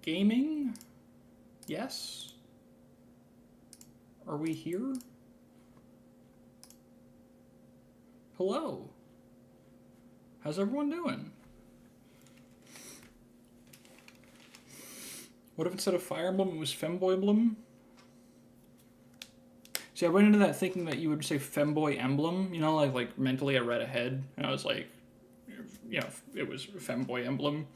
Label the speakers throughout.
Speaker 1: gaming? Yes? Are we here? Hello? How's everyone doing? What if instead of Fire Emblem it was Femboy Emblem? See, I went into that thinking that you would say Femboy Emblem. You know, like mentally I read ahead, and I was like, you know, it was Femboy Emblem.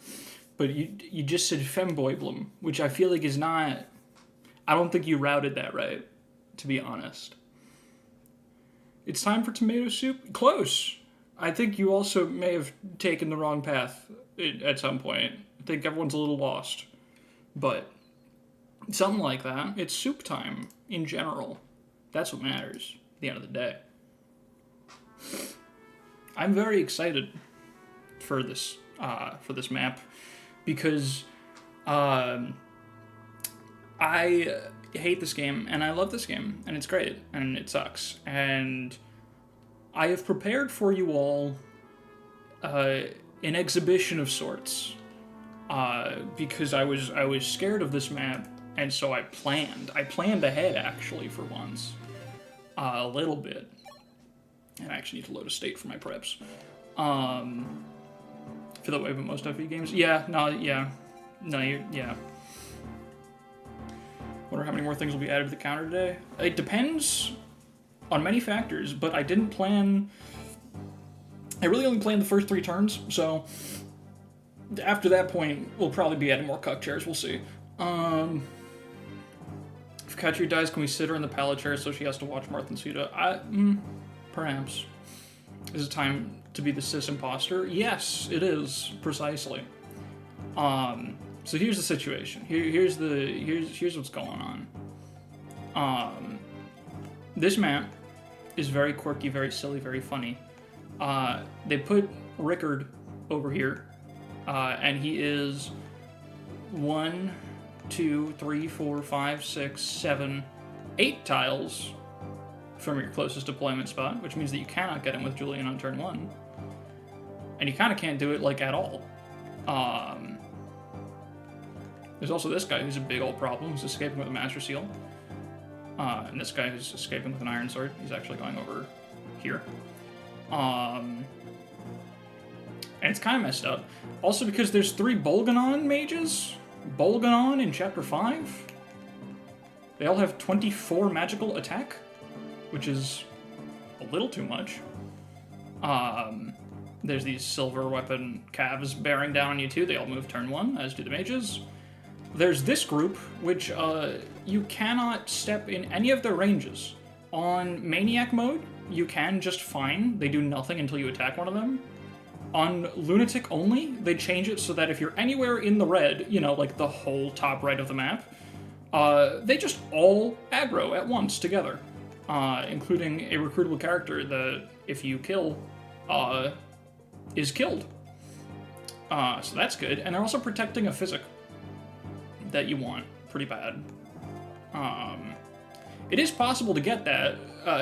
Speaker 1: But you just said Femboy Emblem, which I feel like is not... I don't think you routed that right, to be honest. It's time for tomato soup? Close! I think you also may have taken the wrong path at some point. I think everyone's a little lost. But something like that. It's soup time in general. That's what matters at the end of the day. I'm very excited for this map because I hate this game and I love this game and it's great and it sucks, and I have prepared for you all an exhibition of sorts because I was scared of this map, and so I planned ahead actually for once a little bit. And I actually need to load a state for my preps. I feel that way with most FE games. Yeah. Wonder how many more things will be added to the counter today. It depends on many factors, but I didn't plan... I really only planned the first 3 turns, so after that point, we'll probably be adding more cuck chairs. We'll see. If Katri dies, can we sit her in the Palla chair so she has to watch Martha and Sita? Perhaps. Is it time to be the cis imposter? Yes, it is, precisely. So here's the situation. Here's what's going on. This map is very quirky, very silly, very funny. They put Rickard over here, and he is 1, 2, 3, 4, 5, 6, 7, 8 tiles from your closest deployment spot, which means that you cannot get him with Julian on turn 1. And you kind of can't do it, like, at all. There's also this guy who's a big old problem, who's escaping with a Master Seal. And this guy who's escaping with an Iron Sword. He's actually going over here. And it's kind of messed up. Also because there's 3 Bolganon mages. Bolganon in Chapter 5. They all have 24 magical attack, which is a little too much. There's these silver weapon calves bearing down on you too. They all move turn 1, as do the mages. There's this group, which you cannot step in any of their ranges. On Maniac mode, you can just fine. They do nothing until you attack one of them. On Lunatic only, they change it so that if you're anywhere in the red, you know, like the whole top right of the map, they just all aggro at once together. Including a recruitable character that, if you kill, is killed. So that's good. And they're also protecting a physic that you want pretty bad. It is possible to get that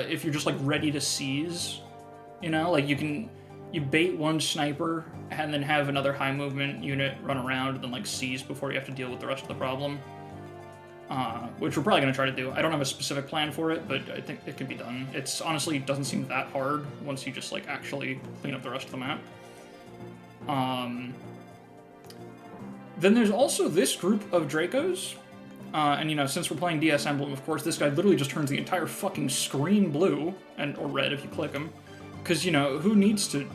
Speaker 1: if you're just like ready to seize. You know, like you bait one sniper and then have another high movement unit run around and then like seize before you have to deal with the rest of the problem. Which we're probably going to try to do. I don't have a specific plan for it, but I think it could be done. It's honestly doesn't seem that hard once you just like actually clean up the rest of the map. Then there's also this group of Dracos, and you know, since we're playing DS Emblem, of course, this guy literally just turns the entire fucking screen blue, or red if you click him, because, you know, who needs to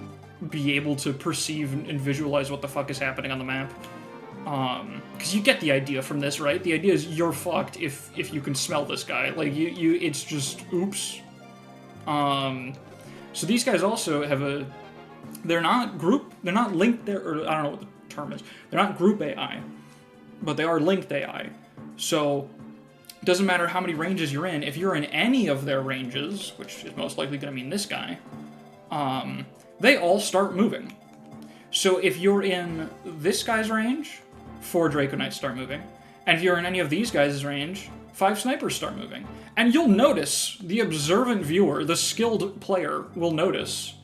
Speaker 1: be able to perceive and visualize what the fuck is happening on the map? Because you get the idea from this, right? The idea is you're fucked if you can smell this guy. Like, it's just, oops. So these guys also have they're not linked there, or I don't know what the term is. They're not group AI, but they are linked AI. So it doesn't matter how many ranges you're in. If you're in any of their ranges, which is most likely going to mean this guy, they all start moving. So if you're in this guy's range, 4 Draco Knights start moving. And if you're in any of these guys' range, 5 snipers start moving. And you'll notice, the observant viewer, the skilled player, will notice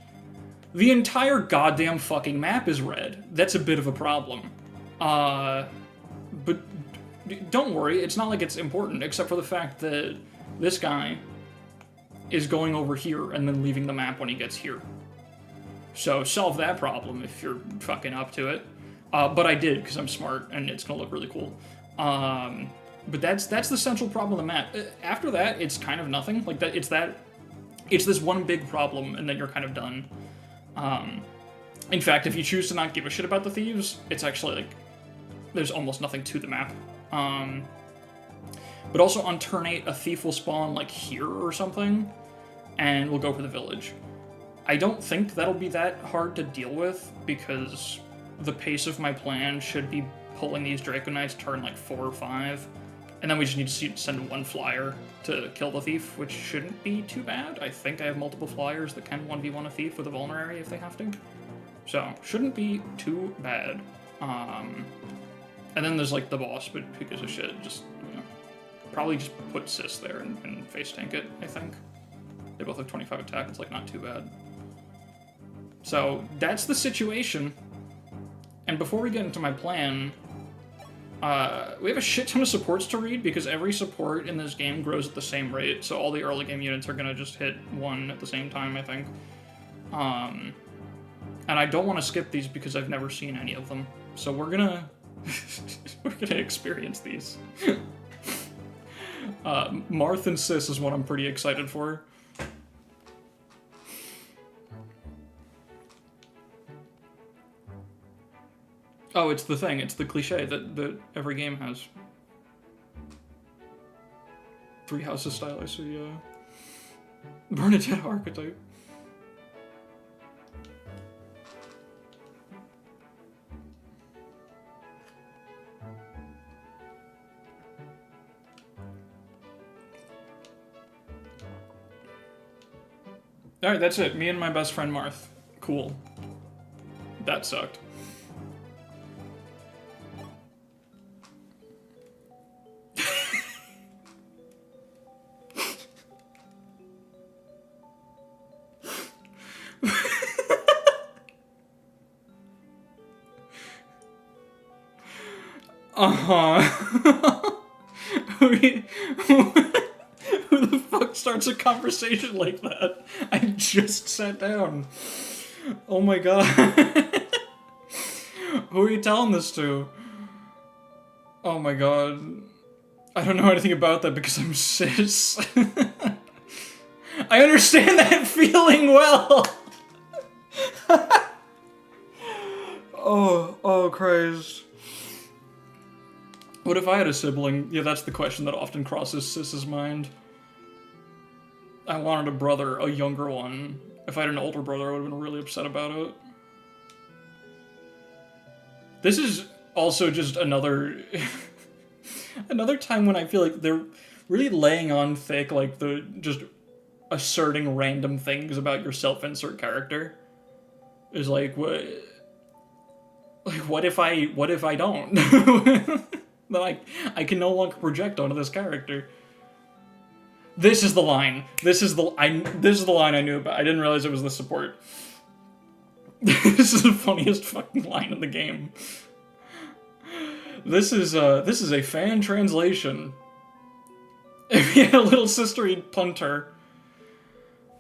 Speaker 1: the entire goddamn fucking map is red. That's a bit of a problem. But don't worry, it's not like it's important, except for the fact that this guy is going over here and then leaving the map when he gets here. So solve that problem if you're fucking up to it. But I did, because I'm smart, and it's gonna look really cool. But that's the central problem of the map. After that, it's kind of nothing. Like, it's this one big problem, and then you're kind of done. In fact, if you choose to not give a shit about the thieves, it's actually, like, there's almost nothing to the map. But also on turn 8, a thief will spawn, like, here or something, and we'll go for the village. I don't think that'll be that hard to deal with, because the pace of my plan should be pulling these Draco Knights turn, like, 4 or 5, and then we just need to send one flyer to kill the thief, which shouldn't be too bad. I think I have multiple flyers that can 1v1 a thief with a vulnerary if they have to. So, shouldn't be too bad. And then there's, like, the boss, but who gives a shit? Just, you know, probably just put Sis there and face tank it, I think. They both have 25 attack, it's, like, not too bad. So, that's the situation. And before we get into my plan, we have a shit ton of supports to read, because every support in this game grows at the same rate, so all the early game units are gonna just hit 1 at the same time, I think. And I don't want to skip these because I've never seen any of them. So we're gonna... we're gonna experience these. Marth and Sis is what I'm pretty excited for. Oh, it's the thing. It's the cliche that every game has. 3 houses style, I see, Bernadette archetype. Alright, that's it. Me and my best friend Marth. Cool. That sucked. Who the fuck starts a conversation like that? I just sat down. Oh my god. Who are you telling this to? Oh my god. I don't know anything about that because I'm cis. I understand that feeling well. Oh Christ. What if I had a sibling? Yeah, that's the question that often crosses Sis's mind. I wanted a brother, a younger one. If I had an older brother, I would have been really upset about it. This is also just another... another time when I feel like they're really laying on thick, like, just asserting random things about your self-insert character. Is like, what... Like, what if I don't? Then I can no longer project onto this character. This is the line. This is the line I knew about. I didn't realize it was the support. This is the funniest fucking line in the game. This is a fan translation. If you had a little sister, he'd punt her.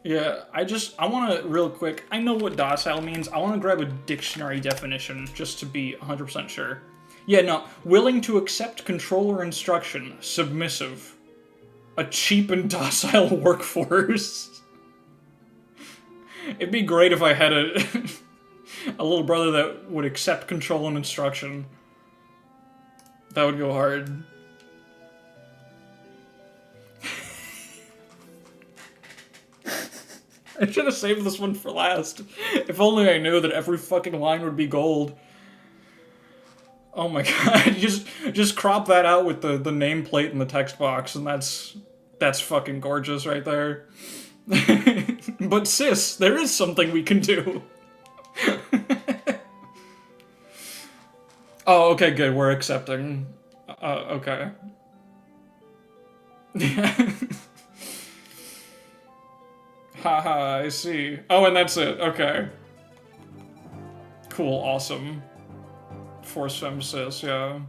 Speaker 1: Yeah, I want to, real quick, I know what docile means. I want to grab a dictionary definition just to be 100% sure. Yeah, no, willing to accept controller instruction, submissive. A cheap and docile workforce. It'd be great if I had a little brother that would accept control and instruction. That would go hard. I should have saved this one for last. If only I knew that every fucking line would be gold. Oh my god, just crop that out with the nameplate in the text box, and that's fucking gorgeous right there. But sis, there is something we can do. Oh, okay, good, we're accepting. Okay. Yeah. Haha, I see. Oh, and that's it, okay. Cool, awesome. Force fem cis, yeah.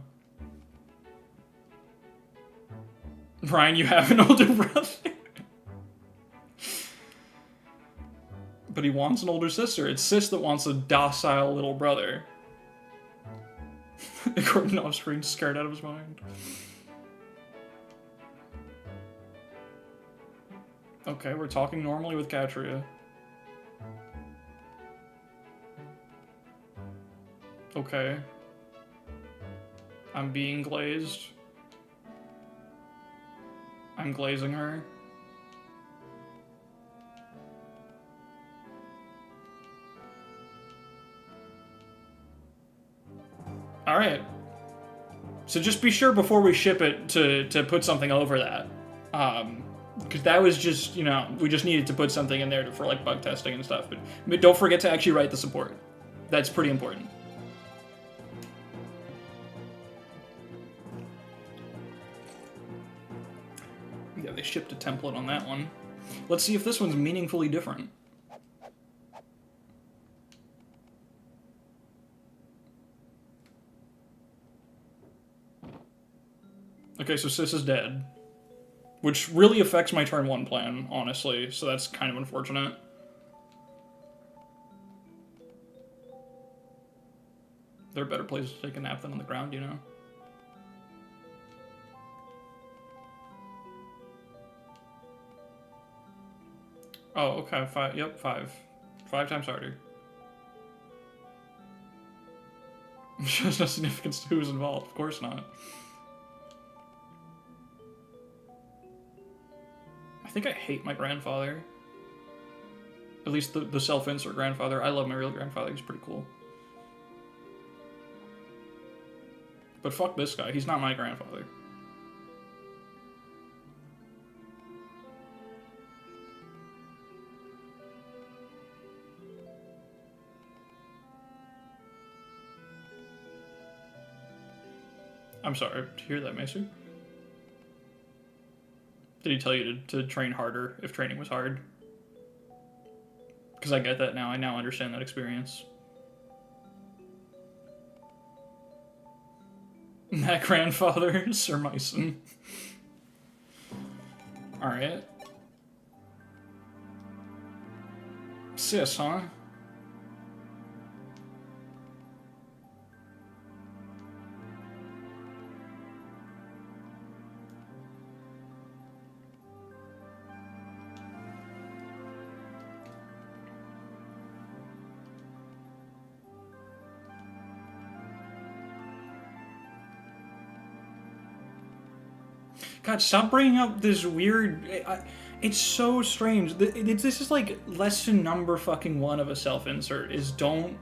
Speaker 1: Ryan, you have an older brother. But he wants an older sister. It's Sis that wants a docile little brother. Gordon Offspring scared out of his mind. Okay, we're talking normally with Katria. Okay. I'm being glazed. I'm glazing her. Alright. So just be sure before we ship it to put something over that. Because that was just, you know, we just needed to put something in there for, like, bug testing and stuff. But don't forget to actually write the support. That's pretty important. Yeah, they shipped a template on that one. Let's see if this one's meaningfully different. Okay, so Sis is dead. Which really affects my turn 1 plan, honestly, so that's kind of unfortunate. There are better places to take a nap than on the ground, you know? Oh, okay, 5, yep, 5. 5 times harder. Shows no significance to who's involved, of course not. I think I hate my grandfather. At least the self-insert grandfather. I love my real grandfather, he's pretty cool. But fuck this guy, he's not my grandfather. I'm sorry to hear that, Macy. Did he tell you to train harder if training was hard? Because I get that now. I now understand that experience. That grandfather, Sir Myson. Alright. Sis, huh? God, stop bringing up this weird... it's so strange. This is like lesson number fucking 1 of a self-insert, is don't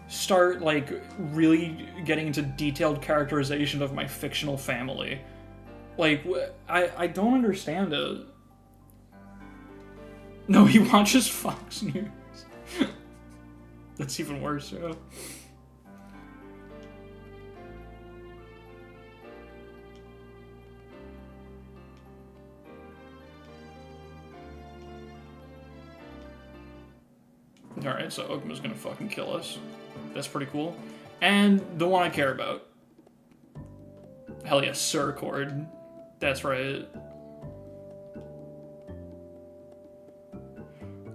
Speaker 1: start, like, really getting into detailed characterization of my fictional family. Like, I don't understand it. No, he watches Fox News. That's even worse, yeah. Alright, so Ogma's gonna fucking kill us. That's pretty cool. And the one I care about. Hell yeah, Sir Cord. That's right.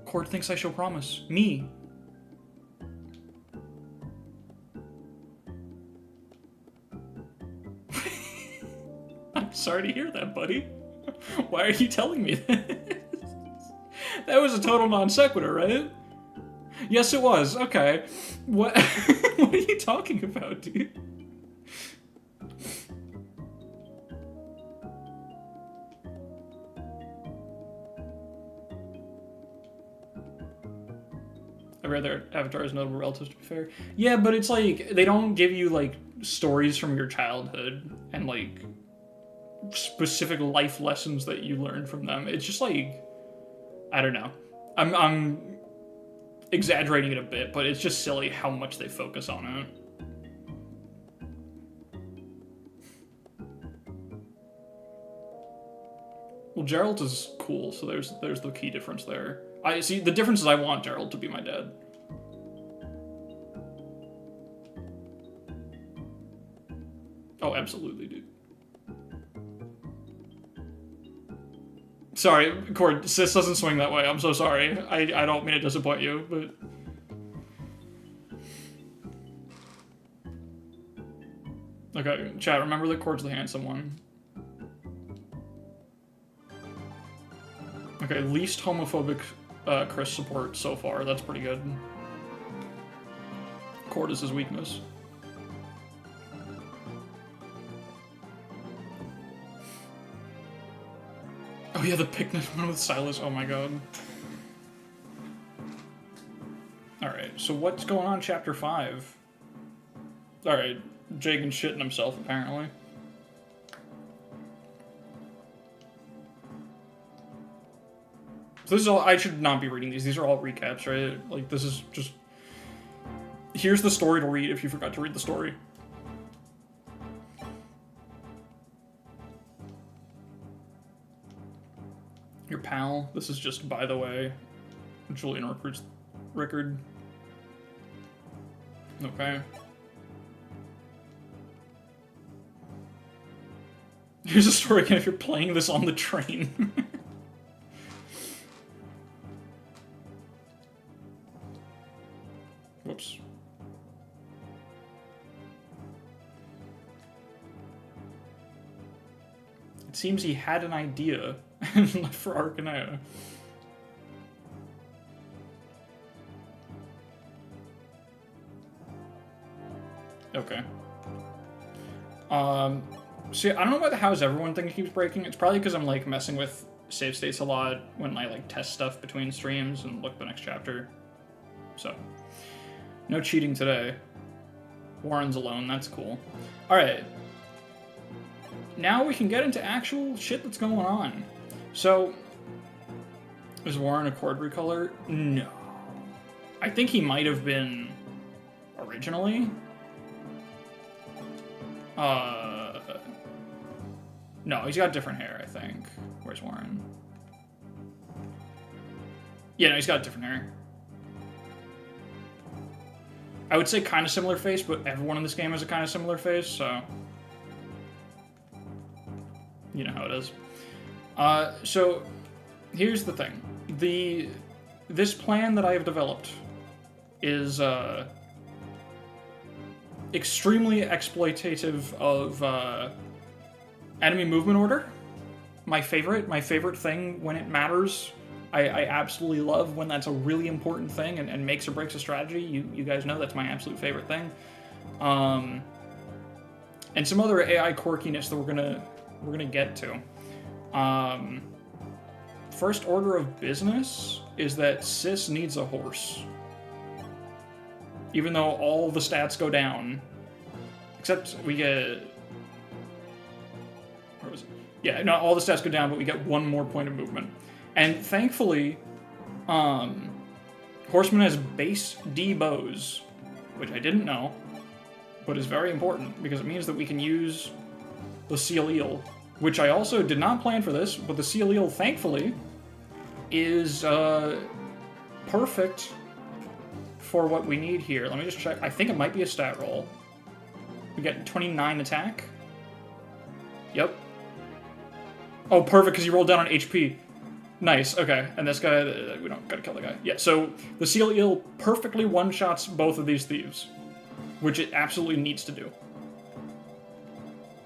Speaker 1: Cord thinks I shall promise. Me. I'm sorry to hear that, buddy. Why are you telling me this? That was a total non sequitur, right? Yes, it was. Okay. What? What are you talking about, dude? I read their Avatar as notable relatives, to be fair. Yeah, but it's like, they don't give you, like, stories from your childhood and, like, specific life lessons that you learned from them. It's just like, I don't know. I'm exaggerating it a bit, but it's just silly how much they focus on it. Well, Geralt is cool, so there's the key difference there. I see, the difference is I want Geralt to be my dad. Oh, absolutely, dude. Sorry, Cord, Sis doesn't swing that way. I'm so sorry. I don't mean to disappoint you, but... Okay, chat, remember that Cord's the handsome one. Okay, least homophobic Chris support so far. That's pretty good. Cord is his weakness. Oh yeah, the picnic one with Silas. Oh my god. Alright, so what's going on chapter 5? Alright, Jagan's shitting himself, apparently. So this is all, I should not be reading these. These are all recaps, right? Like, this is just... Here's the story to read if you forgot to read the story. Your pal. This is just, by the way, Julian recruits Rickard. Okay. Here's a story again if you're playing this on the train. Whoops. It seems he had an idea and left for Arcanea. Okay. See, I don't know why the how's everyone thing keeps breaking. It's probably because I'm, like, messing with save states a lot when I, like, test stuff between streams and look at the next chapter. So, no cheating today. Warren's alone, that's cool. Alright. Now we can get into actual shit that's going on. So, is Warren a chord recolor? No. I think he might have been originally. No, he's got different hair, I think. Where's Warren? Yeah, no, he's got different hair. I would say kind of similar face, but everyone in this game has a kind of similar face, so... You know how it is. So, here's the thing. This plan that I have developed is, extremely exploitative of, enemy movement order. My favorite thing when it matters. I absolutely love when that's a really important thing and makes or breaks a strategy. You guys know that's my absolute favorite thing. And some other AI quirkiness that we're gonna get to. First order of business is that Sis needs a horse. Even though all the stats go down. Except we get... Where was it? Yeah, no, all the stats go down, but we get one more point of movement. And thankfully, Horseman has base D bows, which I didn't know, but is very important, because it means that we can use the Seal Eel, which I also did not plan for this, but the Seal Eel, thankfully, is perfect for what we need here. Let me just check. I think it might be a stat roll. We get 29 attack. Yep. Oh, perfect, because you rolled down on HP. Nice, okay. And this guy, we don't gotta kill the guy. Yeah, so the Seal Eel perfectly one-shots both of these thieves, which it absolutely needs to do.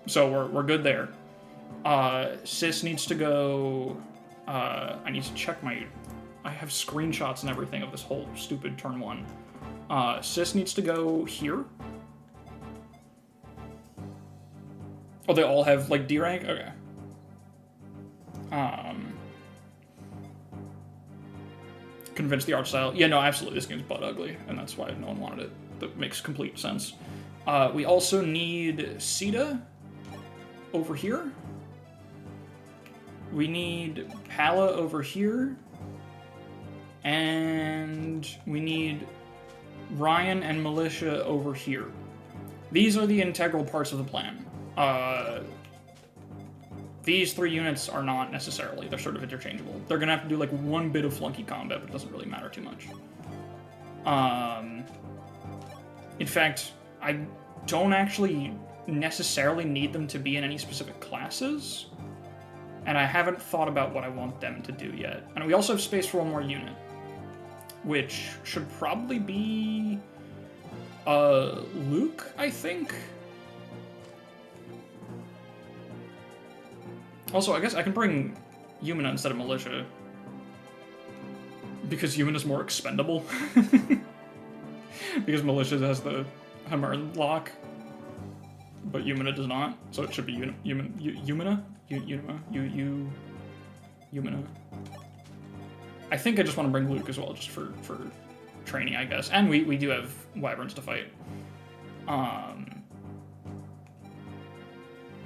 Speaker 1: So we're good there. Sis needs to go... I need to check my... I have screenshots and everything of this whole stupid turn 1. Sis needs to go here. Oh, they all have, like, D rank? Okay. Convince the art style. Yeah, no, absolutely, this game's butt ugly, and that's why no one wanted it. That makes complete sense. We also need Sita over here. We need Palla over here. And we need Ryan and Militia over here. These are the integral parts of the plan. These 3 units are not necessarily. They're sort of interchangeable. They're gonna have to do like one bit of flunky combat, but it doesn't really matter too much. In fact, I don't actually necessarily need them to be in any specific classes. And I haven't thought about what I want them to do yet. And we also have space for one more unit, which should probably be Luke, I think. Also, I guess I can bring Yumina instead of Militia, because Yumina's more expendable. Because Militia has the Hammer lock, but Yumina does not, so it should be Yumina? Yumina. I think I just want to bring Luke as well, just for training, I guess. And we do have Wyverns to fight.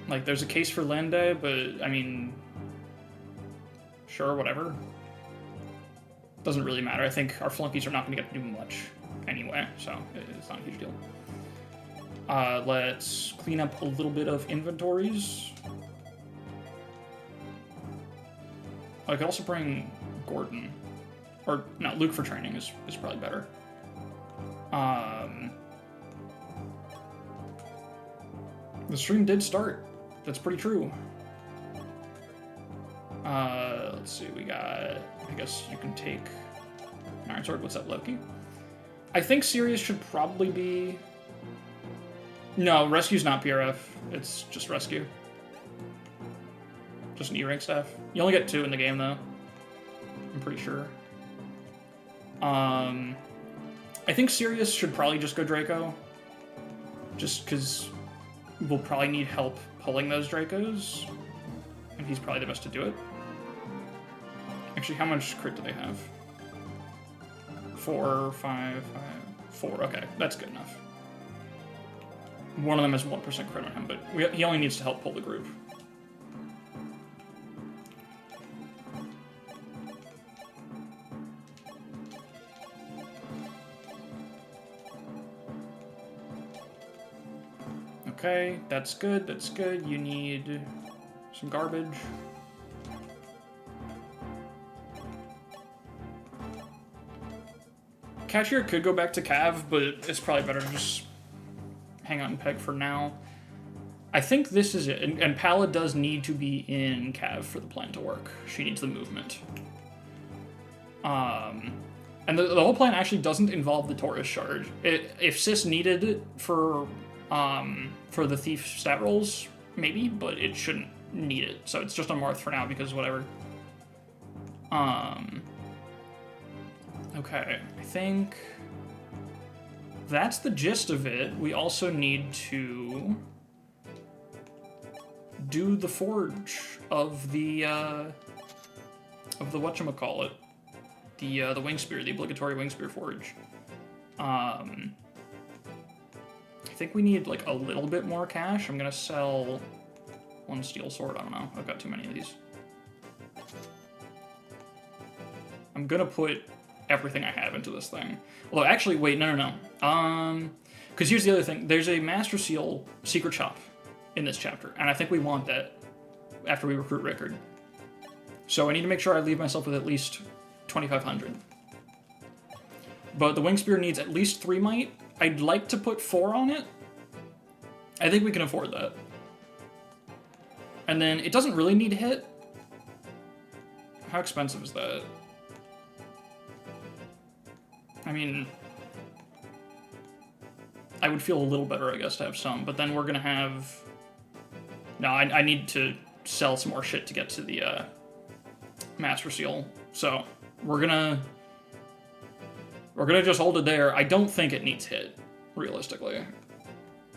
Speaker 1: Like, there's a case for Lande, but, I mean, sure, whatever. Doesn't really matter. I think our flunkies are not going to get to do much anyway, so it's not a huge deal. Let's clean up a little bit of inventories. I could also bring Gordon. Or, no, Luke for training is probably better. The stream did start. That's pretty true. Let's see, we got... I guess you can take... Iron Sword, what's up, Loki? I think Sirius should probably be... No, Rescue's not PRF. It's just Rescue. Just an E-rank staff. You only get 2 in the game, though. I'm pretty sure. I think Sirius should probably just go Draco. Just because we'll probably need help pulling those Dracos. And he's probably the best to do it. Actually, how much crit do they have? 4, 5, 4. Okay, that's good enough. One of them has 1% crit on him, but he only needs to help pull the group. Okay, that's good, that's good. You need some garbage. Cashier could go back to Cav, but it's probably better to just hang out and Peg for now. I think this is it, and Palla does need to be in Cav for the plan to work. She needs the movement. And the whole plan actually doesn't involve the Taurus Shard. If Sis needed it for the Thief stat rolls, maybe, but it shouldn't need it. So it's just on Marth for now, because whatever. Okay, I think that's the gist of it. We also need to do the forge of the whatchamacallit, the wing spear, the obligatory wing spear forge. I think we need like a little bit more cash. I'm gonna sell one steel sword. I don't know. I've got too many of these. I'm gonna put everything I have into this thing. Although, actually, wait, no. Because here's the other thing. There's a Master Seal secret shop in this chapter, and I think we want that after we recruit Rickard. So I need to make sure I leave myself with at least 2,500. But the Wing Spear needs at least 3 might. I'd like to put 4 on it. I think we can afford that. And then it doesn't really need hit. How expensive is that? I mean, I would feel a little better, I guess, to have some, but then we're gonna have... No, I need to sell some more shit to get to the Master Seal, so we're gonna just hold it there. I don't think it needs hit, realistically.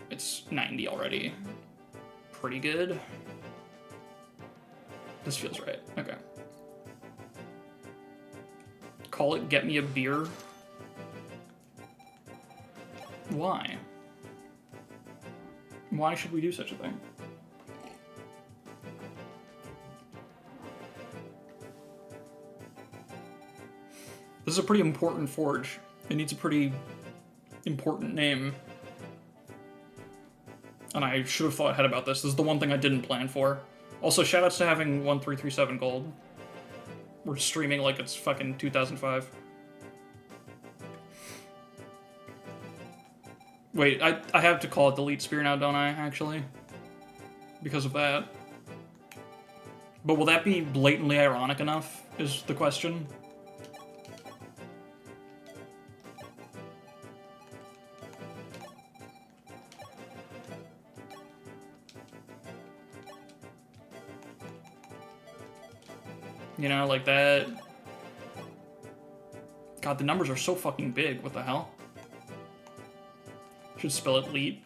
Speaker 1: It's 90 already. Pretty good. This feels right. Okay. Call it Get Me a Beer. Why? Why should we do such a thing? This is a pretty important forge. It needs a pretty important name. And I should have thought ahead about this. This is the one thing I didn't plan for. Also, shoutouts to having 1337 gold. We're streaming like it's fucking 2005. Wait, I have to call it the Elite Spear now, don't I, actually? Because of that. But will that be blatantly ironic enough, is the question. You know, like that. God, the numbers are so fucking big. What the hell? Should spell it leet.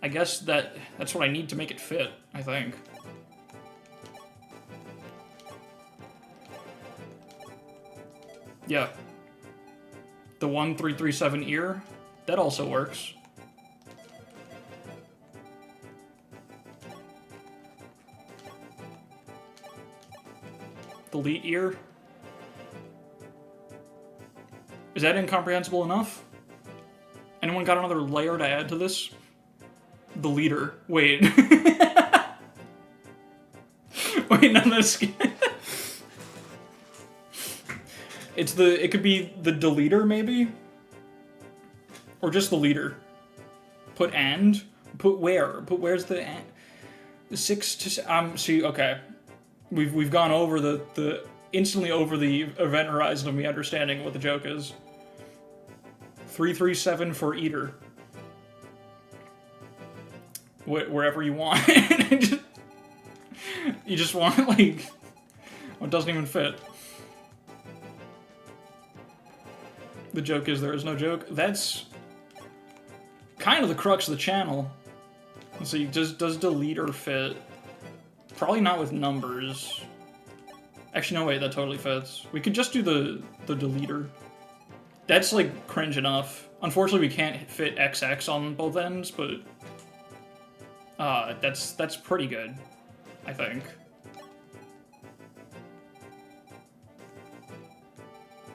Speaker 1: I guess that's what I need to make it fit, I think. Yeah. The 1337 ear, that also works. The leet ear. Is that incomprehensible enough? Anyone got another layer to add to this? The leader. Wait. Wait, no, that's... It could be the deleter, maybe? Or just the leader. Put and? Put where? Put where's the and? The 6 to... see, okay. We've gone over the instantly over the event horizon of me understanding what the joke is. 337 for eater. Wherever you want. You just want, like... It doesn't even fit. The joke is there is no joke. That's kind of the crux of the channel. Let's see, does deleter fit? Probably not with numbers. Actually, no, wait, that totally fits. We could just do the deleter. That's, like, cringe enough. Unfortunately, we can't fit XX on both ends, but... that's pretty good, I think.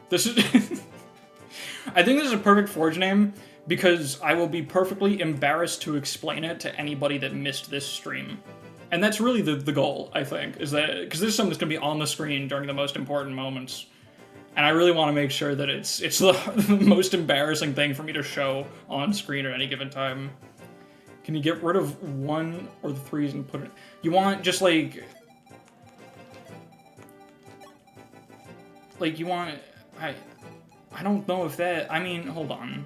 Speaker 1: This is... I think this is a perfect Forge name, because I will be perfectly embarrassed to explain it to anybody that missed this stream. And that's really the goal, I think, is that... Because this is something that's going to be on the screen during the most important moments. And I really want to make sure that it's the most embarrassing thing for me to show on screen at any given time. Can you get rid of 1 or the 3s and put it... You want just, like... Like, you want... I don't know if that... I mean, hold on.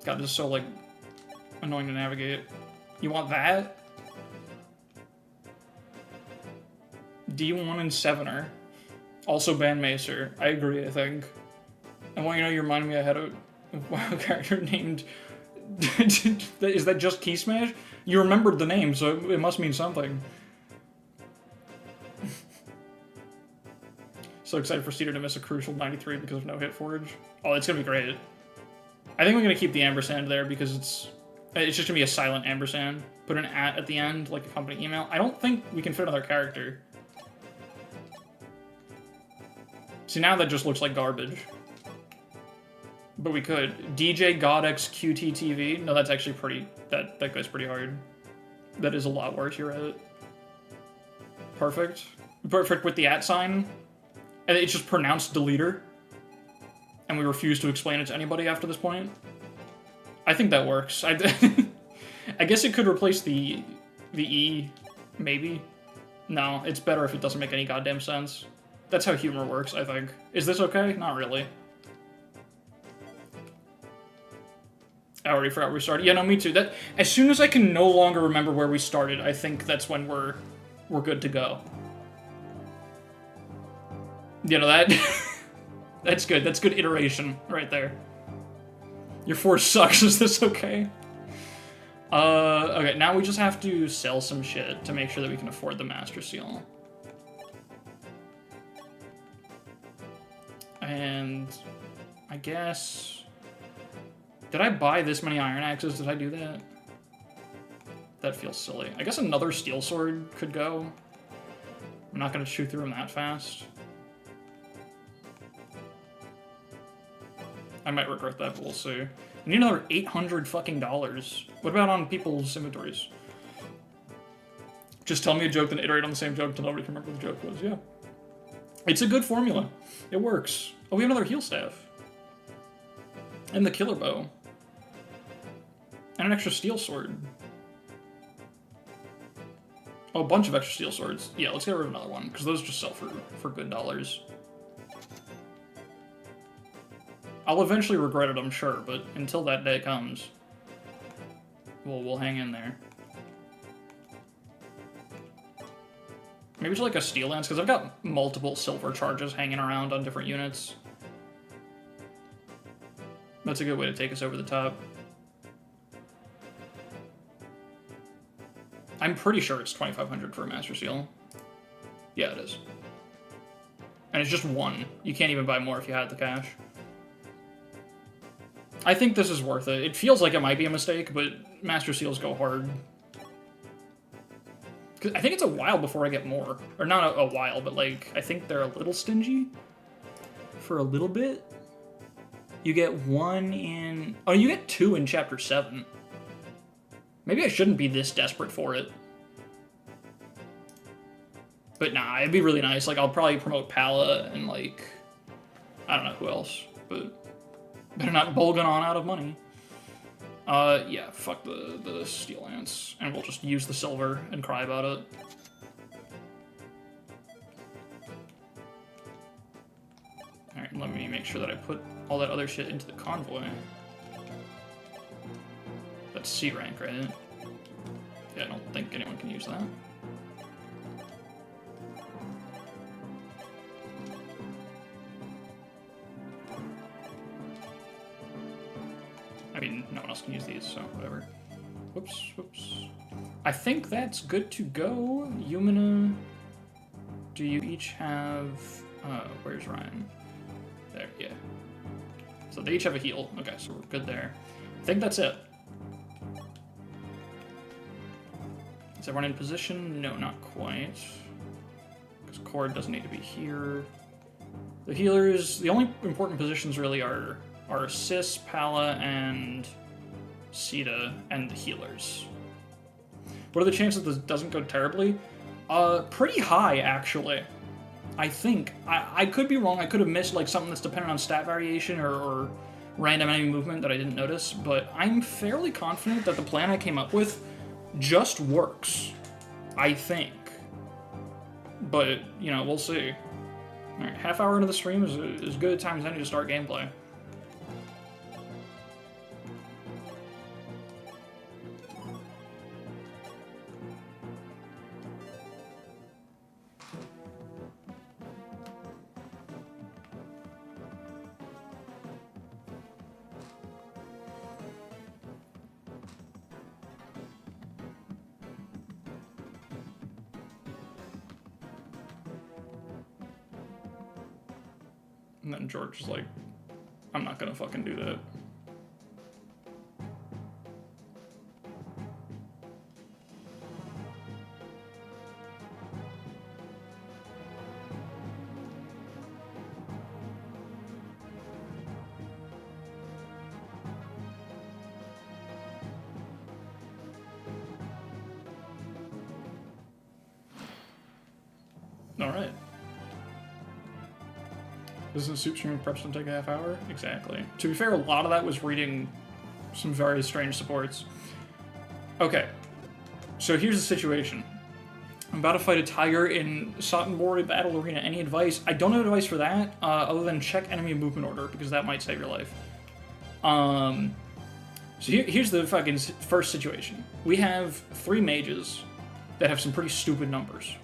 Speaker 1: God, this is so, like, annoying to navigate. You want that? D1 and 7er. Also ban Macer. I agree, I think. I want you to know you remind me I had a WoW character named... Is that just Key Smash? You remembered the name, so it must mean something. So excited for Cedar to miss a crucial 93 because of no hit forge. Oh, it's gonna be great. I think we're gonna keep the ampersand there because it's just gonna be a silent ampersand. Put an at the end, like a company email. I don't think we can fit another character. See, now that just looks like garbage. But we could. DJ GodX QTTV. No, that's actually pretty... That goes pretty hard. That is a lot worse, you're right. Perfect. Perfect with the at sign. And it's just pronounced deleter. And we refuse to explain it to anybody after this point. I think that works. I guess it could replace the E, maybe. No, it's better if it doesn't make any goddamn sense. That's how humor works, I think. Is this okay? Not really. I already forgot where we started. Yeah, no, me too. That as soon as I can no longer remember where we started, I think that's when we're good to go. You know, that... That's good. That's good iteration right there. Your force sucks. Is this okay? Okay, now we just have to sell some shit to make sure that we can afford the Master Seal. And... I guess... Did I buy this many Iron Axes? Did I do that? That feels silly. I guess another Steel Sword could go. I'm not gonna shoot through them that fast. I might regret that, but we'll see. We need another $800 fucking dollars. What about on people's inventories? Just tell me a joke, then iterate on the same joke until nobody can remember what the joke was. Yeah. It's a good formula. It works. Oh, we have another heal staff. And the killer bow. And an extra steel sword. Oh, a bunch of extra steel swords. Yeah, let's get rid of another one, because those just sell for good dollars. I'll eventually regret it, I'm sure, but until that day comes, we'll hang in there. Maybe just like a steel lance, because I've got multiple silver charges hanging around on different units. That's a good way to take us over the top. I'm pretty sure it's 2,500 for a Master Seal. Yeah, it is. And it's just one. You can't even buy more if you had the cash. I think this is worth it. It feels like it might be a mistake, but Master Seals go hard. I think it's a while before I get more. Or not a while, but like, I think they're a little stingy. For a little bit. You get one in... Oh, you get two in Chapter 7. Maybe I shouldn't be this desperate for it. But nah, it'd be really nice. Like, I'll probably promote Palla and, like... I don't know who else, but... Better not bulging on out of money. Yeah, fuck the steel lance. And we'll just use the silver and cry about it. Alright, let me make sure that I put all that other shit into the convoy. That's C rank, right? Yeah, I don't think anyone can use that. I mean, no one else can use these, so whatever. Whoops, whoops. I think that's good to go. Yumina, do you each have... where's Ryan? There, yeah. So they each have a heal. Okay, so we're good there. I think that's it. Is everyone in position? No, not quite. Because Cord doesn't need to be here. The healers, the only important positions really are Sis, Palla, and Sita, and the healers. What are the chances this doesn't go terribly? Pretty high, actually. I think. I could be wrong. I could have missed like something that's dependent on stat variation or random enemy movement that I didn't notice, but I'm fairly confident that the plan I came up with just works. I think. But, you know, we'll see. Alright, half hour into the stream is as good a time as any to start gameplay. And then George is like, I'm not gonna fucking do that. Alright. Doesn't soup stream preps don't take a half hour? Exactly. To be fair, a lot of that was reading some very strange supports. Okay. So here's the situation. I'm about to fight a tiger in Sottenborg Battle Arena. Any advice? I don't have advice for that, other than check enemy movement order, because that might save your life. So here's the fucking first situation. We have 3 mages that have some pretty stupid numbers.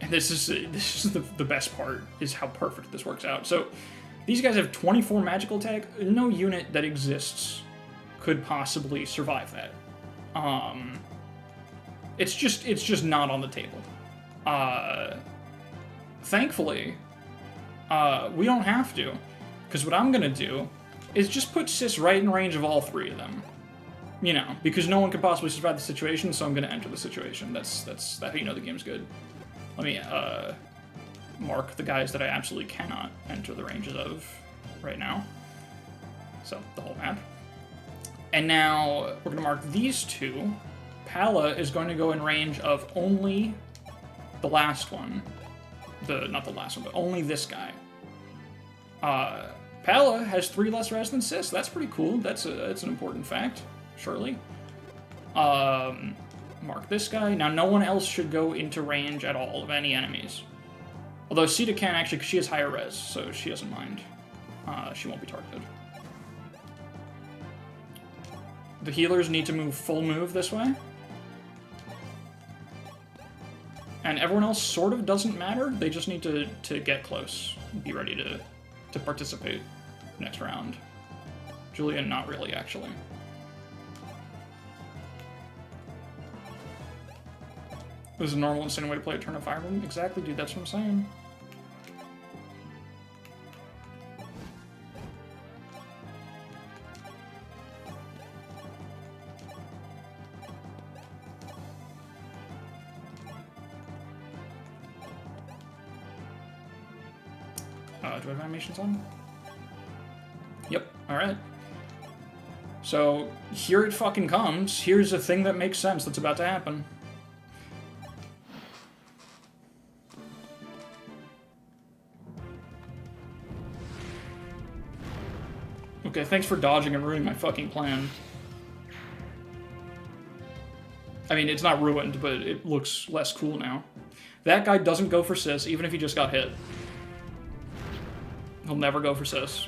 Speaker 1: And this is the best part, is how perfect this works out. So, these guys have 24 magical attack. No unit that exists could possibly survive that. It's just not on the table. Thankfully, we don't have to, because what I'm gonna do is just put Sis right in range of all 3 of them. You know, because no one could possibly survive the situation, so I'm gonna enter the situation. That's how you know the game's good. Let me mark the guys that I absolutely cannot enter the ranges of right now. So, the whole map. And now, we're going to mark these 2. Palla is going to go in range of only the last one. Not the last one, but only this guy. Palla has 3 less res than Sis. That's pretty cool. That's an important fact, surely. mark this guy. Now, no one else should go into range at all of any enemies. Although Sita can actually, because she has higher res, so she doesn't mind. She won't be targeted. The healers need to move full move this way. And everyone else sort of doesn't matter. They just need to get close and be ready to participate next round. Julia, not really, actually. This is a normal, insane way to play a turn of Fire Emblem. Exactly, dude, that's what I'm saying. Do I have animations on? Yep, alright. So, here it fucking comes. Here's a thing that makes sense that's about to happen. Okay, thanks for dodging and ruining my fucking plan. I mean, it's not ruined, but it looks less cool now. That guy doesn't go for sis, even if he just got hit. He'll never go for sis.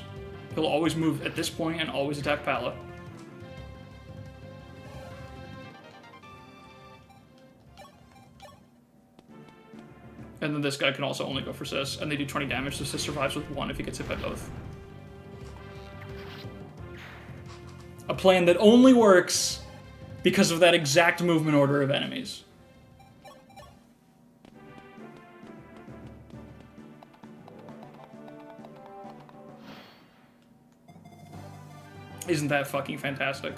Speaker 1: He'll always move at this point and always attack Palla. And then this guy can also only go for sis, and they do 20 damage, so sis survives with 1 if he gets hit by both. A plan that only works because of that exact movement order of enemies. Isn't that fucking fantastic?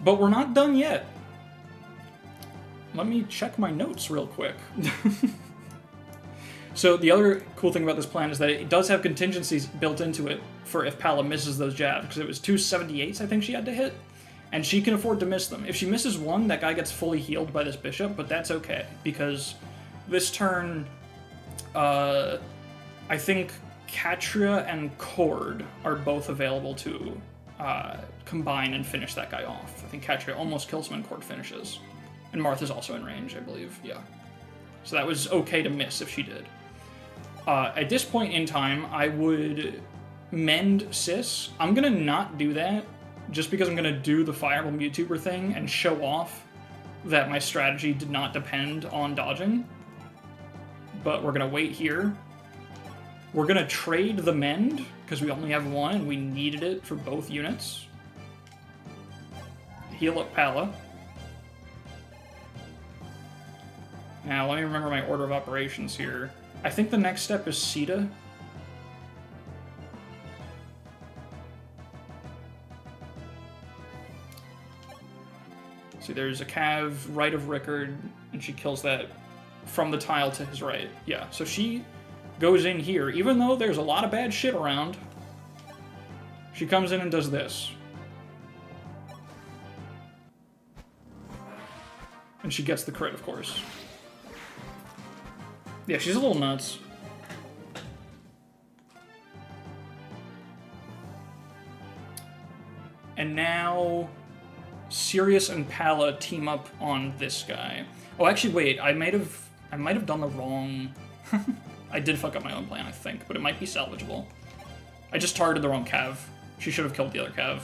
Speaker 1: But we're not done yet. Let me check my notes real quick. So the other cool thing about this plan is that it does have contingencies built into it for if Palla misses those jabs, because it was 278s I think she had to hit, and she can afford to miss them. If she misses one, that guy gets fully healed by this bishop, but that's okay, because this turn, I think Katria and Cord are both available to combine and finish that guy off. I think Katria almost kills him and Cord finishes. And Martha's also in range, I believe, yeah. So that was okay to miss if she did. At this point in time, I would mend sis. I'm gonna not do that, just because I'm gonna do the Fire Emblem YouTuber thing and show off that my strategy did not depend on dodging. But we're gonna wait here. We're gonna trade the mend, because we only have one and we needed it for both units. Heal up Palla. Now, let me remember my order of operations here. I think the next step is Sita. See, there's a Cav right of Rickard, and she kills that from the tile to his right. Yeah, so she goes in here. Even though there's a lot of bad shit around, she comes in and does this. And she gets the crit, of course. Yeah, she's a little nuts. And now Sirius and Palla team up on this guy. Oh, actually, wait. I might have done the wrong. I did fuck up my own plan, I think, but it might be salvageable. I just targeted the wrong Cav. She should have killed the other Cav.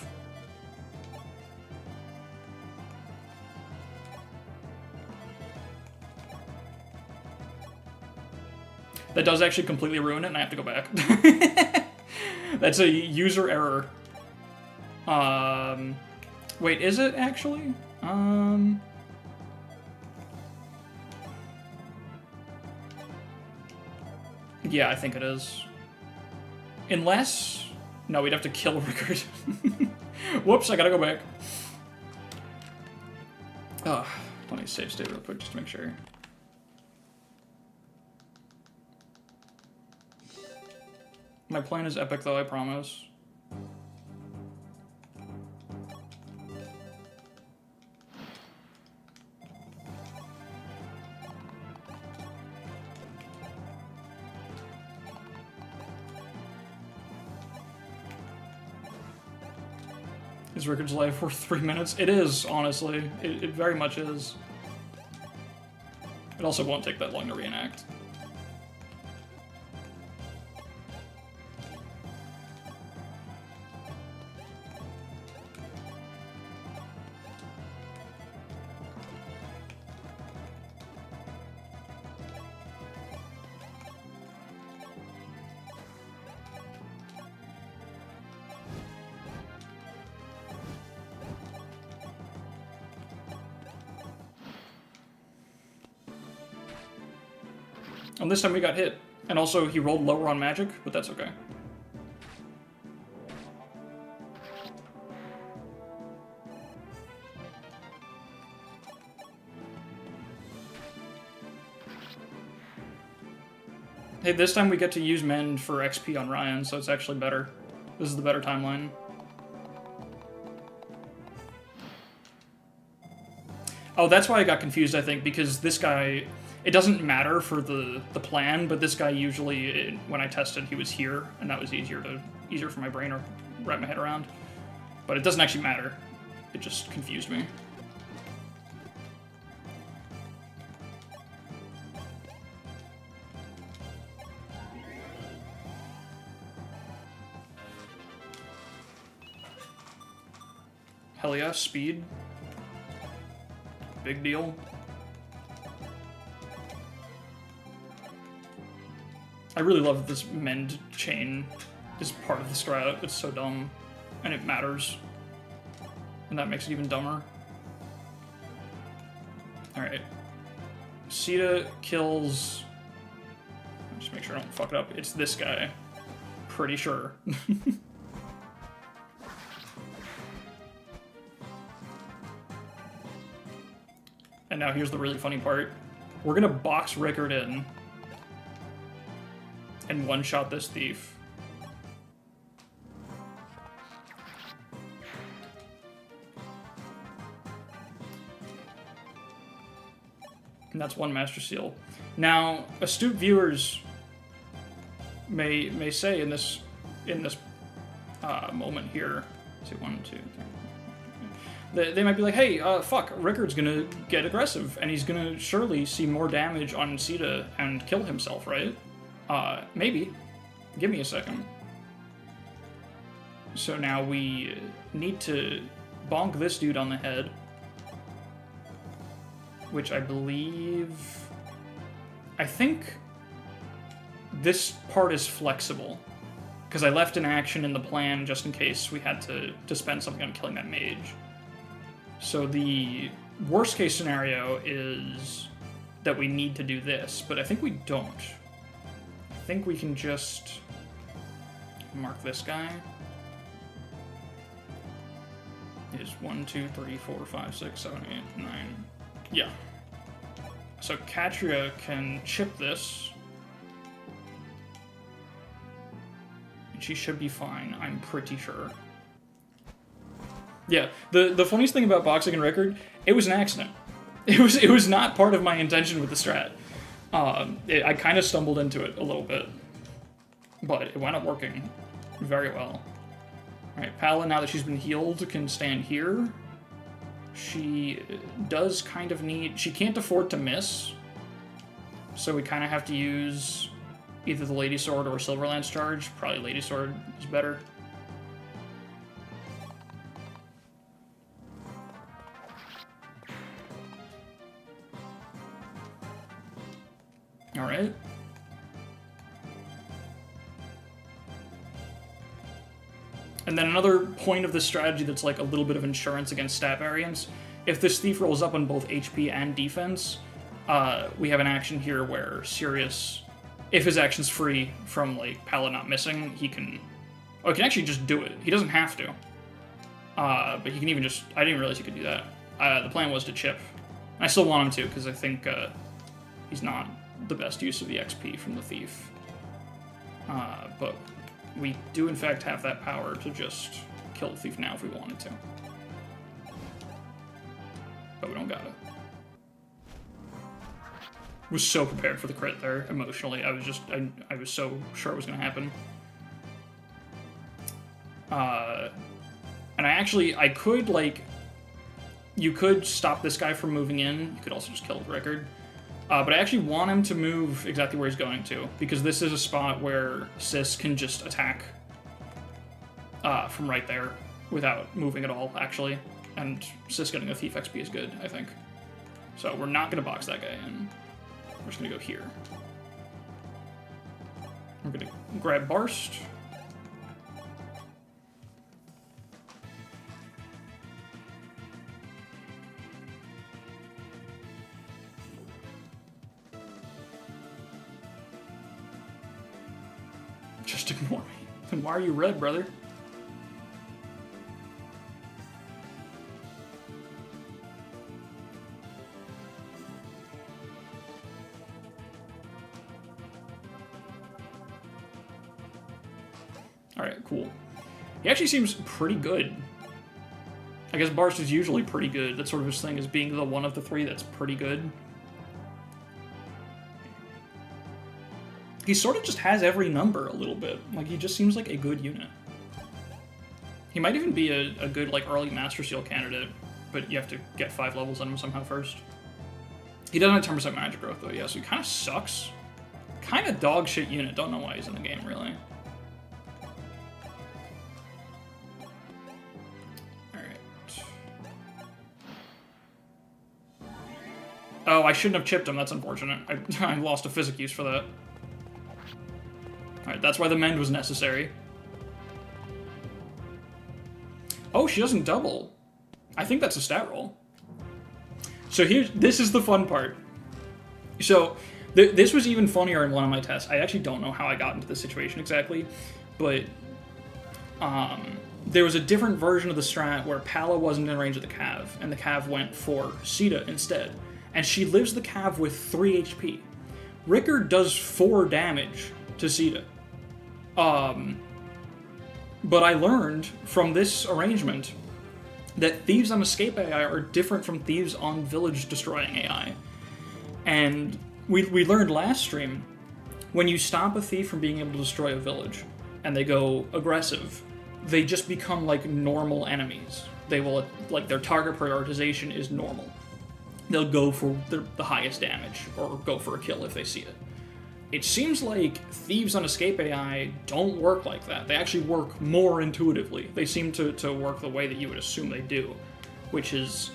Speaker 1: That does actually completely ruin it, and I have to go back. That's a user error. Wait, is it actually? Yeah, I think it is. Unless... No, we'd have to kill Rickard. Whoops, I gotta go back. Let me save state real quick just to make sure. My plan is epic, though, I promise. Is Rickard's life worth 3 minutes? It is, honestly. It very much is. It also won't take that long to reenact. And this time we got hit. And also, he rolled lower on magic, but that's okay. Hey, this time we get to use Mend for XP on Ryan, so it's actually better. This is the better timeline. Oh, that's why I got confused, I think, because this guy... It doesn't matter for the plan, but this guy usually, when I tested, he was here, and that was easier for my brain to wrap my head around. But it doesn't actually matter. It just confused me. Hell yeah, speed. Big deal. I really love that this Mend chain is part of the strat. It's so dumb, and it matters. And that makes it even dumber. Alright. Sita kills... Just make sure I don't fuck it up. It's this guy. Pretty sure. And now here's the really funny part. We're gonna box Rickard in and one-shot this thief. And that's one Master Seal. Now, astute viewers may say in this moment here, let's see, 1, 2, 3. They might be like, hey, fuck, Rickard's gonna get aggressive, and he's gonna surely see more damage on Sita and kill himself, right? Maybe. Give me a second. So now we need to bonk this dude on the head. Which I think this part is flexible. Because I left an action in the plan just in case we had to spend something on killing that mage. So the worst case scenario is that we need to do this, but I think we don't. I think we can just mark this guy. Is 1, 2, 3, 4, 5, 6, 7, 8, 9. Yeah. So Katria can chip this. And she should be fine, I'm pretty sure. Yeah, the funniest thing about boxing and Rickard, it was an accident. It was not part of my intention with the strat. I kind of stumbled into it a little bit, but it wound up working very well. Alright, Palla, now that she's been healed, can stand here. She does kind of need... She can't afford to miss, so we kind of have to use either the Lady Sword or Silver Lance Charge. Probably Lady Sword is better. Alright. And then another point of this strategy that's like a little bit of insurance against stat variance, if this thief rolls up on both HP and defense, we have an action here where Sirius, if his action's free from like Palla not missing, he can actually just do it. He doesn't have to. But he can even just, I didn't realize he could do that. The plan was to chip. I still want him to, because I think he's not the best use of the XP from the thief. But we do in fact have that power to just kill the thief now if we wanted to. But we don't gotta. Was so prepared for the crit there, emotionally. I was so sure it was gonna happen. And And I could, like, you could stop this guy from moving in. You could also just kill Rickard. But I actually want him to move exactly where he's going to, because this is a spot where Sis can just attack from right there without moving at all, actually. And Sis getting a Thief XP is good, I think. So we're not going to box that guy in. We're just going to go here. We're going to grab Barst. Just ignore me. Then why are you red, brother? Alright, cool. He actually seems pretty good. I guess Barst is usually pretty good. That's sort of his thing, is being the one of the three that's pretty good. He sort of just has every number a little bit. Like, he just seems like a good unit. He might even be a good, like, early Master Seal candidate, but you have to get 5 levels on him somehow first. He doesn't have 10% magic growth, though, yeah, so he kind of sucks. Kind of dog shit unit. Don't know why he's in the game, really. Alright. Oh, I shouldn't have chipped him. That's unfortunate. I lost a physic use for that. Alright, that's why the mend was necessary. Oh, she doesn't double. I think that's a stat roll. So this is the fun part. So, this was even funnier in one of my tests. I actually don't know how I got into this situation exactly, but there was a different version of the strat where Palla wasn't in range of the Cav, and the Cav went for Sita instead. And she lives the Cav with 3 HP. Rickard does 4 damage to Sita. But I learned from this arrangement that thieves on escape AI are different from thieves on village destroying AI. And we learned last stream, when you stop a thief from being able to destroy a village and they go aggressive, they just become like normal enemies. They will, like, their target prioritization is normal. They'll go for the highest damage or go for a kill if they see it. It seems like thieves on escape AI don't work like that. They actually work more intuitively. They seem to work the way that you would assume they do, which is...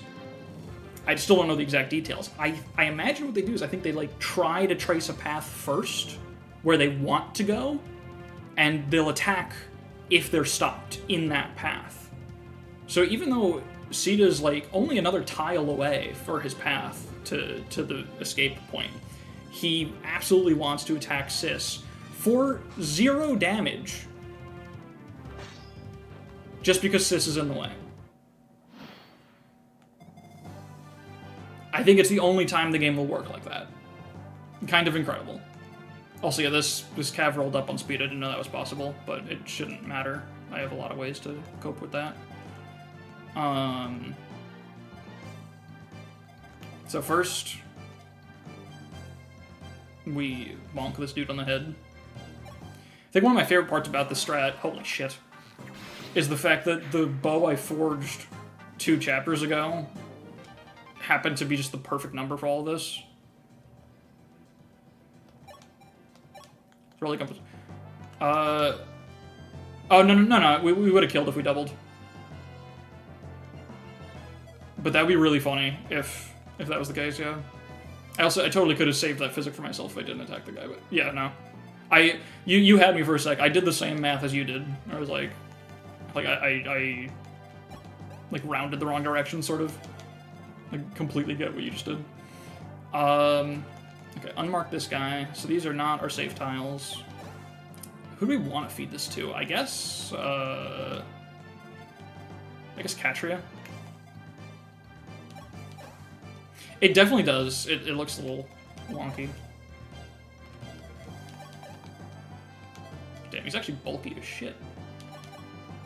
Speaker 1: I still don't know the exact details. I imagine what they do is I think they, like, try to trace a path first where they want to go, and they'll attack if they're stopped in that path. So even though Sita's, like, only another tile away for his path to the escape point, he absolutely wants to attack Sis for 0 damage just because Sis is in the way. I think it's the only time the game will work like that. Kind of incredible. Also, yeah, this Cav rolled up on speed. I didn't know that was possible, but it shouldn't matter. I have a lot of ways to cope with that. So first, we bonk this dude on the head. I think one of my favorite parts about this strat, holy shit, is the fact that the bow I forged 2 chapters ago happened to be just the perfect number for all of this. It's really complicated. Oh, no. We would have killed if we doubled. But that'd be really funny if that was the case, yeah. I totally could have saved that physic for myself if I didn't attack the guy, but yeah, no. You had me for a sec. I did the same math as you did. I was like I rounded the wrong direction, sort of. I completely get what you just did. Okay, unmark this guy. So these are not our safe tiles. Who do we want to feed this to? I guess Katria. It definitely does. It looks a little wonky. Damn, he's actually bulky as shit.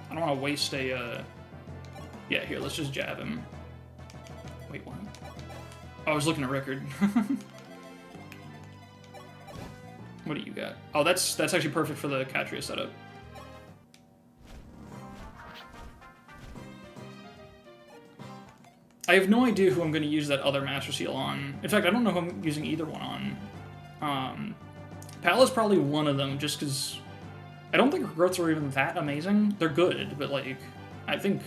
Speaker 1: I don't want to waste a... Yeah, here, let's just jab him. Wait, what? Oh, I was looking at Rickard. What do you got? Oh, that's actually perfect for the Katria setup. I have no idea who I'm going to use that other Master Seal on. In fact, I don't know who I'm using either one on. Palla's probably one of them, just because I don't think growths are even that amazing. They're good, but like, I think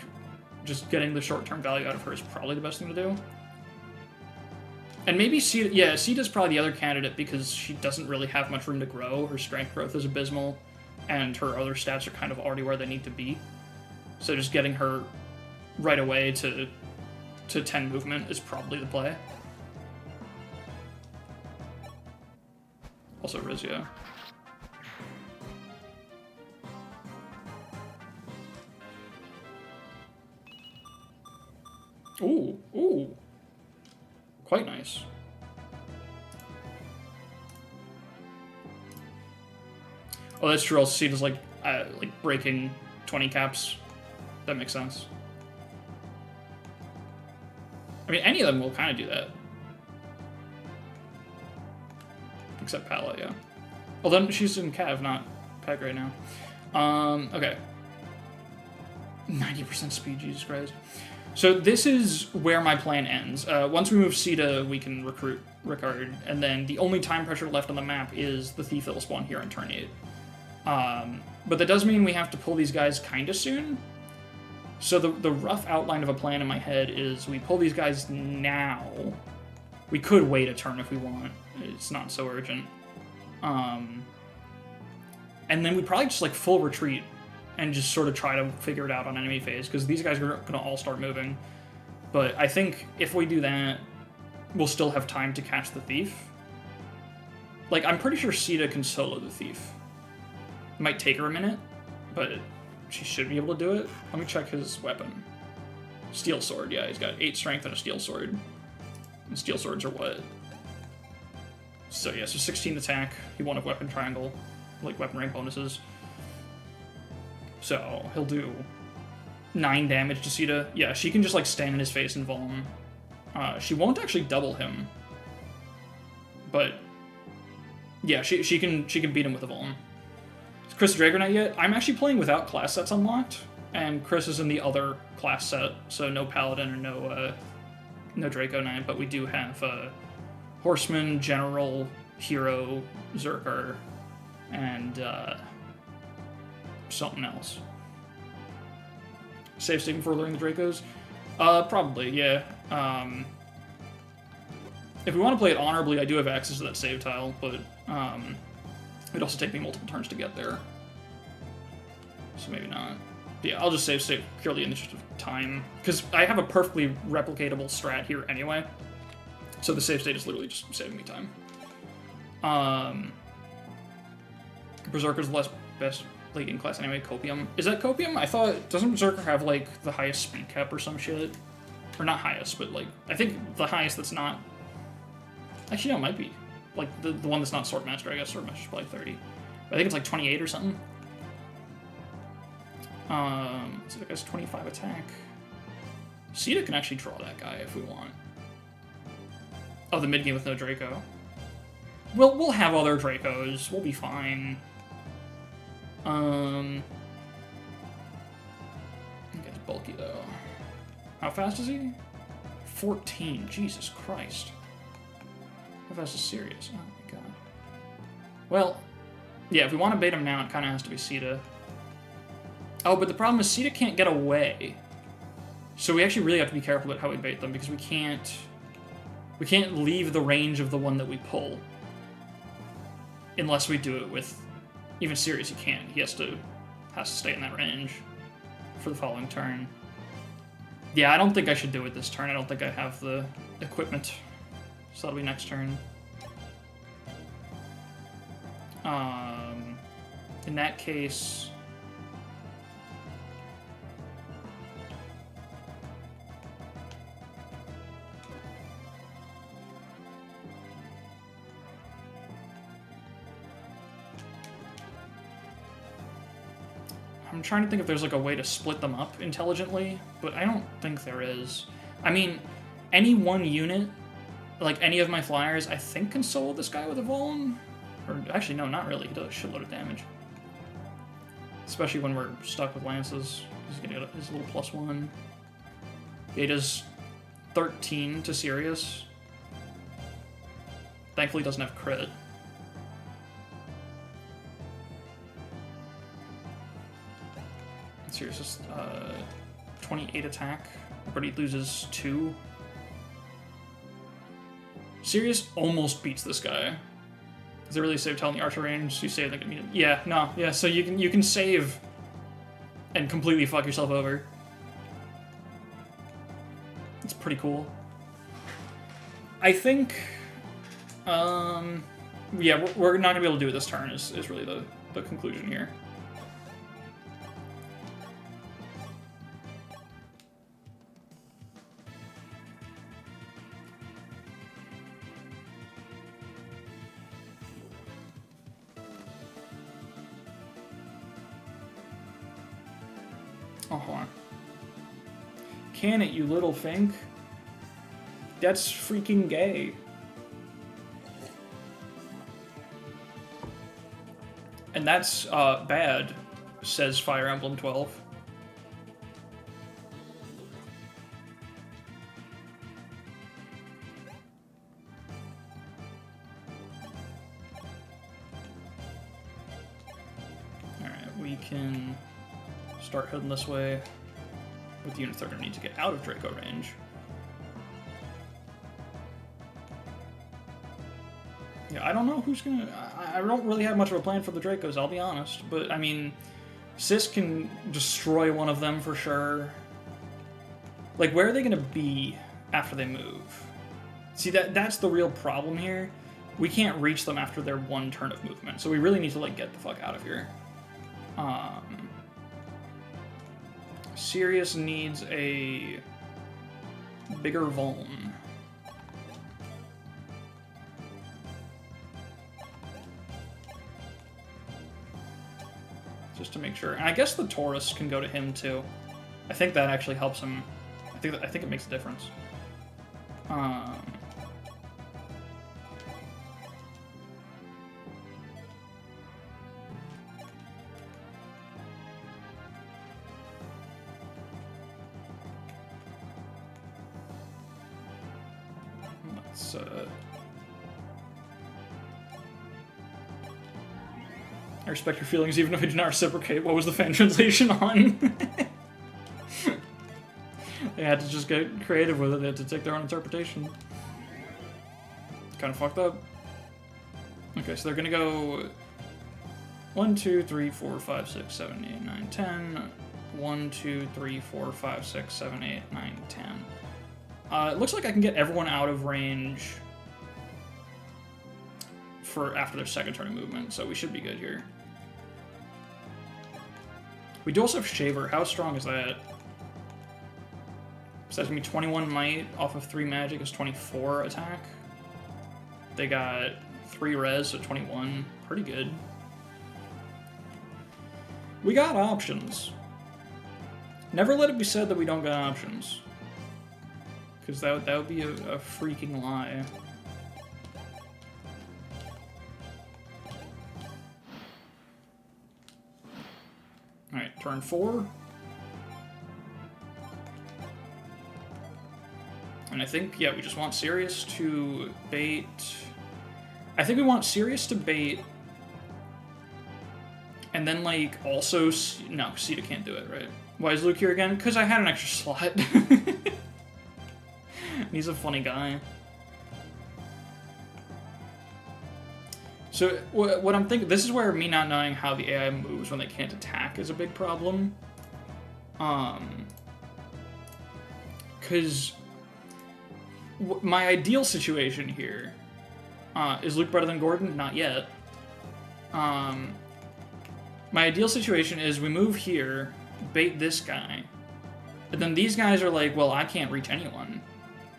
Speaker 1: just getting the short-term value out of her is probably the best thing to do. And maybe Sita, yeah, Sita's probably the other candidate because she doesn't really have much room to grow. Her strength growth is abysmal, and her other stats are kind of already where they need to be. So just getting her right away to 10 movement is probably the play. Also Rizia. Ooh, ooh. Quite nice. Oh, that's true. Also, Sita's like breaking 20 caps. That makes sense. I mean, any of them will kind of do that. Except Palla, yeah. Well, then she's in Cav, not Peg right now. Okay. 90% speed, Jesus Christ. So this is where my plan ends. Once we move Sita, we can recruit Ricard, and then the only time pressure left on the map is the Thief that will spawn here in turn 8. But that does mean we have to pull these guys kinda soon. So the rough outline of a plan in my head is we pull these guys now. We could wait a turn if we want. It's not so urgent. And then we probably just like full retreat and just sort of try to figure it out on enemy phase, because these guys are going to all start moving. But I think if we do that, we'll still have time to catch the Thief. Like, I'm pretty sure Sita can solo the Thief. It might take her a minute, but she should be able to do it. Let me check his weapon. Steel Sword, yeah, he's got 8 strength and a Steel Sword. And Steel Swords are what? So yeah, so 16 attack. He won a weapon triangle, like weapon rank bonuses. So he'll do 9 damage to Sita. Yeah, she can just like stand in his face and vuln. She won't actually double him, but yeah, she can beat him with a vuln. Is Chris Drago Knight yet? I'm actually playing without class sets unlocked, and Chris is in the other class set, so no Paladin or no Draco Knight, but we do have Horseman, General, Hero, Zerker, and something else. Save state before luring the Dracos? Probably, yeah. If we want to play it honorably, I do have access to that save tile, but it'd also take me multiple turns to get there. So maybe not. But yeah, I'll just save state purely in the interest of time, because I have a perfectly replicatable strat here anyway. So the save state is literally just saving me time. Berserker's the best late game class anyway. Copium. Is that Copium? I thought, doesn't Berserker have like the highest speed cap or some shit? Or not highest, but like, I think the highest that's not... Actually, no, it might be. Like, the one that's not Swordmaster, I guess. Swordmaster's probably 30. But I think it's like 28 or something. So that guy's 25 attack. Sita can actually draw that guy if we want. Oh, the mid game with no Draco. We'll have other Dracos. We'll be fine. I think it's bulky though. How fast is he? 14. Jesus Christ. How fast is Sirius? Oh my god. Well, yeah, if we want to bait him now, it kind of has to be Sita. Oh, but the problem is Sita can't get away. So we actually really have to be careful about how we bait them, because we can't leave the range of the one that we pull. Unless we do it with... Even Sirius, he can't. He has to stay in that range for the following turn. Yeah, I don't think I should do it this turn. I don't think I have the equipment. So that'll be next turn. In that case... I'm trying to think if there's like a way to split them up intelligently, but I don't think there is. I mean, any one unit, like any of my flyers, I think can solo this guy with a vuln. Or actually, no, not really. He does a shitload of damage. Especially when we're stuck with lances. He's gonna get his little +1. Yeah, he does 13 to Sirius. Thankfully, doesn't have crit. Sirius is 28 attack, but he loses 2. Sirius almost beats this guy. Is it really a save telling the archer range? You save like immediately. Yeah, no, yeah. So you can save and completely fuck yourself over. It's pretty cool. I think, yeah, we're not gonna be able to do it this turn. Is really the conclusion here. Oh, hold on. Can it, you little fink? That's freaking gay. And that's bad, says Fire Emblem 12. Alright, we can start heading this way with the units that are going to need to get out of Draco range. Yeah, I don't know who's going to... I don't really have much of a plan for the Dracos, I'll be honest. But, I mean, Sis can destroy one of them for sure. Like, where are they going to be after they move? See, that's the real problem here. We can't reach them after their one turn of movement, so we really need to, like, get the fuck out of here. Sirius needs a bigger Vuln. Just to make sure. And I guess the Taurus can go to him too. I think that actually helps him. I think it makes a difference. Let's I respect your feelings even if I do not reciprocate. What was the fan translation on? They had to just get creative with it. They had to take their own interpretation. Kind of fucked up. Okay, so they're gonna go 1, 2, 3, 4, 5, 6, 7, 8, 9, 10. 1, 2, 3, 4, 5, 6, 7, 8, 9, 10. It looks like I can get everyone out of range for after their second turn of movement, so we should be good here. We do also have Shaver. How strong is that? So that's gonna be 21 might off of 3 magic is 24 attack. They got 3 res, so 21. Pretty good. We got options. Never let it be said that we don't got options. Because that would be a freaking lie. Alright, turn 4. And I think, yeah, we just want Sirius to bait... I think we want Sirius to bait... And then, like, also... No, Sita can't do it, right? Why is Luke here again? Because I had an extra slot. He's a funny guy. So, what I'm thinking... This is where me not knowing how the AI moves when they can't attack is a big problem. Because... My ideal situation here... is Luke better than Gordon? Not yet. My ideal situation is we move here, bait this guy, and then these guys are like, well, I can't reach anyone,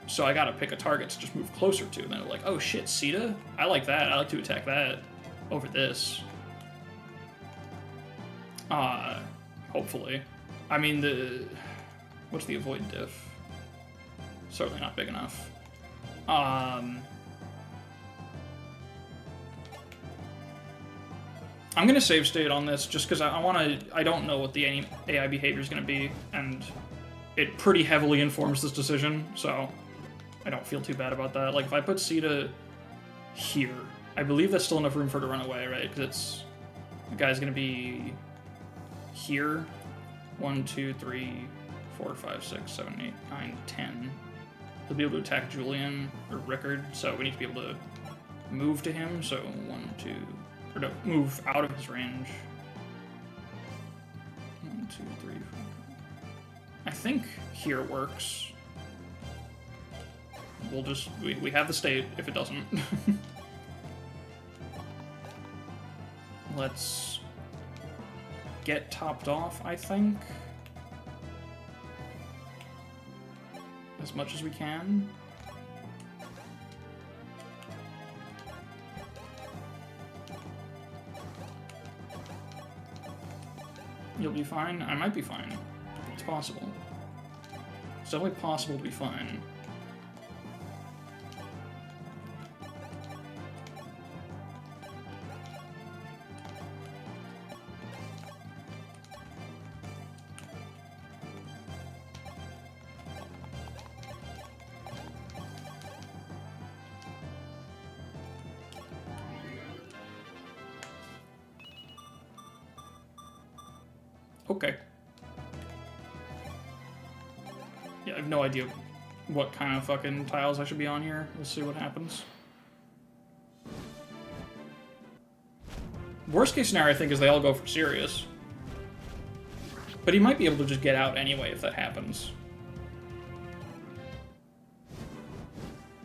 Speaker 1: so I gotta pick a target to just move closer to. And they're like, oh shit, Sita? I like that. I like to attack that over this. Hopefully. I mean, what's the avoid diff? Certainly not big enough. I'm gonna save state on this just because I don't know what the AI behavior is gonna be, and it pretty heavily informs this decision, so I don't feel too bad about that. Like, if I put Sita here, I believe that's still enough room for her to run away, right? Because it's... The guy's going to be here. 1, 2, 3, 4, 5, 6, 7, 8, 9, 10. He'll be able to attack Julian or Rickard, so we need to be able to move to him. So 1, 2... Or no, move out of his range. 1, 2, 3, 4. I think here works. We'll just... We have the state if it doesn't. Let's get topped off, I think. As much as we can. You'll be fine? I might be fine. It's possible. It's definitely possible to be fine. Okay. Yeah, I have no idea what kind of fucking tiles I should be on here. We'll see what happens. Worst case scenario, I think, is they all go for Sirius. But he might be able to just get out anyway if that happens.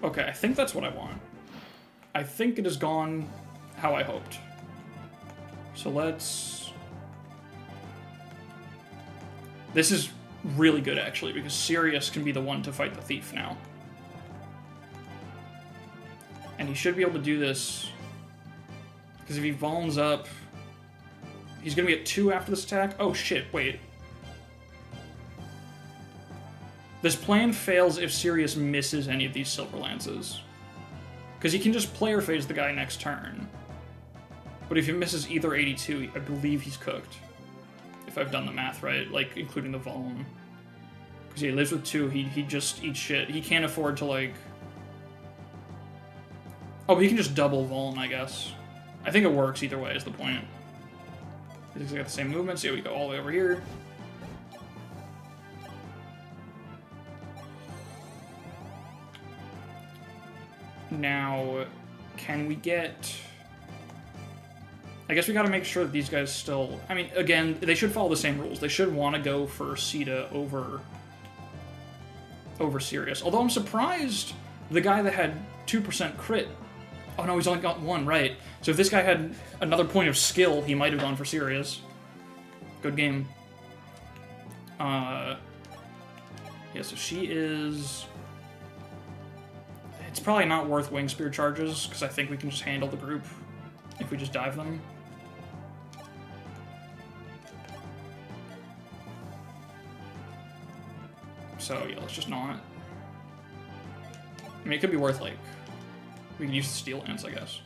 Speaker 1: Okay, I think that's what I want. I think it has gone how I hoped. So let's... This is really good, actually, because Sirius can be the one to fight the thief now. And he should be able to do this, because if he Volns up, he's going to be at 2 after this attack. Oh, shit, wait. This plan fails if Sirius misses any of these Silver Lances. Because he can just player phase the guy next turn. But if he misses either 82, I believe he's cooked. If I've done the math right, like, including the Voln. Because he lives with 2, he just eats shit. He can't afford to, like... Oh, but he can just double Voln, I guess. I think it works either way, is the point. He's got the same movement, so we go all the way over here. Now, can we get... I guess we gotta make sure that these guys still... I mean, again, they should follow the same rules. They should want to go for Sita over Sirius. Although I'm surprised the guy that had 2% crit... Oh no, he's only got 1, right. So if this guy had another point of skill, he might have gone for Sirius. Good game. Yeah, so she is... It's probably not worth Wing Spear charges, because I think we can just handle the group if we just dive them. So, yeah, let's just not. I mean, it could be worth, like... We can use the Steel Lance, I guess.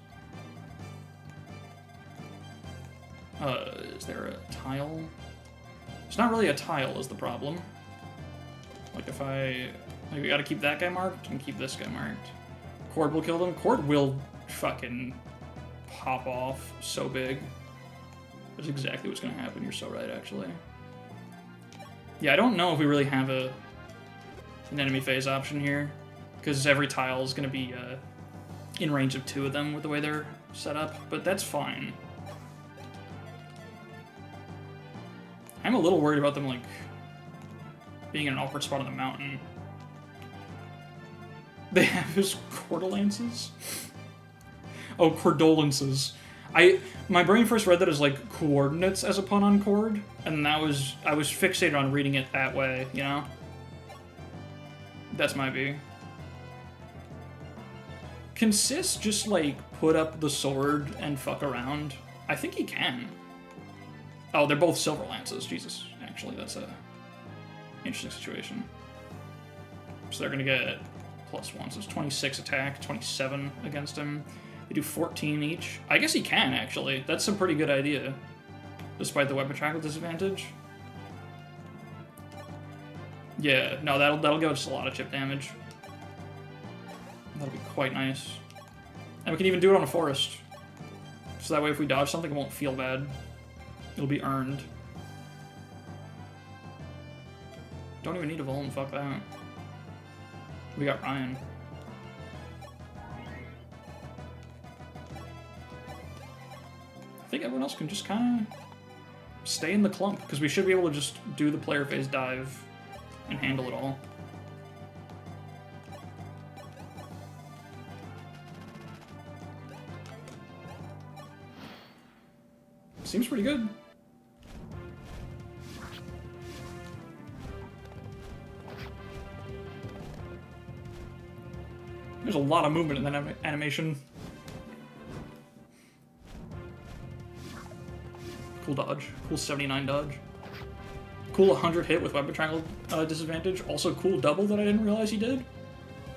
Speaker 1: Is there a tile? It's not really a tile is the problem. Like, if I... Like, we gotta keep that guy marked and keep this guy marked. Cord will kill them. Cord will fucking pop off so big. That's exactly what's gonna happen. You're so right, actually. Yeah, I don't know if we really have an enemy phase option here, because every tile is gonna be in range of 2 of them with the way they're set up, but that's fine. I'm a little worried about them, like, being in an awkward spot on the mountain. They have his Cordolances? Oh, Cordolances. My brain first read that as, like, coordinates as a pun on cord, and I was fixated on reading it that way, you know? That's my view. Can Sis just, like, put up the sword and fuck around? I think he can. Oh, they're both Silver Lances. Jesus. Actually, that's a interesting situation. So they're gonna get +1, so it's 26 attack, 27 against him. They do 14 each. I guess he can, actually. That's a pretty good idea. Despite the weapon track with disadvantage. Yeah, no, that'll give us a lot of chip damage. That'll be quite nice. And we can even do it on a forest. So that way if we dodge something, it won't feel bad. It'll be earned. Don't even need a Vuln, fuck that. We got Ryan. I think everyone else can just kind of stay in the clump, because we should be able to just do the player phase dive and handle it all. Seems pretty good. There's a lot of movement in that animation. Cool dodge. Cool 79 dodge. Cool 100 hit with weapon triangle disadvantage. Also cool double that I didn't realize he did.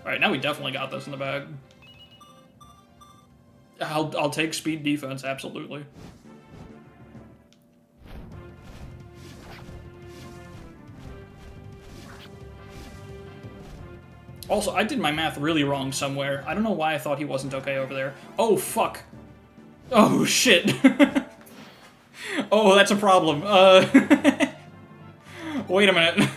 Speaker 1: Alright, now we definitely got this in the bag. I'll take speed defense, absolutely. Also, I did my math really wrong somewhere. I don't know why I thought he wasn't okay over there. Oh, fuck. Oh, shit. Oh, that's a problem. Wait a minute.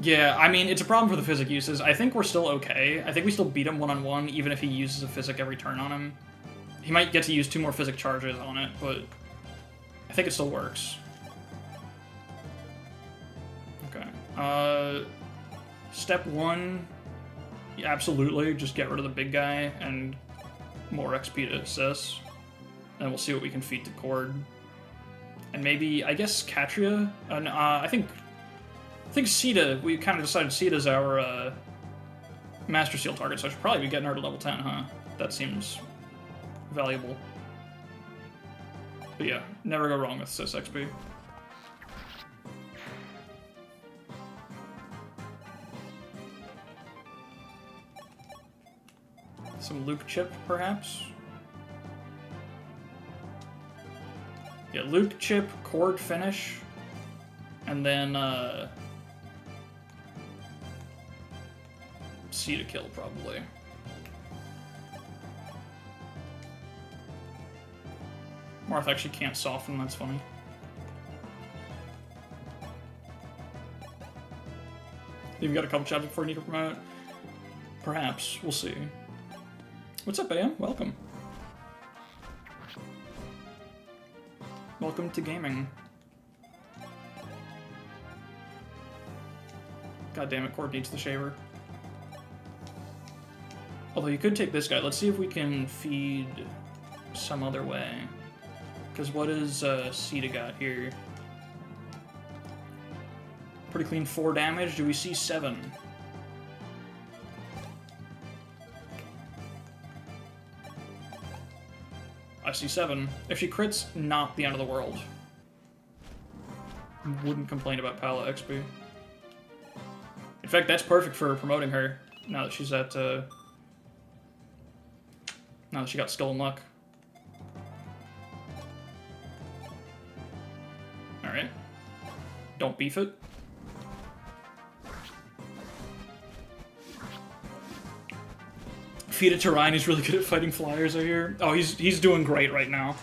Speaker 1: Yeah, I mean, it's a problem for the physic uses. I think we're still okay. I think we still beat him one-on-one, even if he uses a physic every turn on him. He might get to use 2 more physic charges on it, but I think it still works. Okay. Step 1, yeah, absolutely, just get rid of the big guy and more XP to assist. And we'll see what we can feed to Cord. And maybe, I guess, Katria? I think Sita, we kind of decided Sita's our Master Seal target, so I should probably be getting her to level 10, huh? That seems valuable. But yeah, never go wrong with Sys XP. Some Luke chip, perhaps? Yeah, Luke chip, Cord finish, and then C to kill, probably. Marth actually can't soften, that's funny. You've got a couple chapters before you need to promote? Perhaps, we'll see. What's up, AM? Welcome. Welcome to gaming. God damn it, Cord needs the shaver. Although you could take this guy. Let's see if we can feed some other way. Because what is Sita got here? Pretty clean 4 damage. Do we see 7? I see 7. If she crits, not the end of the world. Wouldn't complain about Palla XP. In fact, that's perfect for promoting her, now that she's at, now that she got skill and luck. Alright. Don't beef it. Feed it to Ryan, he's really good at fighting flyers, I hear. Oh, he's doing great right now.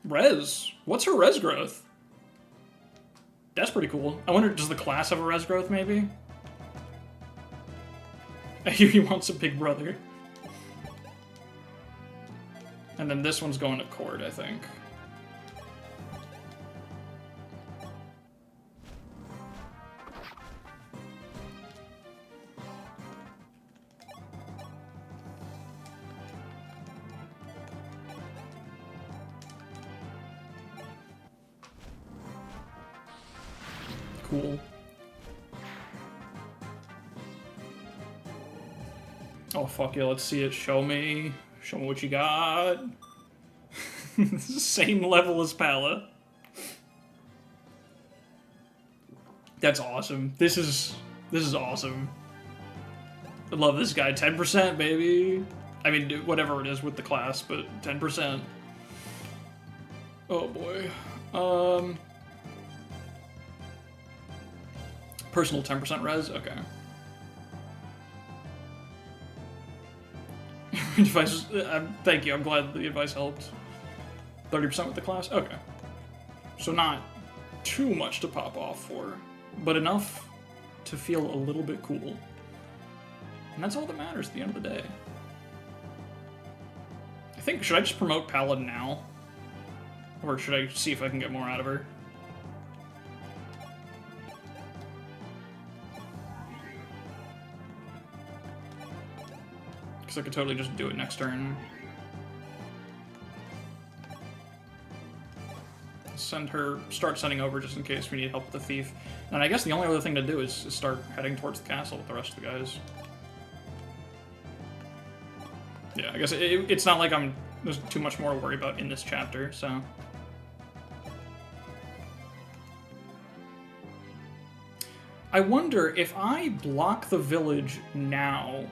Speaker 1: Res? What's her res growth? That's pretty cool. I wonder, does the class have a res growth, maybe? I hear he wants a big brother. And then this one's going to Cord, I think. Cool. Oh, fuck yeah, let's see it. Show me. Show me what you got. Same level as Palla. That's awesome. This is awesome. I love this guy. 10%, baby. I mean, whatever it is with the class, but 10%. Oh boy. Personal 10% res? Okay. Advice, thank you, I'm glad the advice helped. 30% with the class? Okay. So not too much to pop off for, but enough to feel a little bit cool. And that's all that matters at the end of the day. I think, should I just promote Palla now? Or should I see if I can get more out of her? Because I could totally just do it next turn. Send her, start sending over just in case we need help with the thief. And I guess the only other thing to do is start heading towards the castle with the rest of the guys. Yeah, I guess it's not like there's too much more to worry about in this chapter, so. I wonder, if I block the village now,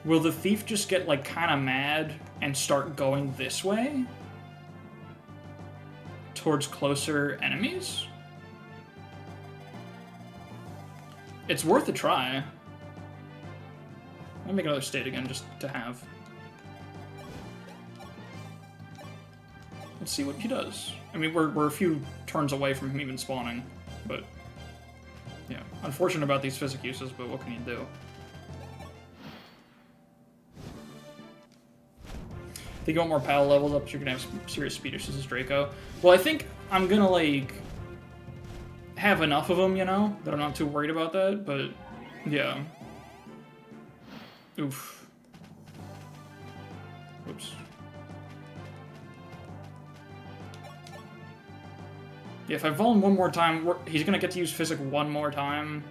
Speaker 1: will the thief just get, like, kind of mad and start going this way? Towards closer enemies? It's worth a try. I'll make another state again, just to have. Let's see what he does. I mean, we're a few turns away from him even spawning, but... yeah, unfortunate about these physic uses, but what can you do? If you want more Palla levels up, you're gonna have serious speed issues as Draco. Well, I think I'm gonna, like, have enough of them, you know, that I'm not too worried about that, but, yeah. Oof. Whoops. Yeah, if I vol him one more time, he's gonna get to use Physic one more time,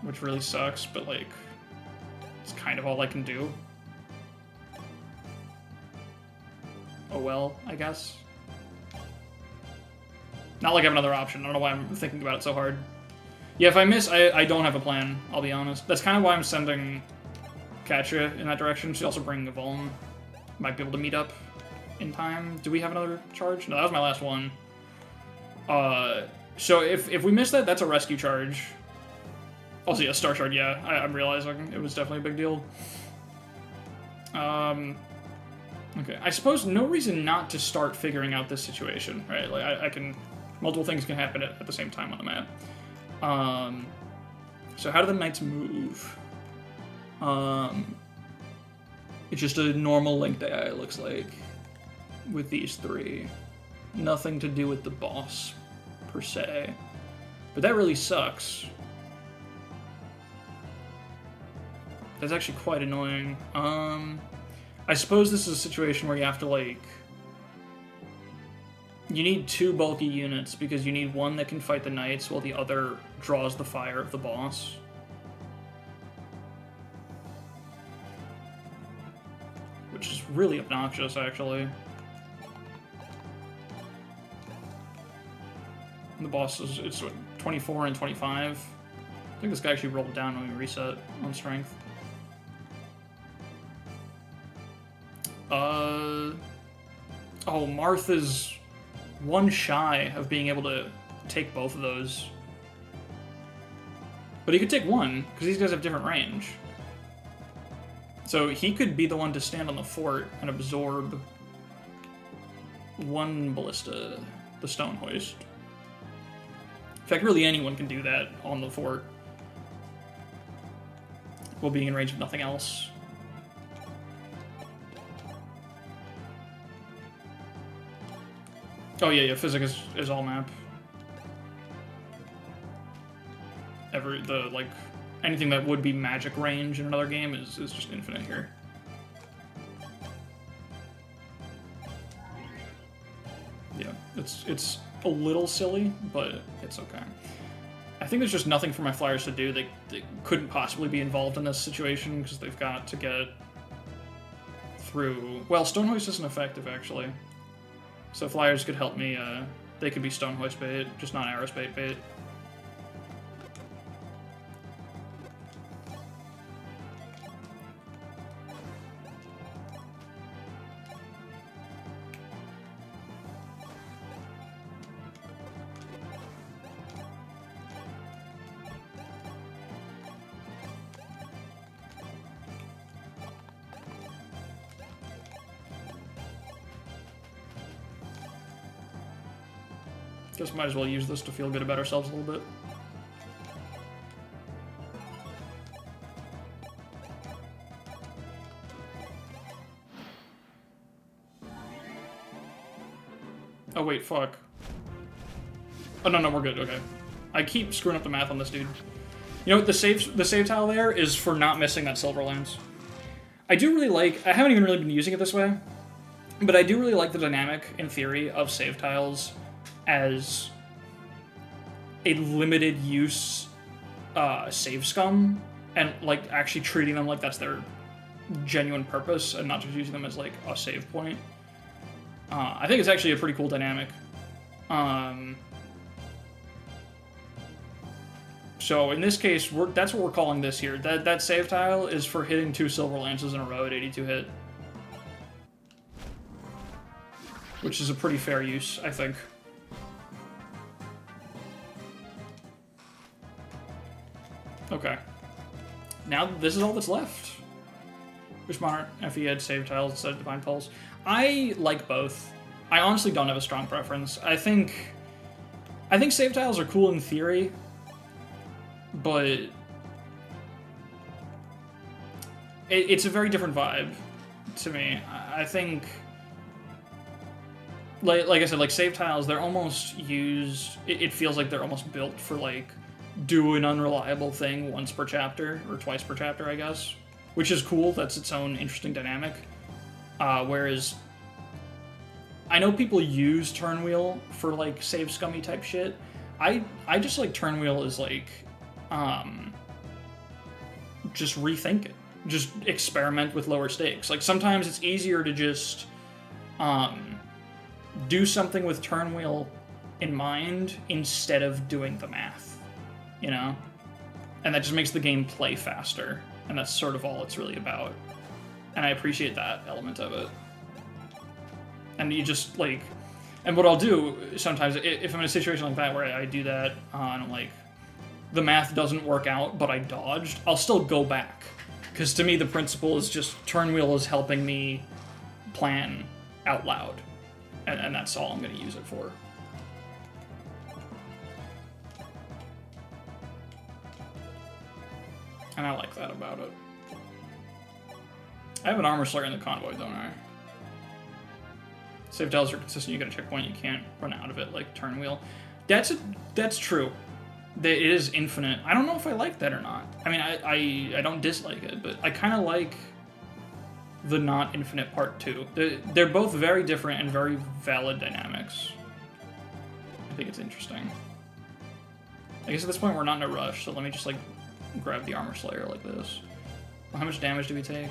Speaker 1: which really sucks, but, like, it's kind of all I can do. Oh well, I guess. Not like I have another option. I don't know why I'm thinking about it so hard. Yeah, if I miss, I don't have a plan, I'll be honest. That's kind of why I'm sending Katya in that direction. She's also bringing a Vuln. Might be able to meet up in time. Do we have another charge? No, that was my last one. So if we miss that, that's a rescue charge. Also, yeah, Star Shard, yeah. I'm realizing it was definitely a big deal. Okay, I suppose no reason not to start figuring out this situation, right? Like, I can... multiple things can happen at the same time on the map. So how do the knights move? It's just a normal linked AI, it looks like, with these three. Nothing to do with the boss, per se. But that really sucks. That's actually quite annoying. I suppose this is a situation where you have to, like... you need two bulky units, because you need one that can fight the knights while the other draws the fire of the boss. Which is really obnoxious, actually. And the boss is, it's what, 24 and 25? I think this guy actually rolled down when we reset on strength. Oh, Martha's one shy of being able to take both of those. But he could take one, because these guys have different range. So he could be the one to stand on the fort and absorb one ballista, the stone hoist. In fact, really anyone can do that on the fort, while being in range of nothing else. Oh yeah, physic is all map. Like, anything that would be magic range in another game is just infinite here. Yeah, it's a little silly, but it's okay. I think there's just nothing for my flyers to do. They couldn't possibly be involved in this situation, because they've got to get through... well, Stone Hoist isn't effective, actually. So flyers could help me, they could be Stone Hoist bait, just not Aerospate bait. Guess might as well use this to feel good about ourselves a little bit. Oh wait, fuck. Oh no, we're good, okay. I keep screwing up the math on this dude. You know what, the save tile there is for not missing that silver lance. I do really like, I haven't even really been using it this way, but I do really like the dynamic, in theory, of save tiles as a limited use save scum, and like actually treating them like that's their genuine purpose and not just using them as like a save point. I think it's actually a pretty cool dynamic. So in this case, that's what we're calling this here. That save tile is for hitting 2 silver lances in a row at 82 hit. Which is a pretty fair use, I think. Okay. Now this is all that's left. Wish Monarch FE had save tiles instead of Divine Pulse. I like both. I honestly don't have a strong preference. I think save tiles are cool in theory, but it's a very different vibe to me. I think, like I said, like save tiles, they're almost used. It feels like they're almost built for like do an unreliable thing once per chapter or twice per chapter, I guess, which is cool. That's its own interesting dynamic. Whereas I know people use Turnwheel for like save scummy type shit. I just like Turnwheel as like just rethink it. Just experiment with lower stakes. Like sometimes it's easier to just do something with Turnwheel in mind instead of doing the math, you know? And that just makes the game play faster. And that's sort of all it's really about. And I appreciate that element of it. And you just, like... And what I'll do sometimes, if I'm in a situation like that where I do that, and I'm like, the math doesn't work out, but I dodged, I'll still go back. Because to me, the principle is just, Turnwheel is helping me plan out loud. And that's all I'm going to use it for. And I like that about it. I have an Armor Slayer in the convoy, don't I? Save tiles are consistent, you get a checkpoint, you can't run out of it like Turnwheel. That's true. It is infinite. I don't know if I like that or not. I mean, I don't dislike it, but I kind of like the not infinite part too. They're both very different and very valid dynamics. I think it's interesting. I guess at this point we're not in a rush, so let me just like grab the Armor Slayer like this. Well, how much damage do we take?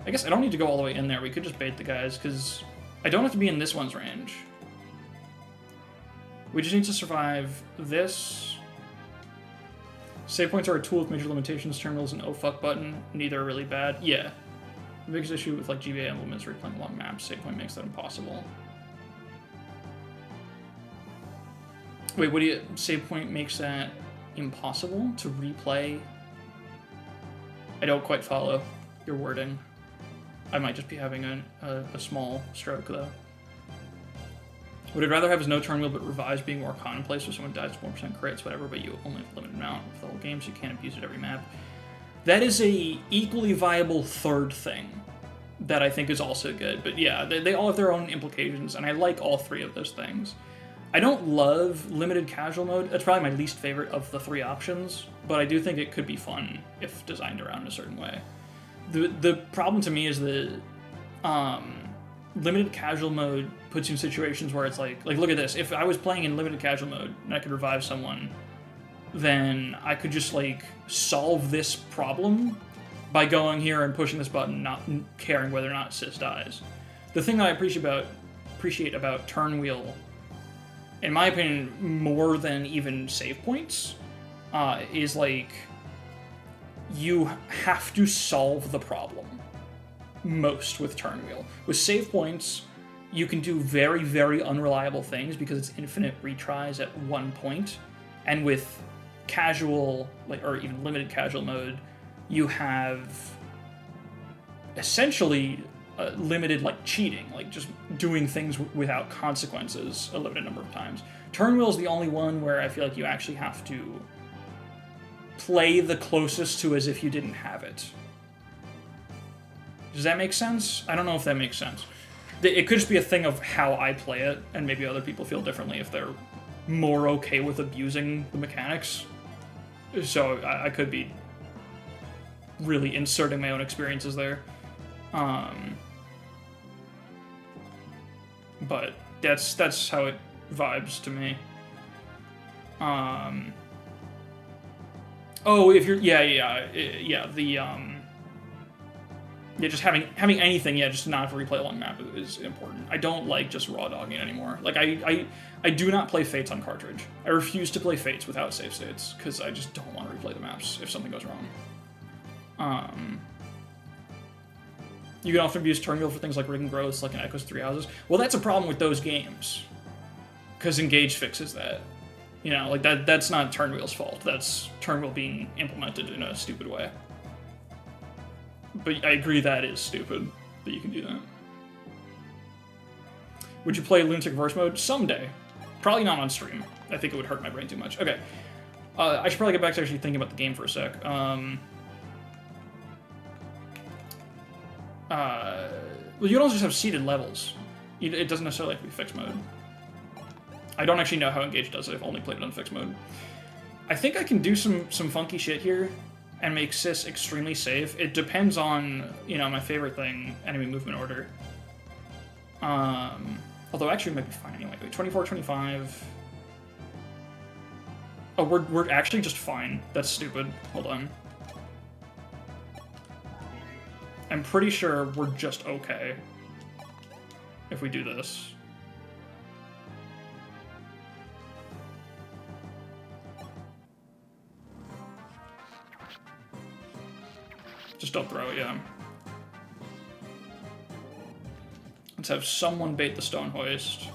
Speaker 1: I guess I don't need to go all the way in there. We could just bait the guys, because I don't have to be in this one's range. We just need to survive this. Save points are a tool with major limitations. Terminals and oh fuck button. Neither are really bad. Yeah. The biggest issue with like GBA Emblem is replaying long maps. Save point makes that impossible. Wait, what do you... Save point makes that impossible to replay? I don't quite follow your wording. I might just be having a small stroke, though. Would I rather have his no Turnwheel but Revise being more commonplace if someone dies 1% crits, whatever, but you only have a limited amount of the whole game, so you can't abuse it every map? That is a equally viable third thing that I think is also good. But yeah, they all have their own implications, and I like all three of those things. I don't love limited casual mode. That's probably my least favorite of the three options, but I do think it could be fun if designed around in a certain way. The problem to me is that limited casual mode puts you in situations where it's like look at this. If I was playing in limited casual mode and I could revive someone, then I could just like solve this problem by going here and pushing this button, not caring whether or not Sis dies. The thing that I appreciate about Turnwheel, in my opinion, more than even save points, is like you have to solve the problem most with Turnwheel. With save points, you can do very, very unreliable things because it's infinite retries at one point. And with casual, or even limited casual mode, you have essentially limited, like cheating, like just doing things without consequences a limited number of times. Turn wheel is the only one where I feel like you actually have to play the closest to as if you didn't have it. Does that make sense? I don't know if that makes sense. It could just be a thing of how I play it, and maybe other people feel differently if they're more okay with abusing the mechanics. So I could be really inserting my own experiences there. But that's how it vibes to me. Oh, if you're just having anything, just not have to replay a long map is important. I don't like just raw dogging anymore. Like I do not play Fates on cartridge. I refuse to play Fates without save states because I just don't want to replay the maps if something goes wrong. You can often abuse turn wheel for things like rigging growths, like in Echoes 3 Houses. Well, that's a problem with those games, because Engage fixes that. You know, like that's not turn wheel's fault. That's turn wheel being implemented in a stupid way. But I agree that is stupid that you can do that. Would you play Lunatic Verse Mode? Someday. Probably not on stream. I think it would hurt my brain too much. Okay. I should probably get back to actually thinking about the game for a sec. Well, you don't just have seeded levels. It doesn't necessarily have to be fixed mode. I don't actually know how Engage does it. I've only played it on fixed mode. I think I can do some funky shit here and make Sys extremely safe. It depends on, my favorite thing, enemy movement order. Although actually it might be fine anyway. Wait, 24, 25. Oh, we're actually just fine. That's stupid. Hold on. I'm pretty sure we're just okay if we do this. Just don't throw it, yeah. Let's have someone bait the stone hoist.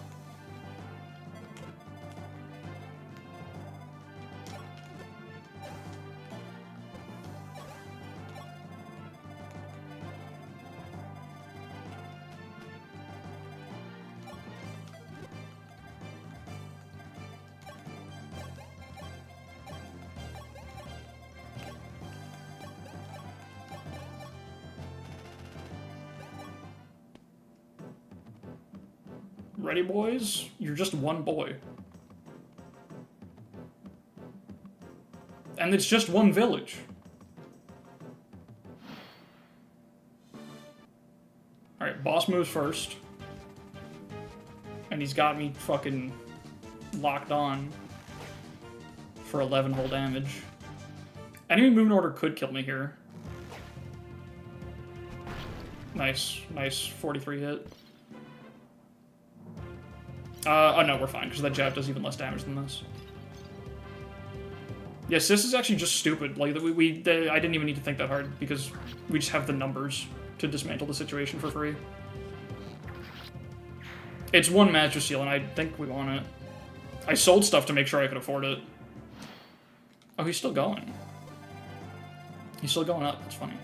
Speaker 1: Ready, boys? You're just one boy. And it's just one village. Alright, boss moves first. And he's got me fucking locked on for 11 whole damage. Enemy movement order could kill me here. Nice 43 hit. Oh no, we're fine, because that jab does even less damage than this. Yes, this is actually just stupid. Like, I didn't even need to think that hard, because we just have the numbers to dismantle the situation for free. It's one Master Seal, and I think we want it. I sold stuff to make sure I could afford it. Oh, he's still going. He's still going up, that's funny.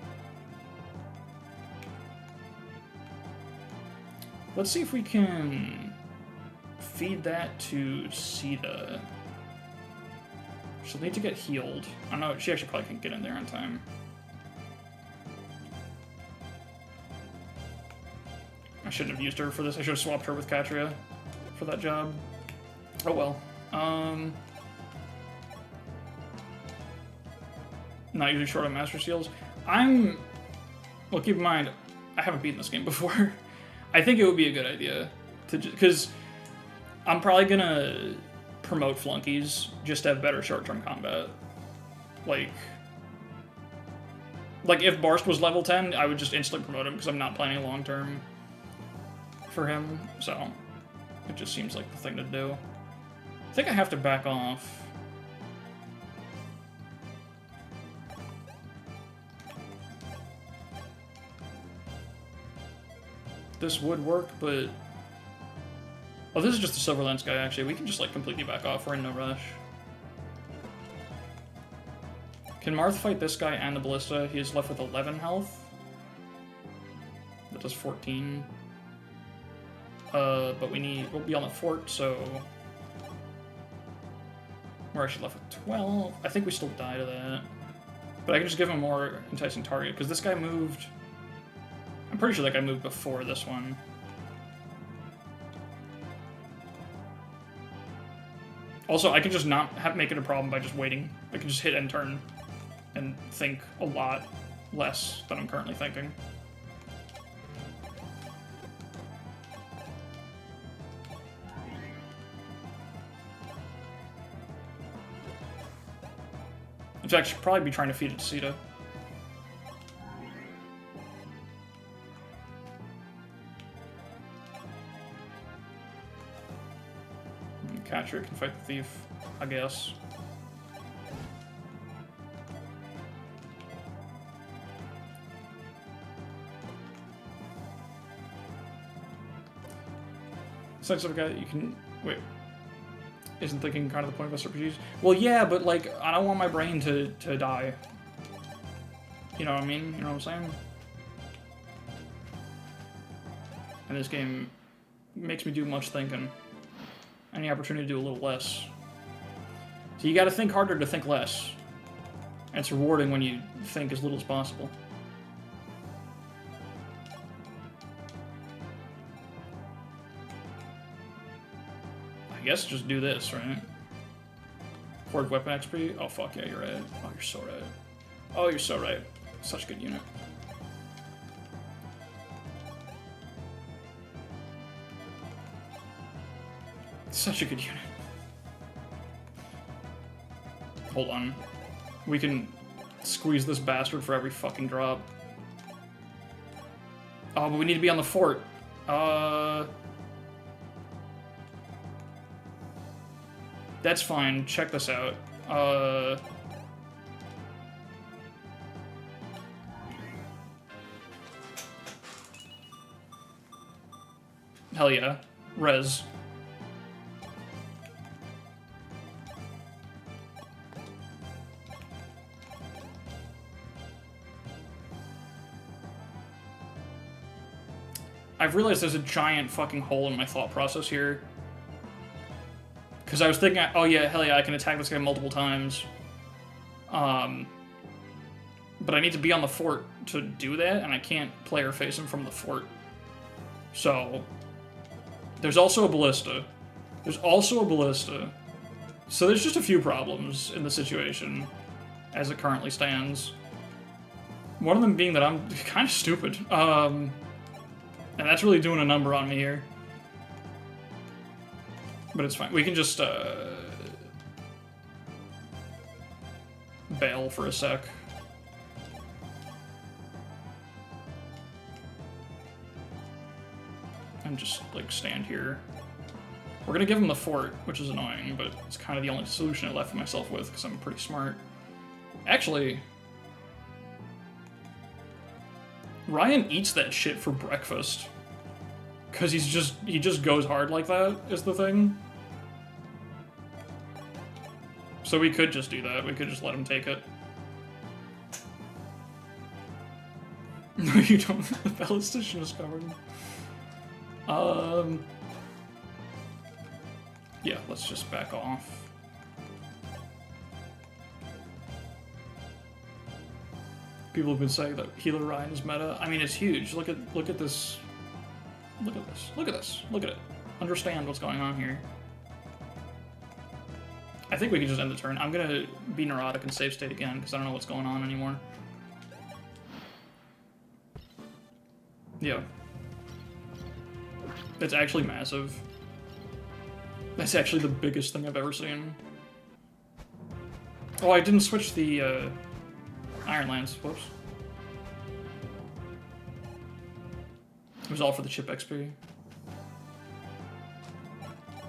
Speaker 1: Let's see if we can feed that to Sita. She'll need to get healed. I don't know, she actually probably can get in there on time. I shouldn't have used her for this. I should have swapped her with Katria for that job. Oh well. Not usually short on Master Seals. Well, keep in mind, I haven't beaten this game before. I think it would be a good idea to just, because I'm probably gonna promote flunkies just to have better short-term combat. Like if Barst was level 10, I would just instantly promote him because I'm not planning long-term for him, so it just seems like the thing to do. I think I have to back off. This would work, but... Oh, this is just a silver lens guy, actually. We can just, like, completely back off. We're in no rush. Can Marth fight this guy and the Ballista? He is left with 11 health. left us 14. But we'll be on the fort, so we're actually left with 12. I think we still die to that. But I can just give him a more enticing target, because this guy moved... I'm pretty sure that guy moved before this one. Also, I can just not make it a problem by just waiting. I can just hit end turn and think a lot less than I'm currently thinking. In fact, I should probably be trying to feed it to Sita. Catcher can fight the thief, I guess. Such sort of guy that you can... Wait. Isn't thinking kind of the point of us RPGs? Well, yeah, but, like, I don't want my brain to die. You know what I mean? You know what I'm saying? And this game makes me do much thinking. Any opportunity to do a little less. So you gotta think harder to think less. And it's rewarding when you think as little as possible. I guess just do this, right? Forward weapon XP? Oh fuck yeah, you're right. Oh, you're so right. Oh, you're so right. Such a good unit. Such a good unit. Hold on. We can squeeze this bastard for every fucking drop. Oh, but we need to be on the fort. That's fine. Check this out. Hell yeah. Res. I've realized there's a giant fucking hole in my thought process here. Because I was thinking, oh yeah, hell yeah, I can attack this guy multiple times. But I need to be on the fort to do that, and I can't player face him from the fort. So, there's also a ballista. There's also a ballista. So there's just a few problems in the situation, as it currently stands. One of them being that I'm kind of stupid. And that's really doing a number on me here. But it's fine. We can just, bail for a sec. And just, like, stand here. We're gonna give him the fort, which is annoying, but it's kind of the only solution I left myself with, because I'm pretty smart. Actually... Ryan eats that shit for breakfast. Because he just goes hard like that, is the thing. So we could just do that. We could just let him take it. No, you don't. The ballistician is covered. Yeah, let's just back off. People have been saying that Healer Ryan is meta. I mean, it's huge. Look at this. Look at this. Look at this. Look at it. Understand what's going on here. I think we can just end the turn. I'm gonna be neurotic and save state again because I don't know what's going on anymore. Yeah. It's actually massive. That's actually the biggest thing I've ever seen. Oh, I didn't switch the Ironlands. Whoops. It was all for the chip XP.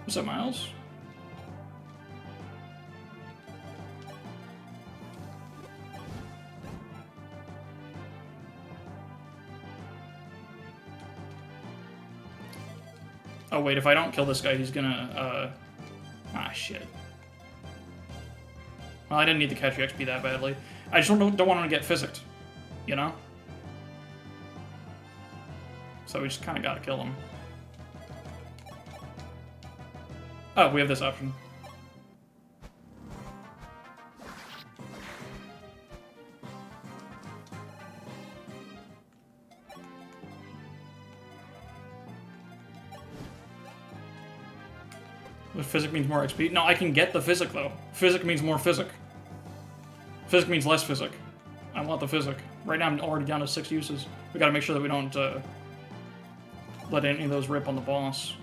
Speaker 1: Was that Miles? Oh wait, if I don't kill this guy, he's gonna, ah, shit. Well, I didn't need to catch your XP that badly. I just don't want him to get physicked, you know? So we just kind of gotta kill him. Oh, we have this option. But physic means more XP? No, I can get the physic, though. Physic means more physic. Physic means less physic. I want the physic. Right now I'm already down to 6 uses. We gotta make sure that we don't let any of those rip on the boss.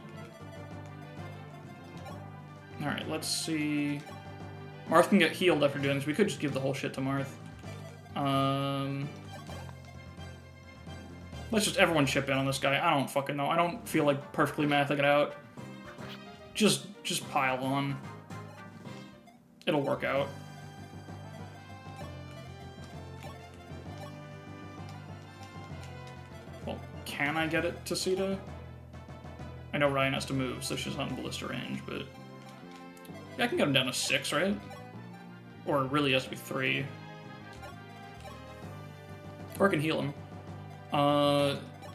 Speaker 1: Alright, let's see... Marth can get healed after doing this. We could just give the whole shit to Marth. Let's just everyone chip in on this guy. I don't fucking know. I don't feel like perfectly mathing it out. Just pile on. It'll work out. Well, can I get it to Sita? I know Ryan has to move, so she's not in ballista range, but... Yeah, I can get him down to 6, right? Or it really has to be 3. Or I can heal him.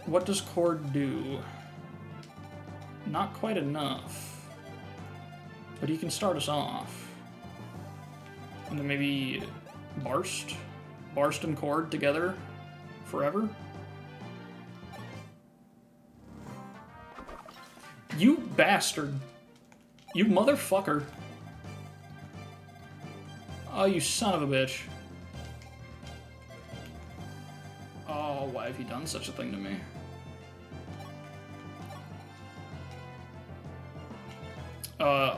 Speaker 1: What does Cord do? Not quite enough. But he can start us off. And then maybe Barst? Barst and Cord together forever? You bastard. You motherfucker. Oh, you son of a bitch. Oh, why have you done such a thing to me?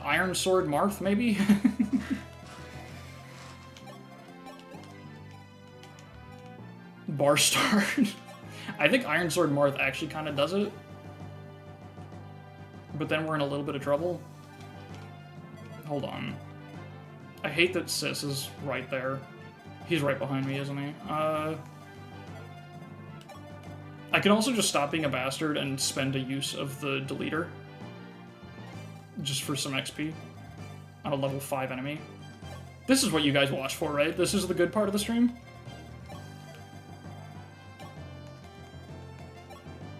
Speaker 1: Iron Sword Marth, maybe? Barstard. I think Iron Sword Marth actually kind of does it. But then we're in a little bit of trouble. Hold on. I hate that Sis is right there. He's right behind me, isn't he? I can also just stop being a bastard and spend a use of the deleter. Just for some XP. On a level 5 enemy. This is what you guys watch for, right? This is the good part of the stream?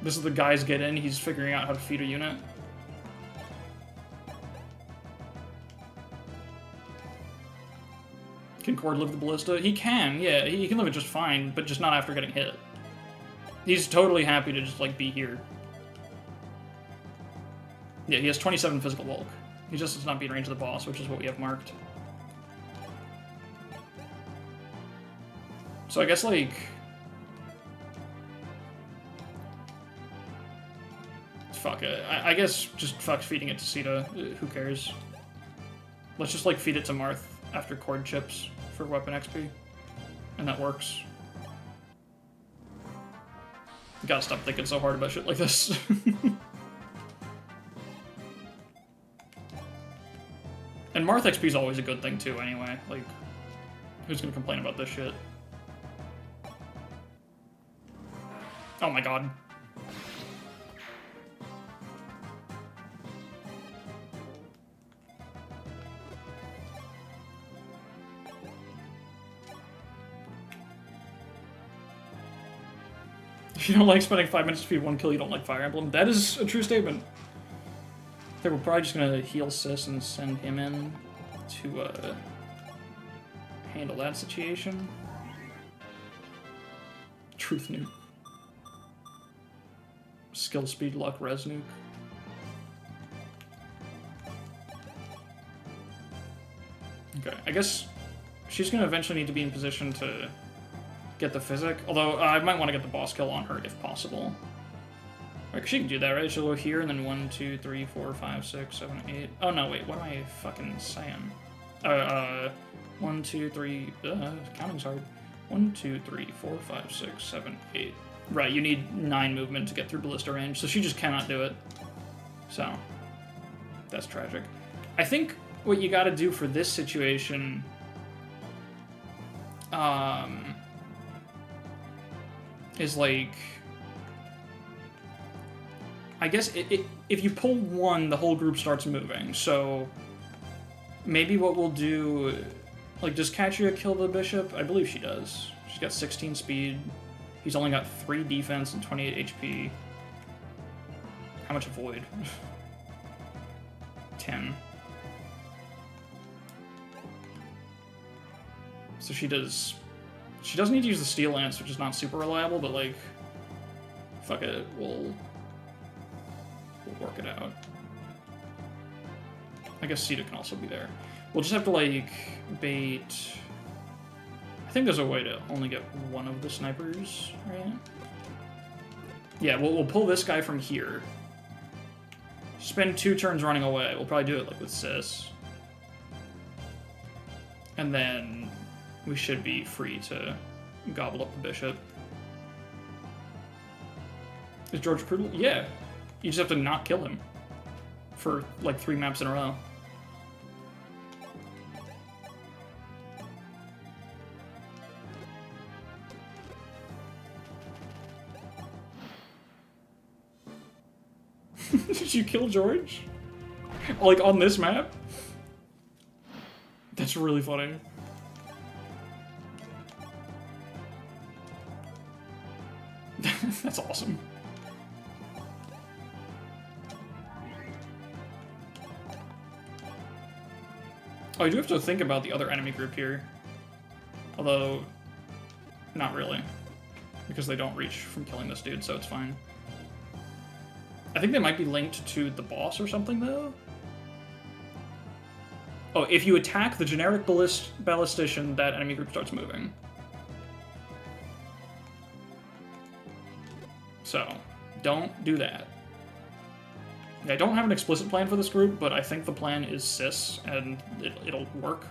Speaker 1: This is the guys get in, he's figuring out how to feed a unit. Can Cord live the ballista? He can, yeah, he can live it just fine, but just not after getting hit. He's totally happy to just, like, be here. Yeah, he has 27 physical bulk. He just does not be in range of the boss, which is what we have marked. So I guess, like... Fuck it. I guess just fuck feeding it to Sita. Who cares? Let's just, like, feed it to Marth after Cord chips for weapon XP. And that works. You gotta stop thinking so hard about shit like this. And Marth XP is always a good thing too, anyway. Like, who's gonna complain about this shit? Oh my god. If you don't like spending 5 minutes to feed one kill, you don't like Fire Emblem. That is a true statement. I think we're probably just gonna heal Sis and send him in to handle that situation. Truth nuke. Skill, speed, luck, res nuke. Okay, I guess she's gonna eventually need to be in position to get the physic, although I might want to get the boss kill on her if possible. Like, she can do that, right? She'll go here and then 1, 2, 3, 4, 5, 6, 7, 8. Oh no, wait, what am I fucking saying? 1, 2, 3, counting's hard. 1, 2, 3, 4, 5, 6, 7, 8. Right, you need 9 movement to get through ballista range, so she just cannot do it. So, that's tragic. I think what you gotta do for this situation, is like, I guess if you pull one, the whole group starts moving. So maybe what we'll do, like, does Katria kill the bishop? I believe she does. She's got 16 speed. He's only got 3 defense and 28 HP. how much avoid? 10. So she does... She doesn't need to use the Steel Lance, which is not super reliable, but, like... Fuck it, we'll work it out. I guess Sita can also be there. We'll just have to, like, bait... I think there's a way to only get one of the snipers, right? Yeah, we'll pull this guy from here. Spend 2 turns running away. We'll probably do it, like, with Sis. And then we should be free to gobble up the bishop. Is George brutal? Yeah. You just have to not kill him for, like, 3 maps in a row. Did you kill George? Like, on this map? That's really funny. That's awesome. Oh, you do have to think about the other enemy group here. Although, not really. Because they don't reach from killing this dude, so it's fine. I think they might be linked to the boss or something, though. Oh, if you attack the generic ballistician, that enemy group starts moving. So, don't do that. I don't have an explicit plan for this group, but I think the plan is Sis, and it'll work.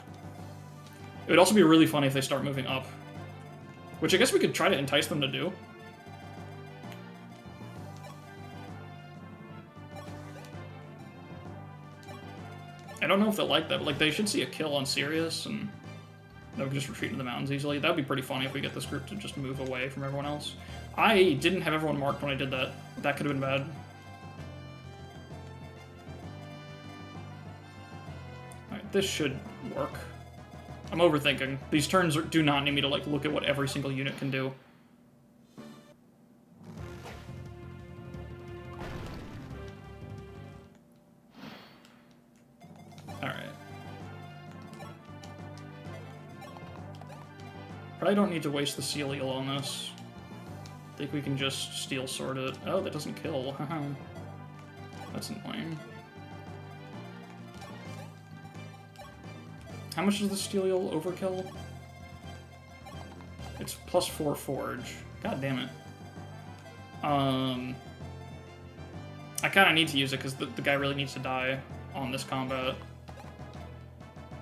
Speaker 1: It would also be really funny if they start moving up. Which I guess we could try to entice them to do. I don't know if they'll like that, but like they should see a kill on Sirius, and they would just retreat into the mountains easily. That would be pretty funny if we get this group to just move away from everyone else. I didn't have everyone marked when I did that. That could have been bad. Alright, this should work. I'm overthinking. These turns do not need me to like look at what every single unit can do. Probably don't need to waste the Seal Eel on this. I think we can just Steel Sword it. Oh, that doesn't kill. That's annoying. How much is the Steel Eel overkill? It's +4 Forge. God damn it. I kind of need to use it because the guy really needs to die on this combat.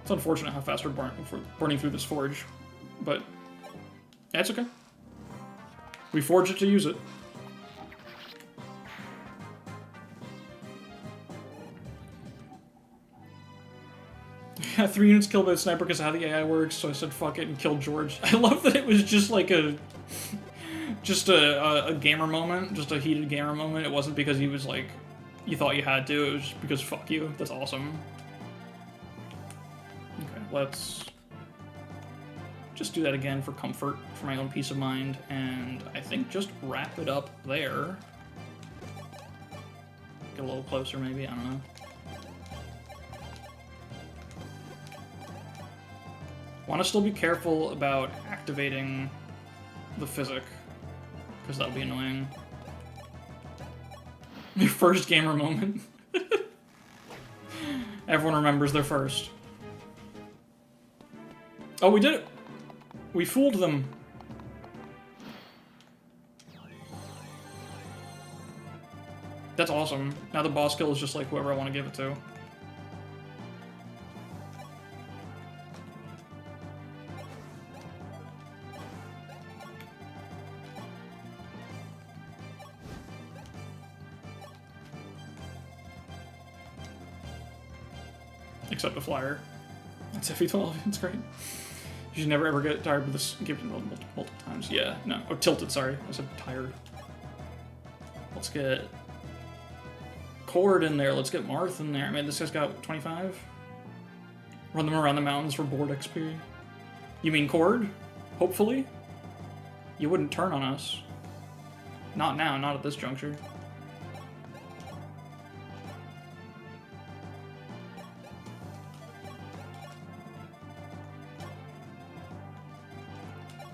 Speaker 1: It's unfortunate how fast we're burning through this Forge, but that's okay. We forged it to use it. Yeah, 3 units killed by the sniper because of how the AI works, so I said fuck it and killed George. I love that it was just like a gamer moment, just a heated gamer moment. It wasn't because he was like, you thought you had to, it was just because fuck you. That's awesome. Okay, let's just do that again for comfort, for my own peace of mind, and I think just wrap it up there. Get a little closer, maybe, I don't know. Want to still be careful about activating the physic, because that'll be annoying. Your first gamer moment. Everyone remembers their first. Oh, we did it! We fooled them. That's awesome. Now the boss kill is just like whoever I want to give it to. Except the flyer. That's FE12, it's great. You should never ever get tired of this. Give it multiple times. Yeah, no. Oh, tilted, sorry. I said tired. Let's get Cord in there. Let's get Marth in there. I mean, this guy's got 25. Run them around the mountains for board XP. You mean Cord? Hopefully? You wouldn't turn on us. Not now, not at this juncture.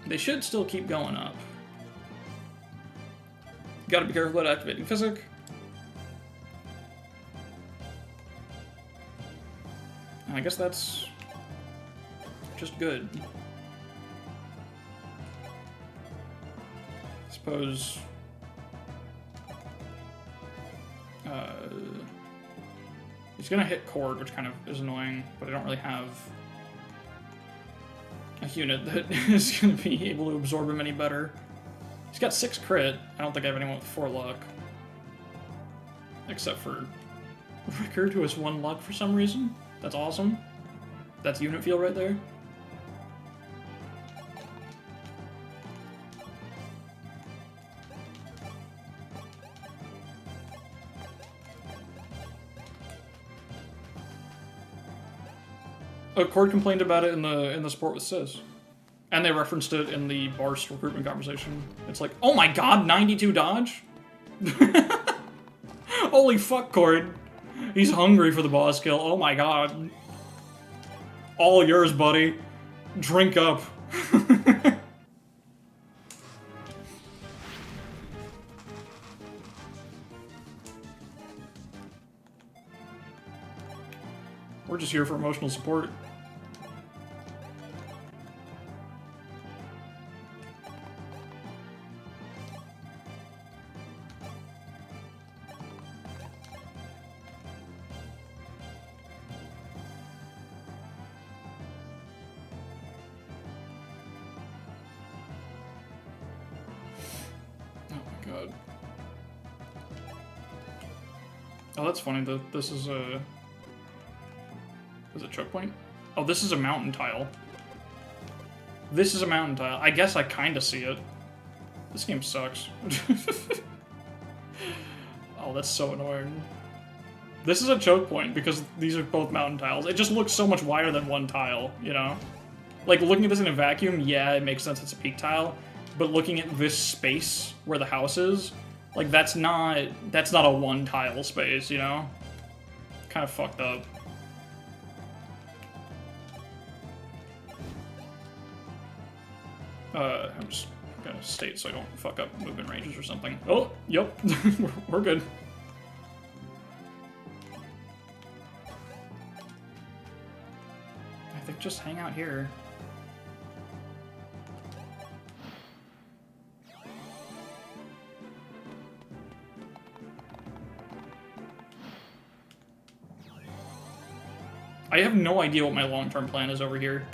Speaker 1: They should still keep going up. Gotta be careful about activating physic. And I guess that's just good. I suppose... he's gonna hit cord, which kind of is annoying, but I don't really have a unit that is gonna be able to absorb him any better. He's got 6 crit. I don't think I have anyone with 4 luck. Except for Rickard, who has 1 luck for some reason. That's awesome. That's unit feel right there. Oh, Cord complained about it in the sport with Sis. And they referenced it in the Barst recruitment conversation. It's like, oh my god, 92 dodge? Holy fuck, Cord. He's hungry for the boss kill. Oh my god. All yours, buddy. Drink up. We're just here for emotional support. Oh, that's funny. This is a... Is it choke point? Oh, this is a mountain tile. This is a mountain tile. I guess I kind of see it. This game sucks. Oh, that's so annoying. This is a choke point because these are both mountain tiles. It just looks so much wider than one tile, you know? Like, looking at this in a vacuum, yeah, it makes sense it's a peak tile. But looking at this space where the house is, like, that's not a one tile space, you know? Kind of fucked up. I'm just gonna state so I don't fuck up movement ranges or something. Oh, yep, we're good. I think just hang out here. I have no idea what my long-term plan is over here.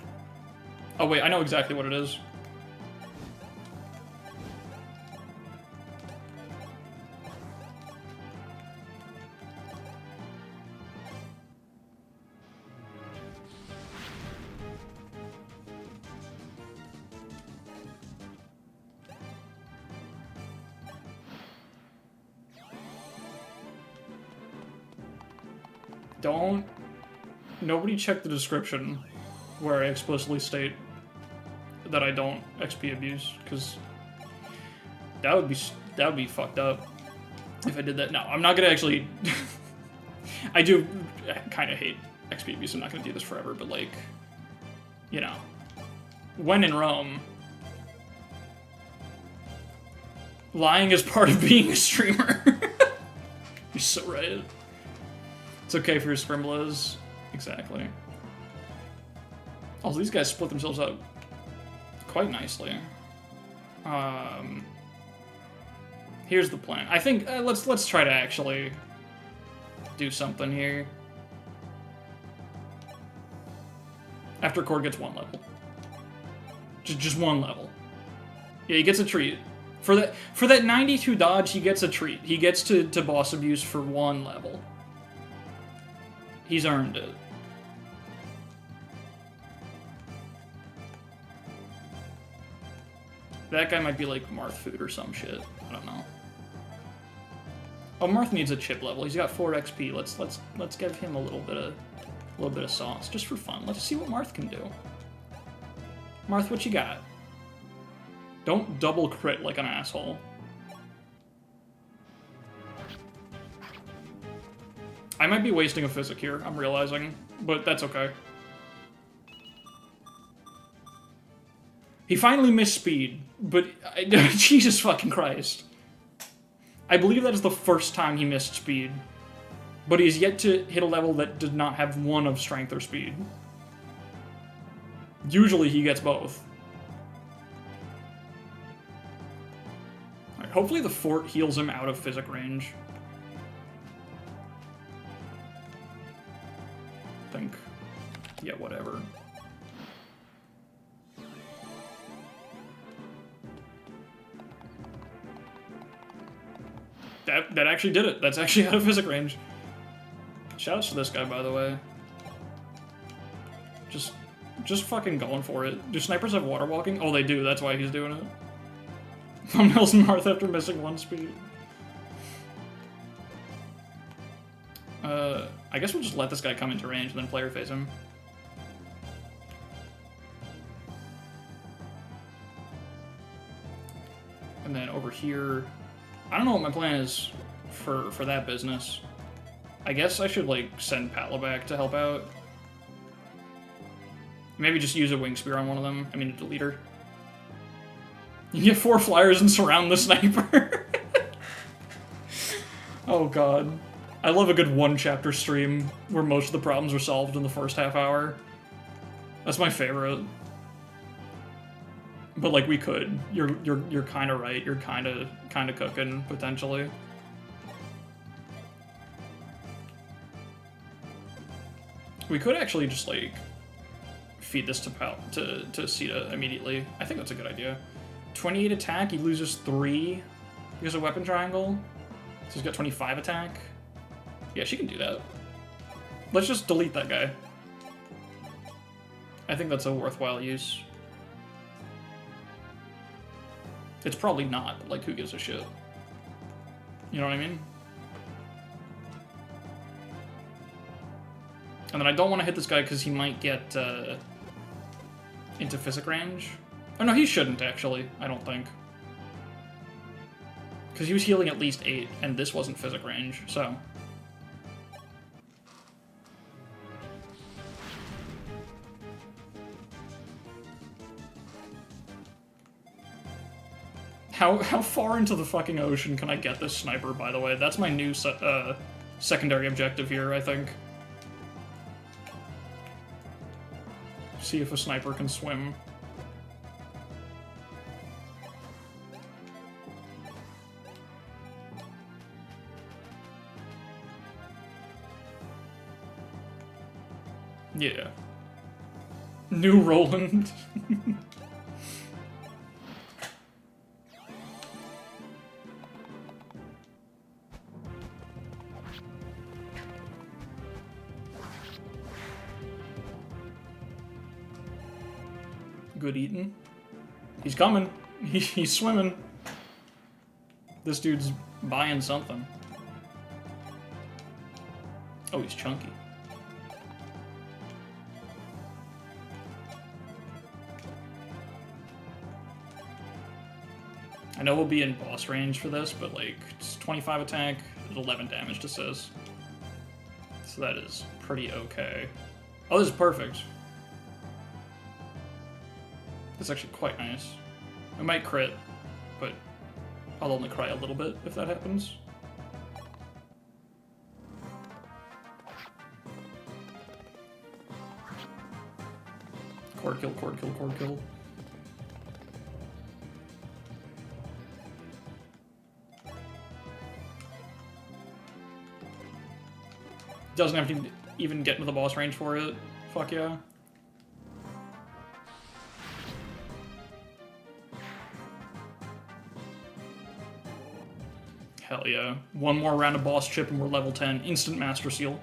Speaker 1: Oh wait, I know exactly what it is. Nobody check the description where I explicitly state that I don't XP abuse, because that would be fucked up if I did that. No, I'm not gonna actually. I do kind of hate XP abuse. I'm not gonna do this forever, but like, you know, when in Rome, lying is part of being a streamer. You're so right. It's okay for your scrimblers. Exactly. Also, these guys split themselves up quite nicely. Here's the plan. I think let's try to actually do something here. After Cord gets 1 level, just 1 level. Yeah, he gets a treat for that 92 dodge. He gets a treat. He gets to boss abuse for 1 level. He's earned it. That guy might be like Marth food or some shit. I don't know. Oh, Marth needs a chip level. He's got 4 XP. Let's give him a little bit of sauce just for fun. Let's see what Marth can do. Marth, what you got? Don't double crit like an asshole. I might be wasting a physic here, I'm realizing, but that's okay. He finally missed speed, but Jesus fucking Christ. I believe that is the first time he missed speed, but he has yet to hit a level that did not have one of strength or speed. Usually he gets both. Alright, hopefully the fort heals him out of physic range. I think. Yeah, whatever. That actually did it. That's actually out of physic range. Shoutouts to this guy, by the way. Just fucking going for it. Do snipers have water walking? Oh, they do. That's why he's doing it. Thumbnails Marth after missing 1 speed. I guess we'll just let this guy come into range and then player phase him. And then over here, I don't know what my plan is for that business. I guess I should, like, send Palla back to help out. Maybe just use a wing spear on one of them. I mean, a deleter. You get 4 flyers and surround the sniper. Oh god. I love a good 1-chapter stream where most of the problems are solved in the first half hour. That's my favorite. But like we could. You're kind of right. You're kind of cooking potentially. We could actually just like feed this to Sita immediately. I think that's a good idea. 28 attack, he loses 3 because of weapon triangle. So he's got 25 attack. Yeah, she can do that. Let's just delete that guy. I think that's a worthwhile use. It's probably not, but like, who gives a shit? You know what I mean? And then I don't want to hit this guy because he might get into physic range. Oh no, he shouldn't actually, I don't think. Because he was healing at least 8, and this wasn't physic range, so... How far into the fucking ocean can I get this sniper, by the way? That's my new secondary objective here, I think. See if a sniper can swim. Yeah. New Roland. Good eating. He's coming. He's swimming. This dude's buying something. Oh, he's chunky. I know we'll be in boss range for this, but like, it's 25 attack, 11 damage to Sis. So that is pretty okay. Oh, this is perfect. That's actually quite nice. I might crit, but I'll only cry a little bit if that happens. Cord kill, cord kill, cord kill. Doesn't have to even get into the boss range for it. Fuck yeah. Hell yeah. One more round of boss chip and we're level 10. Instant Master Seal.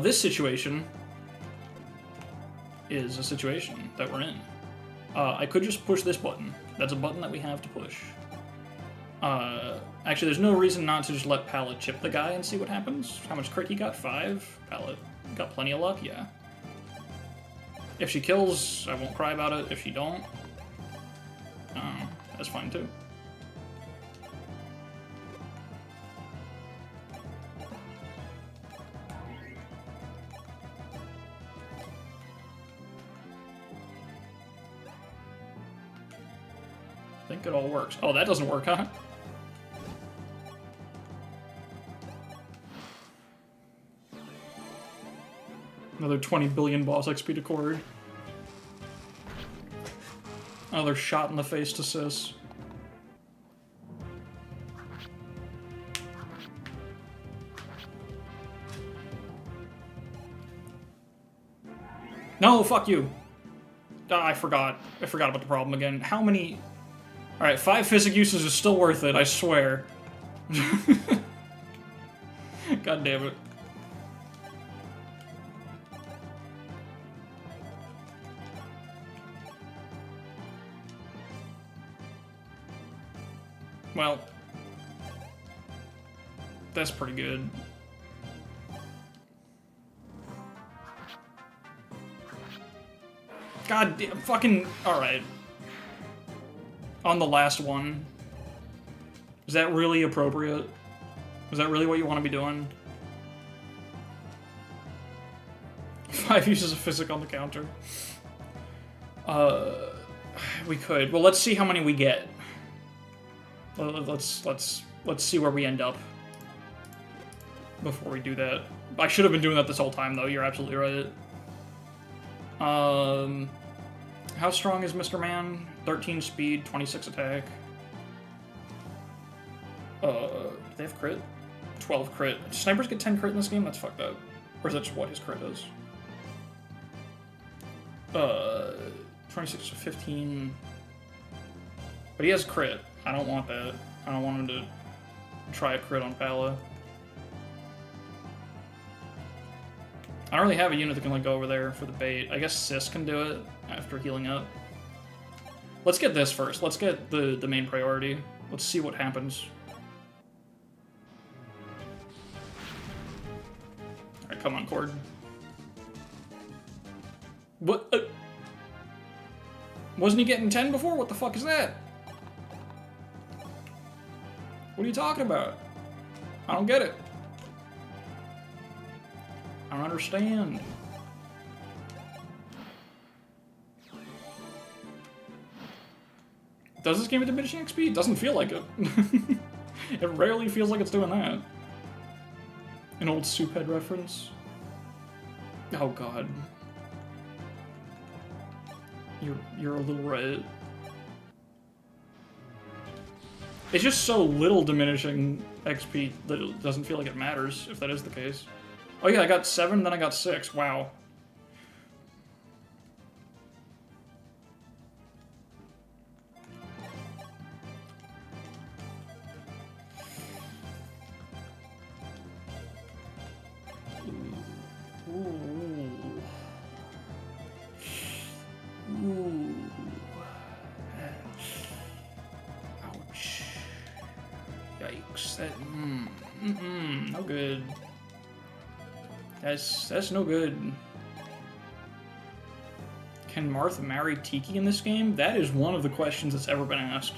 Speaker 1: This situation is a situation that we're in. I could just push this button. That's a button that we have to push. Actually, there's no reason not to just let Palla chip the guy and see what happens. How much crit he got? 5? Palla got plenty of luck? Yeah. If she kills, I won't cry about it. If she don't, that's fine too. think it all works. Oh, that doesn't work, huh? Another 20 billion boss XP to Cord. Another shot in the face to Sis. No, fuck you. Ah, I forgot. I forgot about the problem again. How many... Alright, 5 physic uses is still worth it, I swear. God damn it. Well, that's pretty good. God damn, fucking, alright. On the last one. Is that really appropriate? Is that really what you want to be doing? 5 uses of physic on the counter. We could. Well, let's see how many we get. Let's see where we end up before we do that. I should have been doing that this whole time, though. You're absolutely right. How strong is Mr. Man? 13 speed, 26 attack. Do they have crit? 12 crit. Do snipers get 10 crit in this game? That's fucked up. Or is that just what his crit is? 26 to 15. But he has crit. I don't want that. I don't want him to try a crit on Palla. I don't really have a unit that can like go over there for the bait. I guess Sis can do it after healing up. Let's get this first. Let's get the main priority. Let's see what happens. Alright, come on, Cord. What? Wasn't he getting 10 before? What the fuck is that? What are you talking about? I don't get it. I don't understand. Does this game have diminishing XP? It doesn't feel like it. It rarely feels like it's doing that. An old soup head reference. Oh god. You're a little right. It's just so little diminishing XP that it doesn't feel like it matters, if that is the case. Oh yeah, I got 7, then I got 6. Wow. Ouch. Yikes. That, no good. That's no good. Can Marth marry Tiki in this game? That is one of the questions that's ever been asked.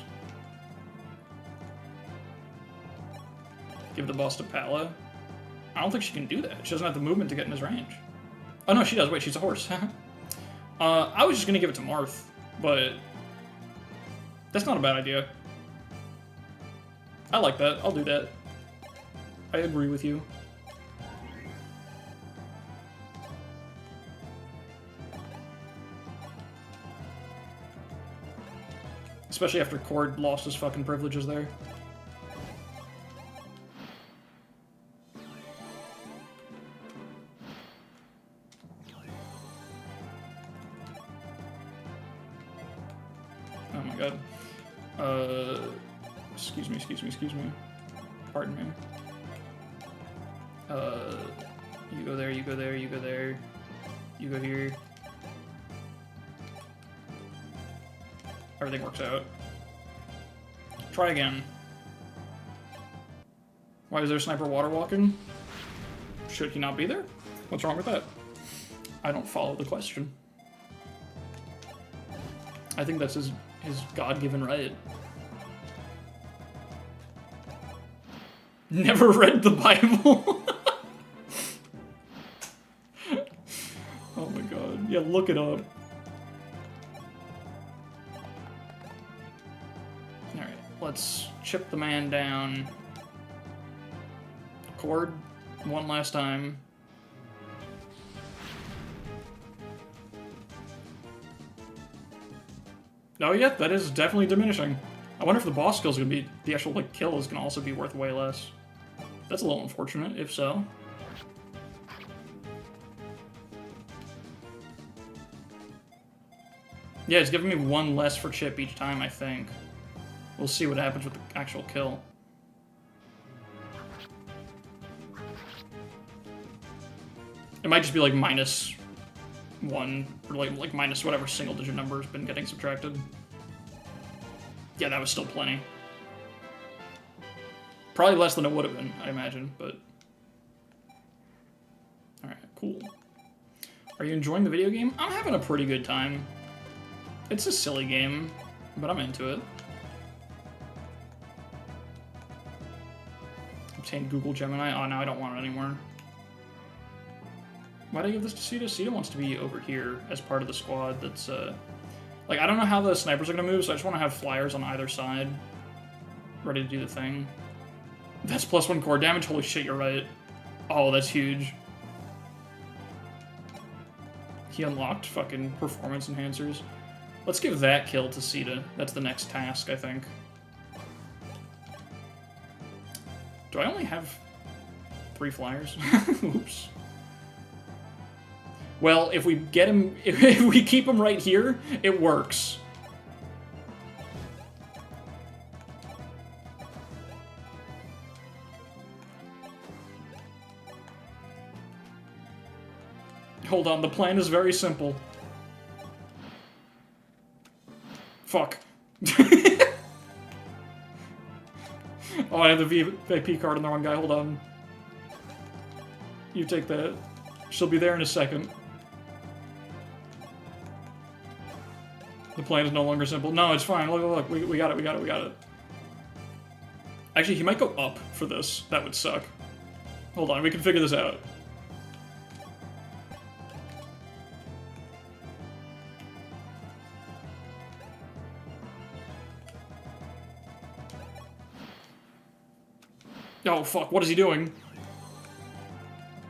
Speaker 1: Give the boss to Palla. I don't think she can do that. She doesn't have the movement to get in his range. Oh no, she does. Wait, she's a horse. I was just gonna give it to Marth, but that's not a bad idea. I like that. I'll do that. I agree with you. Especially after Cord lost his fucking privileges there. Oh my god. Excuse me. Pardon me. You go there, you go there, you go there. You go here. Everything works out. Try again. Why is there a sniper water walking? Should he not be there? What's wrong with that? I don't follow the question. I think that's his God-given right. Never read the Bible? Oh my god. Yeah, look it up. Let's chip the man down. Cord, one last time. Oh yeah, that is definitely diminishing. I wonder if the boss skill is gonna be, the actual like kill is gonna also be worth way less. That's a little unfortunate, if so. Yeah, it's giving me one less for chip each time, I think. We'll see what happens with the actual kill. It might just be like -1, or like minus whatever single digit number has been getting subtracted. Yeah, that was still plenty. Probably less than it would have been, I imagine, but... Alright, cool. Are you enjoying the video game? I'm having a pretty good time. It's a silly game, but I'm into it. Obtain Google Gemini. Oh, now I don't want it anymore. Why'd I give this to Sita? Sita wants to be over here as part of the squad that's, like, I don't know how the snipers are gonna move, so I just want to have flyers on either side. Ready to do the thing. That's +1 core damage? Holy shit, you're right. Oh, that's huge. He unlocked fucking performance enhancers. Let's give that kill to Sita. That's the next task, I think. Do I only have 3 flyers? Oops. Well, if we get him, if we keep him right here, it works. Hold on, the plan is very simple. Fuck. Oh, I have the VIP card on the wrong guy. Hold on. You take that. She'll be there in a second. The plan is no longer simple. No, it's fine. Look, look, look. We got it, we got it, we got it. Actually, he might go up for this. That would suck. Hold on, we can figure this out. Oh, fuck, what is he doing?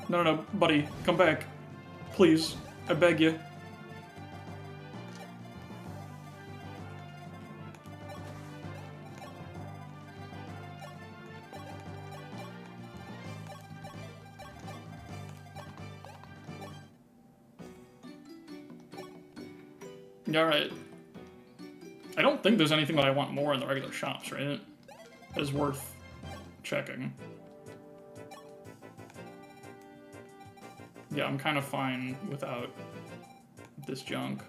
Speaker 1: No, no, no, buddy, come back. Please, I beg you. Alright. I don't think there's anything that I want more in the regular shops, right? That is worth checking. Yeah, I'm kind of fine without this junk.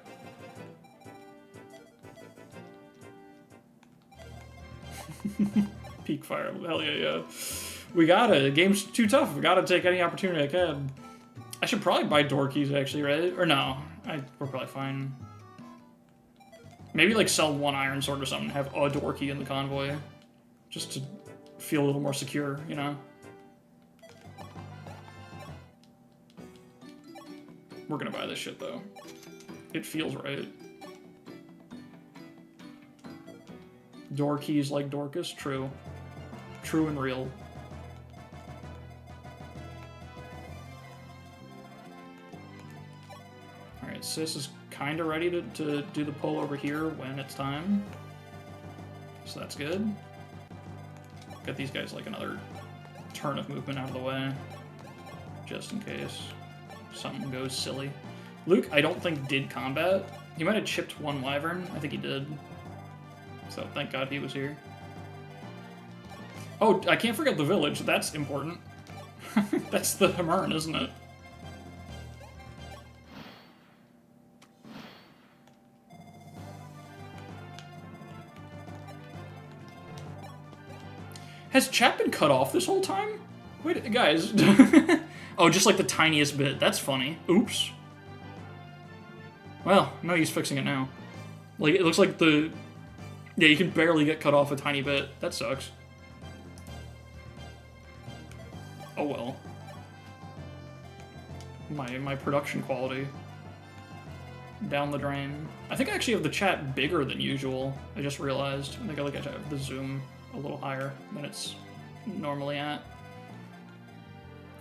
Speaker 1: Peak fire, hell yeah, yeah. We gotta, the game's too tough, we gotta take any opportunity I can. I should probably buy door keys actually, right? Or no, we're probably fine. Maybe like sell 1 iron sword or something, have a door key in the convoy. Just to feel a little more secure, you know? We're gonna buy this shit, though. It feels right. Door keys like Dorcas? True. True and real. Alright, Sis is kinda ready to do the pull over here when it's time. So that's good. Get these guys like another turn of movement out of the way. Just in case something goes silly. Luke, I don't think did combat. He might have chipped 1 wyvern. I think he did. So thank God he was here. Oh, I can't forget the village. That's important. That's the Hamurn, isn't it? Has chat been cut off this whole time? Wait, guys. Oh, just like the tiniest bit. That's funny. Oops. Well, no use fixing it now. Like, it looks like the... Yeah, you can barely get cut off a tiny bit. That sucks. Oh well. My production quality. down the drain. I think I actually have the chat bigger than usual. I just realized. I think I have the zoom a little higher than it's normally at.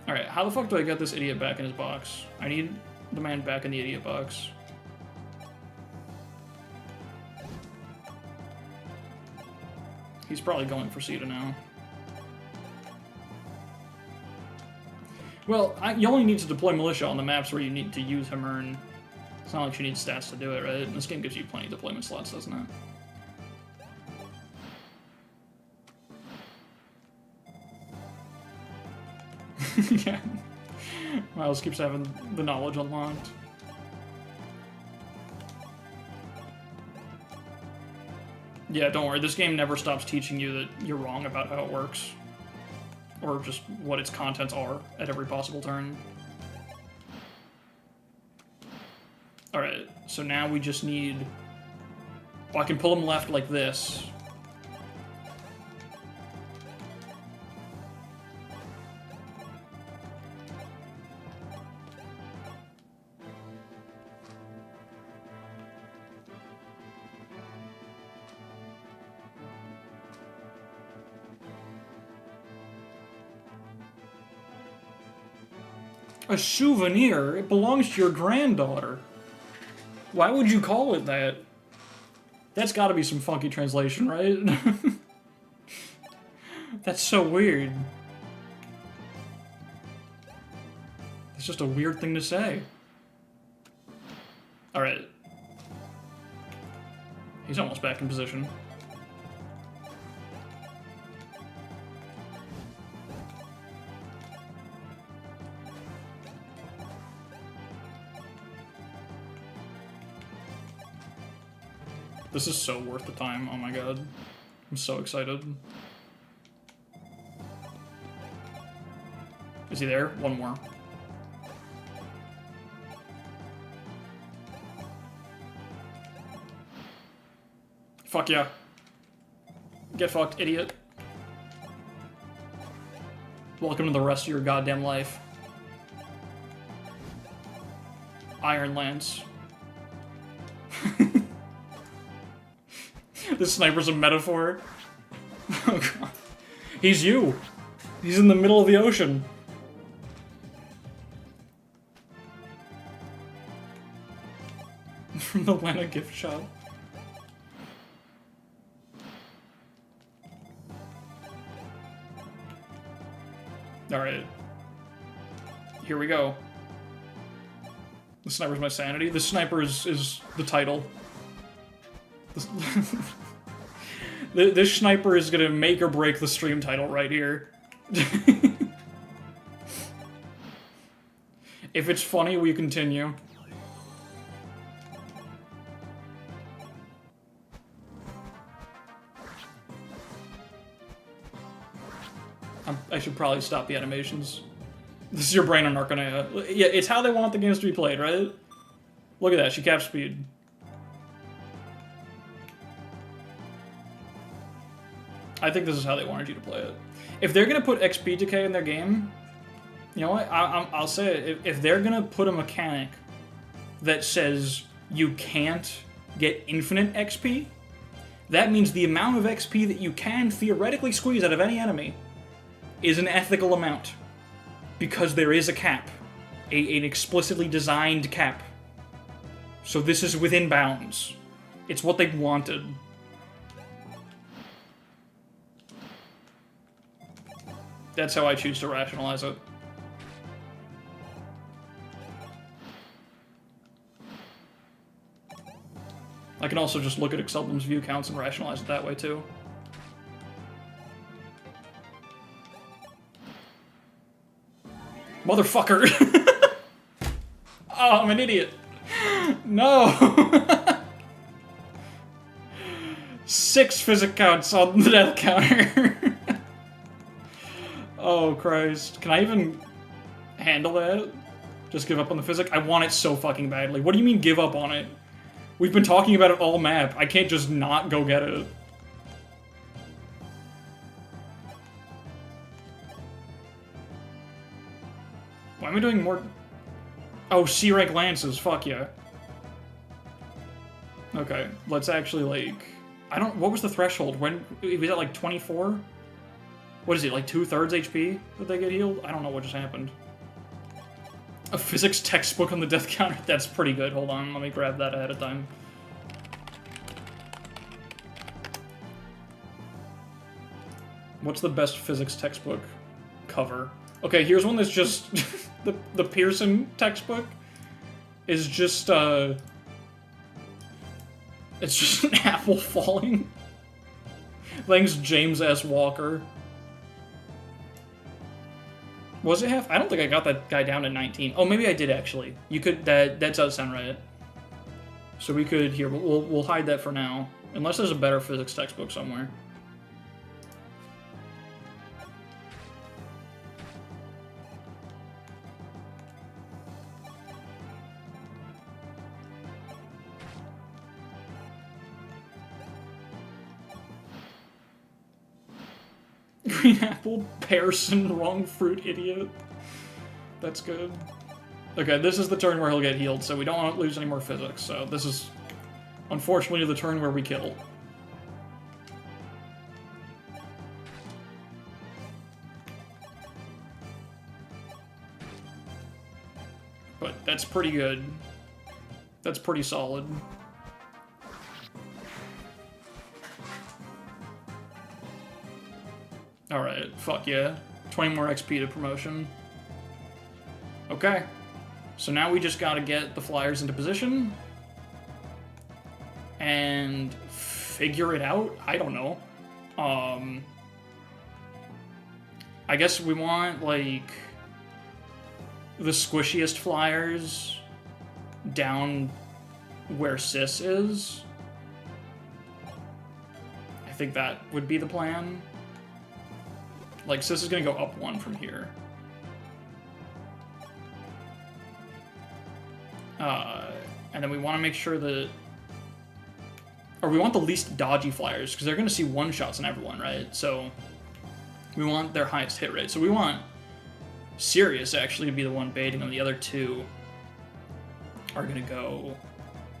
Speaker 1: Alright, how the fuck do I get this idiot back in his box? I need the man back in the idiot box. He's probably going for Sita now. Well, you only need to deploy militia on the maps where you need to use Hamern. It's not like you need stats to do it, right? And this game gives you plenty of deployment slots, doesn't it? Yeah. Miles keeps having the knowledge unlocked. Yeah, don't worry. This game never stops teaching you that you're wrong about how it works. Or just what its contents are at every possible turn. Alright, so now we just need... Well, I can pull him left like this. A souvenir? It belongs to your granddaughter. Why would you call it that? That's gotta be some funky translation, right? That's so weird. It's just a weird thing to say. Alright. He's almost back in position. This is so worth the time, oh my god. I'm so excited. Is he there? One more. Fuck yeah. Get fucked, idiot. Welcome to the rest of your goddamn life. Iron Lance. This sniper's a metaphor. Oh god. He's you. He's in the middle of the ocean. From the Lana gift shop. Alright. Here we go. The sniper's my sanity. The sniper is the title. This sniper is gonna make or break the stream title right here. If it's funny, we continue. I should probably stop the animations. This is your brain on Arcanea. Yeah, it's how they want the games to be played, right? Look at that, she capped speed. I think this is how they wanted you to play it. If they're gonna put XP decay in their game, you know what? I'll say it. If they're gonna put a mechanic that says you can't get infinite XP, that means the amount of XP that you can theoretically squeeze out of any enemy is an ethical amount. Because there is a cap. An explicitly designed cap. So this is within bounds. It's what they wanted. That's how I choose to rationalize it. I can also just look at Excelbum's view counts and rationalize it that way too. Motherfucker! Oh, I'm an idiot. No! 6 physic counts on the death counter. Oh, Christ. Can I even handle that? Just give up on the physic? I want it so fucking badly. What do you mean give up on it? We've been talking about it all map. I can't just not go get it. Why am I doing more... Oh, C-rank lances. Fuck yeah. Okay, let's actually, like... I don't... What was the threshold? When... Was that, like, 24? What is it, like 2/3 HP that they get healed? I don't know what just happened. A physics textbook on the death counter? That's pretty good. Hold on, let me grab that ahead of time. What's the best physics textbook cover? Okay, here's one that's just... the Pearson textbook is just, it's just an apple falling. Thanks, James S. Walker. Was it half? I don't think I got that guy down to 19. Oh, maybe I did, actually. You could... That does sound right. So we could... Here, we'll hide that for now. Unless there's a better physics textbook somewhere. Green apple, Pearson, wrong fruit, idiot. That's good. Okay, this is the turn where he'll get healed, so we don't want to lose any more physics. So this is, unfortunately, the turn where we kill. But that's pretty good. That's pretty solid. Alright, fuck yeah. 20 more XP to promotion. Okay. So now we just gotta get the flyers into position. And figure it out? I don't know. I guess we want, like, the squishiest flyers down where Sis is. I think that would be the plan. Like, Sis is gonna go up 1 from here. And then we want to make sure that... Or we want the least dodgy flyers, because they're gonna see one-shots on everyone, right? So, we want their highest hit rate. So we want Sirius, actually, to be the one baiting them. The other two are gonna go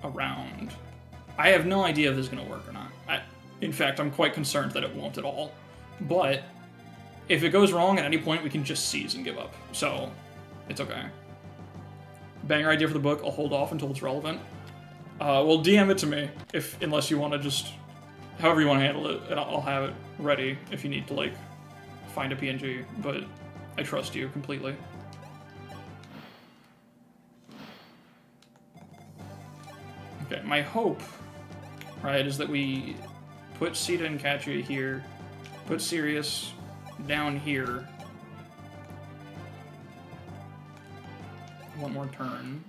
Speaker 1: around. I have no idea if this is gonna work or not. In fact, I'm quite concerned that it won't at all. But... if it goes wrong at any point, we can just seize and give up. So, it's okay. Banger idea for the book. I'll hold off until it's relevant. Well, DM it to me, unless you want to just... however you want to handle it, and I'll have it ready if you need to, like, find a PNG. But I trust you completely. Okay, my hope, right, is that we put Sita and Katya here, put Sirius down here. One more turn.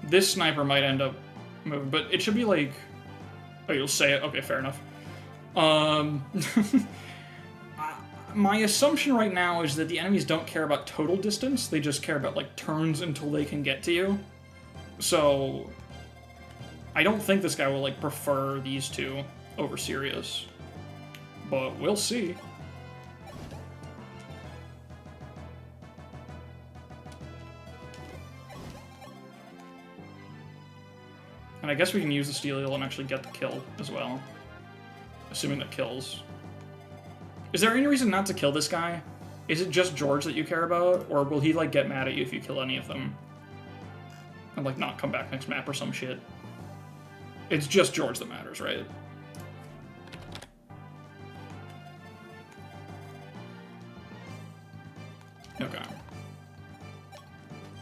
Speaker 1: This sniper might end up moving, but it should be like... Oh, you'll say it? Okay, fair enough. My assumption right now is that the enemies don't care about total distance, they just care about, like, turns until they can get to you. So... I don't think this guy will, like, prefer these two over Sirius. But we'll see. And I guess we can use the Steelial and actually get the kill as well. Assuming that kills. Is there any reason not to kill this guy? Is it just George that you care about? Or will he, like, get mad at you if you kill any of them? And, like, not come back next map or some shit? It's just George that matters, right? Okay.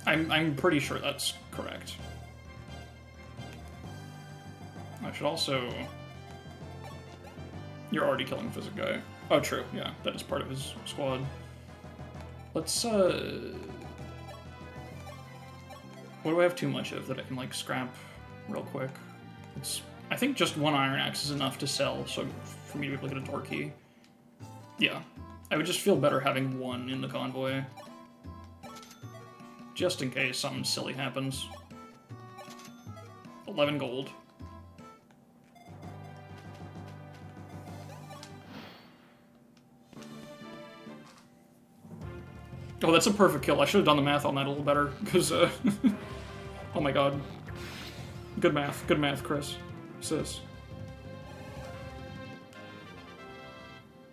Speaker 1: I'm pretty sure that's correct. I should also... You're already killing Physic Guy. Oh, true. Yeah, that is part of his squad. Let's, What do I have too much of that I can, like, scrap real quick? I think just one Iron Axe is enough to sell, so for me to be able to get a door key. Yeah. I would just feel better having one in the convoy. Just in case something silly happens. 11 gold. Oh, that's a perfect kill. I should have done the math on that a little better, because, oh my god. Good math, Chris. Sis.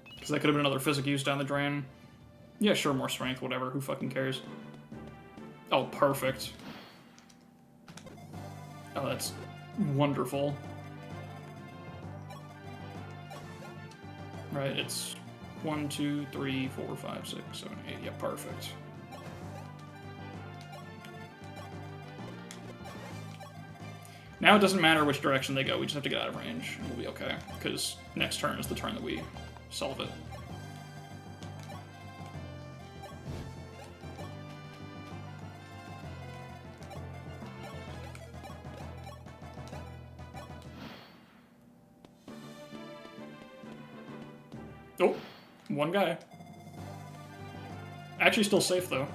Speaker 1: Because that could have been another physic use down the drain. Yeah, sure, more strength, whatever, who fucking cares? Oh, perfect. Oh, that's wonderful. Right, it's 1, 2, 3, 4, 5, 6, 7, 8. Yeah, perfect. Now it doesn't matter which direction they go, we just have to get out of range, and we'll be okay. Because next turn is the turn that we solve it. Oh, one guy. Actually still safe, though.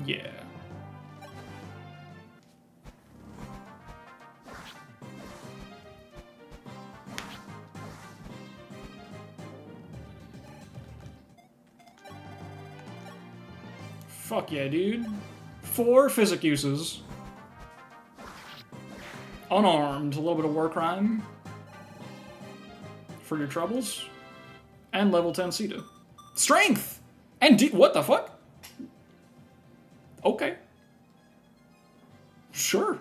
Speaker 1: Yeah. Fuck yeah, dude. 4 physic uses. Unarmed, a little bit of war crime for your troubles, and level 10 Sita. Strength! And what the fuck? Okay. Sure.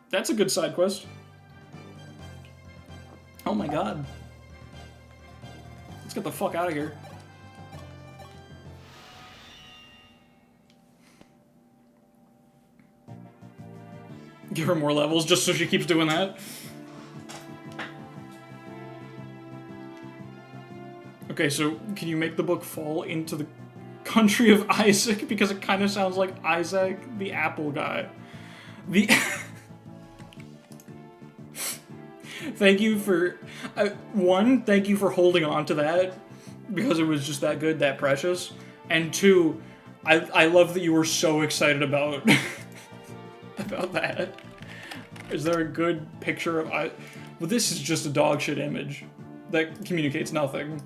Speaker 1: That's a good side quest. Oh my god. Let's get the fuck out of here. Give her more levels just so she keeps doing that. Okay, so can you make the book fall into the country of Isaac? Because it kind of sounds like Isaac, the apple guy. The... Thank you for... one, thank you for holding on to that, because it was just that good, that precious. And two, I love that you were so excited about... about that. Is there a good picture of... Well, this is just a dog shit image that communicates nothing,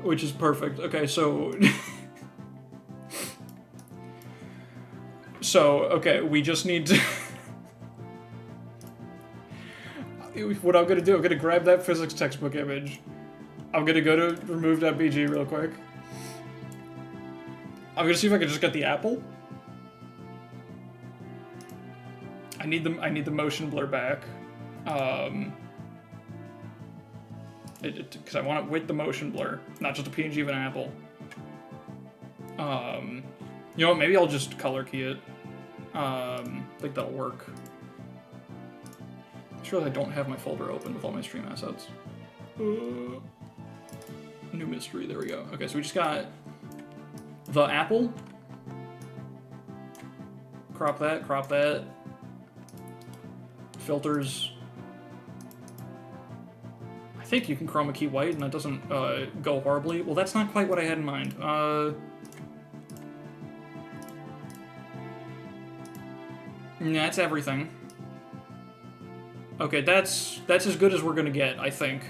Speaker 1: which is perfect. Okay, so... so, okay, we just need to... What I'm gonna do, I'm gonna grab that physics textbook image. I'm gonna go to remove.bg real quick. I'm gonna see if I can just get the apple. I need the motion blur back. Because I want it with the motion blur, not just a PNG of an apple. You know what, maybe I'll just color key it. I think that'll work. I'm sure I don't have my folder open with all my stream assets. New mystery, there we go. Okay, so we just got the apple. Crop that, crop that. Filters. I think you can chroma key white and that doesn't go horribly. Well, that's not quite what I had in mind. That's everything. Okay, that's as good as we're gonna get, I think.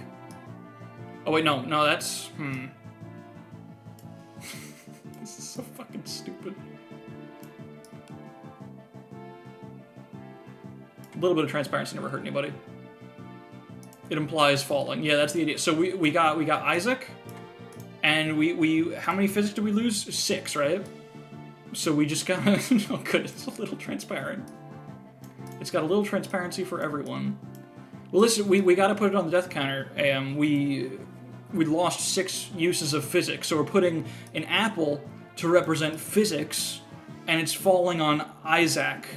Speaker 1: Oh wait, no, that's... This is so fucking stupid. A little bit of transparency never hurt anybody. It implies falling. Yeah, that's the idea. So we got Isaac, and we how many physics did we lose? 6, right? So we just got oh good, it's a little transparent. It's got a little transparency for everyone. Well, listen, we got to put it on the death counter. We lost 6 uses of physics, so we're putting an apple to represent physics, and it's falling on Isaac.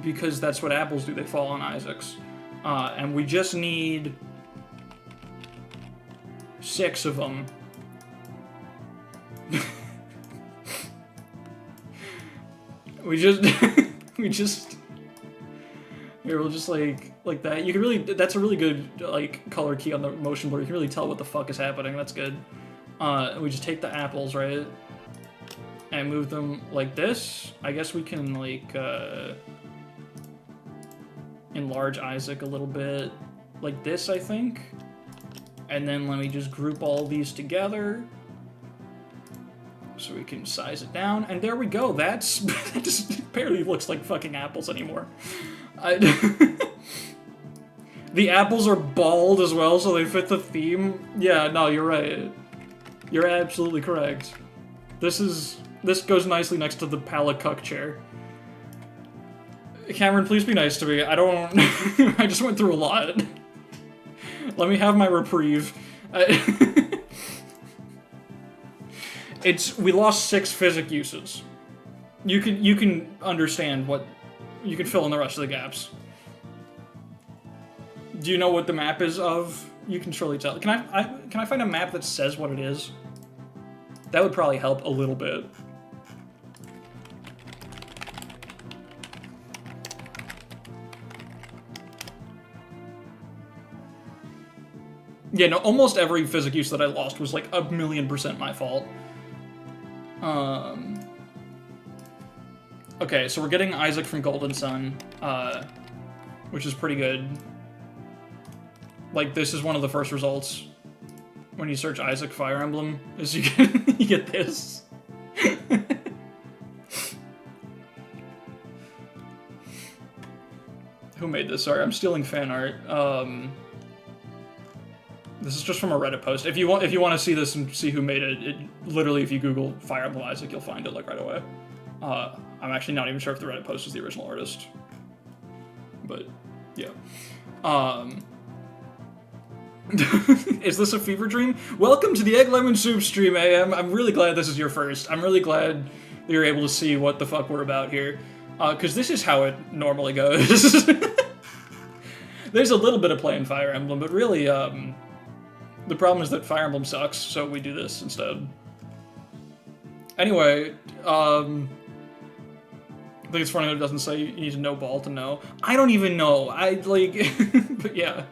Speaker 1: Because that's what apples do, they fall on Isaac's. And we just need 6 of them. we just... Here, we'll just like that. You can really... That's a really good, like, color key on the motion blur. You can really tell what the fuck is happening. That's good. We just take the apples, right? And move them like this. I guess we can, like, enlarge Isaac a little bit like this, I think. And then let me just group all these together so we can size it down. And there we go. That just barely looks like fucking apples anymore. The apples are bald as well, so they fit the theme. Yeah, no, you're right. You're absolutely correct. This goes nicely next to the Palla cuck chair. Cameron, please be nice to me. I don't... I just went through a lot. Let me have my reprieve. We lost 6 physic uses. You can understand what... You can fill in the rest of the gaps. Do you know what the map is of? You can surely tell. Can I find a map that says what it is? That would probably help a little bit. Yeah, no, almost every physic use that I lost was like 1,000,000% my fault. Okay, so we're getting Isaac from Golden Sun, which is pretty good. Like, this is one of the first results when you search Isaac Fire Emblem, is you get this. Who made this? Sorry, I'm stealing fan art. This is just from a Reddit post. If you want to see this and see who made it, literally, if you Google Fire Emblem Isaac, you'll find it like right away. I'm actually not even sure if the Reddit post is the original artist, but yeah. Is this a fever dream? Welcome to the Egg Lemon Soup stream, AM. I'm really glad this is your first. I'm really glad that you're able to see what the fuck we're about here, because this is how it normally goes. There's a little bit of play in Fire Emblem, but really, the problem is that Fire Emblem sucks, so we do this instead. Anyway, I think it's funny that it doesn't say you need to know ball to know. I don't even know. But yeah.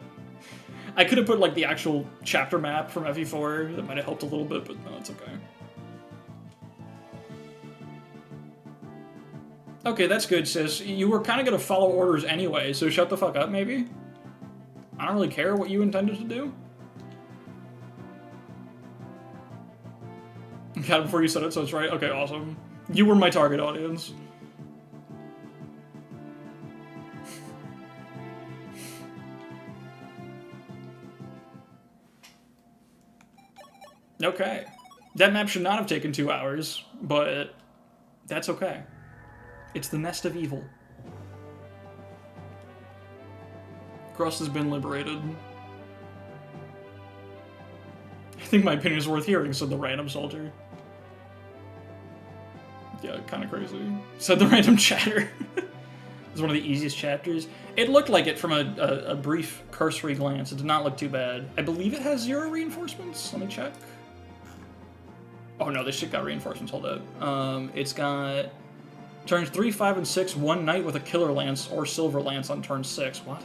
Speaker 1: I could have put, like, the actual chapter map from FE4. That might have helped a little bit, but no, it's okay. Okay, that's good, sis. You were kind of going to follow orders anyway, so shut the fuck up, maybe? I don't really care what you intended to do. Got it before you said it, so it's right? Okay, awesome. You were my target audience. Okay. That map should not have taken 2 hours, but that's okay. It's the nest of evil. Crust has been liberated. I think my opinion is worth hearing, said the random soldier. Yeah, kind of crazy. Said the random chatter. It's one of the easiest chapters. It looked like it from a brief cursory glance. It did not look too bad. I believe it has 0 reinforcements. Let me check. Oh no, this shit got reinforcements. Hold up. It's got turns 3, 5, and 6. 1 knight with a killer lance or silver lance on turn 6. What?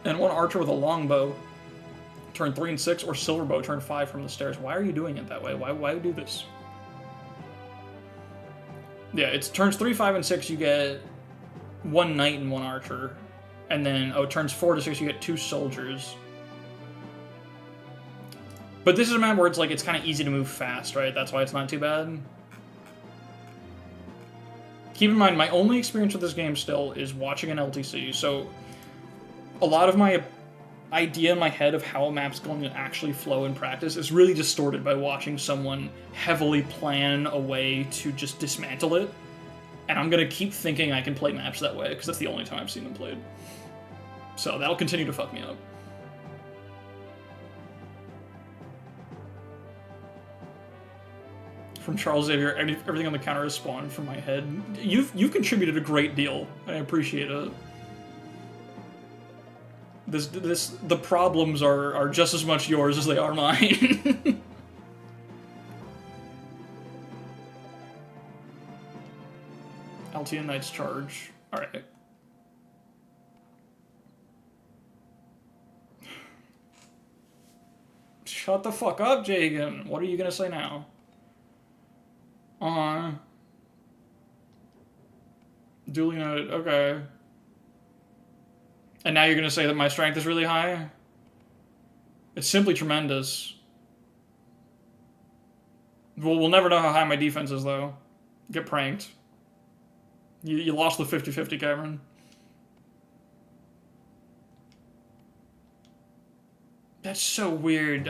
Speaker 1: And 1 archer with a longbow. Turn 3 and 6, or silver bow. Turn 5 from the stairs. Why are you doing it that way? Why do this? Yeah, it's turns 3, 5, and 6. You get 1 knight and 1 archer, and then turns 4 to 6. You get 2 soldiers. But this is a map where it's like, it's kind of easy to move fast, right? That's why it's not too bad. Keep in mind, my only experience with this game still is watching an LTC, so a lot of my idea in my head of how a map's going to actually flow in practice is really distorted by watching someone heavily plan a way to just dismantle it. And I'm going to keep thinking I can play maps that way, because that's the only time I've seen them played. So that'll continue to fuck me up. From Charles Xavier, everything on the counter is spawned from my head. You've contributed a great deal. I appreciate it. The problems are just as much yours as they are mine. LTN Knight's charge. Alright. Shut the fuck up, Jagan. What are you gonna say now? Duly noted. Okay. And now you're gonna say that my strength is really high? It's simply tremendous. Well, we'll never know how high my defense is, though. Get pranked. You lost the 50-50, Cameron. That's so weird.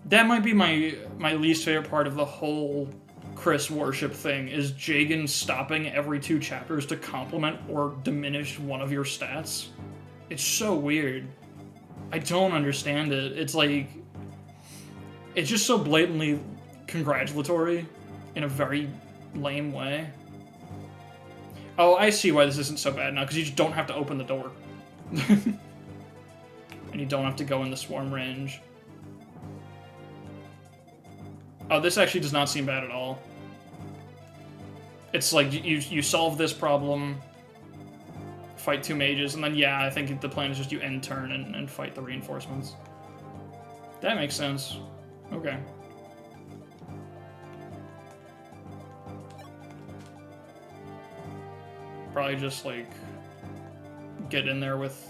Speaker 1: That might be my least favorite part of the whole Chris worship thing, is Jagan stopping every 2 chapters to compliment or diminish one of your stats. It's so weird. I don't understand it. It's like... It's just so blatantly congratulatory in a very lame way. Oh, I see why this isn't so bad now, because you just don't have to open the door. And you don't have to go in the swarm range. Oh, this actually does not seem bad at all. It's like, you solve this problem, fight 2 mages, and then, yeah, I think the plan is just you end turn and fight the reinforcements. That makes sense. Okay. Probably just, like, get in there with,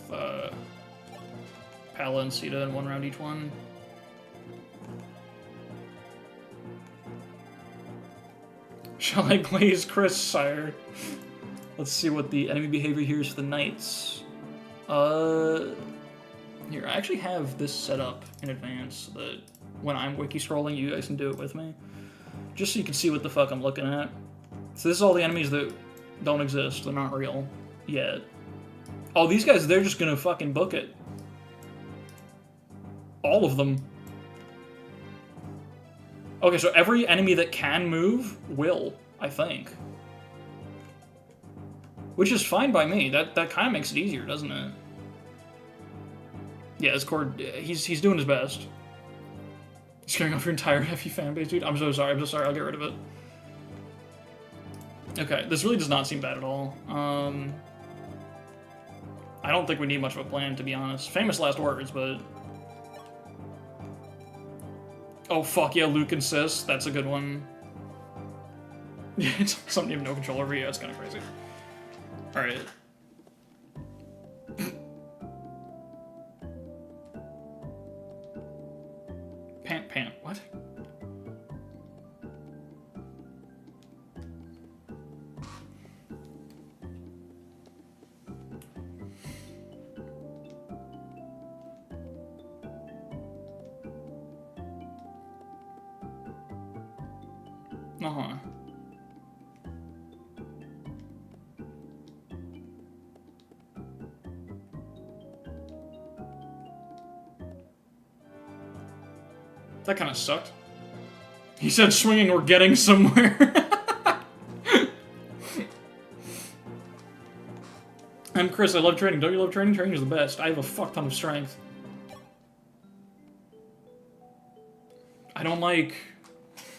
Speaker 1: Palla and Sita in 1 round each one. Shall I glaze Chris, sire? Let's see what the enemy behavior here is for the knights. Here, I actually have this set up in advance so that when I'm wiki scrolling, you guys can do it with me. Just so you can see what the fuck I'm looking at. So this is all the enemies that don't exist, they're not real yet. Oh, these guys, they're just gonna fucking book it. All of them. Okay, so every enemy that can move will, I think. Which is fine by me. That kind of makes it easier, doesn't it? Yeah, Discord, he's doing his best. Scaring off your entire FE fanbase, dude. I'm so sorry, I'll get rid of it. Okay, this really does not seem bad at all. I don't think we need much of a plan, to be honest. Famous last words, but... Oh, fuck yeah, Luke insists. That's a good one. It's something you have no control over. Yeah, it's kind of crazy. Alright. Pant. What? Uh-huh. That kind of sucked. He said swinging or getting somewhere. I'm Chris, I love training. Don't you love training? Training is the best. I have a fuck ton of strength. I don't like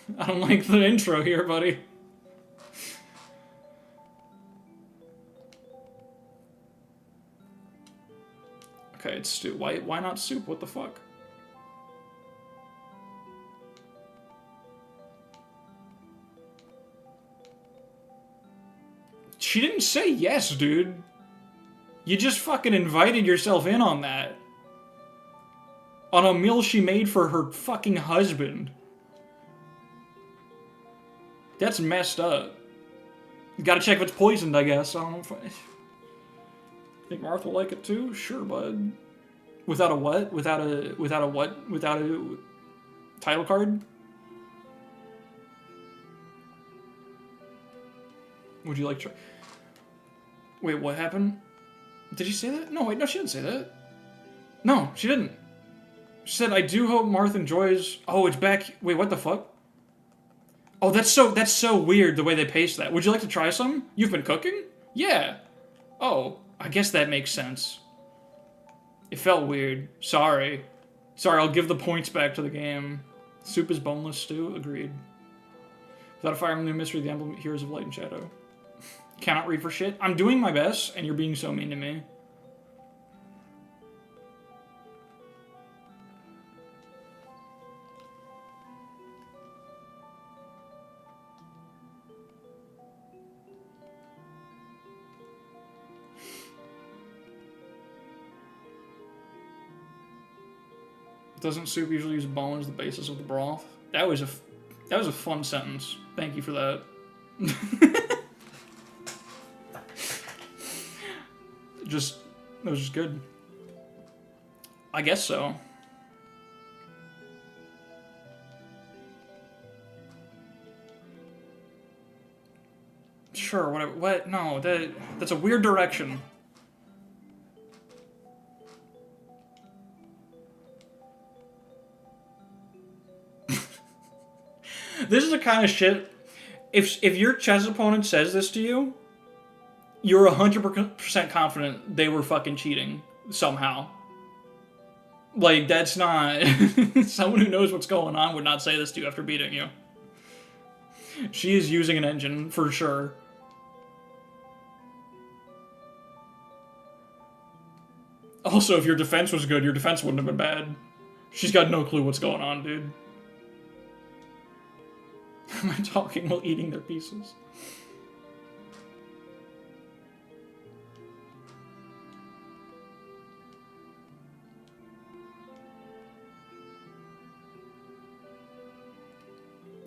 Speaker 1: the intro here, buddy. Okay, it's stew. Why not soup? What the fuck? She didn't say yes, dude. You just fucking invited yourself in on that. On a meal she made for her fucking husband. That's messed up. You gotta check if it's poisoned, I guess. I don't know if I... Think Marth will like it too? Sure, bud. Without a what? Without a what? Without a title card? Would you like to... Wait, what happened? Did she say that? No, wait, no, she didn't say that. No, she didn't. She said, I do hope Marth enjoys... Oh, it's back... Wait, what the fuck? Oh, that's so weird the way they paste that. Would you like to try some? You've been cooking? Yeah. Oh, I guess that makes sense. It felt weird. Sorry. Sorry, I'll give the points back to the game. Soup is boneless stew? Agreed. Without a Fire Emblem Mystery, the Emblem Heroes of Light and Shadow. Cannot read for shit. I'm doing my best, and you're being so mean to me. Doesn't soup usually use bone as the basis of the broth? That was a fun sentence. Thank you for that. That was just good. I guess so. Sure, whatever. What? No, that's a weird direction. This is the kind of shit. If your chess opponent says this to you, you're 100% confident they were fucking cheating somehow. Like, that's not... Someone who knows what's going on would not say this to you after beating you. She is using an engine, for sure. Also, if your defense was good, your defense wouldn't have been bad. She's got no clue what's going on, dude. Am I talking while eating their pieces?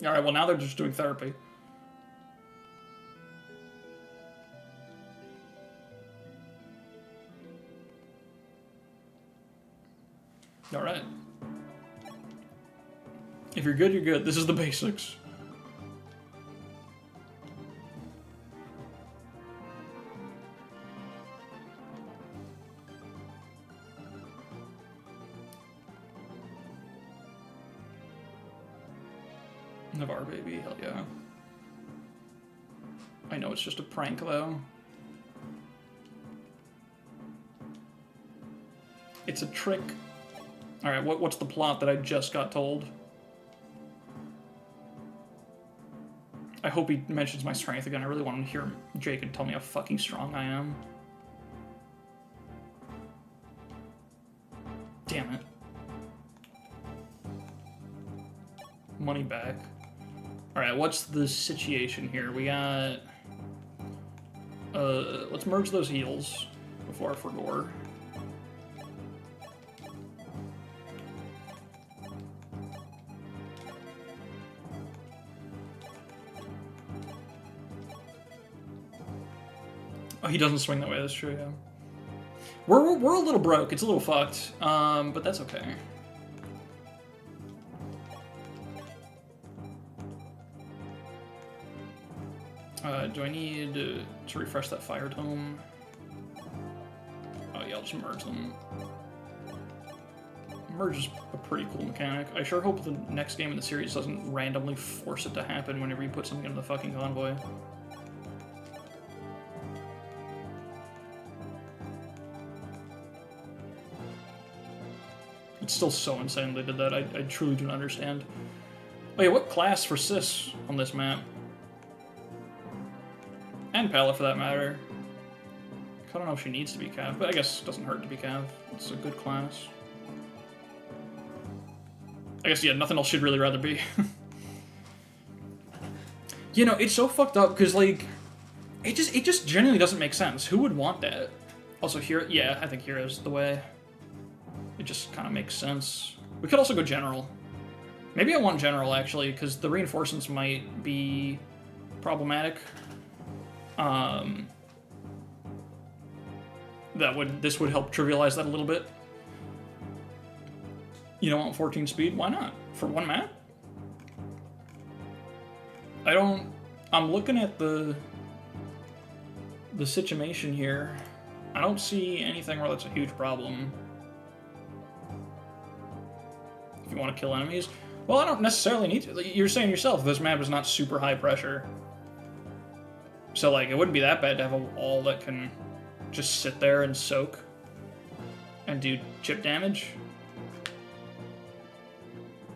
Speaker 1: Alright, well now they're just doing therapy. Alright. If you're good, you're good. This is the basics. Navarre, baby, hell yeah. I know it's just a prank, though. It's a trick. Alright, what's the plot that I just got told? I hope he mentions my strength again. I really want him to hear Jake tell me how fucking strong I am. Damn it. Money back. Alright, what's the situation here? We got... let's merge those heals before I forget. Oh, he doesn't swing that way, that's true, yeah. We're a little broke, it's a little fucked, but that's okay. Do I need to refresh that fire tome? Oh yeah, I'll just merge them. Merge is a pretty cool mechanic. I sure hope the next game in the series doesn't randomly force it to happen whenever you put something in the fucking convoy. It's still so insane they did that. I truly do not understand. Oh yeah, what class for Sis on this map? And Palla, for that matter. I don't know if she needs to be Cav, but I guess it doesn't hurt to be Cav. It's a good class. I guess, yeah, nothing else should really rather be. You know, it's so fucked up, because, like, it just genuinely doesn't make sense. Who would want that? Also, here, yeah, I think Hero's the way. It just kind of makes sense. We could also go General. Maybe I want General, actually, because the reinforcements might be problematic. This would help trivialize that a little bit. You don't want 14 speed? Why not? For one map? I'm looking at the situation here. I don't see anything where that's a huge problem. If you want to kill enemies. Well, I don't necessarily need to. You're saying yourself, this map is not super high pressure. So, like, it wouldn't be that bad to have a wall that can just sit there and soak and do chip damage.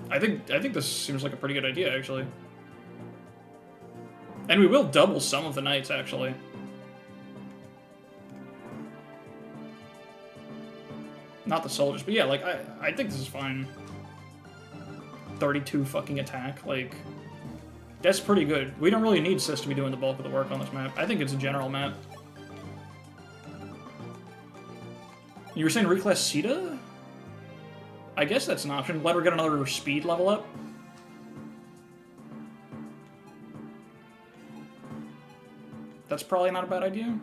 Speaker 1: I think this seems like a pretty good idea, actually. And we will double some of the knights, actually. Not the soldiers, but yeah, like, I think this is fine. 32 fucking attack, like... That's pretty good. We don't really need Sis to be doing the bulk of the work on this map. I think it's a general map. You were saying reclass Sita? I guess that's an option. Let her get another speed level up. That's probably not a bad idea.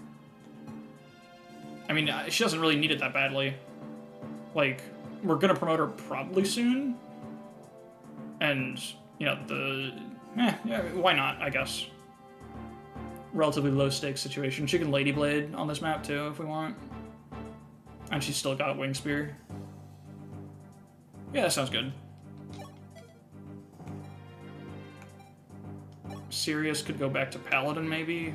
Speaker 1: I mean, she doesn't really need it that badly. Like, we're gonna promote her probably soon. And, you know, yeah, why not, I guess. Relatively low stakes situation. She can Lady Blade on this map too, if we want. And she's still got Wing Spear. Yeah, that sounds good. Sirius could go back to Paladin, maybe.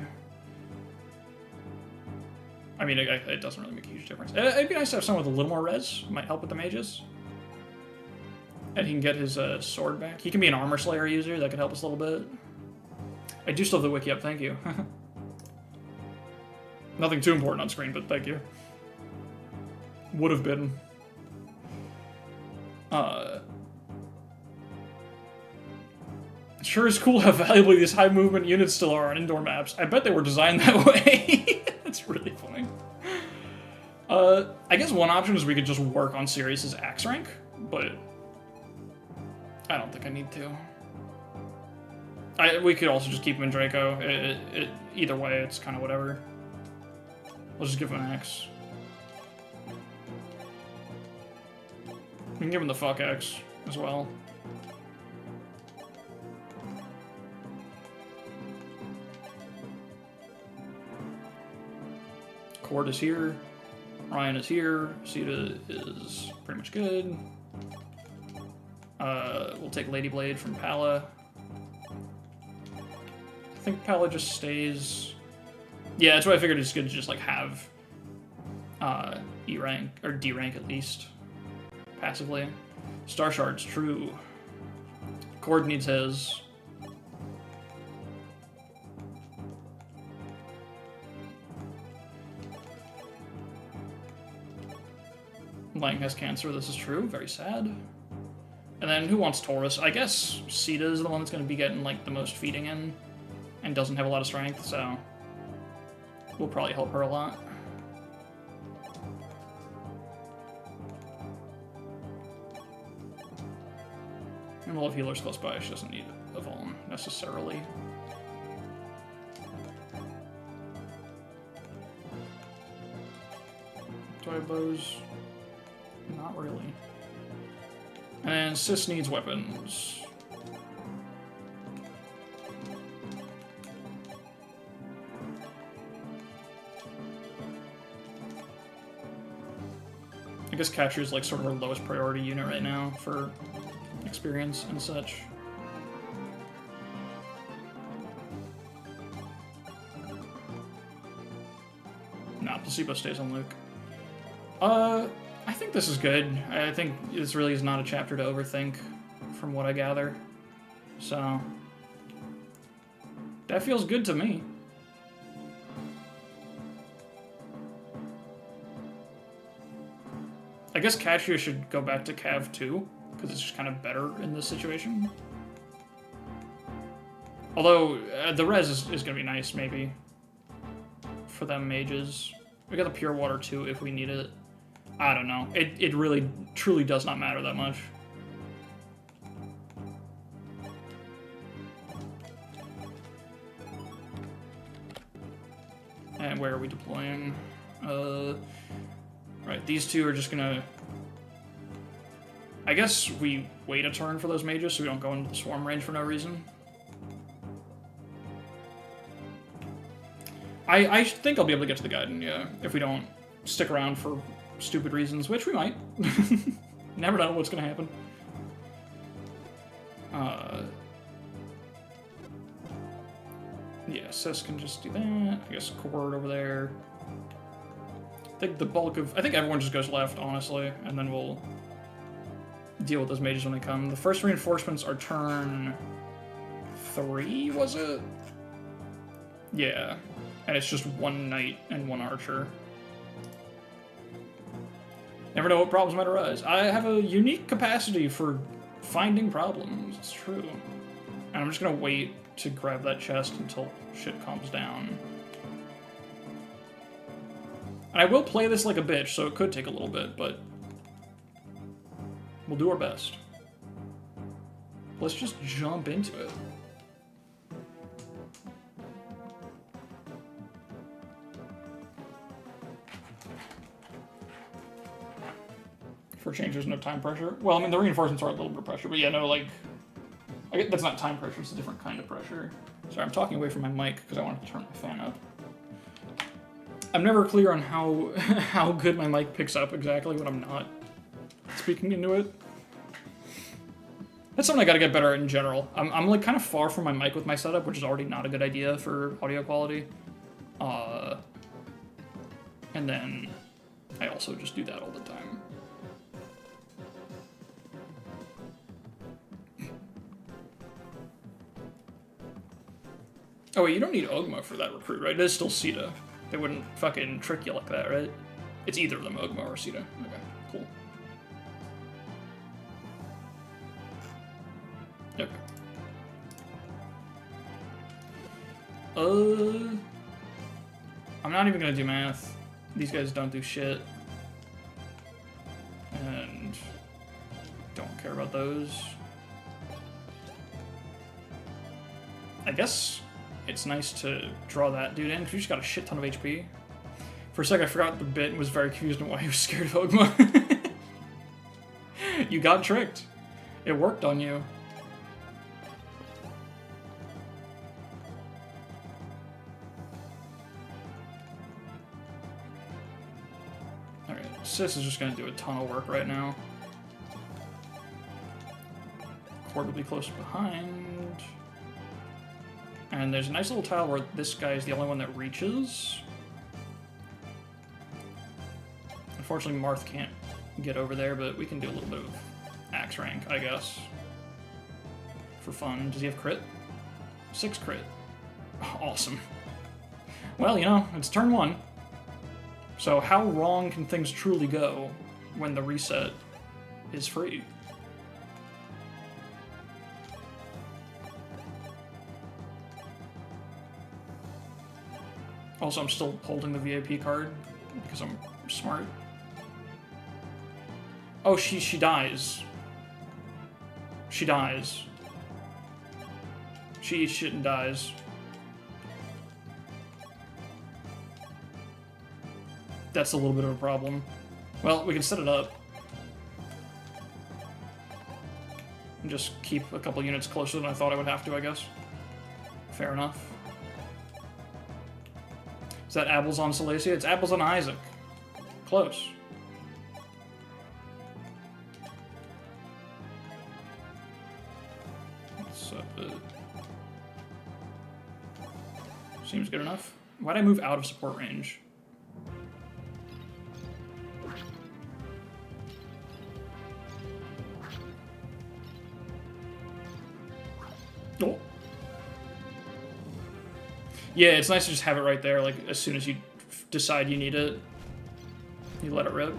Speaker 1: I mean, it doesn't really make a huge difference. It'd be nice to have someone with a little more res. Might help with the mages. And he can get his sword back. He can be an Armor Slayer user. That could help us a little bit. I do still have the wiki up, thank you. Nothing too important on screen, but thank you. Would have been. Sure is cool how valuable these high movement units still are on indoor maps. I bet they were designed that way. That's really funny. I guess one option is we could just work on Sirius's axe rank, but I don't think I need to. We could also just keep him in Draco. Either way, it's kind of whatever. We'll just give him an axe. We can give him the fuck axe as well. Cord is here. Ryan is here. Sita is pretty much good. We'll take Lady Blade from Palla. I think Palla just stays. Yeah, that's what I figured. It's good to just like have E rank or D rank at least passively. Star Shard's true. Cord needs his. Lang has cancer, this is true, very sad. And then who wants Taurus? I guess Sita is the one that's going to be getting like the most feeding in and doesn't have a lot of strength, so we'll probably help her a lot. And we'll have healers close by, she doesn't need a Vuln necessarily. Do I have bows? Not really. And Sis needs weapons. I guess Catcher is like sort of our lowest priority unit right now for experience and such. Nah, Placebo stays on Luke. I think this is good. I think this really is not a chapter to overthink, from what I gather. So, that feels good to me. I guess Cassia should go back to Cav 2, because it's just kind of better in this situation. Although, the res is going to be nice, maybe, for them mages. We got the Pure Water too, if we need it. I don't know. It really, truly does not matter that much. And where are we deploying? Right, these two are just gonna... I guess we wait a turn for those mages so we don't go into the swarm range for no reason. I think I'll be able to get to the Gaiden, yeah, if we don't stick around for stupid reasons, which we might. Never know what's gonna happen. Yeah, Sis can just do that. I guess Cord over there. I think the bulk of... I think everyone just goes left, honestly, and then we'll deal with those mages when they come. The first reinforcements are turn 3, was it? Yeah. And it's just one knight and one archer. Never know what problems might arise. I have a unique capacity for finding problems. It's true. And I'm just gonna wait to grab that chest until shit calms down. And I will play this like a bitch, so it could take a little bit, but We'll do our best. Let's just jump into it. For a change, there's no time pressure. Well, I mean, the reinforcements are a little bit of pressure, but yeah, no, like... that's not time pressure, it's a different kind of pressure. Sorry, I'm talking away from my mic because I wanted to turn my fan up. I'm never clear on how how good my mic picks up exactly when I'm not speaking into it. That's something I gotta get better at in general. I'm like kind of far from my mic with my setup, which is already not a good idea for audio quality. And then I also just do that all the time. Oh wait, you don't need Ogma for that recruit, right? It is still Sita. They wouldn't fucking trick you like that, right? It's either of them, Ogma or Sita. Okay, cool. Okay. I'm not even gonna do math. These guys don't do shit. And don't care about those. I guess it's nice to draw that dude in, because you just got a shit ton of HP. For a second, I forgot the bit and was very confused on why he was scared of Ogma. You got tricked. It worked on you. Alright, Sis is just going to do a ton of work right now. Cord will be close behind. And there's a nice little tile where this guy is the only one that reaches. Unfortunately, Marth can't get over there, but we can do a little bit of axe rank, I guess. For fun. Does he have crit? 6 crit. Awesome. Well, you know, it's turn 1. So how wrong can things truly go when the reset is free? Also, I'm still holding the VIP card because I'm smart. Oh, she dies. She dies. She eats shit and dies. That's a little bit of a problem. Well, we can set it up. And just keep a couple units closer than I thought I would have to, I guess. Fair enough. Is that apples on Salacia? It's apples on Isaac. Close. Seems good enough. Why'd I move out of support range? Oh. Yeah, it's nice to just have it right there, like, as soon as you decide you need it, you let it rip.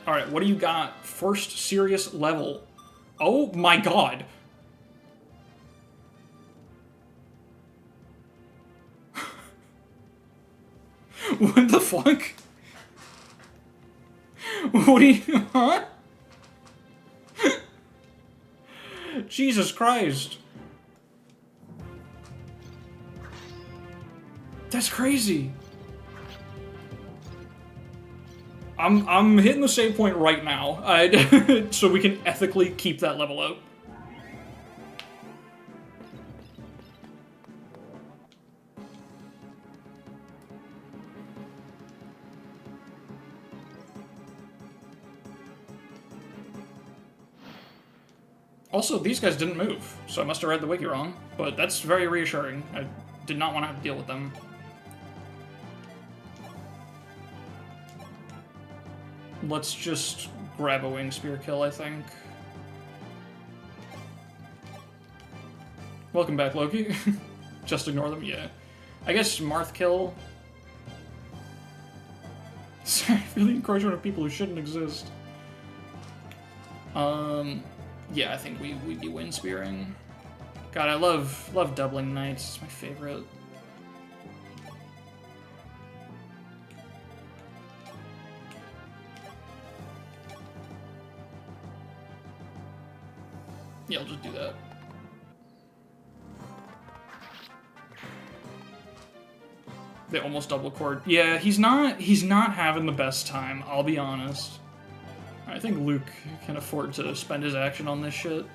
Speaker 1: Alright, what do you got? First serious level. Oh my god! What the fuck? What do you... Huh? Jesus Christ. That's crazy. I'm hitting the save point right now, so we can ethically keep that level up. Also, these guys didn't move, so I must have read the wiki wrong, but that's very reassuring. I did not want to have to deal with them. Let's just grab a wing spear kill, I think. Welcome back, Loki. Just ignore them, yeah. I guess Marth kill. Sorry, really encouragement of people who shouldn't exist. Yeah, I think we'd be wind spearing. God, I love doubling knights. It's my favorite. Yeah, I'll just do that. They almost double cord. Yeah, he's not having the best time, I'll be honest. I think Luke can afford to spend his action on this shit.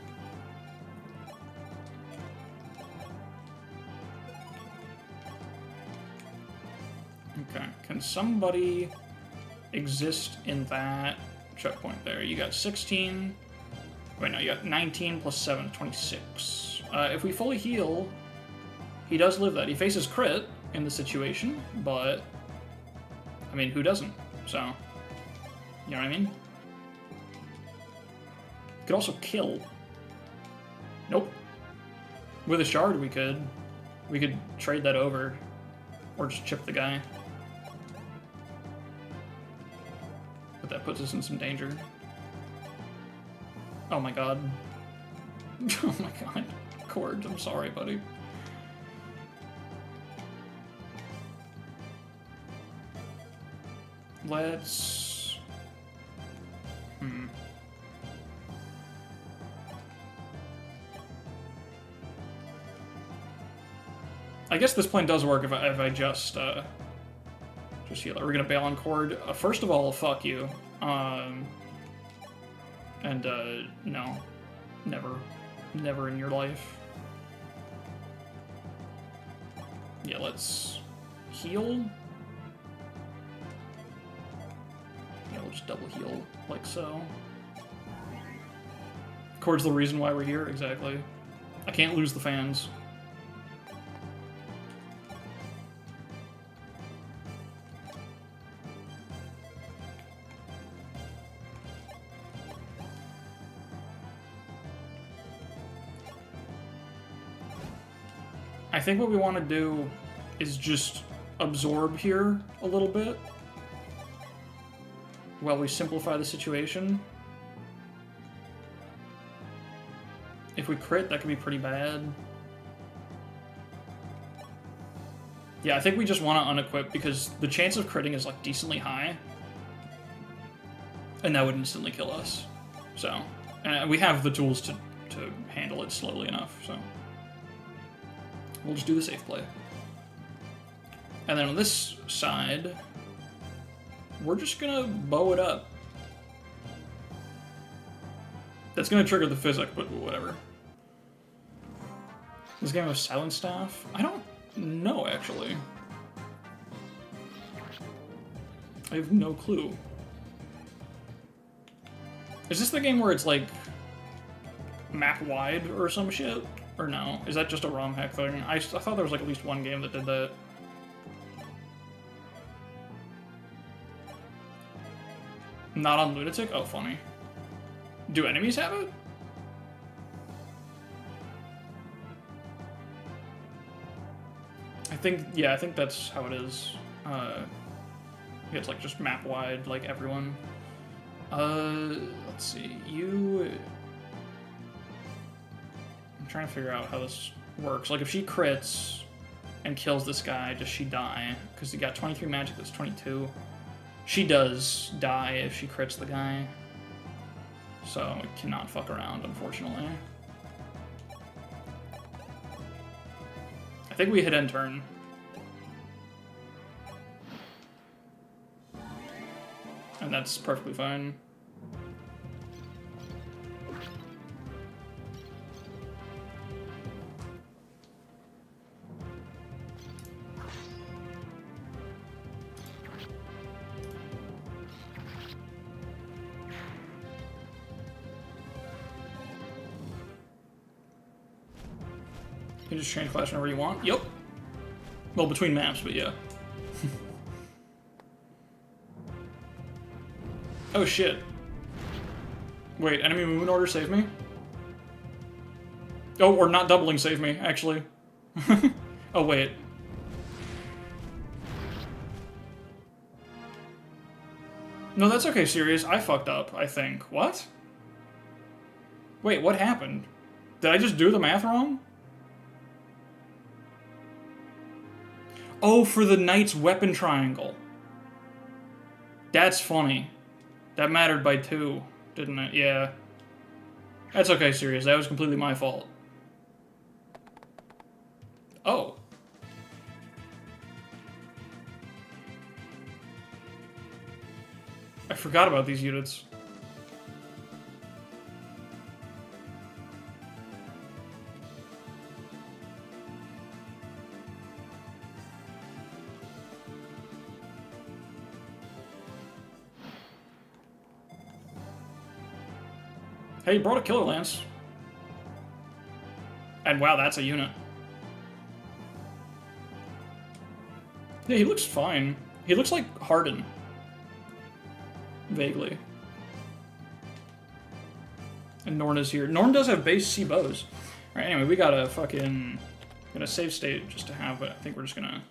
Speaker 1: Okay, can somebody exist in that checkpoint there? You got 16. Wait, no, you got 19 plus 7, 26. If we fully heal, he does live that. He faces crit in the situation, but I mean, who doesn't? So, you know what I mean? Could also kill. Nope. With a shard, we could trade that over, or just chip the guy. But that puts us in some danger. Oh my god. Oh my god. Cord, I'm sorry, buddy. Let's... I guess this plan does work if I just heal. Are we gonna bail on Cord? First of all, fuck you. No. Never. Never in your life. Yeah, let's heal. Yeah, we'll just double heal, like so. Cord's the reason why we're here, exactly. I can't lose the fans. I think what we want to do is just absorb here a little bit while we simplify the situation. If we crit, that could be pretty bad. Yeah, I think we just want to unequip because the chance of critting is like decently high. And that would instantly kill us. So, and we have the tools to handle it slowly enough, so. We'll just do the safe play. And then on this side, we're just gonna bow it up. That's gonna trigger the physic, but whatever. This game has Silent Staff? I don't know, actually. I have no clue. Is this the game where it's like map wide or some shit? Or no? Is that just a ROM hack thing? I thought there was like at least one game that did that. Not on Lunatic? Oh, funny. Do enemies have it? I think that's how it is. It's like just map wide, like everyone. Let's see. I'm trying to figure out how this works. Like, if she crits and kills this guy, does she die? Because he got 23 magic, that's 22. She does die if she crits the guy. So, it cannot fuck around, unfortunately. I think we hit end turn. And that's perfectly fine. You can just change class whenever you want. Yep. Well, between maps, but yeah. Oh shit. Wait, enemy movement order save me? Oh, or not doubling save me, actually. Oh, wait. No, that's okay, Sirius. I fucked up, I think. What? Wait, what happened? Did I just do the math wrong? Oh, for the knight's weapon triangle. That's funny. That mattered by 2, didn't it? Yeah. That's okay, serious. That was completely my fault. Oh. I forgot about these units. Hey, you brought a killer lance. And wow, that's a unit. Yeah, he looks fine. He looks like Harden. Vaguely. And Norn is here. Norn does have base C bows. Alright, anyway, we got a fucking... Got a save state just to have, but I think we're just gonna...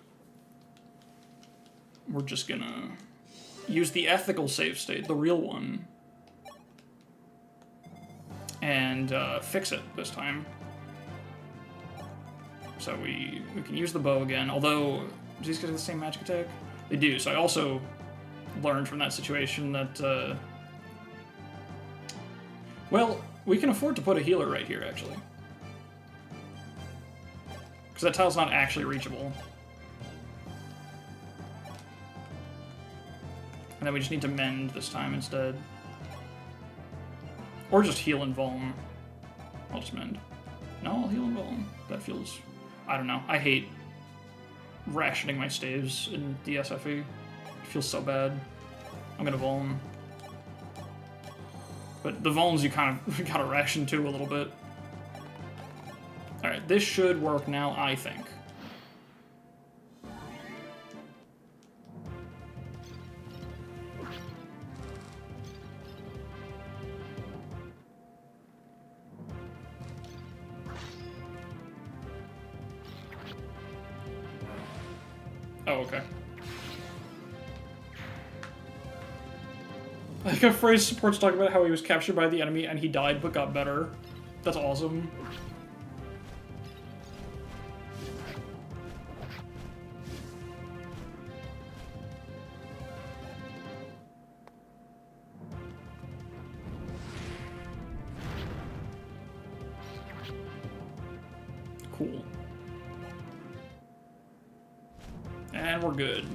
Speaker 1: We're just gonna... use the ethical save state, the real one. And fix it this time. So we can use the bow again, although... Do these guys have the same magic attack? They do, so I also learned from that situation that, well, we can afford to put a healer right here, actually. Because that tile's not actually reachable. And then we just need to mend this time instead. Or just heal and vuln. I'll just mend. No, I'll heal and vuln. That feels... I don't know. I hate rationing my staves in the SFE. It feels so bad. I'm gonna vuln. But the vulns you kind of gotta ration too a little bit. Alright, this should work now, I think. Oh, okay. I think a phrase supports talking about how he was captured by the enemy and he died but got better. That's awesome. Cool. And we're good.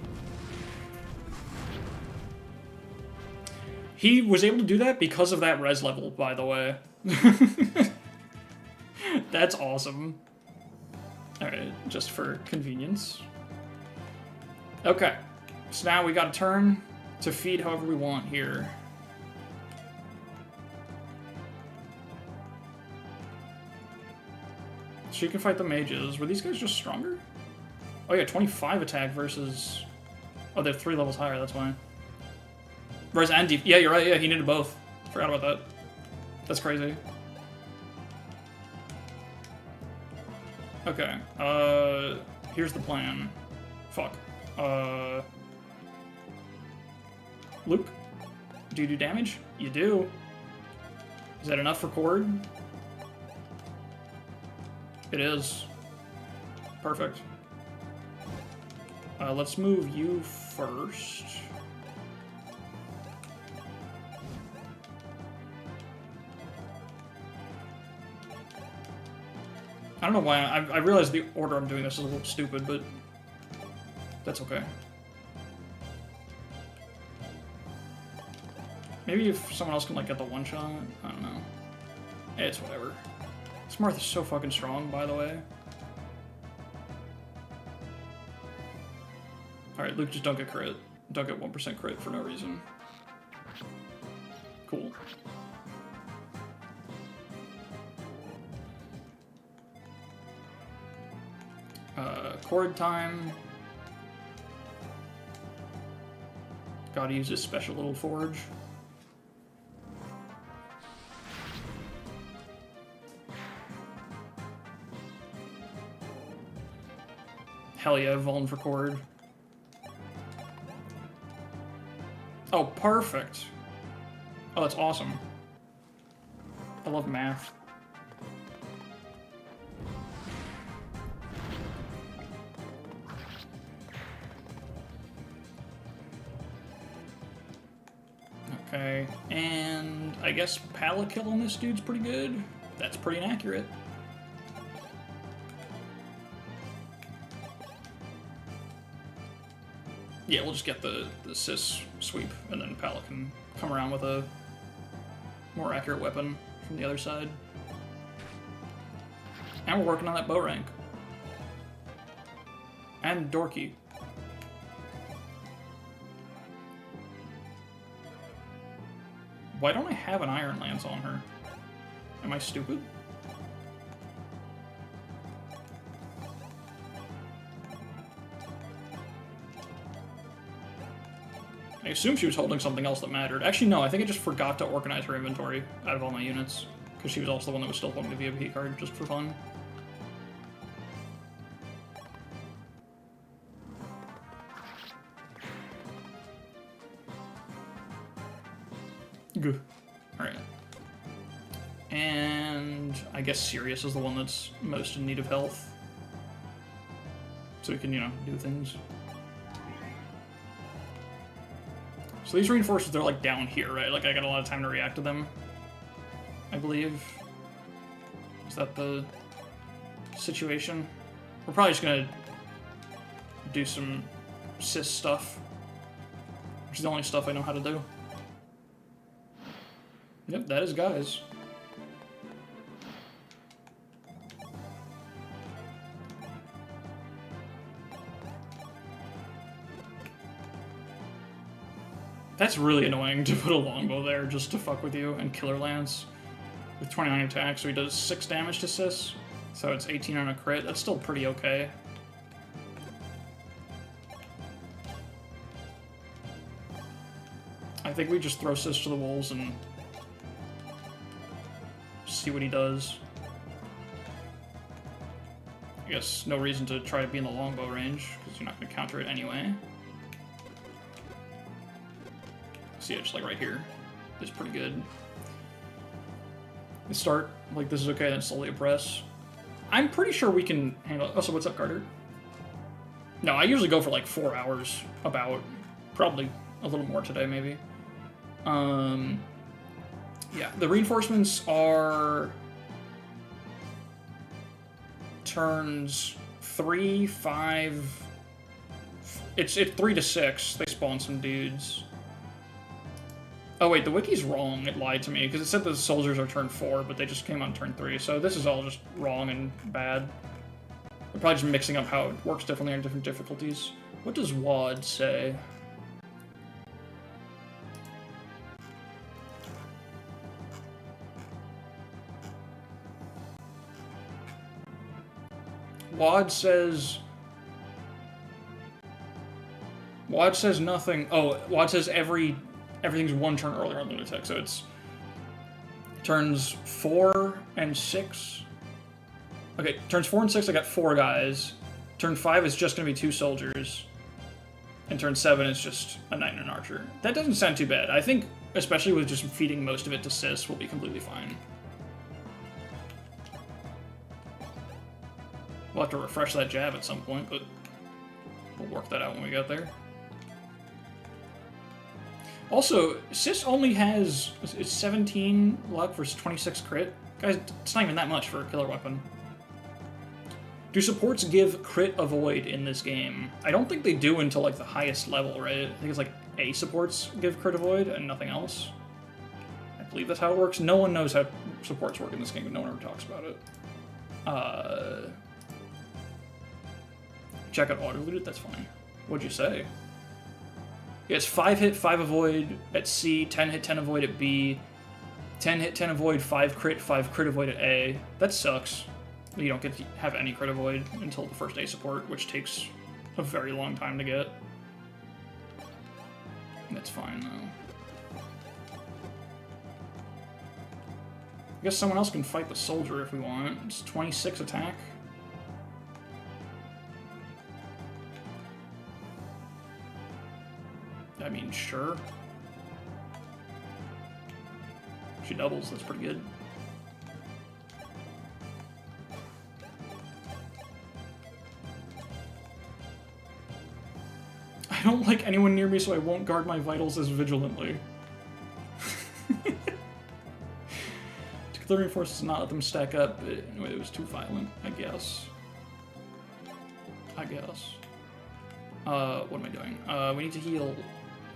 Speaker 1: He was able to do that because of that res level, by the way. That's awesome. Alright, just for convenience. Okay, so now we got a turn to feed however we want here. She can fight the mages. Were these guys just stronger? Oh yeah, 25 attack versus... Oh, they're 3 levels higher, that's why. Res and deep. Yeah, you're right, yeah, he needed both. Forgot about that. That's crazy. Okay, here's the plan. Fuck. Luke, do you do damage? You do. Is that enough for Cord? It is. Perfect. Let's move you first. I don't know why, I realize the order I'm doing this is a little stupid, but that's okay. Maybe if someone else can, like, get the one-shot? I don't know. It's whatever. Smarth is so fucking strong, by the way. Alright, Luke, just don't get crit. Don't get 1% crit for no reason. Cool. Cord time. Gotta use this special little forge. Hell yeah, vuln for Cord. Oh, perfect. Oh, that's awesome. I love math. Okay, and I guess Palla killing this dude's pretty good. That's pretty inaccurate. Yeah, we'll just get the Sis sweep, and then Palla can come around with a more accurate weapon from the other side. And we're working on that bow rank. And Dorky. Why don't I have an Iron Lance on her? Am I stupid? I assume she was holding something else that mattered. Actually, no, I think I just forgot to organize her inventory out of all my units, because she was also the one that was still holding the VIP card, just for fun. Good. Alright. And I guess Sirius is the one that's most in need of health. So we can, you know, do things. So these reinforcements, they're like down here, right? Like I got a lot of time to react to them, I believe. Is that the situation? We're probably just gonna do some Sis stuff, which is the only stuff I know how to do. Yep, that is guys. That's really annoying to put a longbow there just to fuck with you, and Killer Lance with 29 attack, so he does 6 damage to Sis, so it's 18 on a crit. That's still pretty okay. I think we just throw Sis to the wolves and see what he does. I guess no reason to try to be in the longbow range, because you're not going to counter it anyway. See, yeah, just like right here is pretty good. We start like this is okay, then slowly oppress. I'm pretty sure we can handle it. Oh, so what's up, Carter? No, I usually go for like 4 hours, about. Probably a little more today, maybe. Yeah, the reinforcements are turns 3, 5. It's 3 to 6. They spawn some dudes. Oh wait, the wiki's wrong. It lied to me, because it said the soldiers are turn 4, but they just came on turn 3, so this is all just wrong and bad. We're probably just mixing up how it works differently on different difficulties. What does WAD say? WAD says nothing. Oh, WAD says everything's 1 turn earlier on Lunatic, so it's turns 4 and 6. Okay, turns 4 and 6, I got 4 guys. Turn 5 is just going to be 2 soldiers. And turn 7 is just a knight and an archer. That doesn't sound too bad. I think, especially with just feeding most of it to Sis, we'll be completely fine. We'll have to refresh that jab at some point, but we'll work that out when we get there. Also, Sis only has 17 luck versus 26 crit. Guys, it's not even that much for a killer weapon. Do supports give crit avoid in this game? I don't think they do until like the highest level, right? I think it's like A supports give crit avoid and nothing else. I believe that's how it works. No one knows how supports work in this game, but no one ever talks about it. Check out auto looted, that's fine. What'd you say? Yeah, it's 5 hit, 5 avoid at C, 10 hit, 10 avoid at B, 10 hit, 10 avoid, 5 crit avoid at A. That sucks. You don't get to have any crit avoid until the first A support, which takes a very long time to get. That's fine, though. I guess someone else can fight the soldier if we want. It's 26 attack. I mean, sure. She doubles, that's pretty good. I don't like anyone near me, so I won't guard my vitals as vigilantly. The reinforcements not let them stack up. Anyway, it was too violent, I guess. What am I doing? We need to heal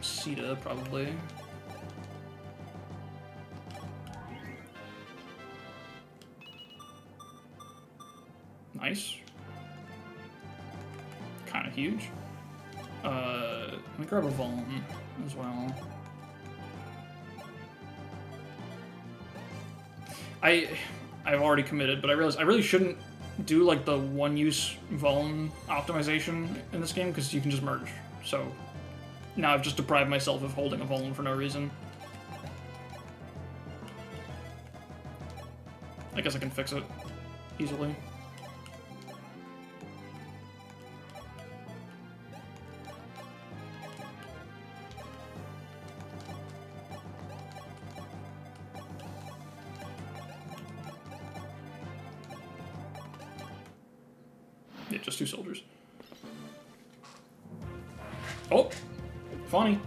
Speaker 1: Sita, probably. Nice. Kind of huge. Let me grab a Vuln as well. I've already committed, but I realized I really shouldn't do like the one-use Vuln optimization in this game because you can just merge. So now I've just deprived myself of holding a Vuln for no reason. I guess I can fix it easily. Yeah, just 2 soldiers. Oh! Funny.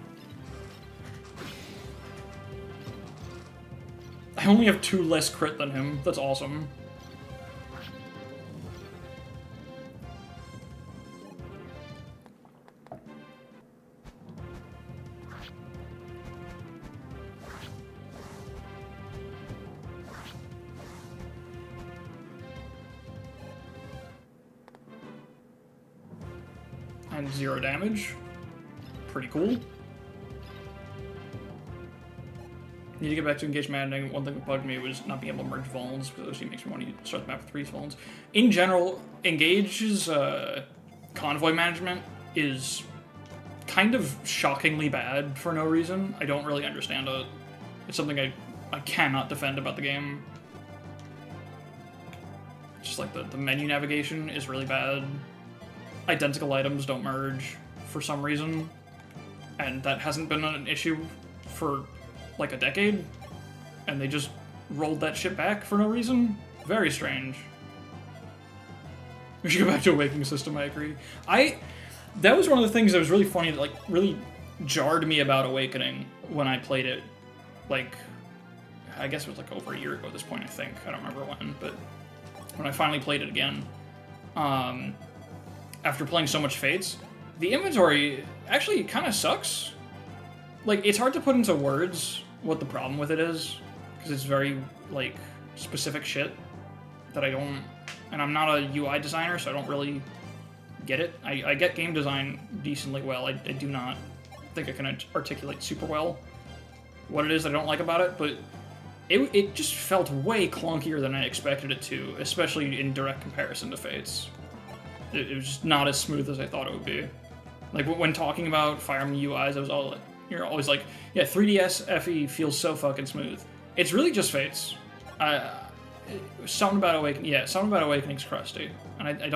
Speaker 1: I only have 2 less crit than him. That's awesome. And 0 damage. Pretty cool. Need to get back to engage maddening. One thing that bugged me was not being able to merge Vulns, because it makes me want to start the map with 3 Vulns. In general, Engage's convoy management is kind of shockingly bad for no reason. I don't really understand it. It's something I cannot defend about the game. Just like the menu navigation is really bad. Identical items don't merge for some reason, and that hasn't been an issue for like a decade, and they just rolled that shit back for no reason. Very strange. We should go back to a waking system, I agree. That was one of the things that was really funny, that like really jarred me about Awakening when I played it, like, I guess it was like over a year ago at this point, I think. I don't remember when, but when I finally played it again, after playing so much Fates, the inventory actually kind of sucks. Like, it's hard to put into words what the problem with it is, because it's very, like, specific shit that I don't... And I'm not a UI designer, so I don't really get it. I get game design decently well. I do not think I can articulate super well what it is I don't like about it, but it just felt way clunkier than I expected it to, especially in direct comparison to Fates. It was just not as smooth as I thought it would be. Like, when talking about Fire Emblem UIs, you're always like, yeah, 3DS FE feels so fucking smooth. It's really just Fates. Something about Awakening's crusty, and I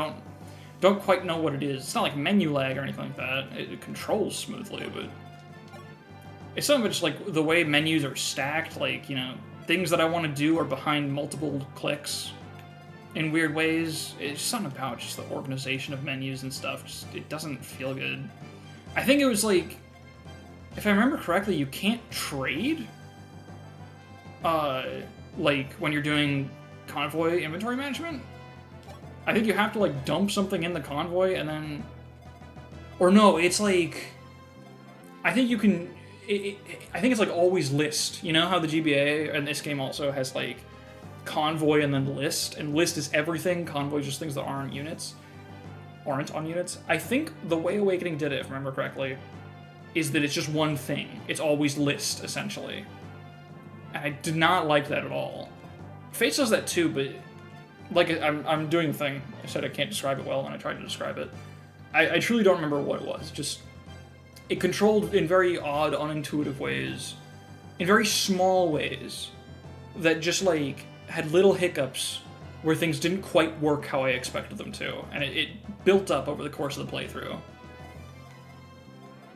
Speaker 1: don't quite know what it is. It's not like menu lag or anything like that. It controls smoothly, but it's something just like the way menus are stacked. Like, you know, things that I want to do are behind multiple clicks in weird ways. It's something about just the organization of menus and stuff. Just, it doesn't feel good. I think it was like, if I remember correctly, you can't trade, like, when you're doing convoy inventory management. I think you have to, like, dump something in the convoy and then... Or no, it's like... I think you can... I think it's, like, always list. You know how the GBA and this game also has, like, convoy and then list, and list is everything, convoy is just things that aren't on units. I think the way Awakening did it, if I remember correctly, is that it's just one thing. It's always list, essentially. And I did not like that at all. Fates does that too, but like, I'm doing the thing. I said I can't describe it well, and I tried to describe it. I truly don't remember what it was. Just, it controlled in very odd, unintuitive ways, in very small ways, that just, like, had little hiccups where things didn't quite work how I expected them to, and it built up over the course of the playthrough.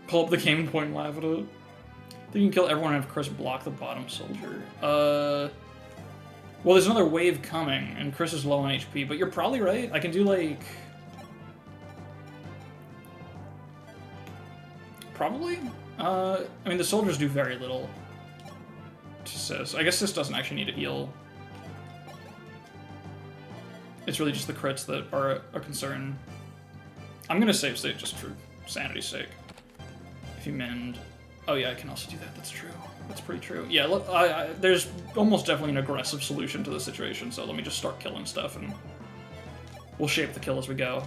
Speaker 1: Pull up the game and point and laugh at it. I think you can kill everyone and have Chris block the bottom soldier. Well, there's another wave coming, and Chris is low on HP, but you're probably right. I can do, like... Probably? I mean, the soldiers do very little to Sis. I guess Sis doesn't actually need to heal It's really just the crits that are a concern. I'm gonna save state just for sanity's sake. If you mend... Oh yeah, I can also do that, that's true. That's pretty true. Yeah, look, there's almost definitely an aggressive solution to the situation, so let me just start killing stuff and we'll shape the kill as we go.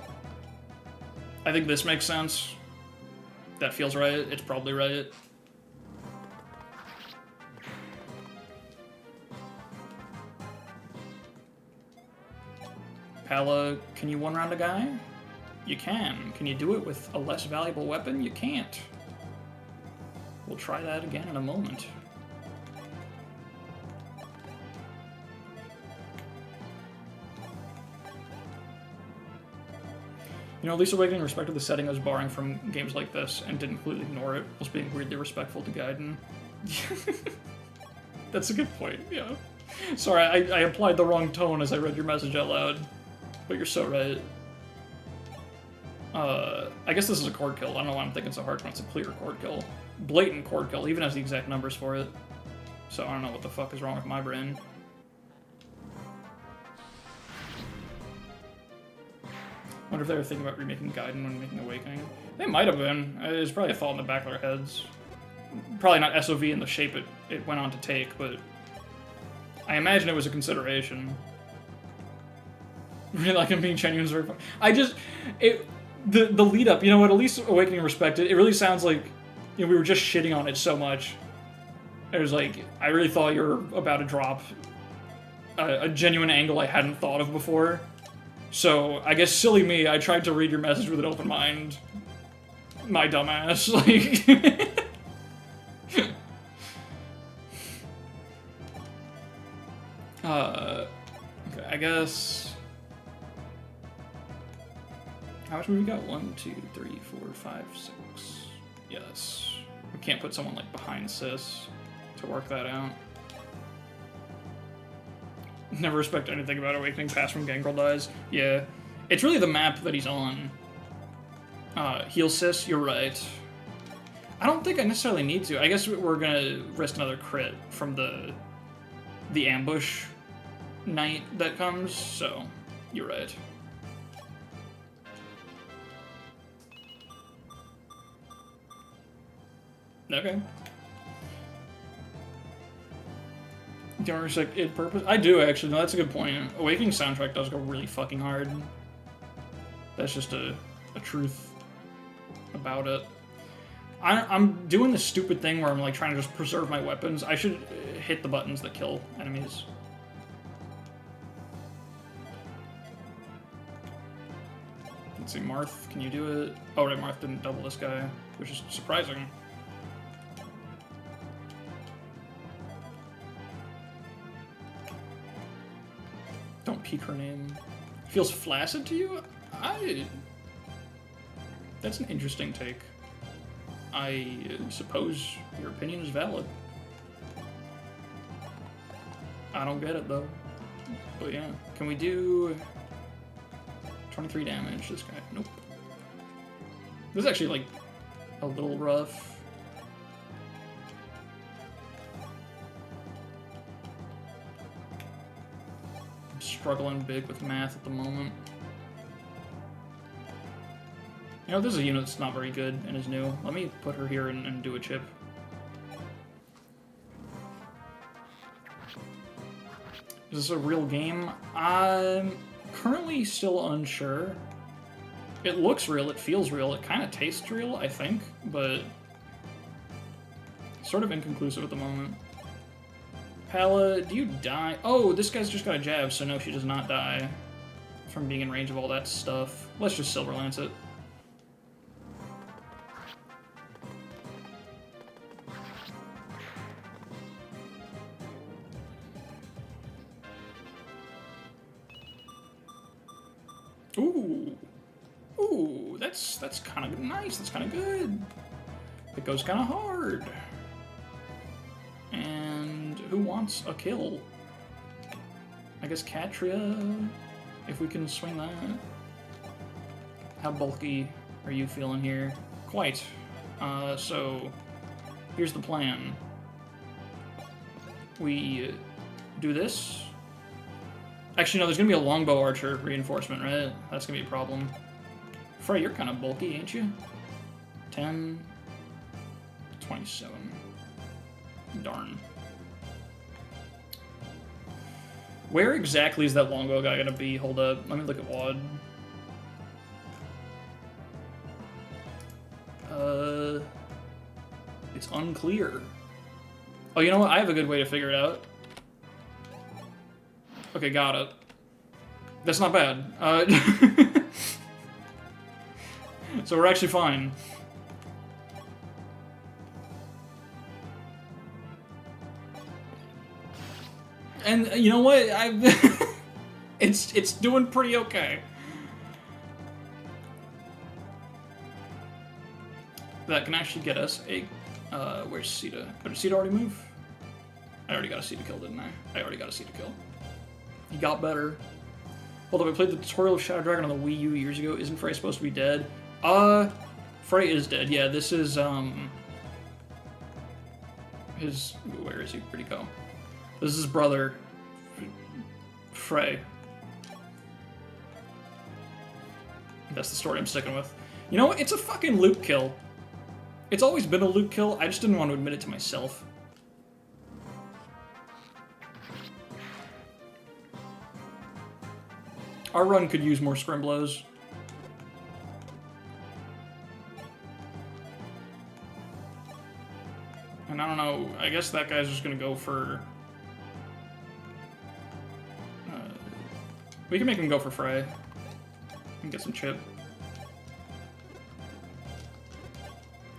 Speaker 1: I think this makes sense. That feels right. It's probably right. Palla, can you one-round a guy? You can. Can you do it with a less valuable weapon? You can't. We'll try that again in a moment. You know, Lisa Awakening respected the setting as barring from games like this and didn't completely ignore it, whilst being weirdly respectful to Gaiden. That's a good point, yeah. Sorry, I applied the wrong tone as I read your message out loud, but you're so right. I guess this is a chord kill. I don't know why I'm thinking so hard when it's a clear chord kill. Blatant chord kill, even has the exact numbers for it. So I don't know what the fuck is wrong with my brain. Wonder if they were thinking about remaking Gaiden when making Awakening. They might have been. It's probably a thought in the back of their heads. Probably not SOV in the shape it went on to take, but I imagine it was a consideration. Really, like, I'm being genuine is very fun. The lead up, you know what, at least Awakening respected, it really sounds like, you know, we were just shitting on it so much. It was like, I really thought you were about to drop a genuine angle I hadn't thought of before. So, I guess silly me, I tried to read your message with an open mind. My dumbass, like... okay, I guess... How much have we got? 1, 2, 3, 4, 5, 6. Yes. We can't put someone, like, behind Sis to work that out. Never respect anything about Awakening past when Gangrel dies. Yeah. It's really the map that he's on. Heal Sis, you're right. I don't think I necessarily need to. I guess we're gonna risk another crit from the ambush night that comes, so you're right. Okay. Do you respect id purpose? I do, actually. No, that's a good point. Awakening soundtrack does go really fucking hard. That's just a truth about it. I'm doing this stupid thing where I'm like trying to just preserve my weapons. I should hit the buttons that kill enemies. Let's see, Marth, can you do it? Oh, right, Marth didn't double this guy, which is surprising. Don't peek her name. Feels flaccid to you? That's an interesting take. I suppose your opinion is valid. I don't get it, though. But yeah. Can we do 23 damage? This guy. Nope. This is actually, like, a little rough. Struggling big with math at the moment. You know, this is a unit that's not very good and is new. Let me put her here and do a chip. Is this a real game? I'm currently still unsure. It looks real, it feels real, it kind of tastes real, I think, but sort of inconclusive at the moment. Palla, do you die? Oh, this guy's just got a jab, so no, she does not die from being in range of all that stuff. Let's just Silver Lance it. Ooh. Ooh, that's kind of nice, that's kind of good. It goes kind of hard. And who wants a kill? I guess Katria, if we can swing that. How bulky are you feeling here? Quite. So here's the plan. We do this. Actually, no, there's gonna be a longbow archer reinforcement, right? That's gonna be a problem. Frey, you're kind of bulky, ain't you? 10, 27. Darn. Where exactly is that longbow guy gonna be? Hold up, let me look at WOD. It's unclear. Oh, you know what? I have a good way to figure it out. Okay, got it. That's not bad. So we're actually fine. And you know what? It's doing pretty okay. That can actually get us a. Where's Sita? Oh, did Sita already move? I already got a Sita kill, didn't I? I already got a Sita kill. He got better. Hold up, I played the tutorial of Shadow Dragon on the Wii U years ago. Isn't Frey supposed to be dead? Frey is dead. Yeah, this is his. Where is he? Where'd he go? This is his brother, Frey. That's the story I'm sticking with. You know what? It's a fucking loot kill. It's always been a loot kill. I just didn't want to admit it to myself. Our run could use more scrim blows. And I don't know, I guess that guy's just gonna go for... we can make him go for Frey. And get some chip.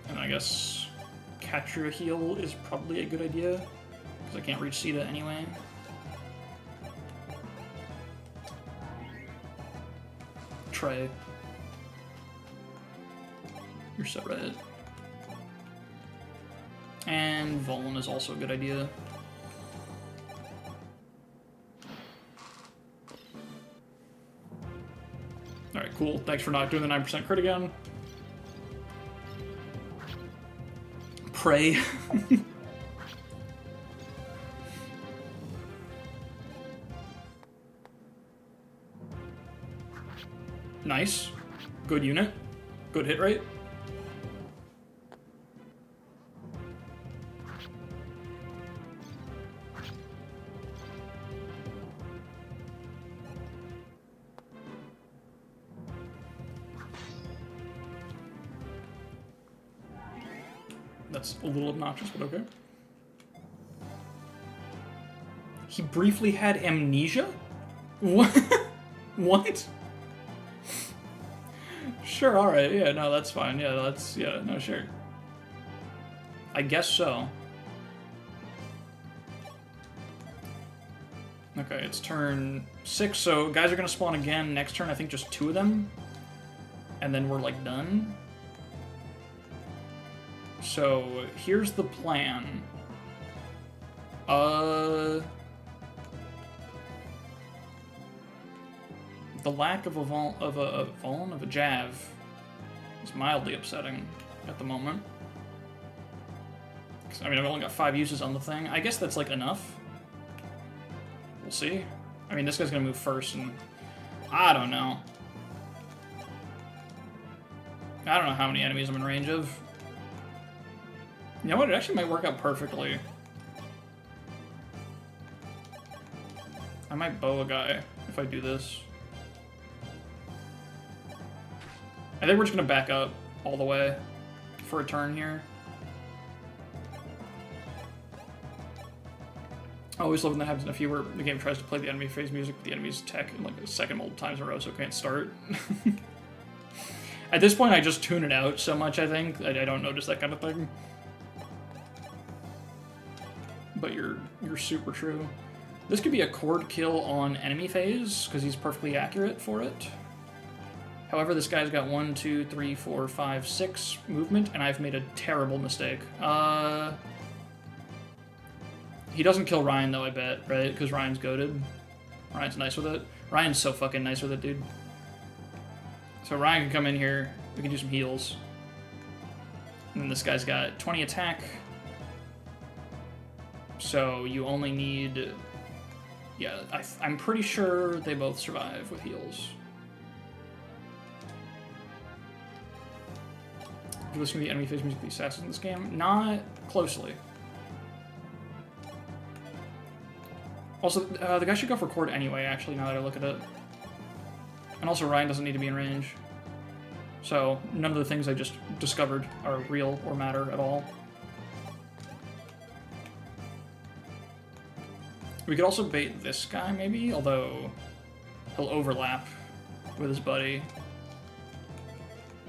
Speaker 1: And I guess capture a heal is probably a good idea, because I can't reach Sita anyway. Trey. You're so right. And Volan is also a good idea. Alright, cool. Thanks for not doing the 9% crit again. Pray. Nice. Good unit. Good hit rate. That's a little obnoxious, but okay. He briefly had amnesia? What? What? Sure, alright, yeah, no, that's fine. Yeah, that's, yeah, no, sure. I guess so. Okay, it's turn 6, so guys are gonna spawn again. Next turn, I think just 2 of them. And then we're, like, done. So, here's the plan. The lack of a Jav is mildly upsetting at the moment. I mean, I've only got 5 uses on the thing. I guess that's, like, enough. We'll see. I mean, this guy's gonna move first, and I don't know. I don't know how many enemies I'm in range of. You know what? It actually might work out perfectly. I might bow a guy if I do this. I think we're just gonna back up all the way for a turn here. I always love when that happens in a few where the game tries to play the enemy phase music with the enemy's tech in like a second multiple times in a row, so it can't start. At this point, I just tune it out so much, I think. I don't notice that kind of thing. But you're super true. This could be a cord kill on enemy phase, because he's perfectly accurate for it. However, this guy's got 1, 2, 3, 4, 5, 6 movement, and I've made a terrible mistake. He doesn't kill Ryan, though, I bet, right? Because Ryan's goated. Ryan's nice with it. Ryan's so fucking nice with it, dude. So Ryan can come in here. We can do some heals. And then this guy's got 20 attack. So you only need Yeah, I'm pretty sure they both survive with heals. If you listen to the enemy phase music of the assassins in this game, not closely. Also, the guy should go for chord anyway, actually, now that I look at it. And also, Ryan doesn't need to be in range. So, none of the things I just discovered are real or matter at all. We could also bait this guy, maybe, although he'll overlap with his buddy.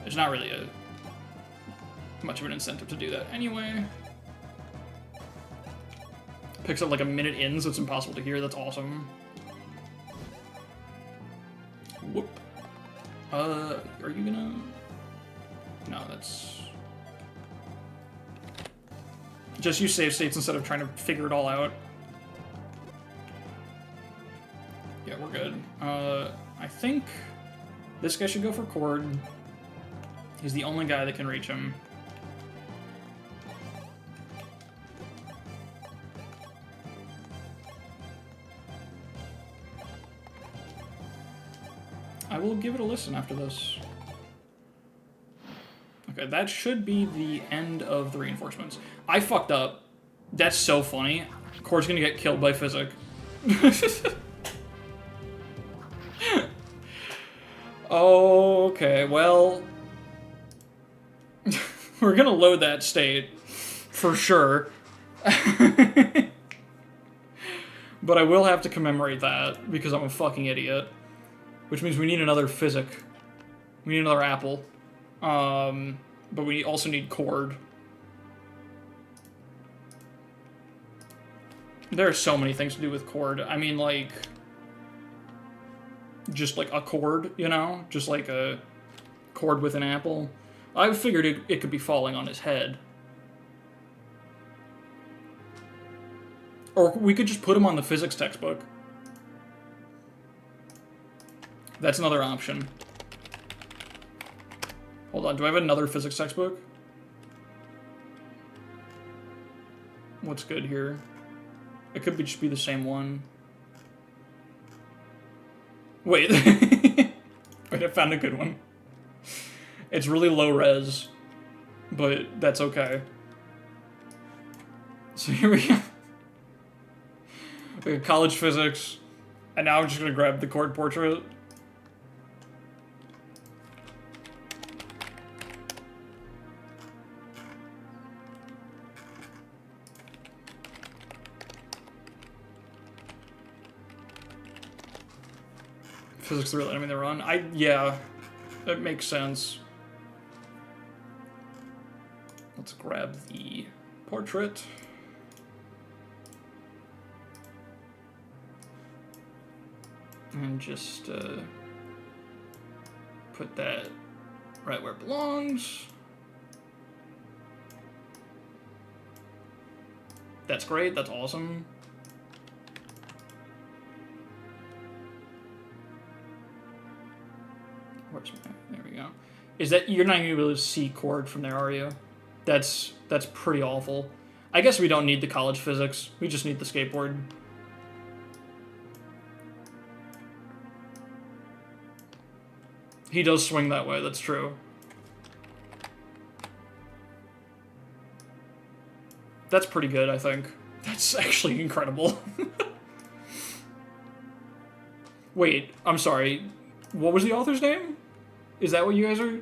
Speaker 1: There's not really much of an incentive to do that anyway. Picks up like a minute in, so it's impossible to hear. That's awesome. Whoop. Are you gonna... No, that's... Just use save states instead of trying to figure it all out. Yeah, we're good. I think this guy should go for chord. He's the only guy that can reach him. I will give it a listen after this. Okay, that should be the end of the reinforcements. I fucked up. That's so funny. Chord's gonna get killed by Physic. Okay, well... We're gonna load that state. For sure. But I will have to commemorate that, because I'm a fucking idiot. Which means we need another Physic. We need another apple. But we also need chord. There are so many things to do with chord. I mean, like... Just like a chord, you know? Just like a chord with an apple. I figured it could be falling on his head. Or we could just put him on the physics textbook. That's another option. Hold on, do I have another physics textbook? What's good here? It could just be the same one. Wait. Wait, I found a good one. It's really low res, but that's okay. So here we go. We have college physics, and now I'm just gonna grab the chord portrait. Physics the real enemy they run. Yeah, that makes sense. Let's grab the portrait. And just put that right where it belongs. That's great, that's awesome. Where's my, there we go. Is that, you're not gonna be able to see chord from there, are you? That's pretty awful. I guess we don't need the college physics, we just need the skateboard. He does swing that way, that's true. That's pretty good, I think. That's actually incredible. Wait, I'm sorry. What was the author's name? Is that what you guys are...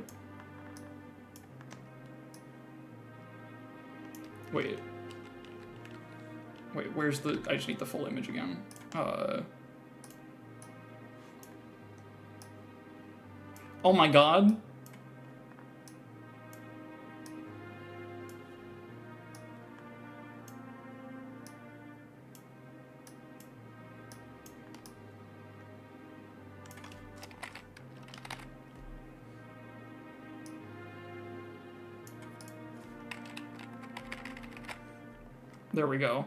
Speaker 1: Wait. Wait, where's the... I just need the full image again. Oh my god. There we go.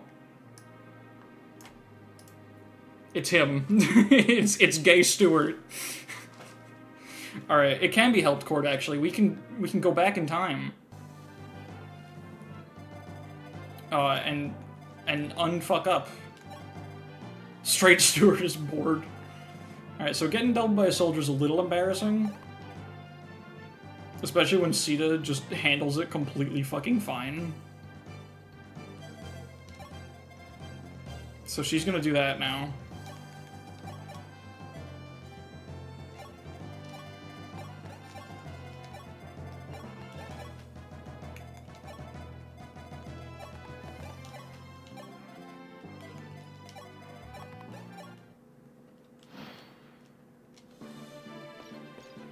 Speaker 1: It's him. it's Gay Stewart. All right, it can be helped chord actually. We can go back in time. And unfuck up Straight Steward is bored. Alright, so getting doubled by a soldier is a little embarrassing. Especially when Sita just handles it completely fucking fine. So she's gonna do that now.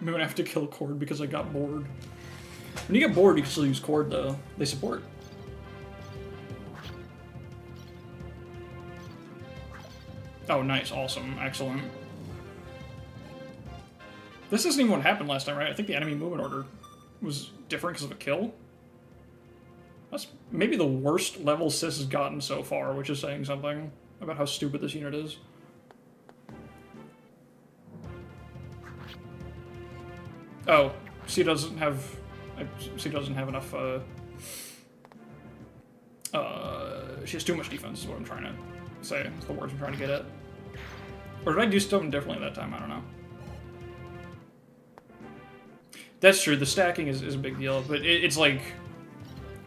Speaker 1: I'm gonna have to kill Cord because I got bored. When you get bored, you can still use Cord, though. They support. Oh, nice. Awesome. Excellent. This isn't even what happened last time, right? I think the enemy movement order was different because of a kill. That's maybe the worst level Sis has gotten so far, which is saying something about how stupid this unit is. Oh, she doesn't have enough, she has too much defense is what I'm trying to say. It's the words I'm trying to get at. Or did I do something differently that time? I don't know. That's true, the stacking is a big deal, but it's like,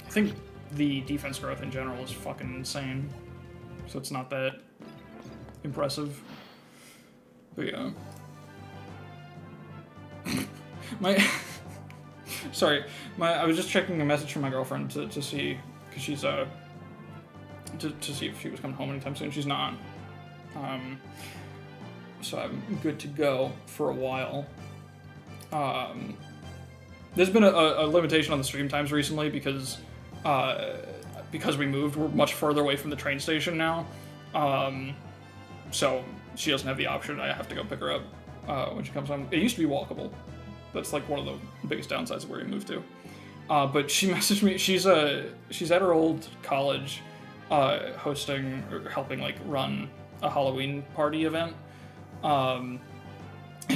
Speaker 1: I think the defense growth in general is fucking insane. So it's not that impressive. But yeah. I was just checking a message from my girlfriend to see, because she's, to see if she was coming home anytime soon. She's not. So I'm good to go for a while. There's been a limitation on the stream times recently because we moved. We're much further away from the train station now. So she doesn't have the option. I have to go pick her up when she comes home. It used to be walkable. That's like one of the biggest downsides of where we moved to. But she messaged me. She's at her old college, hosting or helping like run a Halloween party event. And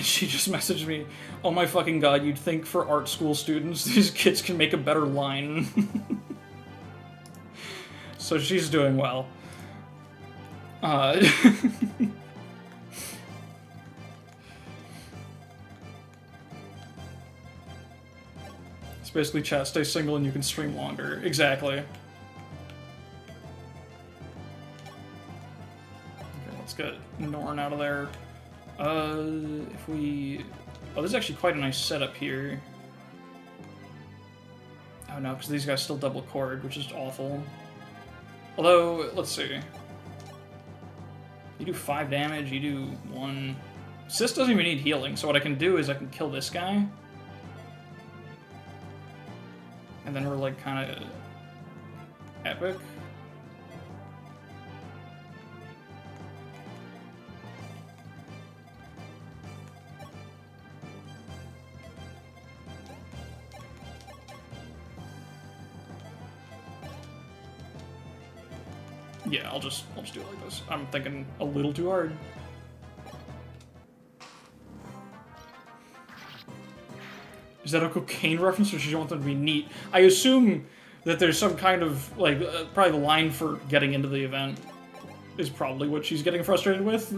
Speaker 1: she just messaged me, "Oh my fucking god! You'd think for art school students these kids can make a better line." So she's doing well. It's basically chat, stay single and you can stream longer. Exactly. Okay, let's get Norn out of there. If we... Oh, this is actually quite a nice setup here. Oh no, because these guys still double cord, which is awful. Although, let's see. You do 5 damage, you do 1... Sis doesn't even need healing, so what I can do is I can kill this guy. And then we're like kind of epic. Yeah, I'll just do it like this. I'm thinking a little too hard. Is that a cocaine reference, or does she want them to be neat? I assume that there's some kind of, like, probably the line for getting into the event is probably what she's getting frustrated with.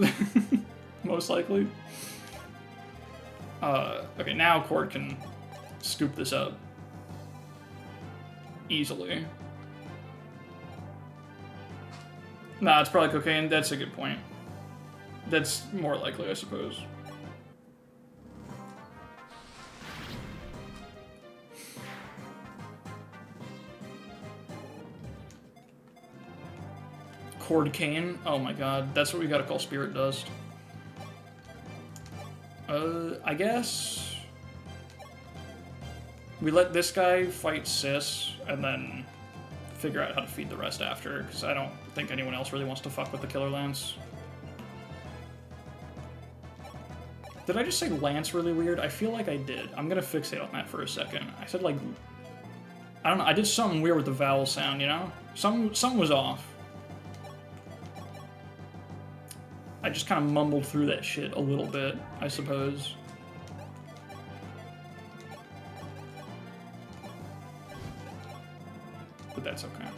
Speaker 1: Most likely. Okay, now Cord can scoop this up. Easily. Nah, it's probably cocaine. That's a good point. That's more likely, I suppose. Cord cane? Oh my god, that's what we gotta call spirit dust. I guess... we let this guy fight Sis, and then figure out how to feed the rest after, because I don't think anyone else really wants to fuck with the Killer Lance. Did I just say Lance really weird? I feel like I did. I'm gonna fixate on that for a second. I said like... I don't know, I did something weird with the vowel sound, you know? Something was off. I just kind of mumbled through that shit a little bit, I suppose. But that's okay.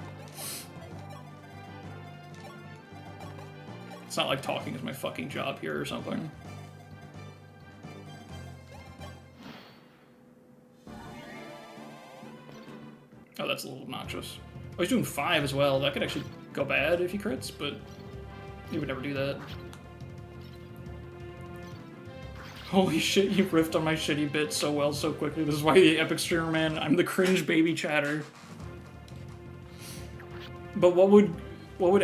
Speaker 1: It's not like talking is my fucking job here or something. Oh, that's a little obnoxious. Oh, he's doing 5 as well. That could actually go bad if he crits, but he would never do that. Holy shit, you riffed on my shitty bit so well so quickly. This is why the Epic Streamer Man, I'm the cringe baby chatter. But what would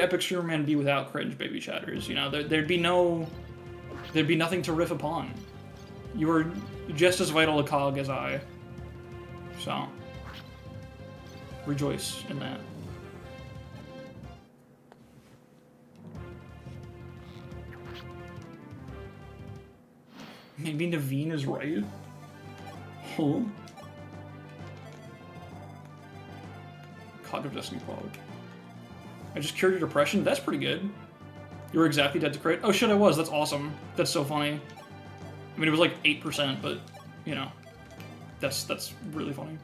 Speaker 1: Epic Streamer Man be without cringe baby chatters? You know, there'd be nothing to riff upon. You are just as vital a cog as I. So, rejoice in that. Maybe Naveen is right? Huh? Cog of Destiny Prologue. I just cured your depression? That's pretty good. You were exactly dead to crit? Oh shit, I was. That's awesome. That's so funny. I mean, it was like 8%, but, you know. That's really funny.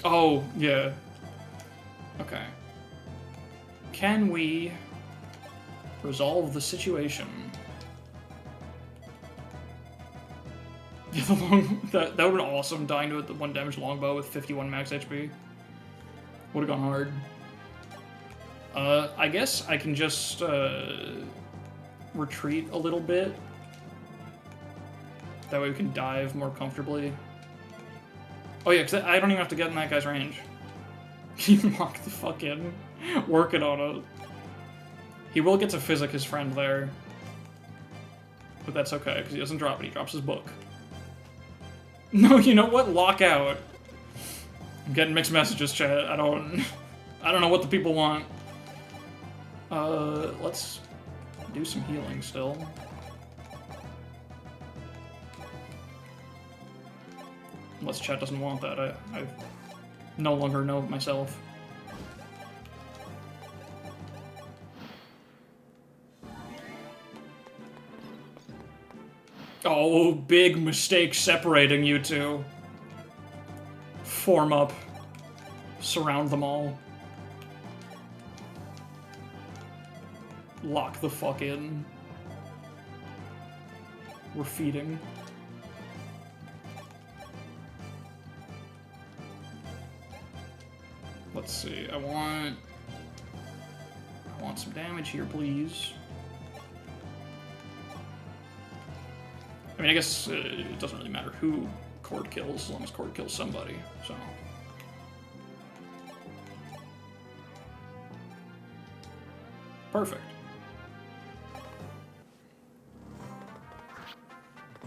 Speaker 1: Oh, yeah. Okay. Can we resolve the situation? Yeah, that would have been awesome, dying to the 1 damage longbow with 51 max HP. Would have gone hard. I guess I can just retreat a little bit. That way we can dive more comfortably. Oh yeah, because I don't even have to get in that guy's range. He locked the fuck in. Working on it. He will get to physic his friend there. But that's okay, because he doesn't drop it, he drops his book. No, you know what? Lock out. I'm getting mixed messages, chat. I don't know what the people want. Let's do some healing still. Unless chat doesn't want that, I no longer know myself. Oh, big mistake separating you two. Form up. Surround them all. Lock the fuck in. We're feeding. Let's see, I want some damage here, please. I mean, I guess it doesn't really matter who Cord kills, as long as Cord kills somebody, so. Perfect.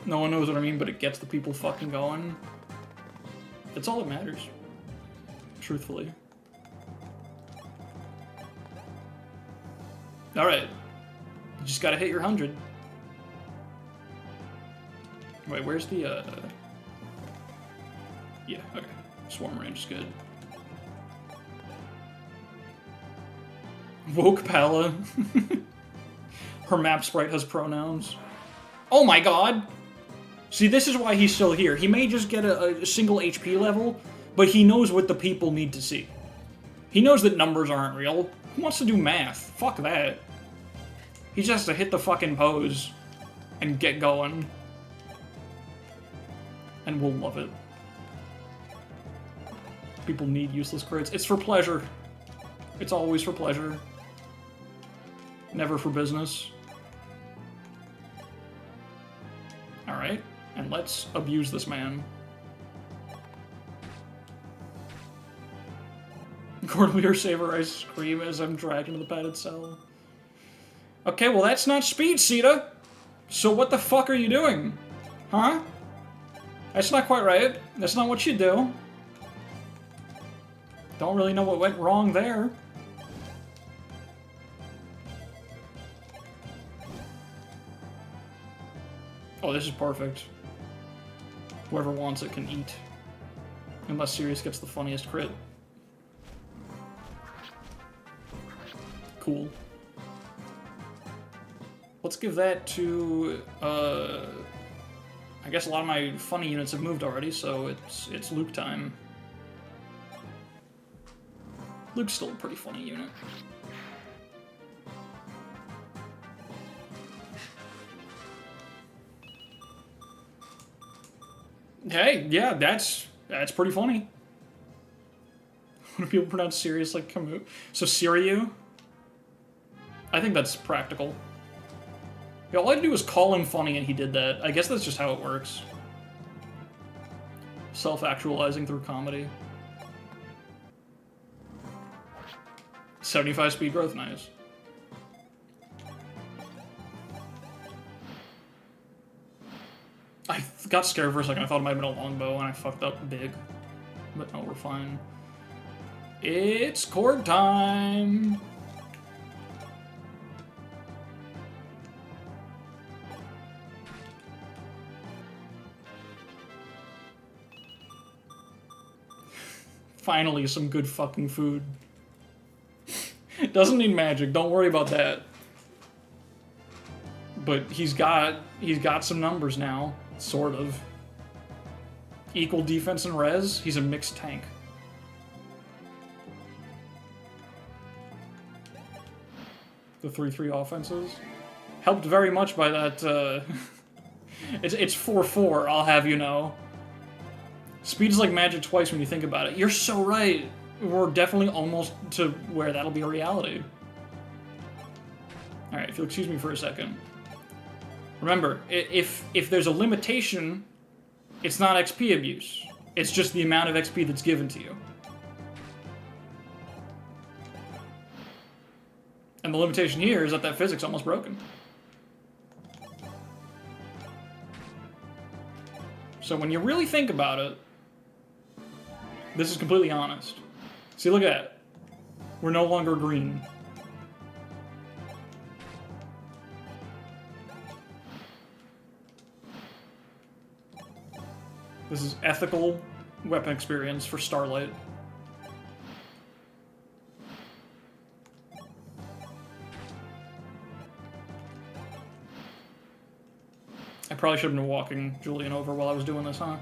Speaker 1: No one knows what I mean, but it gets the people fucking going. That's all that matters. Truthfully. Alright. You just gotta hit your 100. Wait, where's the, Yeah, okay. Swarm range is good. Woke Palla. Her map sprite has pronouns. Oh my god! See, this is why he's still here. He may just get a single HP level, but he knows what the people need to see. He knows that numbers aren't real. Who wants to do math? Fuck that. He just has to hit the fucking pose and get going. And we'll love it. People need useless crits. It's for pleasure. It's always for pleasure. Never for business. Alright, and let's abuse this man. Cornelier savor ice cream as I'm dragged into the padded cell. Okay, well that's not speed, Sita. So what the fuck are you doing? Huh? That's not quite right. That's not what you do. Don't really know what went wrong there. Oh, this is perfect. Whoever wants it can eat. Unless Sirius gets the funniest crit. Cool. Let's give that to, I guess a lot of my funny units have moved already, so it's Luke time. Luke's still a pretty funny unit. Hey, yeah, that's pretty funny. When people pronounce Sirius like Camus. So Siriu? I think that's practical. Yeah, all I had to do was call him funny and he did that. I guess that's just how it works. Self-actualizing through comedy. 75 speed growth, nice. I got scared for a second. I thought it might have been a longbow and I fucked up big. But no, we're fine. It's court time! Finally, some good fucking food. Doesn't need magic, don't worry about that. But he's got some numbers now, sort of. Equal defense and res, he's a mixed tank. The 3-3 offenses. Helped very much by that, It's 4-4, I'll have you know. Speed's like magic twice when you think about it. You're so right. We're definitely almost to where that'll be a reality. Alright, if you'll excuse me for a second. Remember, if there's a limitation, it's not XP abuse. It's just the amount of XP that's given to you. And the limitation here is that physics almost broken. So when you really think about it, this is completely honest. See, look at that. We're no longer green. This is ethical weapon experience for Starlight. I probably should have been walking Julian over while I was doing this, huh?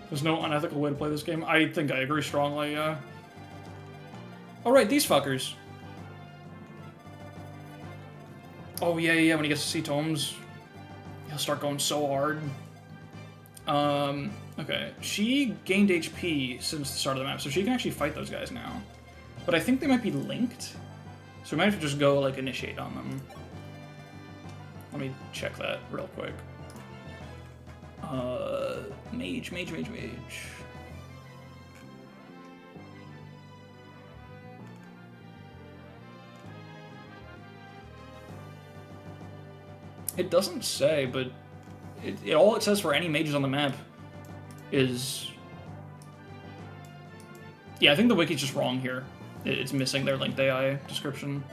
Speaker 1: There's no unethical way to play this game. I think I agree strongly, yeah. Oh, right, these fuckers. Oh, yeah, when he gets to see tomes, he'll start going so hard. Okay. She gained HP since the start of the map, so she can actually fight those guys now. But I think they might be linked, so we might have to just go, like, initiate on them. Let me check that real quick. Mage. It doesn't say, but all it says for any mages on the map is... Yeah, I think the wiki's just wrong here. It's missing their linked AI description.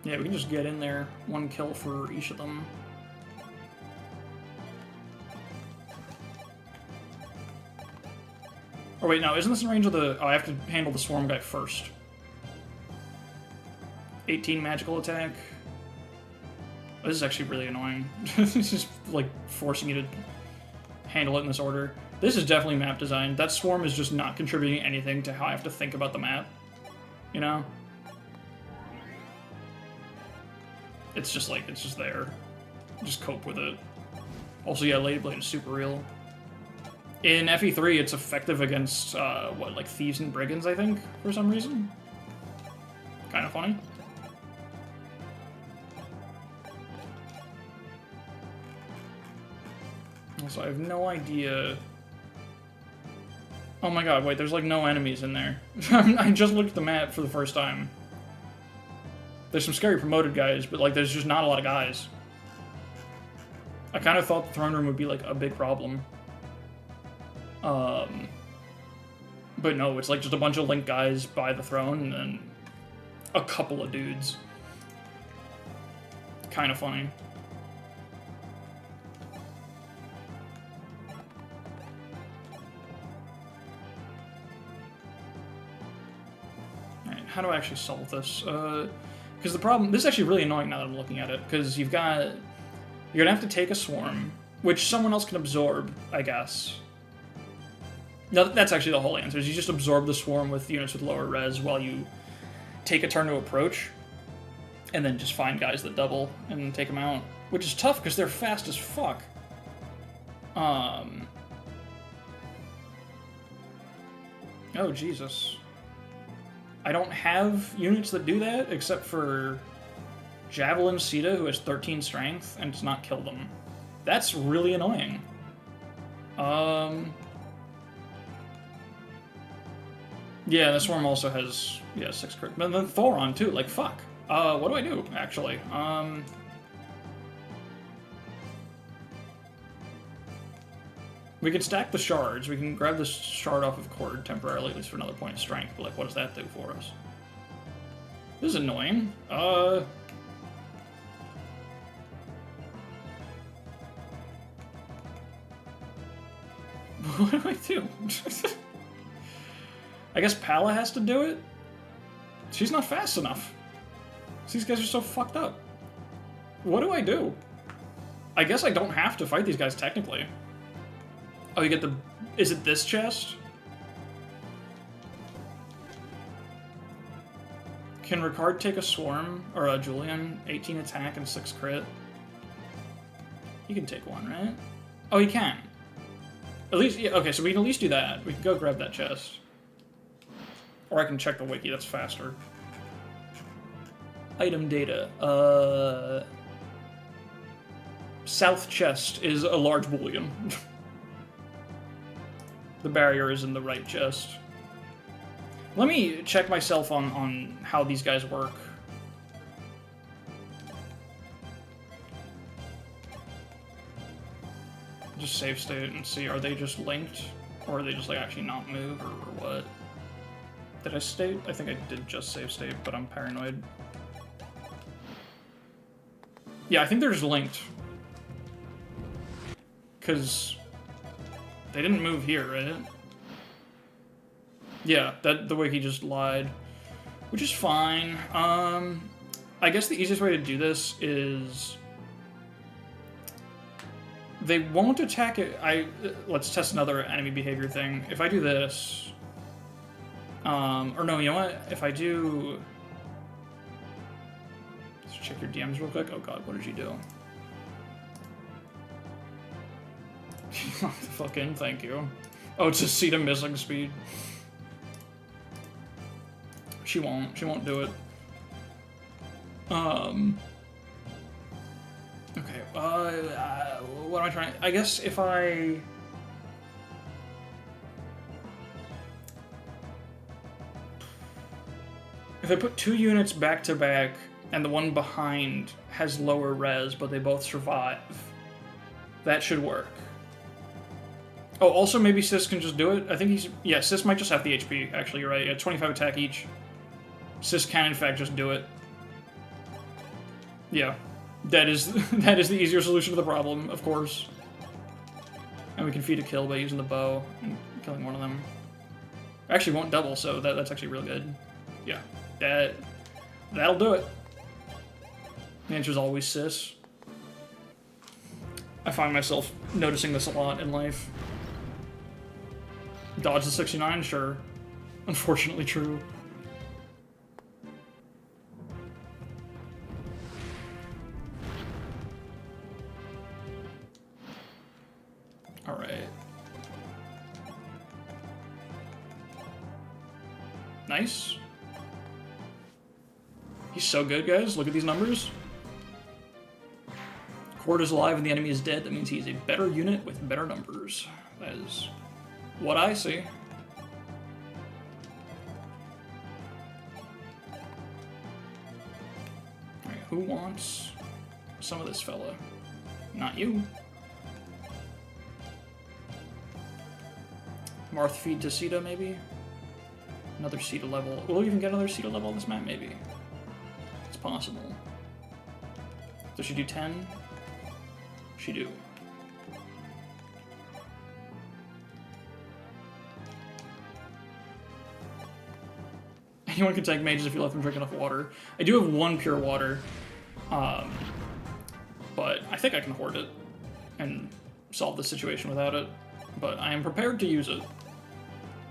Speaker 1: Yeah, we can just get in there. One kill for each of them. Oh wait, no, isn't this in range of the... Oh, I have to handle the swarm guy first. 18 magical attack. This is actually really annoying. It's just, like, forcing you to handle it in this order. This is definitely map design. That swarm is just not contributing anything to how I have to think about the map. You know? It's just like, it's just there. Just cope with it. Also, yeah, Lady Blade is super real. In FE3, it's effective against, what, like thieves and brigands, I think, for some reason? Kind of funny. Also, I have no idea... Oh my god, wait, there's like no enemies in there. I just looked at the map for the first time. There's some scary promoted guys, but like there's just not a lot of guys. I kind of thought the throne room would be like a big problem. But no, it's like just a bunch of Link guys by the throne and then a couple of dudes. Kind of funny. Alright, how do I actually solve this? Because the problem... This is actually really annoying now that I'm looking at it, because you've got... You're gonna have to take a swarm, which someone else can absorb, I guess. No, that's actually the whole answer, is you just absorb the swarm with units with lower res while you take a turn to approach, and then just find guys that double and take them out. Which is tough, because they're fast as fuck. Oh, Jesus. I don't have units that do that, except for Javelin Sita, who has 13 strength, and does not kill them. That's really annoying. Yeah, the Swarm also has, 6 crit. But then Thoron, too, like, fuck. What do I do, actually? We can stack the shards. We can grab this shard off of Cord temporarily, at least for another point of strength. But, like, what does that do for us? This is annoying. What do I do? I guess Palla has to do it? She's not fast enough. These guys are so fucked up. What do I do? I guess I don't have to fight these guys, technically. Oh, you get the... Is it this chest? Can Ricard take a Swarm? Or a Julian? 18 attack and 6 crit? He can take one, right? Oh, he can. At least... Yeah, okay, so we can at least do that. We can go grab that chest. Or I can check the wiki, that's faster. Item data. South chest is a large boolean. The barrier is in the right chest. Let me check myself on how these guys work. Just save state and see, are they just linked? Or are they just like actually not move, or what? Did I state? I think I did just save state, but I'm paranoid. Yeah, I think they're just linked. Because they didn't move here, right? Yeah, the wiki just lied. Which is fine. I guess the easiest way to do this is... They won't attack it... Let's test another enemy behavior thing. If I do this... or no, you know what? If I do... Let's check your DMs real quick. Oh god, what did you do? Fucking thank you. Oh, it's a Sita missing speed. She won't do it. Okay, what am I trying... I guess if I... If I put 2 units back to back, and the one behind has lower res, but they both survive, that should work. Oh, also maybe Sis can just do it? I think he's... Yeah, Sis might just have the HP, actually, you're right. Yeah, 25 attack each. Sis can, in fact, just do it. Yeah. That is the easier solution to the problem, of course. And we can feed a kill by using the bow and killing one of them. Actually, won't double, so that's actually real good. Yeah. That'll do it. The answer's always Sis. I find myself noticing this a lot in life. Dodge the 69? Sure. Unfortunately true. Alright. Nice. He's so good, guys. Look at these numbers. Cord is alive and the enemy is dead. That means he's a better unit with better numbers. That is what I see. Alright, who wants some of this fella? Not you. Marth feed to Sita, maybe? Another Sita level. Will we even get another Sita level on this map? Maybe. It's possible. Does she do 10? She do. Anyone can tank mages if you let them drink enough water. I do have 1 pure water, but I think I can hoard it and solve the situation without it. But I am prepared to use it,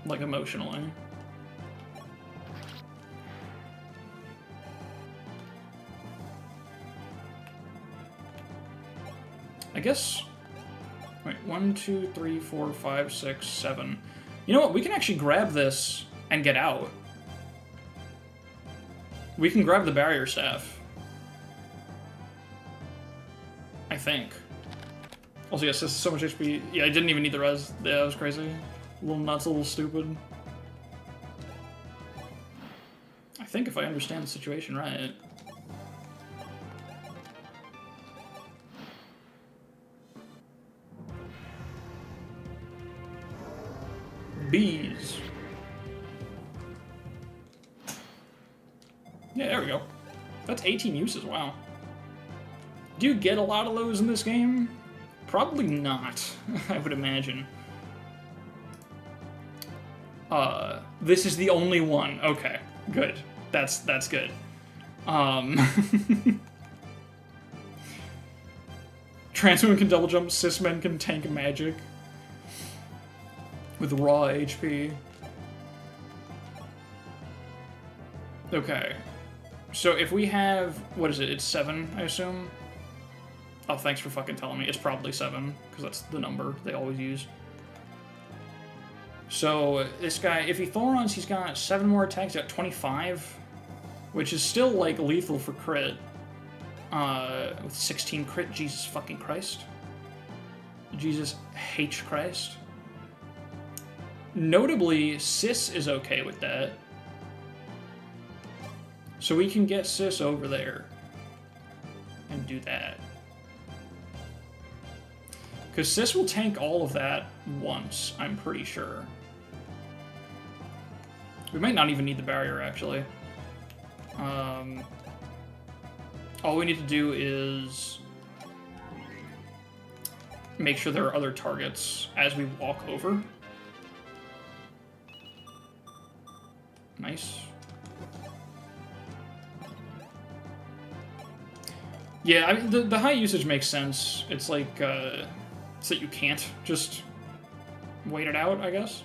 Speaker 1: like, emotionally. I guess... Wait, 1, 2, 3, 4, 5, 6, 7. You know what? We can actually grab this and get out. We can grab the barrier staff. I think. Also, yes, this is so much HP. Yeah, I didn't even need the res. Yeah, that was crazy. A little nuts, a little stupid. I think if I understand the situation right. Bees. Yeah, there we go. That's 18 uses, wow. Do you get a lot of those in this game? Probably not, I would imagine. This is the only one. Okay, good. That's good. Trans women can double jump, cis men can tank magic. With raw HP. Okay. So if we have, what is it? It's 7, I assume? Oh, thanks for fucking telling me. It's probably 7, because that's the number they always use. So this guy, if he Thorons, he's got 7 more attacks. He's got 25, which is still, like, lethal for crit. With 16 crit, Jesus fucking Christ. Jesus H Christ. Notably, Sis is okay with that. So we can get Sis over there and do that. Because Sis will tank all of that once, I'm pretty sure. We might not even need the barrier, actually. All we need to do is make sure there are other targets as we walk over. Nice. Yeah, I mean, the high usage makes sense. It's like, it's that you can't just wait it out, I guess.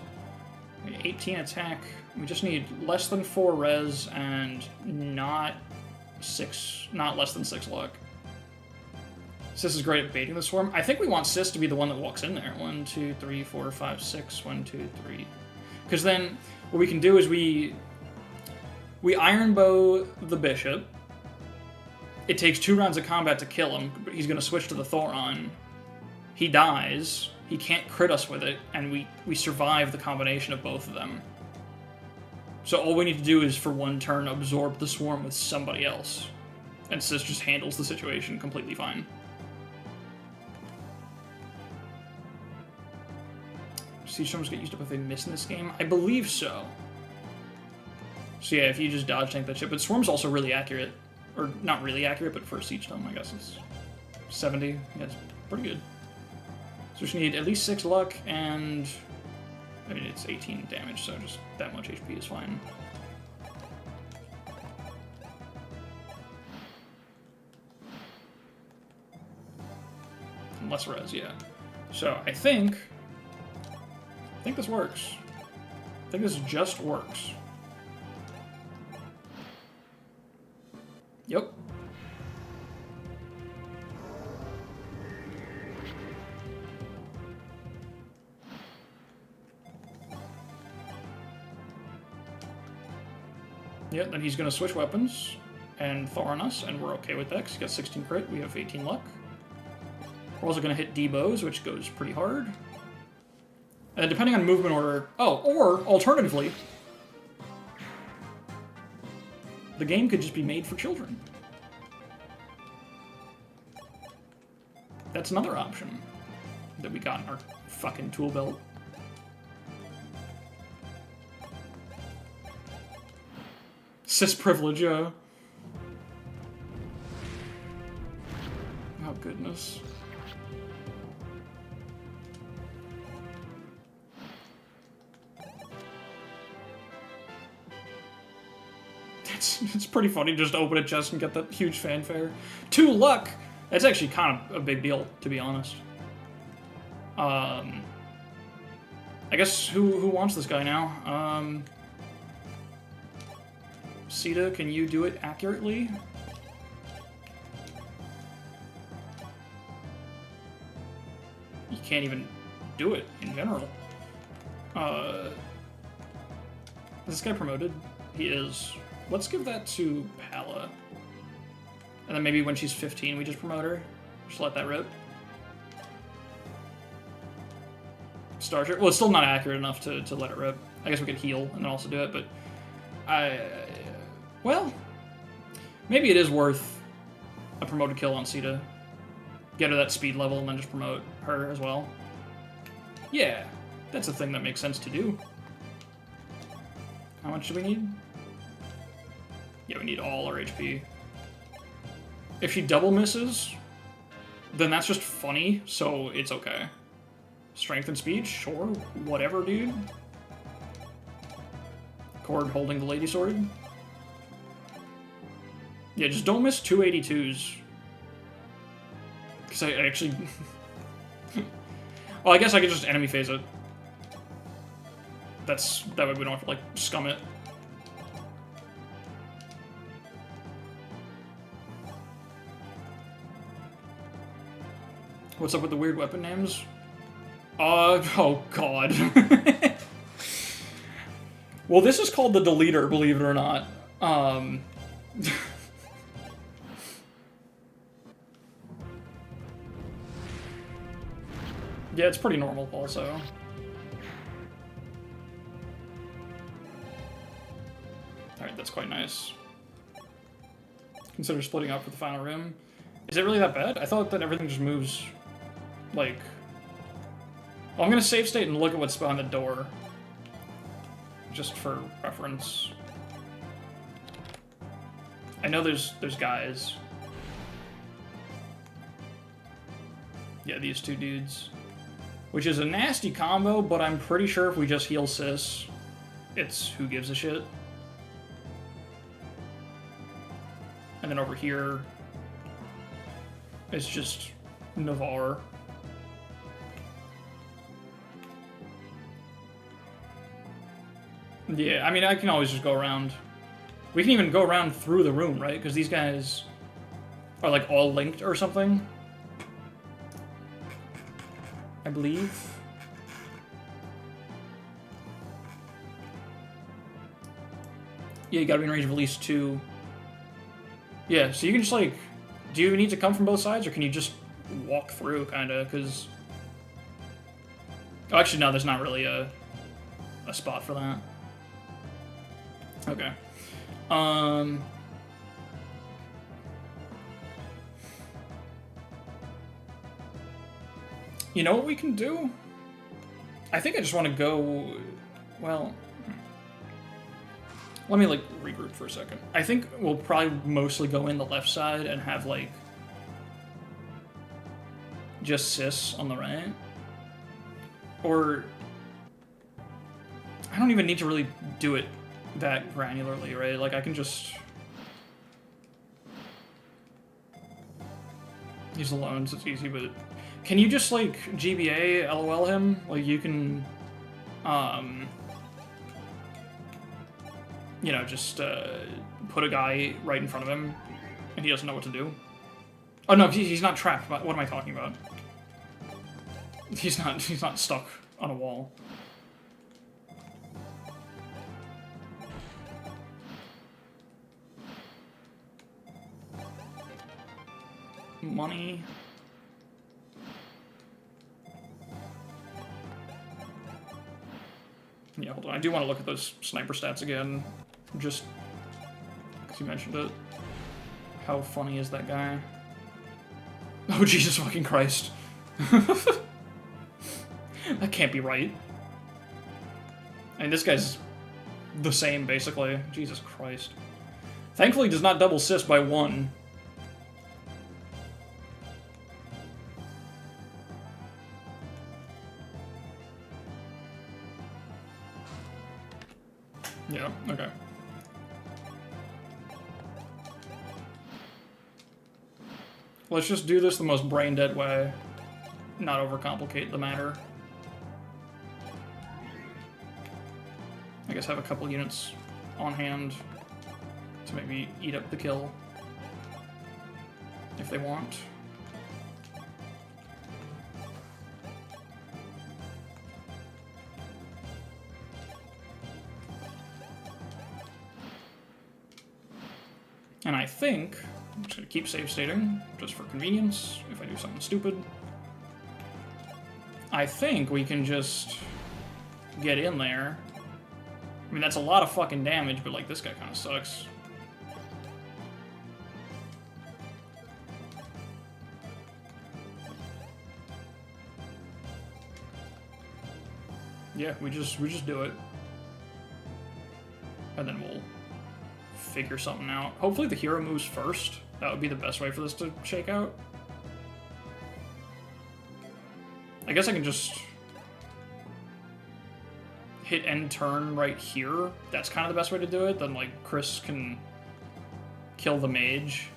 Speaker 1: 18 attack. We just need less than 4 res and not less than 6 luck. Sis is great at baiting the swarm. I think we want Sis to be the one that walks in there. 1, 2, 3, 4, 5, 6. 1, 2, 3. Because then what we can do is we iron bow the bishop. It takes 2 rounds of combat to kill him, but he's going to switch to the Thoron. He dies. He can't crit us with it, and we survive the combination of both of them. So all we need to do is, for 1 turn, absorb the swarm with somebody else. And Sis just handles the situation completely fine. Siege storms get used up if they miss in this game? I believe so. So yeah, if you just dodge tank that shit. But Swarm's also really accurate. Or not really accurate, but for a Siege Tome, I guess it's 70. Yeah, it's pretty good. So we just need at least 6 luck, and I mean, it's 18 damage, so just that much HP is fine. And less res, yeah. So I think this works. I think this just works. Yep. Yeah, then he's going to switch weapons and Thoron us, and we're okay with that because he got 16 crit, we have 18 luck. We're also going to hit D-bows, which goes pretty hard. And depending on movement order... Oh, or, alternatively, the game could just be made for children. That's another option that we got in our fucking tool belt. Cis privilege, yeah. Oh, goodness. It's pretty funny to just open a chest and get that huge fanfare. 2 luck! That's actually kind of a big deal, to be honest. I guess who wants this guy now? Sita, can you do it accurately? You can't even do it in general. Is this guy promoted? He is. Let's give that to Palla. And then maybe when she's 15 we just promote her. Just let that rip. Starship. Well, it's still not accurate enough to let it rip. I guess we could heal and then also do it, but well, maybe it is worth a promoted kill on Sita. Get her that speed level and then just promote her as well. Yeah, that's a thing that makes sense to do. How much do we need? Yeah, we need all our HP. If she double misses, then that's just funny, so it's okay. Strength and speed? Sure, whatever, dude. Cord holding the lady sword. Yeah, just don't miss 282s. Because I actually... well, I guess I could just enemy phase it. That way we don't have to, like, scum it. What's up with the weird weapon names? Oh god. Well, this is called the deleter, believe it or not. Yeah, it's pretty normal also. Alright, that's quite nice. Consider splitting up for the final room. Is it really that bad? I thought that everything just moves, like... Well, I'm gonna save state and look at what's behind the door. Just for reference. I know there's guys. Yeah, these 2 dudes. Which is a nasty combo, but I'm pretty sure if we just heal Sis, it's who gives a shit. And then over here, it's just Navarre. Yeah, I mean, I can always just go around. We can even go around through the room, right? Because these guys are, like, all linked or something. I believe. Yeah, you gotta be in range of at least 2. Yeah, so you can just, like... Do you need to come from both sides, or can you just walk through, kinda? Because... Oh, actually, no, there's not really a spot for that. Okay. You know what we can do? I think I just want to go... Well... Let me, like, regroup for a second. I think we'll probably mostly go in the left side and have, like... just Sis on the right. Or... I don't even need to really do it that granularly, right? Like, I can just... He's alone, so it's easy, but... Can you just, like, GBA LOL him? Like, you can... You know, just, put a guy right in front of him, and he doesn't know what to do. Oh, no, he's not trapped. What am I talking about? He's not stuck on a wall. Money. Yeah, hold on. I do want to look at those sniper stats again, just because you mentioned it. How funny is that guy? Oh, Jesus fucking Christ. That can't be right. I mean, this guy's the same, basically. Jesus Christ. Thankfully, does not double sys by 1. Yeah, okay. Let's just do this the most brain-dead way. Not overcomplicate the matter. I guess have a couple units on hand to maybe eat up the kill. If they want. And I think, I'm just going to keep save stating, just for convenience, if I do something stupid. I think we can just get in there. I mean, that's a lot of fucking damage, but, like, this guy kind of sucks. Yeah, we just do it. And then we'll figure something out. Hopefully the hero moves first. That would be the best way for this to shake out. I guess I can just hit end turn right here. That's kind of the best way to do it. Then, like, Chris can kill the mage.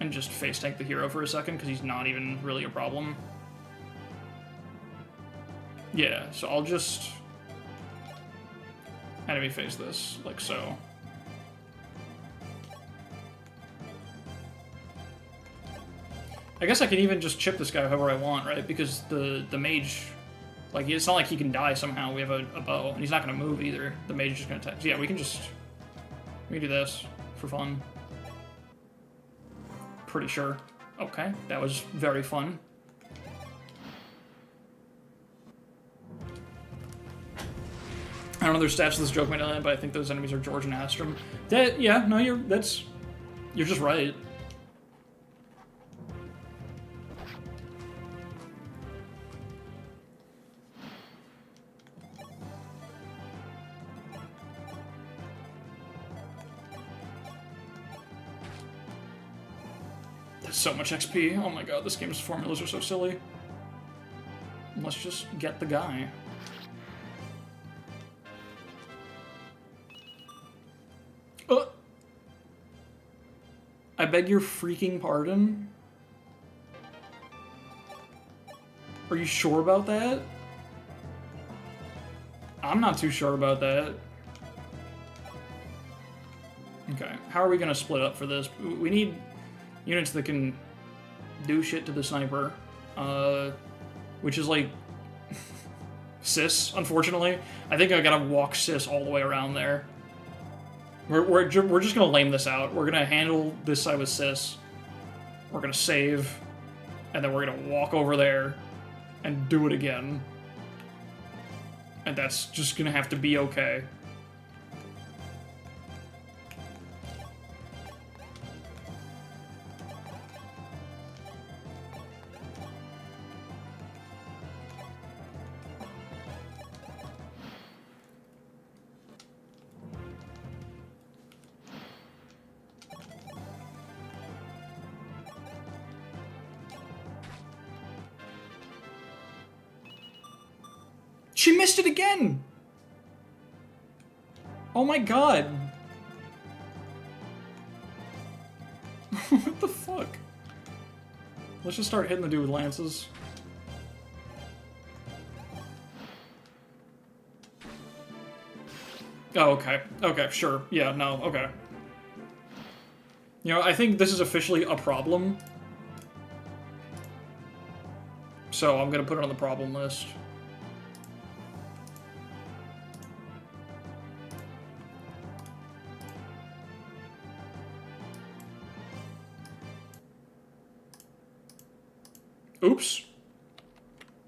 Speaker 1: And just face tank the hero for a second, because he's not even really a problem. Yeah, so I'll just enemy phase this, like so. I guess I can even just chip this guy however I want, right? Because the mage, like, it's not like he can die somehow. We have a bow, and he's not going to move either. The mage is just going to attack. So yeah, we can do this for fun. Pretty sure. Okay, that was very fun. I don't know their stats to this joke might not, but I think those enemies are George and Astrum. Yeah, no, you're just right. That's so much XP. Oh my god, this game's formulas are so silly. Let's just get the guy. I beg your freaking pardon? Are you sure about that? I'm not too sure about that. Okay, how are we gonna split up for this? We need units that can do shit to the sniper. Which is like Sis, unfortunately. I think I gotta walk Sis all the way around there. We're just gonna lame this out. We're gonna handle this side with Sis. We're gonna save. And then we're gonna walk over there and do it again. And that's just gonna have to be okay. She missed it again! Oh my god. What the fuck? Let's just start hitting the dude with lances. Oh, okay. Okay, sure. Yeah, no, okay. You know, I think this is officially a problem. So I'm gonna put it on the problem list. Oops.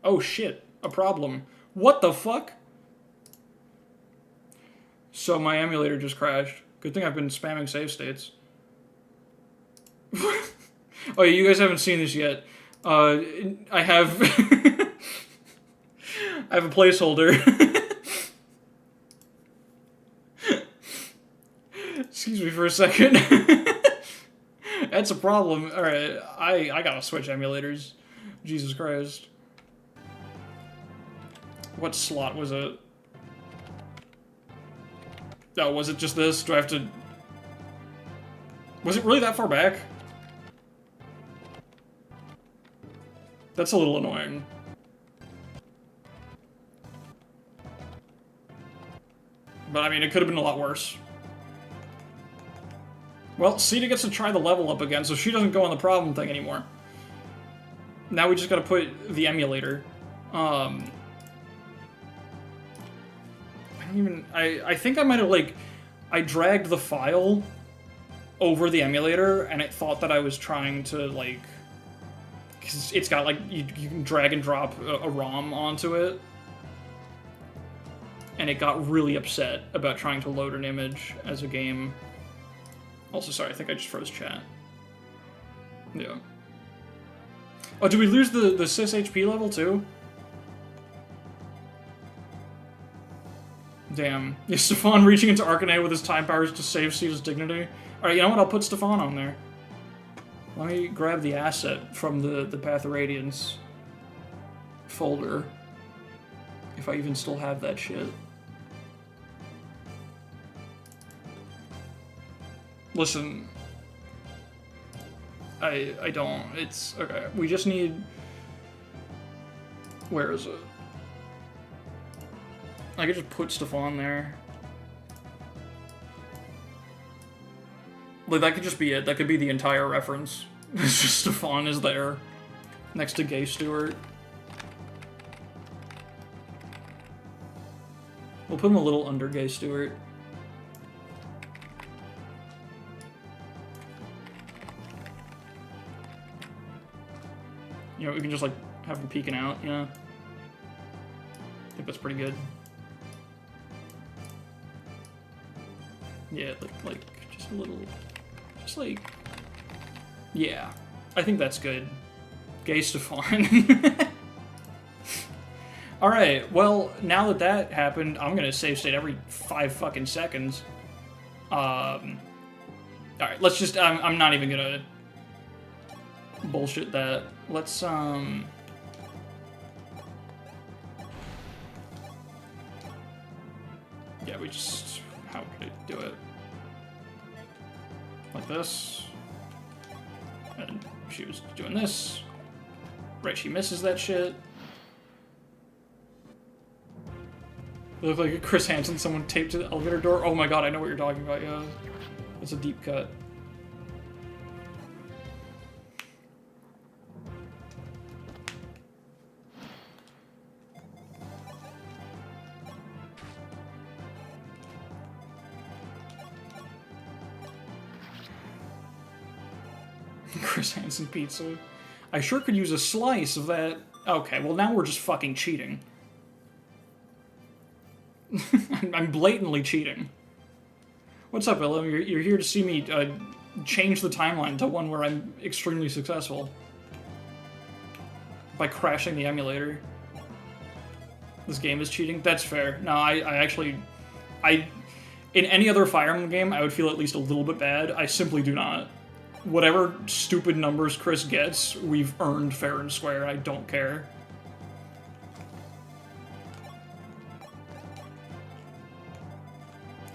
Speaker 1: Oh shit, a problem. What the fuck? So my emulator just crashed. Good thing I've been spamming save states. Oh, you guys haven't seen this yet. I have... I have a placeholder. Excuse me for a second. That's a problem. Alright, I gotta switch emulators. Jesus Christ. What slot was it? Oh, was it just this? Do I have to... Was it really that far back? That's a little annoying. But I mean, it could have been a lot worse. Well, Sita gets to try the level up again, so she doesn't go on the problem thing anymore. Now we just gotta put the emulator. I don't even... I think I might have, like... I dragged the file over the emulator, and it thought that I was trying to, like... Because it's got, like, you can drag and drop a ROM onto it. And it got really upset about trying to load an image as a game. Also, sorry, I think I just froze chat. Yeah. Oh, did we lose the sys HP level, too? Damn. Is Stefan reaching into Arcanate with his time powers to save Sita's dignity? Alright, you know what? I'll put Stefan on there. Let me grab the asset from the Path of Radiance folder. If I even still have that shit. Listen. I don't. It's... Okay, we just need... Where is it? I could just put Stefan there. Like, that could just be it. That could be the entire reference. It's just Stefan is there. Next to Gay Stewart. We'll put him a little under Gay Stewart. You know, we can just, like, have him peeking out, yeah. I think that's pretty good. Yeah, like, just a little... Just, like... Yeah. I think that's good. Gay Stefan. Alright, well, now that that happened, I'm gonna save state every 5 fucking seconds. Alright, let's just... I'm not even gonna... bullshit that. Let's, Yeah, we just... How would I do it? Like this. And she was doing this. Right, she misses that shit. It looked like Chris Hansen, someone taped to the elevator door. Oh my god, I know what you're talking about, yeah. It's a deep cut. Chris Hansen pizza. I sure could use a slice of that. Okay, well now we're just fucking cheating. I'm blatantly cheating. What's up, Ella? You're here to see me change the timeline to one where I'm extremely successful. By crashing the emulator. This game is cheating? That's fair. No, I actually... in any other Fire Emblem game, I would feel at least a little bit bad. I simply do not. Whatever stupid numbers Chris gets, we've earned fair and square. I don't care.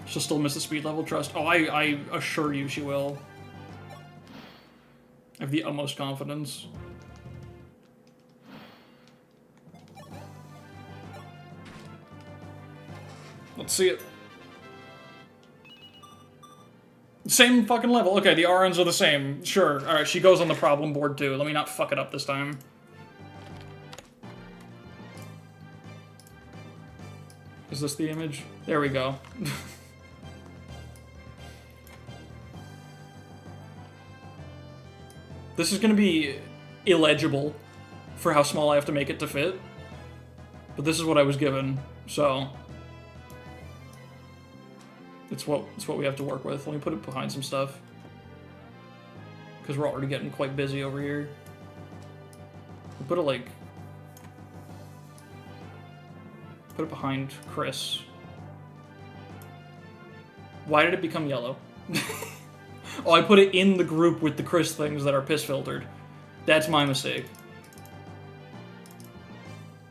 Speaker 1: She'll still miss the speed level, trust. Oh, I assure you she will. I have the utmost confidence. Let's see it. Same fucking level. Okay, the RNs are the same. Sure. Alright, she goes on the problem board too. Let me not fuck it up this time. Is this the image? There we go. This is gonna be illegible for how small I have to make it to fit. But this is what I was given, so... It's what we have to work with. Let me put it behind some stuff. Because we're already getting quite busy over here. We'll put it like... Put it behind Chris. Why did it become yellow? Oh, I put it in the group with the Chris things that are piss filtered. That's my mistake.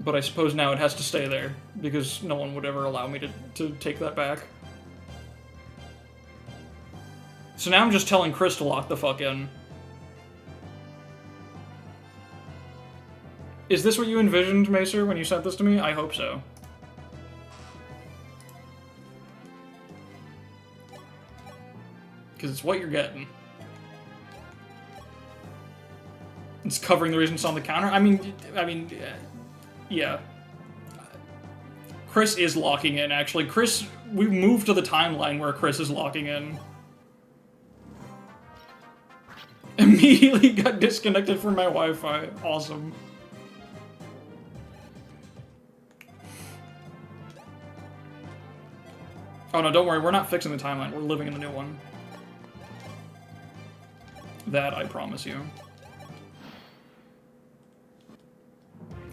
Speaker 1: But I suppose now it has to stay there, because no one would ever allow me to take that back. So now I'm just telling Chris to lock the fuck in. Is this what you envisioned, Macer, when you sent this to me? I hope so. Because it's what you're getting. It's covering the reason it's on the counter. I mean, yeah. Chris is locking in, actually. Chris, we moved to the timeline where Chris is locking in. Immediately got disconnected from my Wi-Fi. Awesome. Oh no, don't worry, we're not fixing the timeline. We're living in the new one. That I promise you.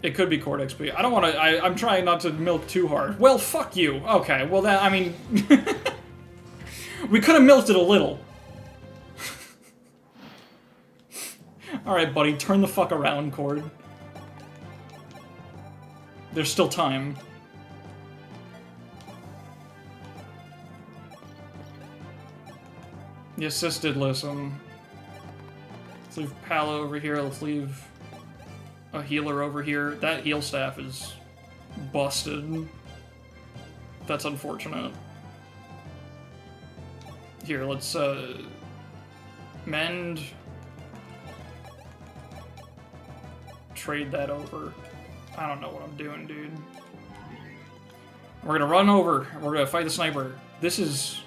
Speaker 1: It could be Cortex, but I don't want to. I'm trying not to milk too hard. Well, fuck you. Okay, well, that. I mean. We could have milked it a little. Alright, buddy, turn the fuck around, Cord. There's still time. The assist did listen. Let's leave Palla over here. Let's leave a healer over here. That heal staff is busted. That's unfortunate. Here, let's mend. Trade that over. I don't know what I'm doing, dude. We're gonna run over. We're gonna fight the sniper. This is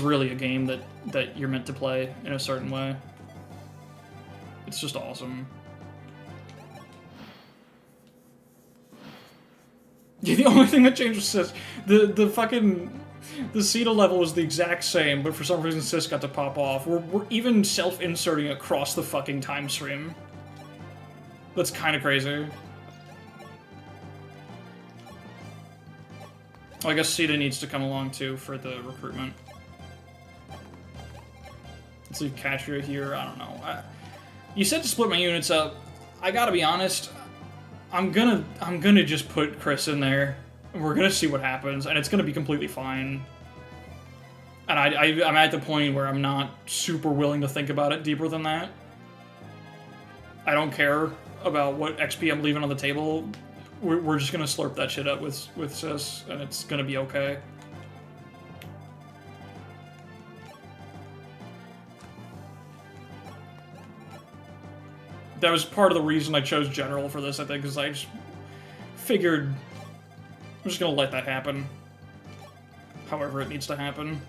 Speaker 1: really a game that you're meant to play in a certain way. It's just awesome. Yeah, the only thing that changes Sis, the fucking the Ceta level was the exact same, but for some reason Sis got to pop off. We're even self-inserting across the fucking time stream. That's kind of crazy. Oh, I guess Ceta needs to come along too for the recruitment. Let's leave Katria here. I don't know. You said to split my units up. I gotta be honest. I'm gonna just put Chris in there. And we're gonna see what happens, and it's gonna be completely fine. And I'm at the point where I'm not super willing to think about it deeper than that. I don't care about what XP I'm leaving on the table. We're just gonna slurp that shit up with Sis, and it's gonna be okay. That was part of the reason I chose General for this, I think, because I just figured I'm just gonna let that happen. However it needs to happen.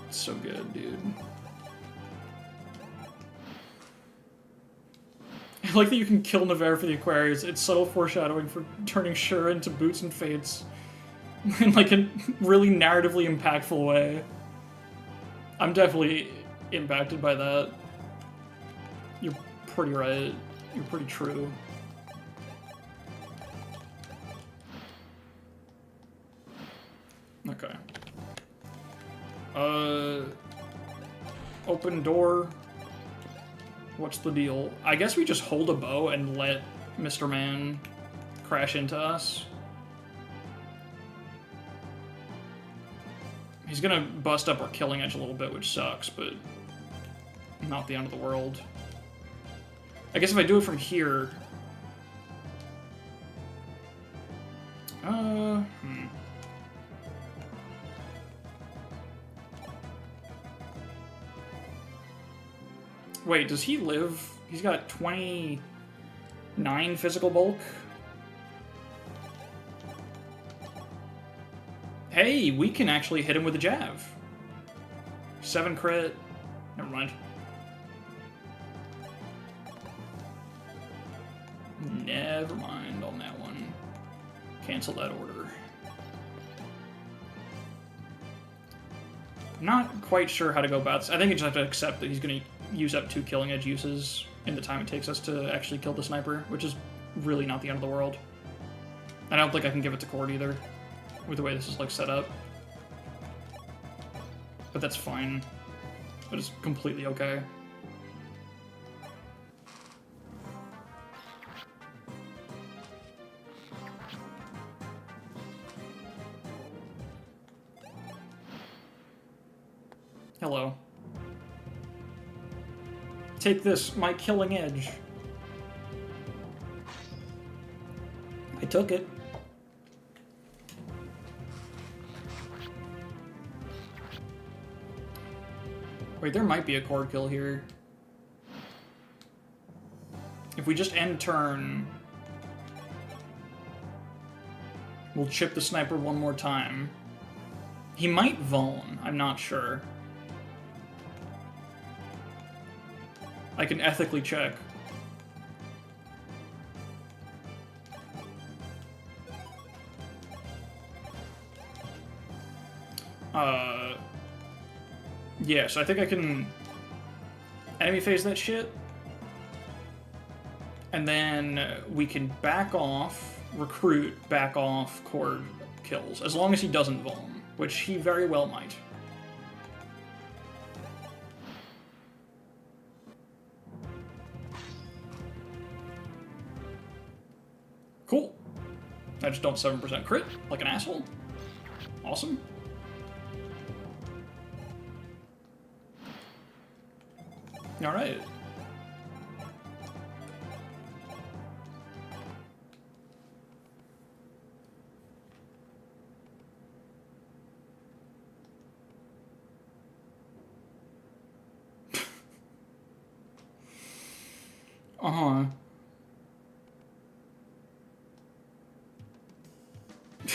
Speaker 1: It's so good, dude. I like that you can kill Navarre for the Aquarius. It's subtle foreshadowing for turning Shura into Boots and Fates in like a really narratively impactful way. I'm definitely impacted by that. You're pretty right. You're pretty true. Okay. Open door. What's the deal? I guess we just hold a bow and let Mr. Man crash into us. He's gonna bust up our killing edge a little bit, which sucks, but not the end of the world. I guess if I do it from here... Wait, does he live? He's got 29 physical bulk? Hey, we can actually hit him with a jav. 7 crit. Never mind. Never mind on that one. Cancel that order. I'm not quite sure how to go about this. I think you just have to accept that he's going to use up 2 killing edge uses in the time it takes us to actually kill the sniper, which is really not the end of the world. I don't think I can give it to Cord either, with the way this is like set up. But that's fine. But it's completely okay. Hello. Take this, my killing edge. I took it. Wait, there might be a Cord kill here. If we just end turn, we'll chip the sniper one more time. He might Vaughn, I'm not sure. I can ethically check. Yes, I think I can enemy phase that shit. And then we can back off, recruit, back off, Cord kills. As long as he doesn't Vuln, which he very well might. Cool. I just don't 7% crit, like an asshole. Awesome. Alright. Uh-huh.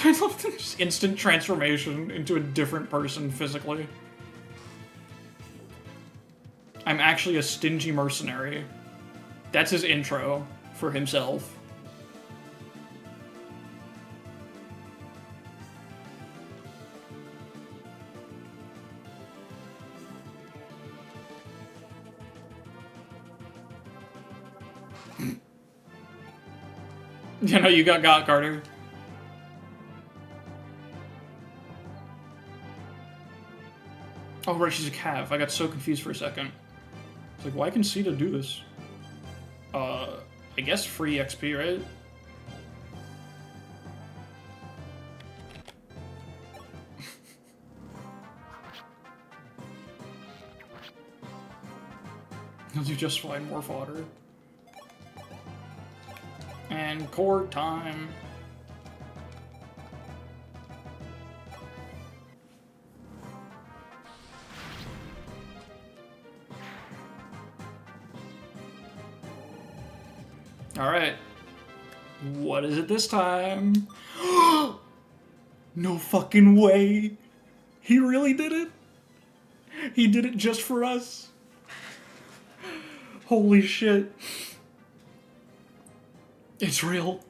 Speaker 1: I love this instant transformation into a different person physically. I'm actually a stingy mercenary. That's his intro for himself. You know, you got Carter. Oh, right, she's a Cav. I got so confused for a second. It's like, why can Sita do this? I guess free XP, right? You just find more fodder. And Cord time. Alright. What is it this time? No fucking way! He really did it? He did it just for us? Holy shit. It's real.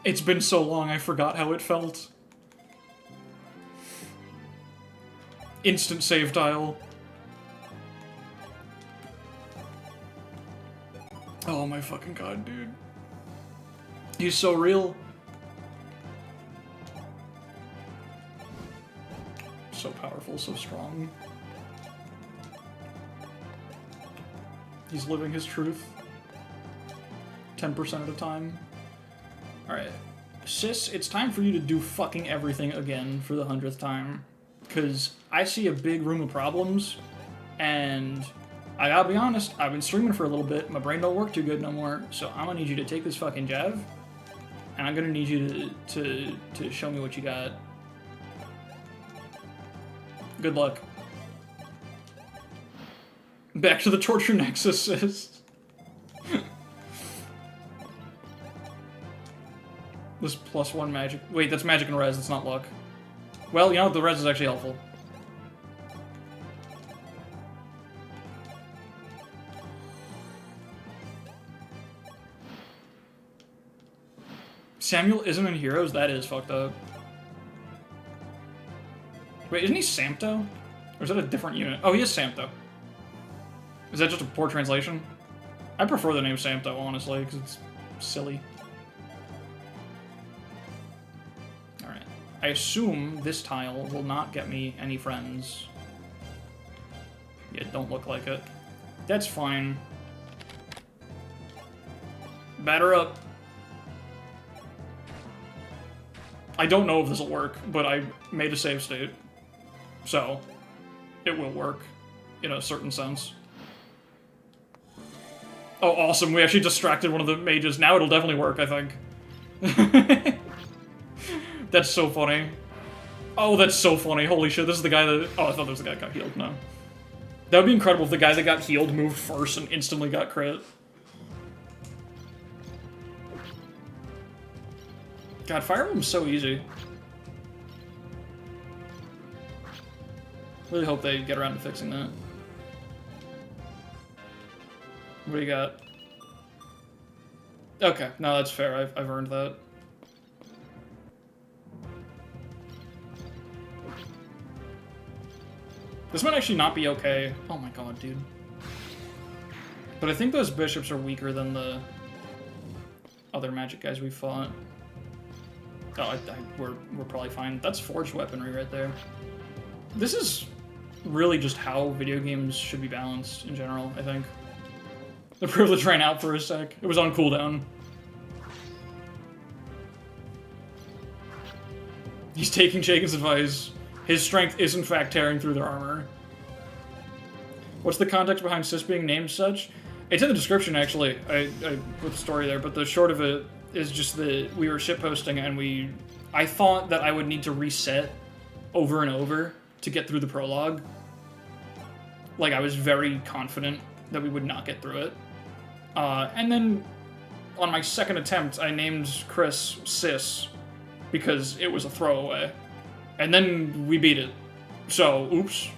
Speaker 1: It's been so long I forgot how it felt. Instant save dial. Oh my fucking god, dude. He's so real. So powerful, so strong. He's living his truth. 10% of the time. Alright. Sis, it's time for you to do fucking everything again for the 100th time. Because I see a big room of problems, and I gotta be honest, I've been streaming for a little bit, my brain don't work too good no more, so I'm gonna need you to take this fucking jab, and I'm gonna need you to show me what you got. Good luck. Back to the torture nexus, sis. This +1 magic. Wait, that's magic and res, that's not luck. Well, you know, the res is actually helpful. Samuel isn't in Heroes? That is fucked up. Wait, isn't he Samto? Or is that a different unit? Oh, he is Samto. Is that just a poor translation? I prefer the name Samto, honestly, because it's silly. Alright. I assume this tile will not get me any friends. Yeah, don't look like it. That's fine. Batter up. I don't know if this will work, but I made a save state. So, it will work, in a certain sense. Oh, awesome. We actually distracted one of the mages. Now it'll definitely work, I think. That's so funny. Oh, that's so funny. Holy shit, this is the guy that... Oh, I thought that was the guy that got healed. No. That would be incredible if the guy that got healed moved first and instantly got crit. God, Fire Emblem's so easy. Really hope they get around to fixing that. What do you got? Okay, no, that's fair. I've earned that. This might actually not be okay. Oh my god, dude. But I think those bishops are weaker than the other magic guys we fought. Oh, we're probably fine. That's forged weaponry right there. This is really just how video games should be balanced in general, I think. The privilege ran out for a sec. It was on cooldown. He's taking Shaken's advice. His strength is in fact tearing through their armor. What's the context behind Sis being named such? It's in the description, actually. I put the story there, but the short of it is just that we were shitposting and I thought that I would need to reset over and over to get through the prologue. Like, I was very confident that we would not get through it. And then, on my second attempt, I named Chris Sis, because it was a throwaway. And then we beat it. So, oops.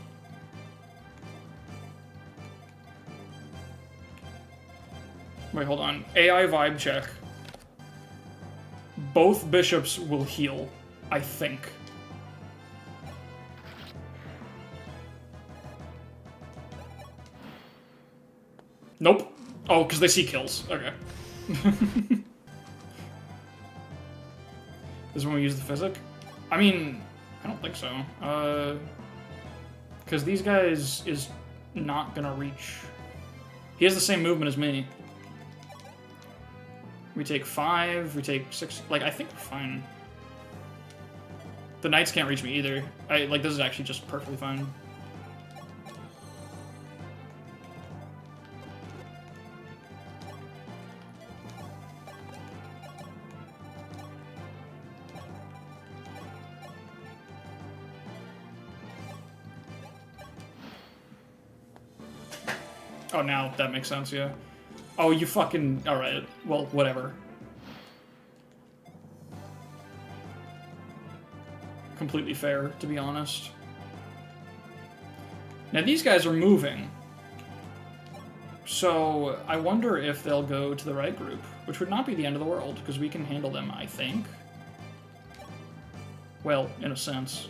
Speaker 1: Wait, hold on. AI vibe check. Both bishops will heal, I think. Nope. Oh, because they see kills. Okay. This is when we use the physic? I mean, I don't think so. Because these guys is not gonna reach... He has the same movement as me. We take 5, we take 6... Like, I think we're fine. The knights can't reach me either. Like, this is actually just perfectly fine. Oh, now that makes sense, yeah. Oh, you fucking... Alright, well, whatever. Completely fair, to be honest. Now, these guys are moving. So, I wonder if they'll go to the right group, which would not be the end of the world, because we can handle them, I think. Well, in a sense.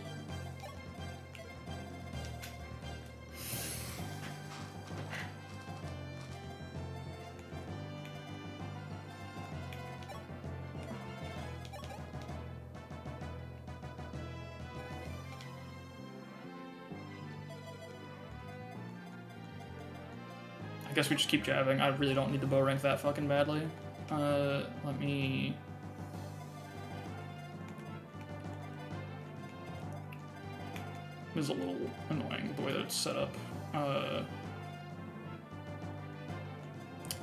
Speaker 1: I guess we just keep jabbing. I really don't need the bow rank that fucking badly. Let me... This is a little annoying, the way that it's set up.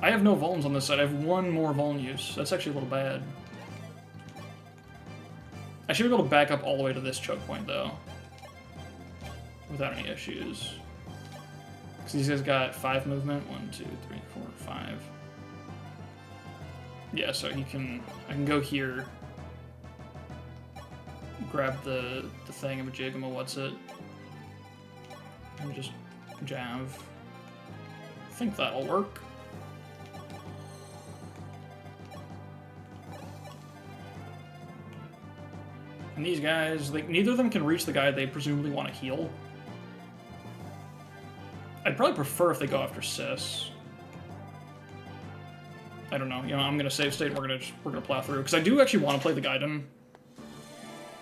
Speaker 1: I have no vulns on this side. I have one more vuln use. That's actually a little bad. I should be able to back up all the way to this choke point, though. Without any issues. Because these guys got 5 movement. 1, 2, 3, 4, 5. Yeah, so he can... I can go here. Grab the thing of a jig and what's it. And just jab. I think that'll work. And these guys, like, neither of them can reach the guy they presumably want to heal. I'd probably prefer if they go after Sis. I don't know. You know, I'm gonna save state. And we're gonna plow through because I do actually want to play the Gaiden.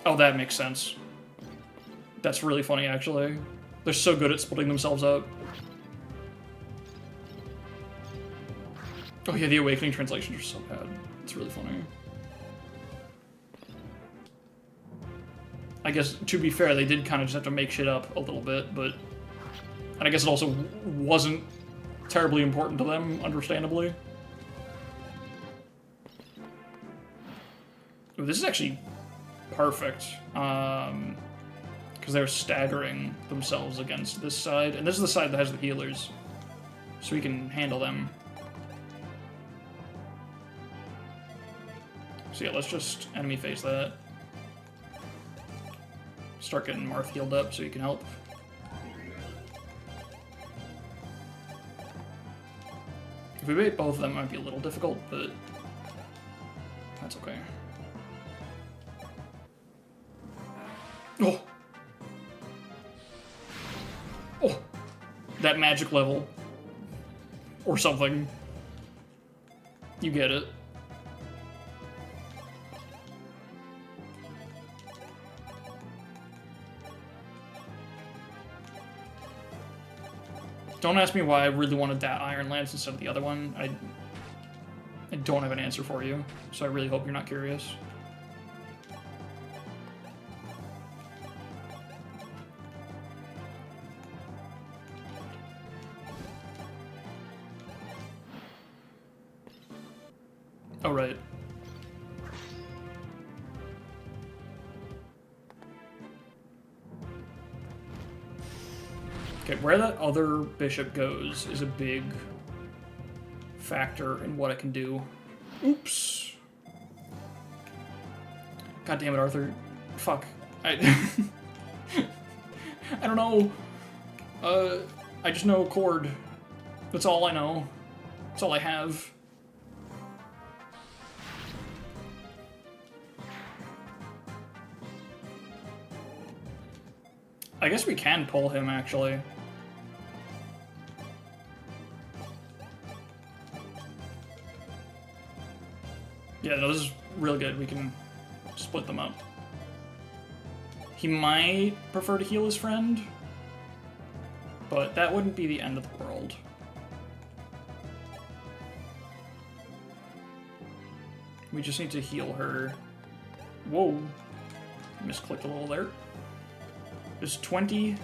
Speaker 1: Oh, that makes sense. That's really funny, actually. They're so good at splitting themselves up. Oh yeah, the Awakening translations are so bad. It's really funny. I guess, to be fair, they did kind of just have to make shit up a little bit, but... And I guess it also wasn't terribly important to them, understandably. Ooh, this is actually perfect. Because they're staggering themselves against this side. And this is the side that has the healers. So we can handle them. So yeah, let's just enemy face that. Start getting Marth healed up so you can help. If we bait both of them, it might be a little difficult, but that's okay. Oh! Oh! That magic level. Or something. You get it. Don't ask me why I really wanted that Iron Lance instead of the other one. I don't have an answer for you, so I really hope you're not curious. Oh, right. Okay, where that other bishop goes is a big factor in what I can do. Oops. God damn it, Arthur. Fuck. I don't know. I just know chord. That's all I know. That's all I have. I guess we can pull him, actually. Yeah, no, this is really good. We can split them up. He might prefer to heal his friend, but that wouldn't be the end of the world. We just need to heal her. Whoa. Misclicked a little there. Is 20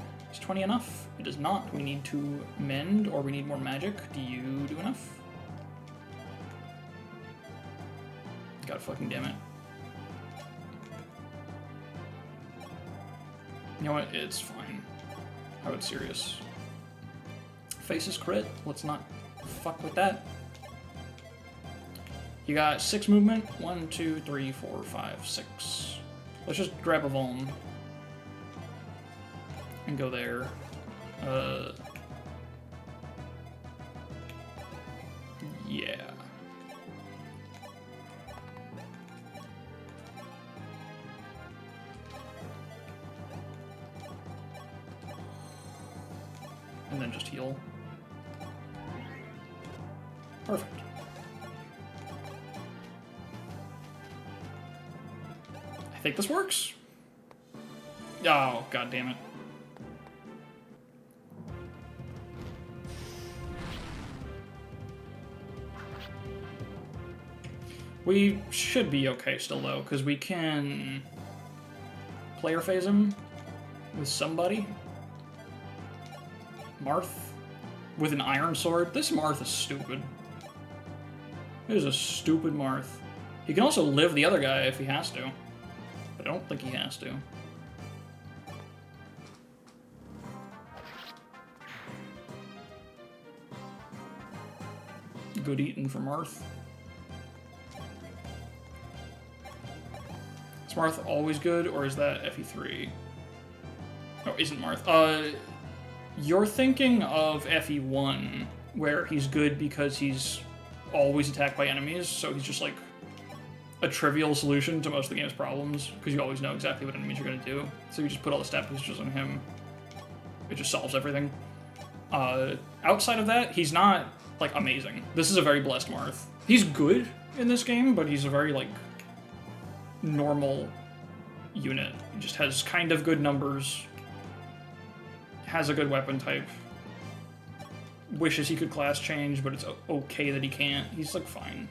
Speaker 1: enough? It is not. We need to mend, or we need more magic. Do you do enough? God fucking damn it. You know what? It's fine. I would serious. Faces crit. Let's not fuck with that. You got 6 movement. 1, 2, 3, 4, 5, 6. Let's just grab a Vuln. And go there. Yeah. And then just heal. Perfect. I think this works. Oh, god damn it. We should be okay still, though, because we can player phase him with somebody. Marth with an iron sword. This Marth is stupid. It is a stupid Marth. He can also live the other guy if he has to, but I don't think he has to. Good eating for Marth. Is Marth always good, or is that FE3? Oh, isn't Marth. You're thinking of FE1, where he's good because he's always attacked by enemies, so he's just like a trivial solution to most of the game's problems, because you always know exactly what enemies you're going to do. So you just put all the stat boosters on him. It just solves everything. Outside of that, he's not, like, amazing. This is a very blessed Marth. He's good in this game, but he's a very, like, normal unit. He just has kind of good numbers. Has a good weapon type. Wishes he could class change, but it's okay that he can't. He's, like, fine.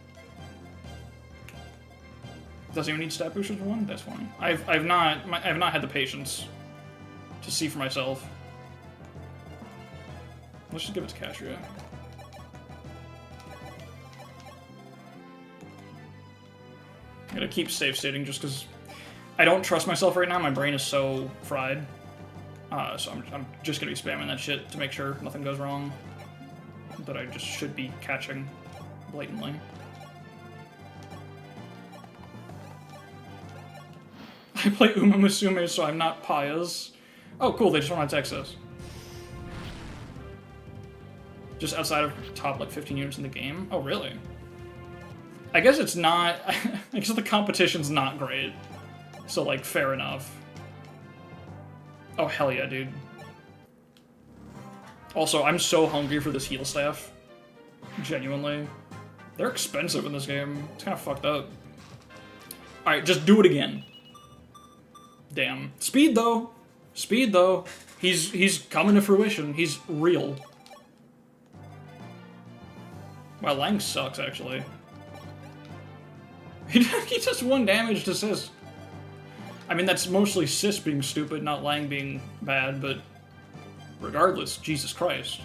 Speaker 1: Does anyone need stat boosters for one? That's fine. I've not had the patience to see for myself. Let's just give it to Castria. I'm gonna keep safe stating just because I don't trust myself right now. My brain is so fried. So I'm just gonna be spamming that shit to make sure nothing goes wrong. That I just should be catching blatantly. I play Uma Musume, so I'm not Payas. Oh, cool, they just want to text us. Just outside of top, like, 15 units in the game? Oh, really? I guess it's not... I guess the competition's not great. So, like, fair enough. Oh, hell yeah, dude. Also, I'm so hungry for this heal staff. Genuinely. They're expensive in this game. It's kind of fucked up. Alright, just do it again. Damn. Speed, though. Speed, though. He's coming to fruition. He's real. Wow, Lang sucks, actually. He does 1 damage to Sis. I mean, that's mostly Sis being stupid, not Lang being bad, but regardless, Jesus Christ.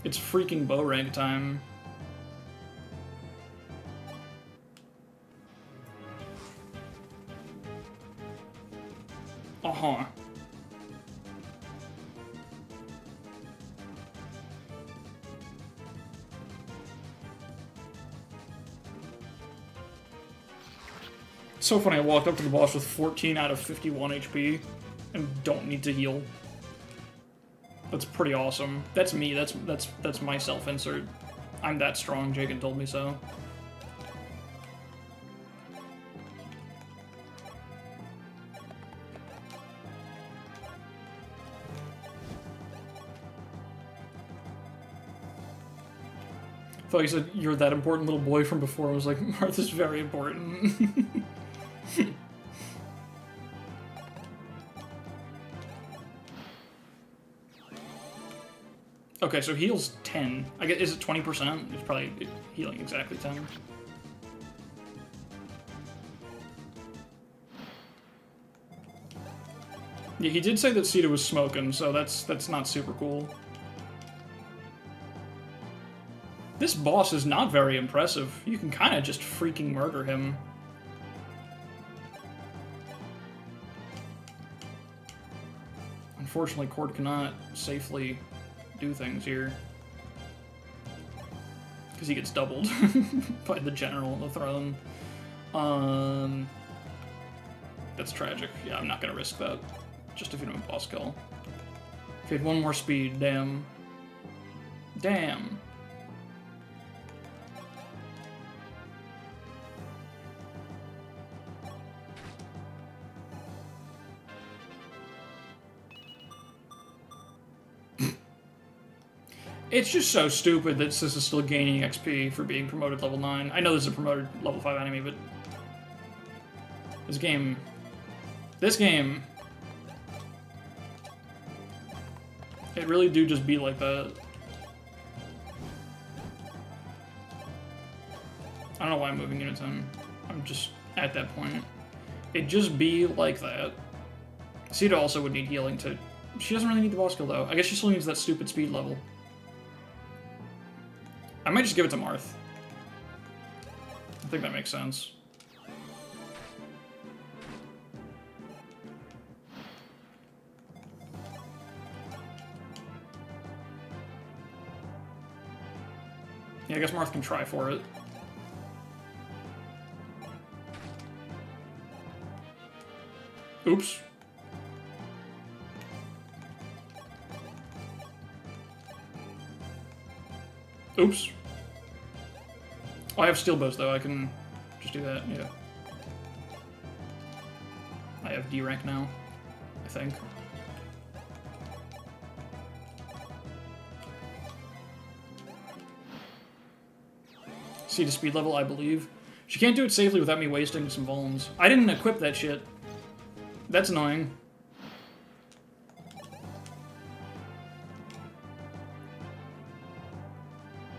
Speaker 1: It's freaking bow rank time. Uh-huh. It's so funny, I walked up to the boss with 14 out of 51 HP and don't need to heal. That's pretty awesome. That's me, that's my self-insert. I'm that strong, Jagan told me so. I thought you said you're that important little boy from before. I was like, Martha's very important. Okay, so heals 10. I guess, is it 20%? It's probably healing exactly 10. Yeah, he did say that Sita was smoking, so that's not super cool. This boss is not very impressive. You can kind of just freaking murder him. Unfortunately, Cord cannot safely do things here. Because he gets doubled by the general on the throne. That's tragic. Yeah, I'm not going to risk that. Just to feed him a boss kill. If he had 1 more speed, damn. Damn. It's just so stupid that Sis is still gaining XP for being promoted level 9. I know this is a promoted level 5 enemy, but... This game... It really do just be like that. I don't know why I'm moving units in. I'm just at that point. It just be like that. Sita also would need healing to... She doesn't really need the boss kill, though. I guess she still needs that stupid speed level. I might just give it to Marth. I think that makes sense. Yeah, I guess Marth can try for it. Oops. Oops. Oh, I have steel bows though. I can Just do that, yeah. I have D rank now, I think. C to speed level, I believe. She can't do it safely without me wasting some vulns. I didn't equip that shit. That's annoying.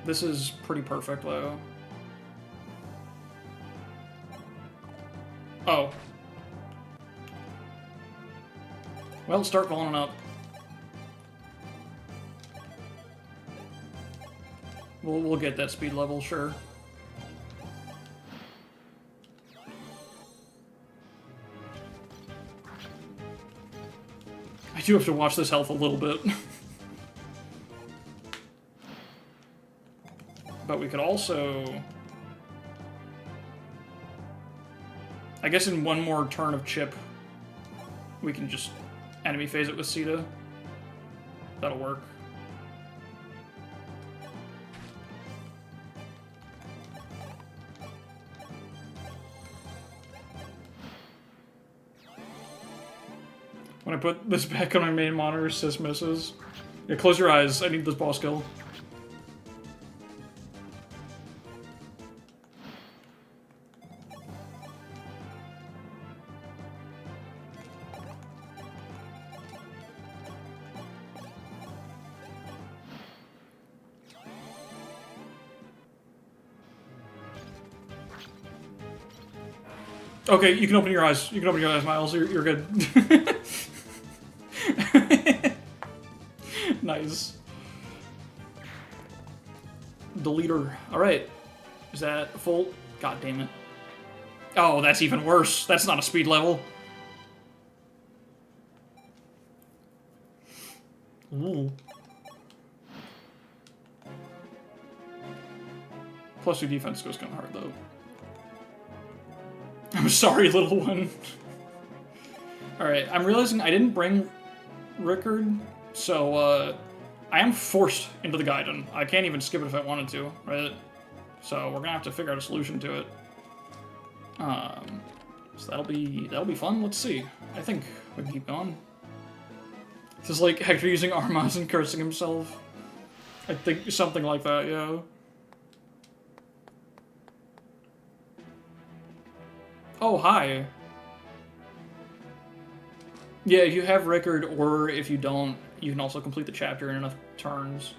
Speaker 1: This is pretty perfect, though. Oh. Well, start vulning up. We'll get that speed level, sure. I do have to watch this health a little bit. But we could also... I guess in one more turn of chip, we can just enemy phase it with Sita. That'll work. When I put this back on my main monitor, Sis misses. Yeah, close your eyes. I need this ball skill. Okay, you can open your eyes. You can open your eyes, Miles. You're good. Nice. Deleter. Alright. Is that full? God damn it. Oh, that's even worse. That's not a speed level. Ooh. +2 defense goes kind of hard, though. I'm sorry, little one. Alright, I'm realizing I didn't bring Rickard, so, I am forced into the Gaiden. I can't even skip it if I wanted to, right? So we're gonna have to figure out a solution to it. So that'll be fun. Let's see. I think we can keep going. This is like Hector using Armas and cursing himself. I think something like that, yeah. Oh, hi. Yeah, if you have Rickard, or if you don't, you can also complete the chapter in enough turns.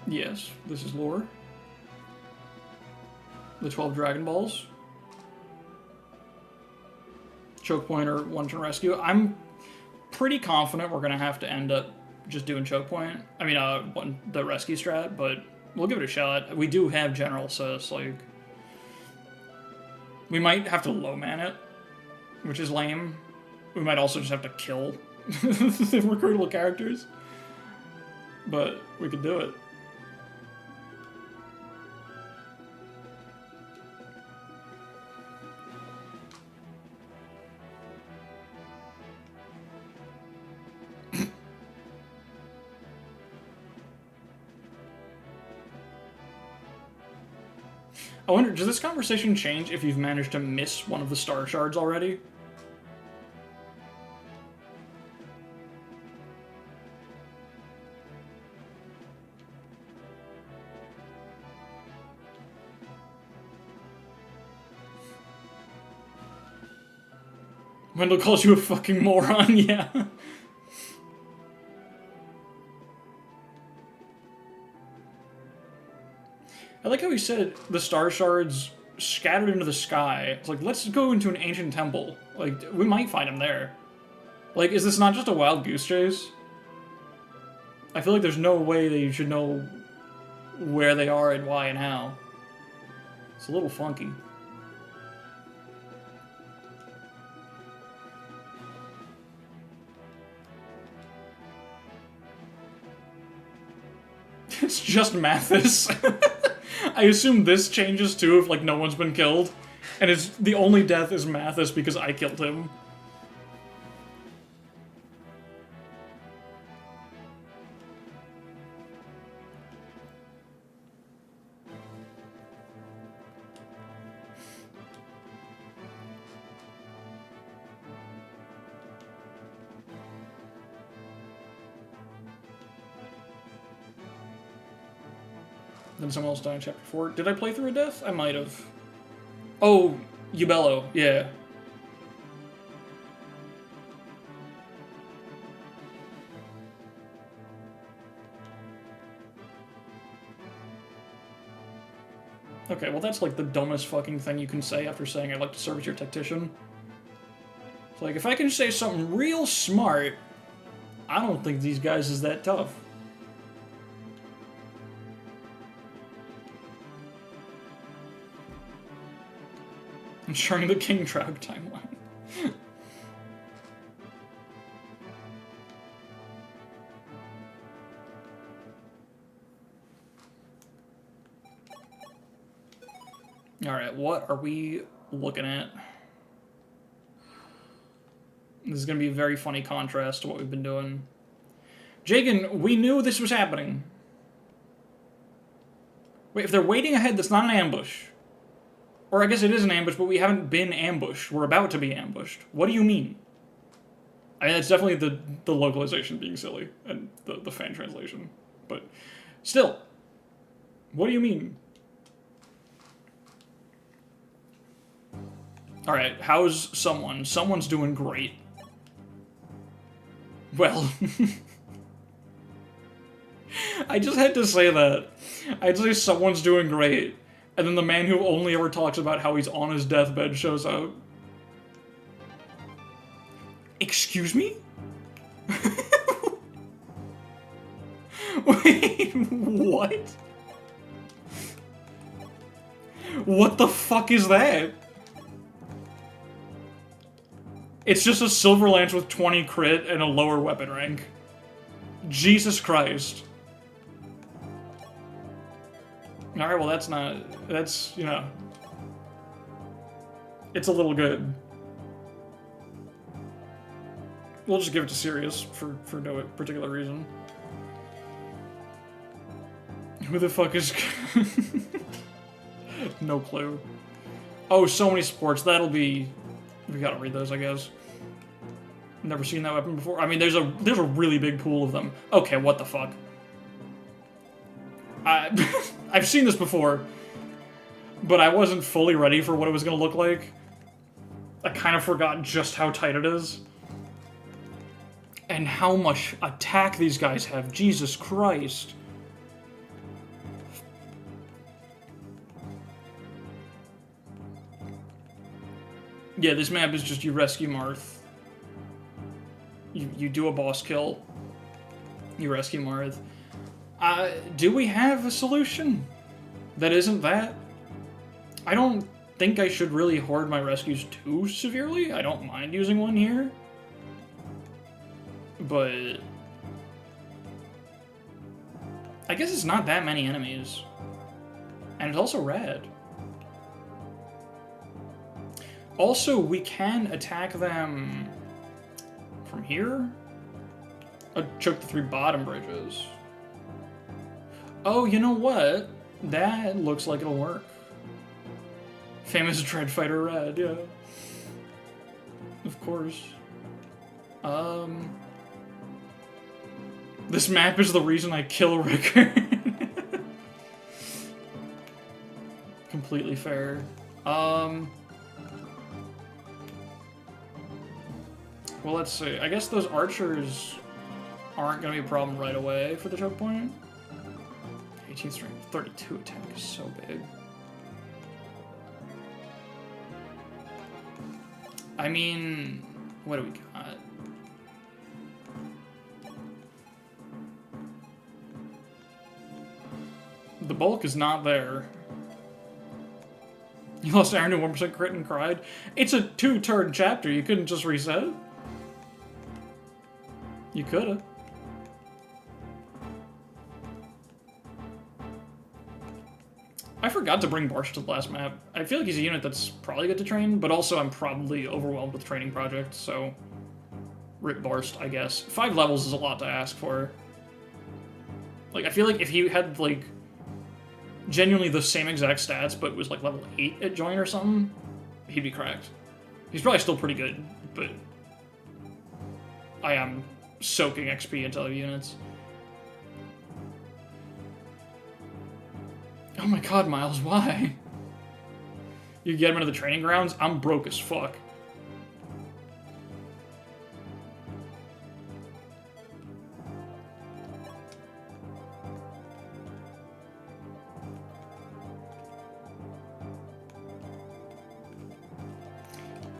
Speaker 1: Yes, this is lore. The 12 Dragon Balls. Choke point or one-turn rescue. I'm pretty confident we're gonna have to end up just doing choke point. I mean, the rescue strat, but we'll give it a shot. We do have General Sis, like... We might have to low-man it, which is lame. We might also just have to kill the recruitable characters. But we could do it. I wonder, does this conversation change if you've managed to miss one of the star shards already? Wendell calls you a fucking moron, yeah. I like how he said the star shards scattered into the sky. It's like, let's go into an ancient temple. Like, we might find them there. Like, is this not just a wild goose chase? I feel like there's no way that you should know where they are and why and how. It's a little funky. It's just Mathis. I assume this changes too if, like, no one's been killed. And the only death is Mathis because I killed him. Then someone else died in Chapter 4. Did I play through a death? I might have. Oh, Ubello, yeah. Okay, well that's like the dumbest fucking thing you can say after saying I'd like to serve as your tactician. It's like, if I can say something real smart, I don't think these guys is that tough. Ensuring the King Trap timeline. Alright, what are we looking at? This is going to be a very funny contrast to what we've been doing. Jagan, we knew this was happening. Wait, if they're waiting ahead, that's not an ambush. Or I guess it is an ambush, but we haven't been ambushed. We're about to be ambushed. What do you mean? I mean, it's definitely the localization being silly, and the fan translation. But still, what do you mean? Alright, how's someone? Someone's doing great. Well, I just had to say that. I had to say someone's doing great. And then the man who only ever talks about how he's on his deathbed shows up. Excuse me? Wait, what? What the fuck is that? It's just a silver lance with 20 crit and a lower weapon rank. Jesus Christ. Alright, well that's, you know, it's a little good. We'll just give it to Sirius for no particular reason. Who the fuck is... No clue. Oh, so many sports, that'll be... We gotta read those, I guess. Never seen that weapon before. I mean, there's a really big pool of them. Okay, what the fuck? I've seen this before, but I wasn't fully ready for what it was going to look like. I kind of forgot just how tight it is. And how much attack these guys have. Jesus Christ. Yeah, this map is just you rescue Marth. You do a boss kill. You rescue Marth. Do we have a solution that isn't that? I don't think I should really hoard my rescues too severely. I don't mind using one here. But... I guess it's not that many enemies. And it's also rad. Also, we can attack them from here. Choke the 3 bottom bridges. Oh, you know what? That looks like it'll work. Famous Dread Fighter Red, yeah. Of course. This map is the reason I kill Ricker. Completely fair. Well, let's see. I guess those archers aren't going to be a problem right away for the choke point. 18 strength, 32 attack is so big. I mean, what do we got? The bulk is not there. You lost Iron to 1% crit and cried? It's a 2-turn chapter, you couldn't just reset? You could've. I forgot to bring Barsh to the last map. I feel like he's a unit that's probably good to train, but also I'm probably overwhelmed with training projects, so rip Barst, I guess. 5 levels is a lot to ask for. Like, I feel like if he had, like, genuinely the same exact stats, but was, like, level 8 at join or something, he'd be cracked. He's probably still pretty good, but I am soaking XP into other units. Oh my god, Miles, why? You get him into the training grounds? I'm broke as fuck.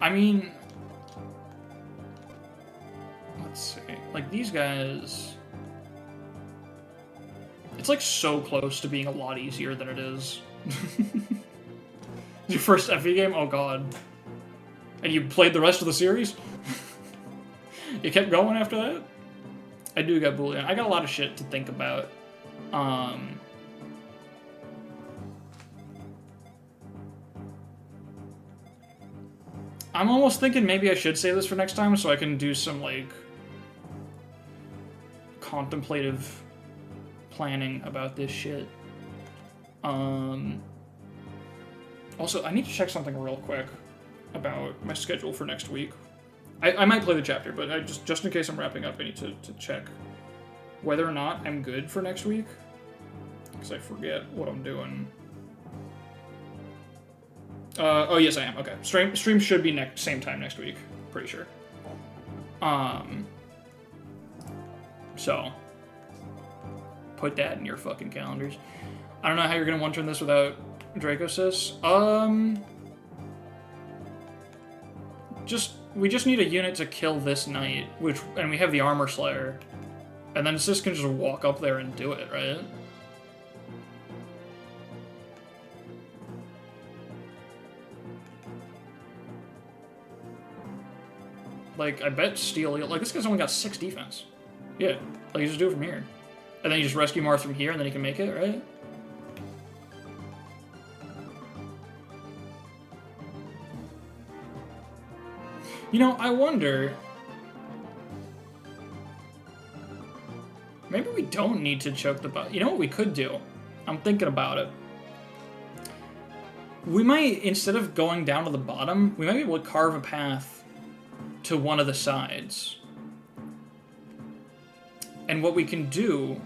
Speaker 1: I mean, let's see. Like, these guys... It's, like, so close to being a lot easier than it is. Your first FE game? Oh, God. And you played the rest of the series? You kept going after that? I do got Boolean. I got a lot of shit to think about. I'm almost thinking maybe I should say this for next time so I can do some, like, contemplative planning about this shit. Also, I need to check something real quick about my schedule for next week. I might play the chapter, but I just in case I'm wrapping up, I need to check whether or not I'm good for next week, because I forget what I'm doing. Oh yes, I am. Okay, stream should be same time next week. Pretty sure. So put that in your fucking calendars. I don't know how you're gonna one-turn this without Dracosys. We just need a unit to kill this knight, and we have the Armor Slayer, and then Sis can just walk up there and do it, right? Like, I bet Steel... Like, this guy's only got 6 defense. Yeah, like, you just do it from here. And then you just rescue Marth from here, and then he can make it, right? You know, I wonder... Maybe we don't need to choke the butt. You know what we could do? I'm thinking about it. We might, instead of going down to the bottom, we might be able to carve a path to one of the sides. And what we can do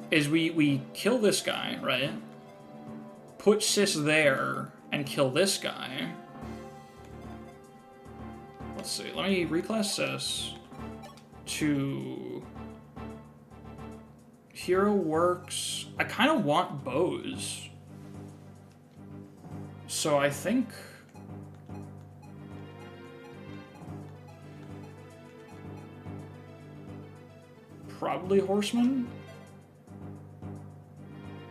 Speaker 1: is we kill this guy, right? Put Sis there and kill this guy. Let's see, let me reclass Sis to Hero Works. I kind of want bows. So I think... Probably Horseman?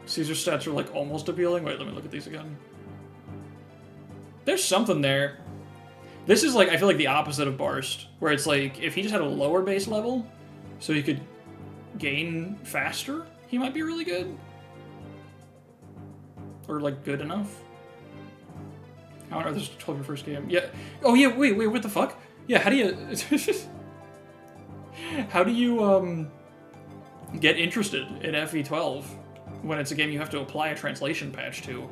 Speaker 1: Caesar stats are like almost appealing. Wait, let me look at these again. There's something there. This is like, I feel like the opposite of Barst, where it's like, if he just had a lower base level, so he could gain faster, he might be really good. Or like good enough. I don't know, this is 12 your first game. Yeah. Oh yeah, wait, what the fuck? Yeah, how do you... how do you, get interested in FE12 when it's a game you have to apply a translation patch to?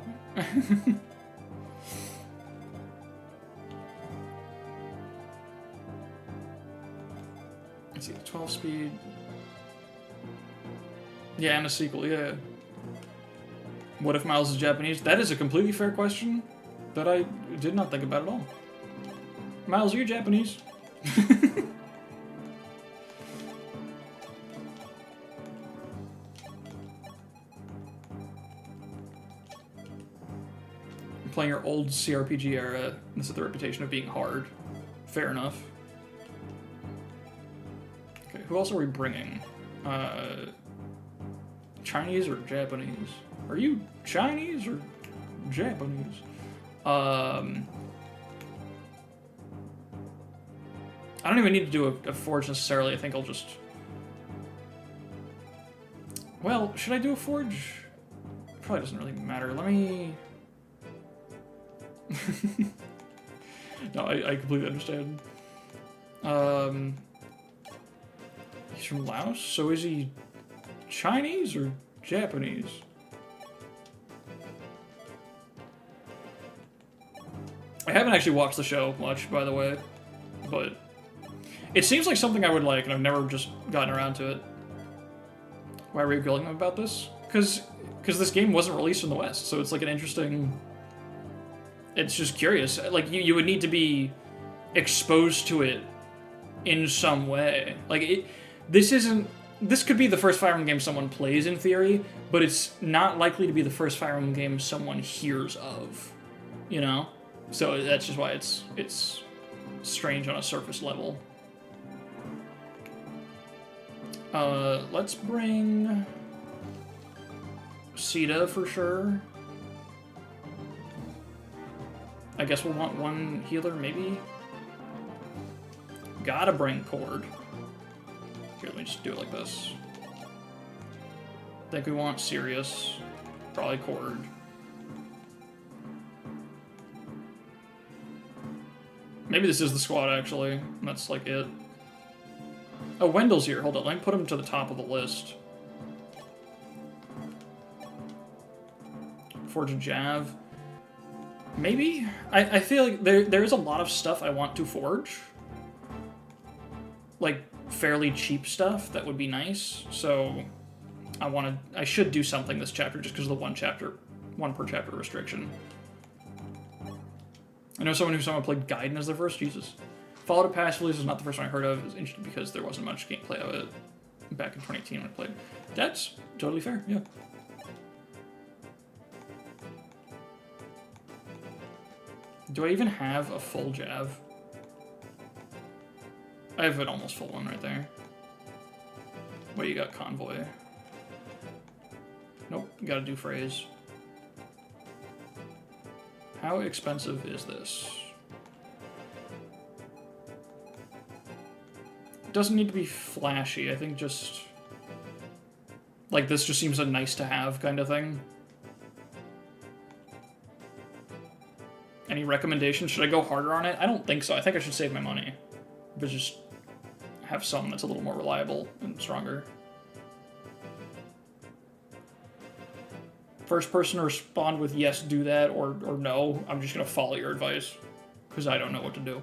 Speaker 1: Let's see, 12 speed. Yeah, and a sequel, yeah. What if Miles is Japanese? That is a completely fair question that I did not think about at all. Miles, are you Japanese? Playing your old CRPG era, this is the reputation of being hard. Fair enough. Okay, who else are we bringing? Chinese or Japanese? Are you Chinese or Japanese? I don't even need to do a forge necessarily. I think I'll just... Well, should I do a forge? probably doesn't really matter. Let me... No, I completely understand. He's from Laos, so is he Chinese or Japanese? I haven't actually watched the show much, by the way, but it seems like something I would like, and I've never just gotten around to it. Why are we grilling them about this? Because this game wasn't released in the West, so it's like an interesting... It's just curious. Like, you would need to be exposed to it in some way. Like, this could be the first Fire Emblem game someone plays in theory, but it's not likely to be the first Fire Emblem game someone hears of, you know? So that's just why it's strange on a surface level. Let's bring Sita for sure. I guess we'll want one healer, maybe? Gotta bring Cord. Here, let me just do it like this. I think we want Sirius. Probably Cord. Maybe this is the squad, actually. That's, like, it. Oh, Wendell's here. Hold on, let me put him to the top of the list. Forge a Jav. Maybe? I feel like there is a lot of stuff I want to forge. Like, fairly cheap stuff that would be nice. So, I should do something this chapter just because of the one per chapter restriction. I know someone who played Gaiden as their first. Jesus. Followed a Past Release is not the first one I heard of. It's interesting because there wasn't much gameplay of it back in 2018 when I played. That's totally fair, yeah. Do I even have a full Jav? I have an almost full one right there. Wait, you got Convoy. Nope, gotta do Phrase. How expensive is this? It doesn't need to be flashy, I think just... Like, this just seems a nice-to-have kind of thing. Any recommendations? Should I go harder on it? I don't think so. I think I should save my money. But just have some that's a little more reliable and stronger. First person to respond with yes, do that, or no, I'm just going to follow your advice. Because I don't know what to do.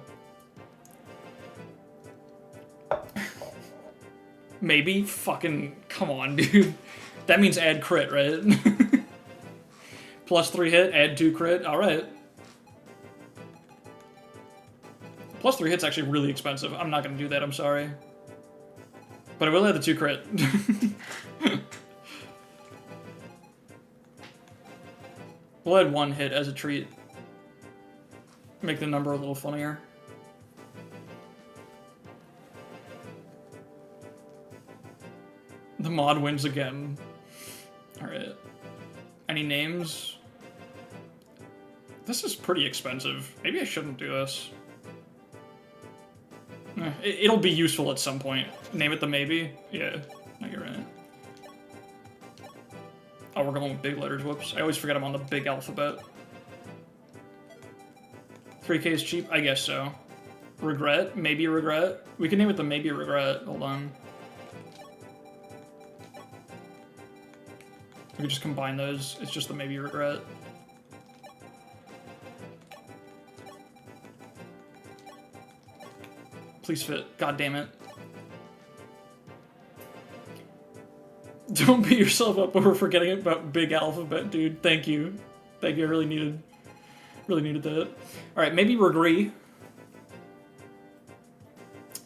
Speaker 1: Maybe? Fucking, come on, dude. That means add crit, right? +3 hit, add 2 crit, alright. +3 hit's actually really expensive. I'm not going to do that, I'm sorry. But I will add the 2 crit. We'll add 1 hit as a treat. Make the number a little funnier. The mod wins again. Alright. Any names? This is pretty expensive. Maybe I shouldn't do this. It'll be useful at some point. Name it the maybe? Yeah, no, you're right. Oh, we're going with big letters, whoops. I always forget I'm on the big alphabet. 3K is cheap? I guess so. Regret? Maybe regret? We can name it the maybe regret. Hold on. We can just combine those. It's just the maybe regret. Please fit. God damn it. Don't beat yourself up over forgetting about big alphabet, dude. Thank you. Thank you. I really needed that. Alright, maybe Regree.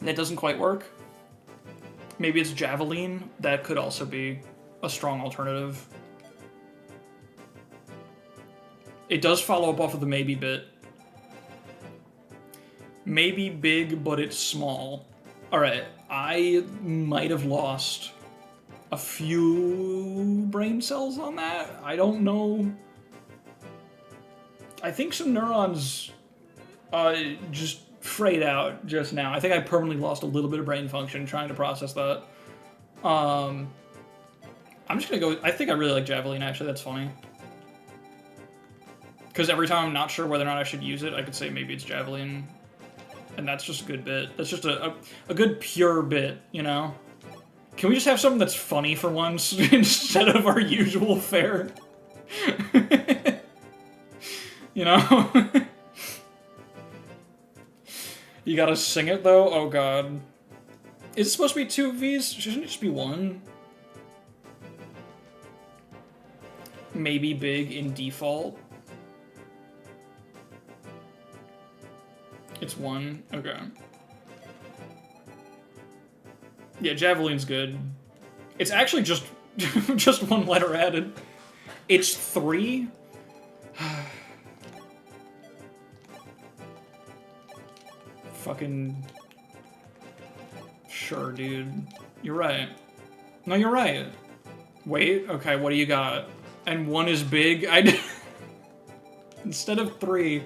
Speaker 1: That doesn't quite work. Maybe it's Javelin. That could also be a strong alternative. It does follow up off of the maybe bit. Maybe big, but it's small. Alright, I might have lost a few brain cells on that. I don't know. I think some neurons just frayed out just now. I think I permanently lost a little bit of brain function trying to process that. I'm just gonna go, I think I really like Javelin, actually. That's funny. Because every time I'm not sure whether or not I should use it, I could say maybe it's javelin. And that's just a good bit. That's just a good pure bit, you know? Can we just have something that's funny for once instead of our usual fare? You know? You gotta sing it though? Oh god. Is it supposed to be 2 Vs? Shouldn't it just be 1? Maybe big in default. It's 1? Okay. Yeah, javelin's good. It's actually just just 1 letter added. It's 3? Fucking... Sure, dude. You're right. No, you're right. Wait, okay, what do you got? And 1 is big? Instead of 3...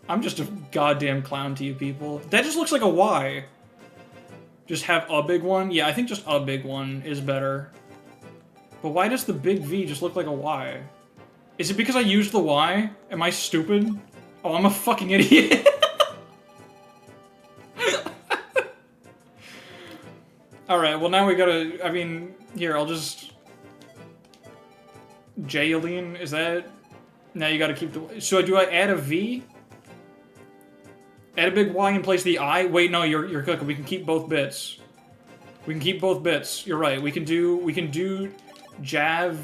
Speaker 1: I'm just a goddamn clown to you people. That just looks like a Y. Just have a big one? Yeah, I think just a big one is better. But why does the big V just look like a Y? Is it because I used the Y? Am I stupid? Oh, I'm a fucking idiot. Alright, well now we gotta... I mean, here, I'll just... Jaylene, is that... Now you gotta keep the... So do I add a V? Add a big Y and place the I? Wait, no, you're cooking. We can keep both bits. We can keep both bits. You're right. We can do Jav...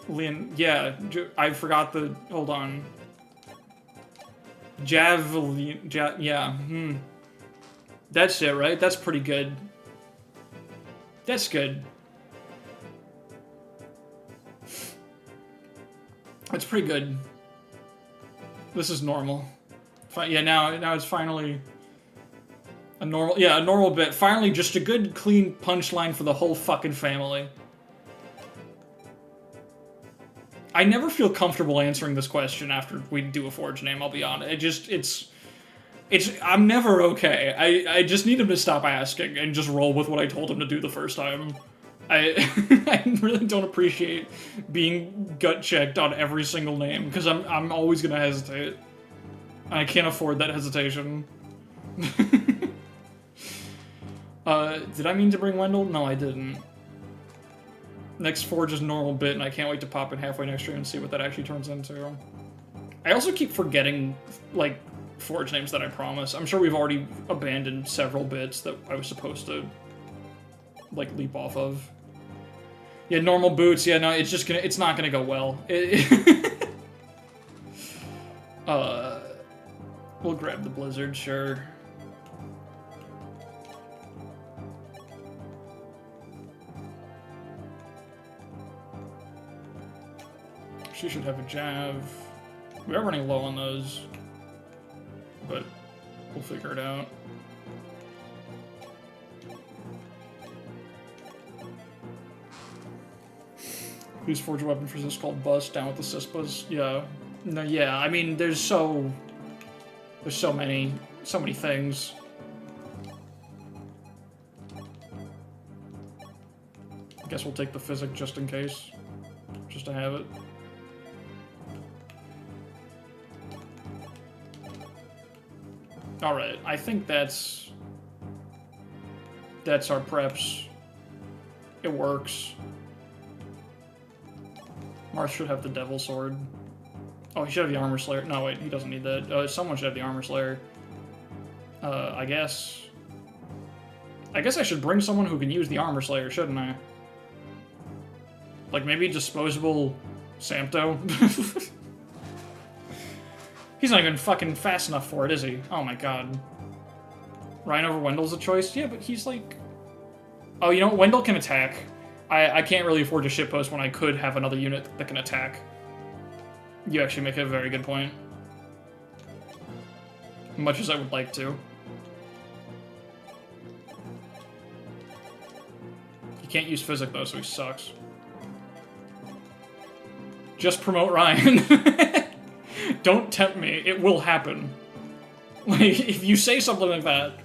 Speaker 1: Lin... Yeah, I forgot the... Hold on. Javelin... Yeah, That's it, right? That's pretty good. That's good. That's pretty good. This is normal. Yeah, now it's finally a normal... Yeah, a normal bit. Finally, just a good, clean punchline for the whole fucking family. I never feel comfortable answering this question after we do a Forge name, I'll be honest. I'm never okay. I just need him to stop asking and just roll with what I told him to do the first time. I really don't appreciate being gut-checked on every single name, because I'm always gonna hesitate. And I can't afford that hesitation. Did I mean to bring Wendell? No, I didn't. Next Forge is normal bit, and I can't wait to pop in halfway next year and see what that actually turns into. I also keep forgetting, like, Forge names that I promise. I'm sure we've already abandoned several bits that I was supposed to, like, leap off of. Yeah, normal boots. Yeah, no, it's not gonna go well. We'll grab the Blizzard, sure. She should have a Jav. We are running low on those, but we'll figure it out. Whose Forge weapon for this is called Bust, down with the Cispas. Yeah. No, yeah, I mean, there's so many things. I guess we'll take the Physic just in case. Just to have it. Alright, I think that's our preps. It works. Marth should have the Devil Sword. Oh, he should have the Armor Slayer. No, wait, he doesn't need that. Someone should have the Armor Slayer. I guess I should bring someone who can use the Armor Slayer, shouldn't I? Like, maybe disposable Samto? He's not even fucking fast enough for it, is he? Oh my god. Ryan over Wendell's a choice? Yeah, but he's like... Oh, you know what? Wendell can attack. I can't really afford to shitpost when I could have another unit that can attack. You actually make a very good point. Much as I would like to. He can't use Physic though, so he sucks. Just promote Ryan. Don't tempt me. It will happen. Like, if you say something like that,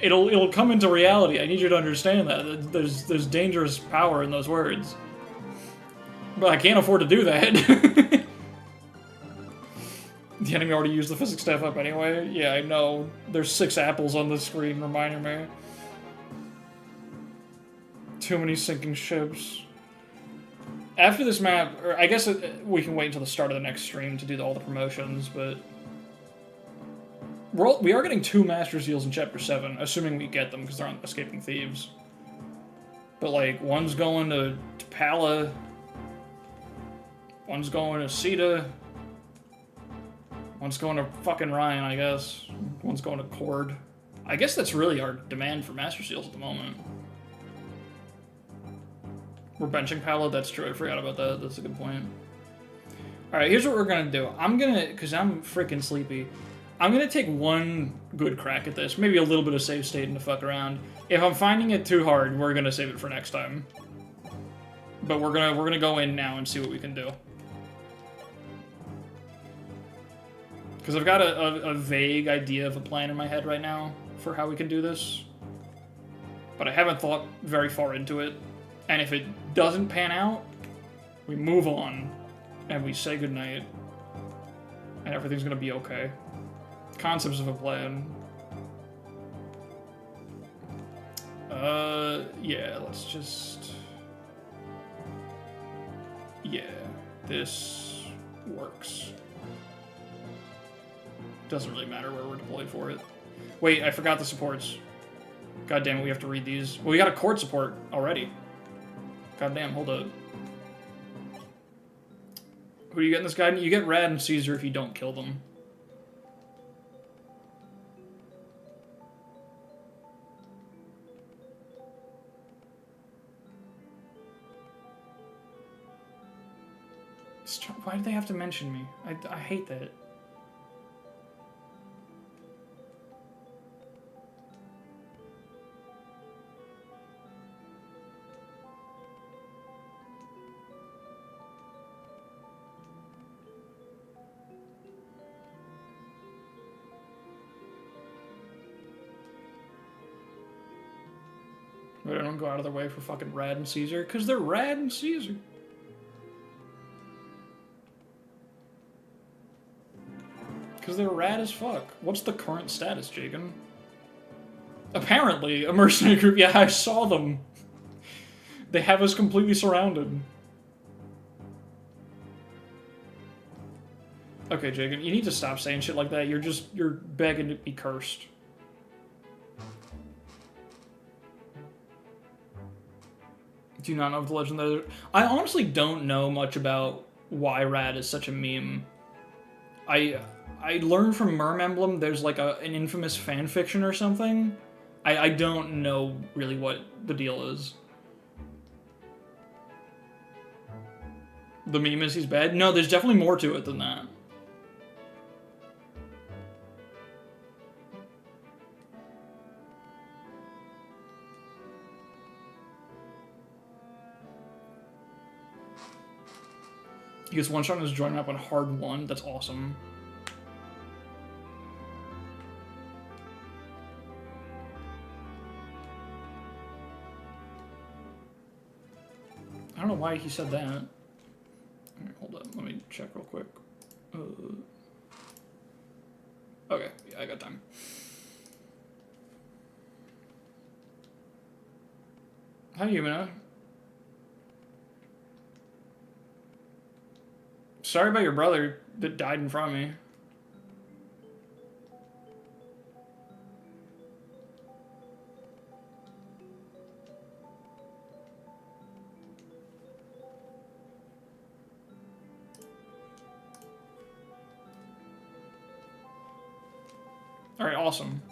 Speaker 1: It'll come into reality. I need you to understand that. There's dangerous power in those words. But I can't afford to do that. The enemy already used the physics staff up anyway? Yeah, I know. There's 6 apples on the screen reminding me. Too many sinking ships. After this map, or I guess we can wait until the start of the next stream to do all the promotions, but... we are getting 2 Master Seals in Chapter 7, assuming we get them, because they're on Escaping Thieves. But, like, one's going to Palla, one's going to Sita, one's going to fucking Ryan, I guess. One's going to Cord. I guess that's really our demand for Master Seals at the moment. We're benching Palla, that's true, I forgot about that, that's a good point. Alright, here's what we're gonna do. because I'm freaking sleepy, I'm gonna take one good crack at this, maybe a little bit of save state and to fuck around. If I'm finding it too hard, we're gonna save it for next time. But we're gonna go in now and see what we can do. Because I've got a vague idea of a plan in my head right now for how we can do this. But I haven't thought very far into it. And if it doesn't pan out, we move on. And we say goodnight. And everything's gonna be okay. Concepts of a plan. Yeah, let's just... Yeah, this works. Doesn't really matter where we're deployed for it. Wait, I forgot the supports. God damn it, we have to read these. Well, we got a Cord support already. God damn, hold up. Who do you get in this guide? You get Rad and Caesar if you don't kill them. Why do they have to mention me? I hate that. But I don't go out of their way for fucking Rad and Caesar, because they're Rad and Caesar. Because they're rad as fuck. What's the current status, Jagan? Apparently, a mercenary group. Yeah, I saw them. They have us completely surrounded. Okay, Jagan, you need to stop saying shit like that. You're begging to be cursed. Do you not know the legend there? I honestly don't know much about why Rad is such a meme. I learned from Merm Emblem there's like an infamous fanfiction or something. I don't know really what the deal is. The meme is he's bad? No, there's definitely more to it than that. He gets one shot on his joint map on hard 1. That's awesome. I don't know why he said that. Alright, hold up. Let me check real quick. Okay, yeah, I got time. Hi, Yumina. Sorry about your brother that died in front of me. Alright, awesome.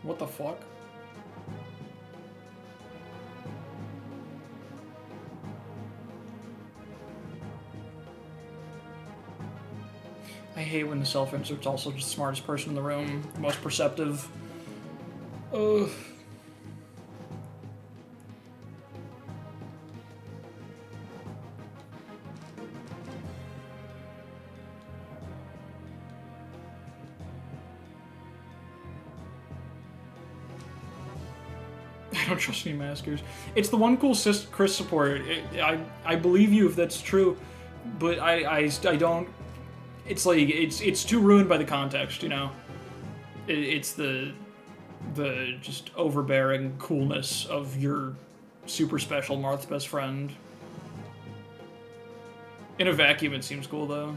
Speaker 1: What the fuck? I hate when the self-insert's also just the smartest person in the room, the most perceptive. Ugh. I don't trust any maskers. It's the one cool Chris support. I believe you if that's true, but I don't. It's like it's too ruined by the context, you know. It's the just overbearing coolness of your super special Marth's best friend. In a vacuum, it seems cool though.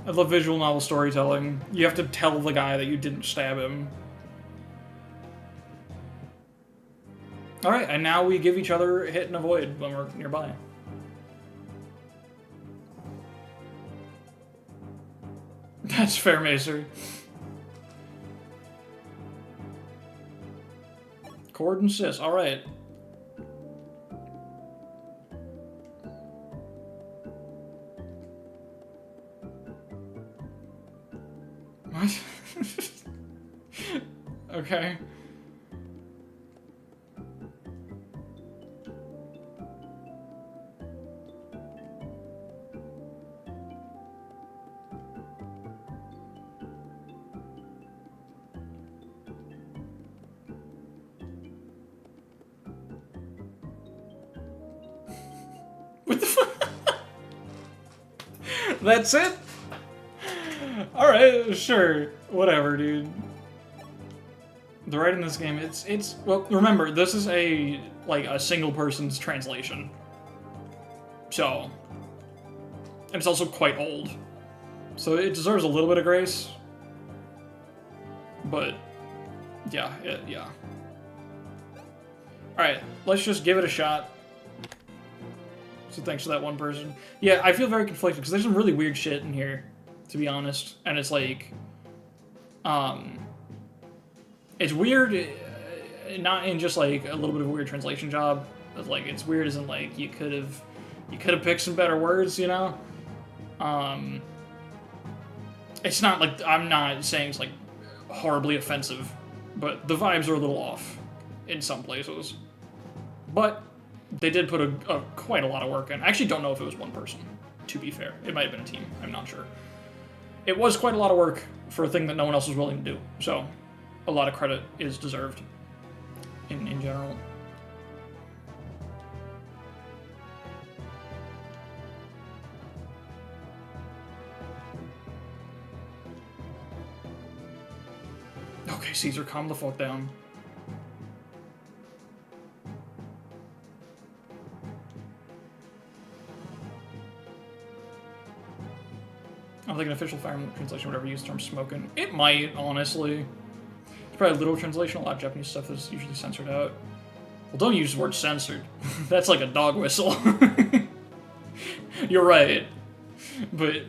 Speaker 1: I love visual novel storytelling. You have to tell the guy that you didn't stab him. Alright, and now we give each other hit and avoid when we're nearby. That's fair, Macer. Cord and Sis, alright. What? Okay. What the fuck? That's it? Alright, sure. Whatever, dude. The writing in this game, it's well, remember, this is a single person's translation. So, and it's also quite old. So it deserves a little bit of grace. But yeah, yeah. Alright, let's just give it a shot. So thanks to that one person. Yeah, I feel very conflicted because there's some really weird shit in here, to be honest. And it's like, it's weird, not in just like a little bit of a weird translation job, but like it's weird as in like you could have picked some better words, you know. It's not like, I'm not saying it's like horribly offensive, but the vibes are a little off in some places. But they did put quite a lot of work in. I actually don't know if it was one person, to be fair. It might have been a team, I'm not sure. It was quite a lot of work for a thing that no one else was willing to do, so a lot of credit is deserved in general. Okay, Caesar, calm the fuck down. I don't think an official Fire Emblem translation would ever use the term smoking. It might, honestly. It's probably a literal translation. A lot of Japanese stuff is usually censored out. Well, don't use the word censored. That's like a dog whistle. You're right. But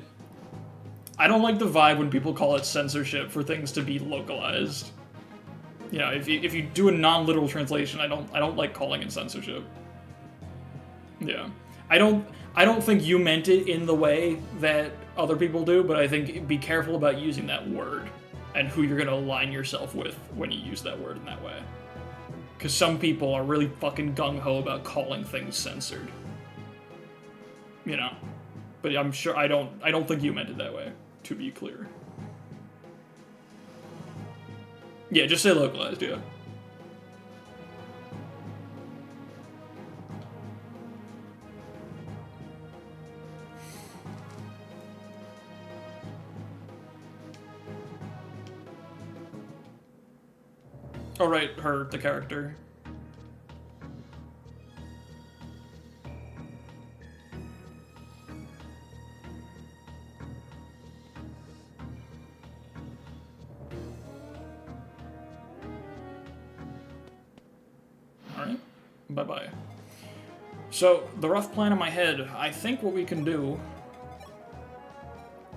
Speaker 1: I don't like the vibe when people call it censorship for things to be localized. You know, if you do a non-literal translation, I don't like calling it censorship. Yeah. I don't think you meant it in the way that other people do, but I think be careful about using that word and who you're gonna align yourself with when you use that word in that way. Because some people are really fucking gung-ho about calling things censored. You know? But I'm sure I don't think you meant it that way, to be clear. Yeah, just say localized, yeah. Oh, right, her, the character. Alright, bye-bye. So, the rough plan in my head, I think what we can do...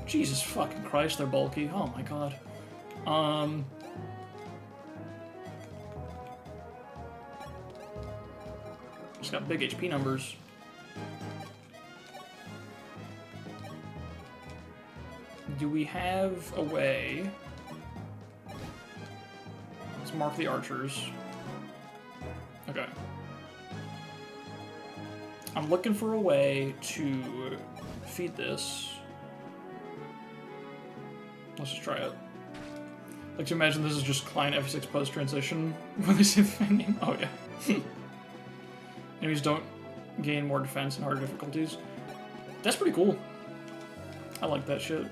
Speaker 1: Jesus fucking Christ, they're bulky. Oh my god. Just got big HP numbers. Do we have a way mark the archers. Okay. I'm looking for a way to feed this. Let's just try it. Like to imagine this is just client F6 post transition when they say defending. Oh yeah. Enemies don't gain more defense and harder difficulties. That's pretty cool. I like that shit.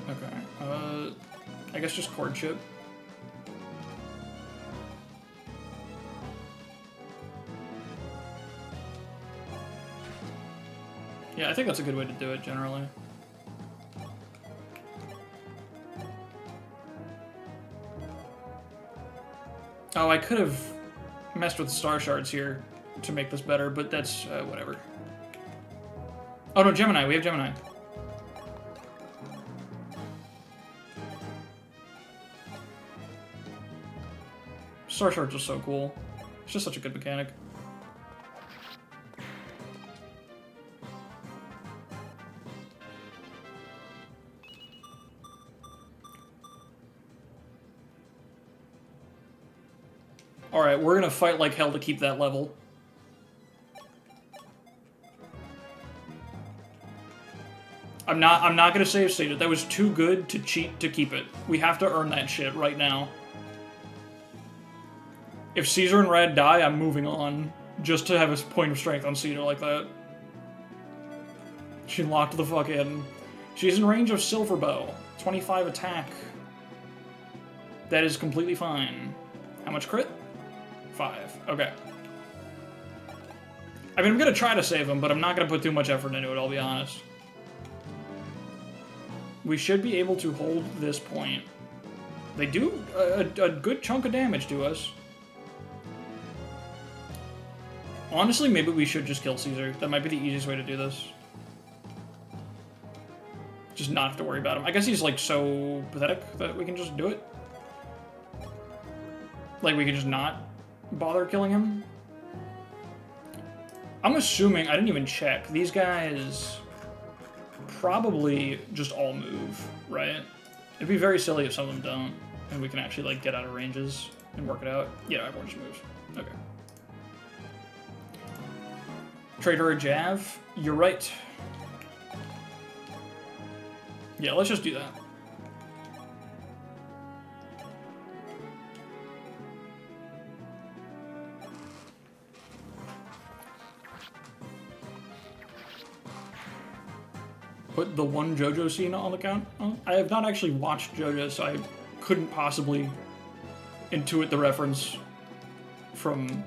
Speaker 1: Okay. I guess just courtship. Yeah, I think that's a good way to do it generally. Oh, I could have messed with star shards here to make this better, but that's whatever. Oh no, Gemini. We have Gemini. Star shards are so cool. It's just such a good mechanic. Alright, we're gonna fight like hell to keep that level. I'm not gonna save state it. That was too good to cheat to keep it. We have to earn that shit right now. If Caesar and Rad die, I'm moving on. Just to have a point of strength on Caesar like that. She locked the fuck in. She's in range of Silver Bow. 25 attack. That is completely fine. How much crit? 5. Okay. I mean, I'm gonna try to save him, but I'm not gonna put too much effort into it, I'll be honest. We should be able to hold this point. They do a good chunk of damage to us. Honestly, maybe we should just kill Caesar. That might be the easiest way to do this. Just not have to worry about him. I guess he's, like, so pathetic that we can just do it. Like, we can just not bother killing him. I'm assuming, I didn't even check, these guys probably just all move, right? It'd be very silly if some of them don't, and we can actually, like, get out of ranges and work it out. Yeah, everyone just moves. Okay. Trade her a Jav? You're right. Yeah, let's just do that. Put the one JoJo scene on the count. I have not actually watched JoJo, so I couldn't possibly intuit the reference from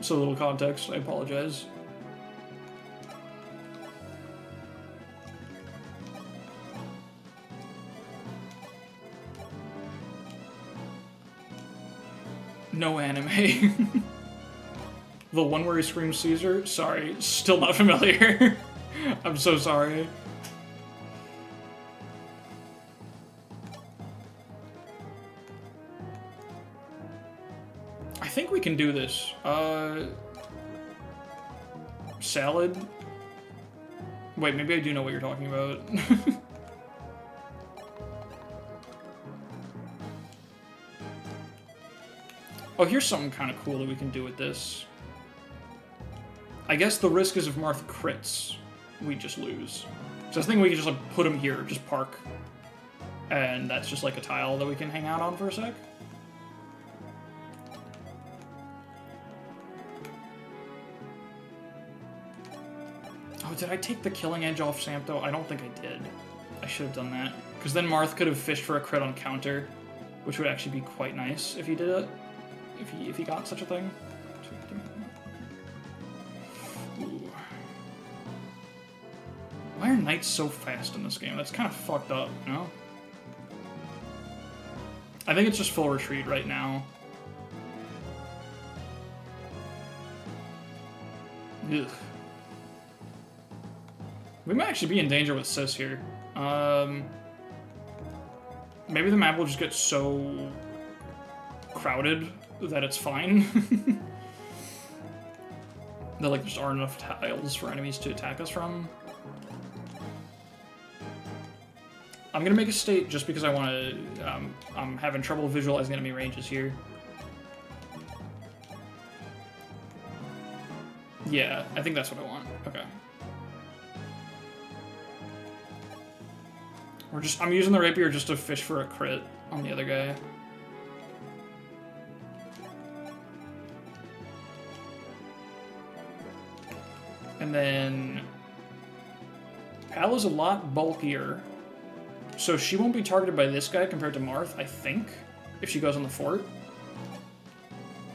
Speaker 1: so little context. I apologize. No anime. The one where he screams Caesar? Sorry, still not familiar. I'm so sorry. I think we can do this. Salad? Wait, maybe I do know what you're talking about. Oh, here's something kind of cool that we can do with this. I guess the risk is if Marth crits, we just lose. So I think we can just like put him here, just park. And that's just like a tile that we can hang out on for a sec. Oh, did I take the killing edge off Samto? I don't think I did. I should have done that. Because then Marth could have fished for a crit on counter, which would actually be quite nice if he did it. If he got such a thing. Ooh. Why are knights so fast in this game? That's kind of fucked up, you know? I think it's just full retreat right now. Ugh. We might actually be in danger with Sis here. Maybe the map will just get so crowded that it's fine. That like just aren't enough tiles for enemies to attack us from. I'm gonna make a state just because I want to. I'm having trouble visualizing enemy ranges here. Yeah, I think that's what I want. Okay. I'm using the rapier just to fish for a crit on the other guy. And then Palla's a lot bulkier, so she won't be targeted by this guy compared to Marth, I think, if she goes on the fort.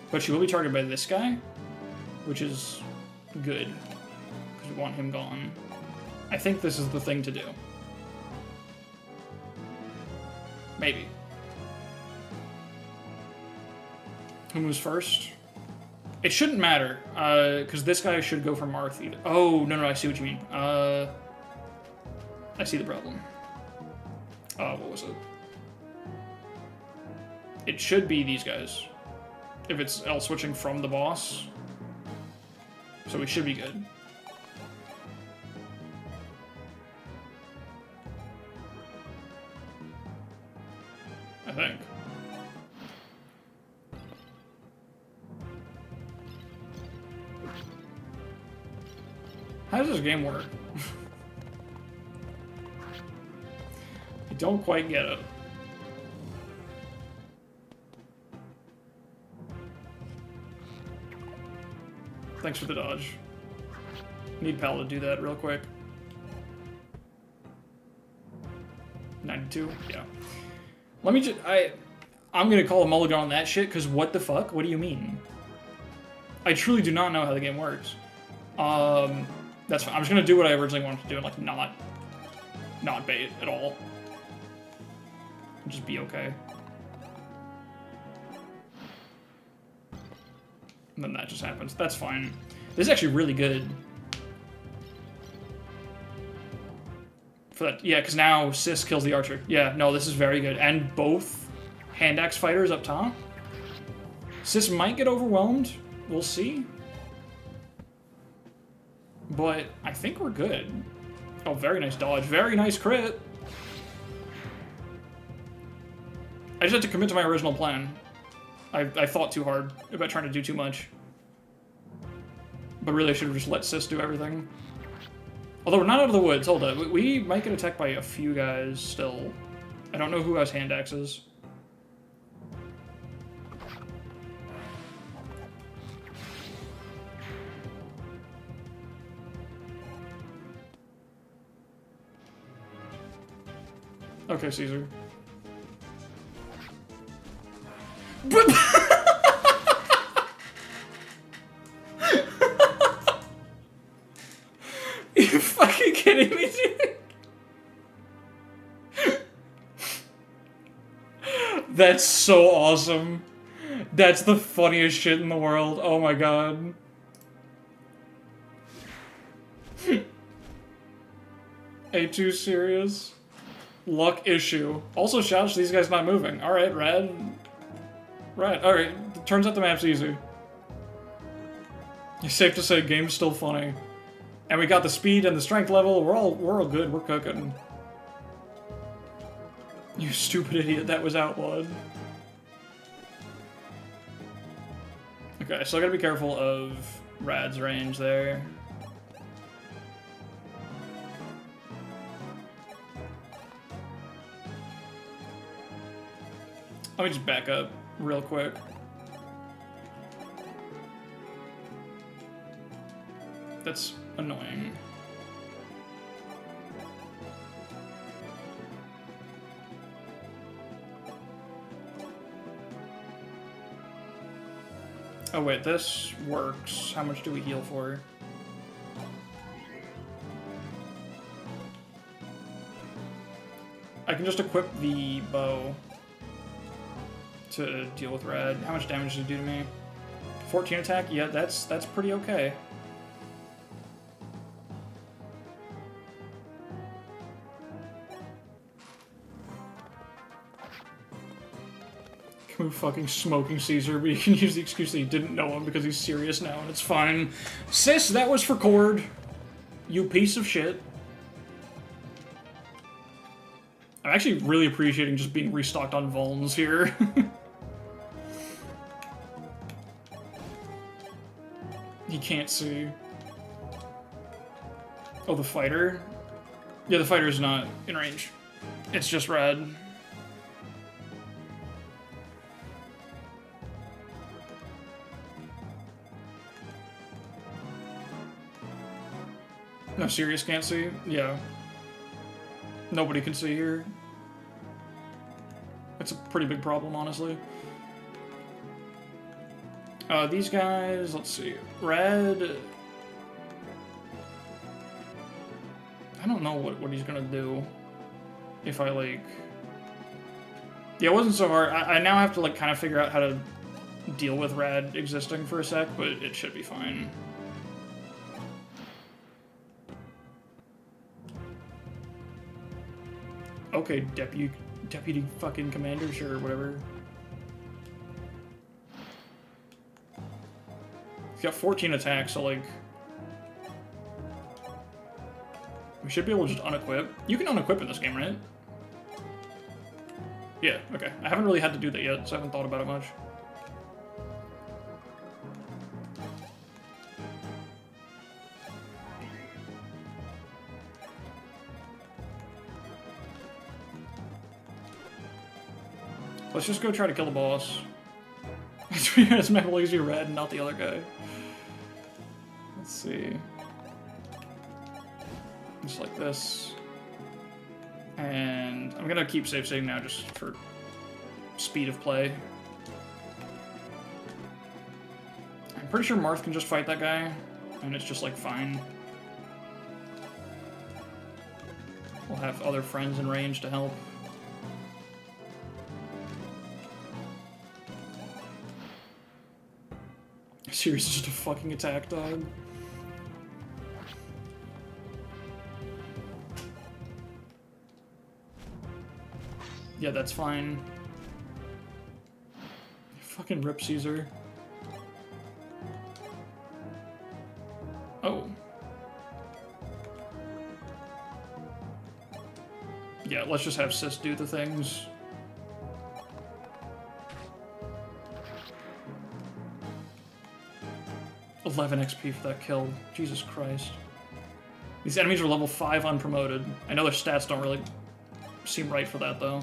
Speaker 1: But she will be targeted by this guy, which is good, because we want him gone. I think this is the thing to do. Maybe. Who moves first? It shouldn't matter, because this guy should go for Marth either. Oh, no, I see what you mean. I see the problem. What was it? It should be these guys. If it's L switching from the boss. So we should be good. I think. How does this game work? I don't quite get it. Thanks for the dodge. Need Palla to do that real quick. 92? Yeah. Let me just... I'm gonna call a mulligan on that shit, because what the fuck? What do you mean? I truly do not know how the game works. That's fine. I'm just gonna do what I originally wanted to do and, like, not bait at all. Just be okay. And then that just happens. That's fine. This is actually really good. For that, yeah, because now Sis kills the archer. Yeah, no, this is very good. And both hand axe fighters up top. Sis might get overwhelmed. We'll see. But I think we're good. Oh, very nice dodge. Very nice crit. I just had to commit to my original plan. I thought too hard about trying to do too much. But really, I should have just let Sis do everything. Although we're not out of the woods. Hold up. We might get attacked by a few guys still. I don't know who has hand axes. Okay, Caesar. You fucking kidding me, dude? That's so awesome. That's the funniest shit in the world. Oh my god. A2 serious? Luck issue. Also, shouts to these guys not moving. Alright, rad. Right, alright. Turns out the map's easy. It's safe to say game's still funny. And we got the speed and the strength level. We're all good. We're cooking. You stupid idiot. That was outlawed. Okay, so I gotta be careful of Rad's range there. Let me just back up real quick. That's annoying. Oh wait, this works. How much do we heal for? I can just equip the bow to deal with Rad. How much damage does it do to me? 14 attack? Yeah, that's pretty okay. We're fucking smoking Caesar, but you can use the excuse that you didn't know him because he's serious now, and it's fine. Sis, that was for Cord. You piece of shit. I'm actually really appreciating just being restocked on vulns here. He can't see. Oh, the fighter? Yeah, the fighter's not in range. It's just red. No, Sirius can't see? Yeah. Nobody can see here. It's a pretty big problem, honestly. These guys, let's see. Red... I don't know what he's gonna do. If I, like... Yeah, it wasn't so hard. I now have to, like, kind of figure out how to deal with red existing for a sec, but it should be fine. Okay, deputy fucking commander, sure, whatever. He's got 14 attacks, so, like... We should be able to just unequip. You can unequip in this game, right? Yeah, okay. I haven't really had to do that yet, so I haven't thought about it much. Let's just go try to kill the boss. It's Maple red, not the other guy. Let's see. Just like this. And I'm gonna keep save now just for speed of play. I'm pretty sure Marth can just fight that guy, and it's just like fine. We'll have other friends in range to help. Seriously, just a fucking attack dog. Yeah, that's fine. Fucking rip Caesar. Oh. Yeah, let's just have Sis do the things. $11 XP for that kill. Jesus Christ. These enemies are level 5 unpromoted. I know their stats don't really seem right for that, though.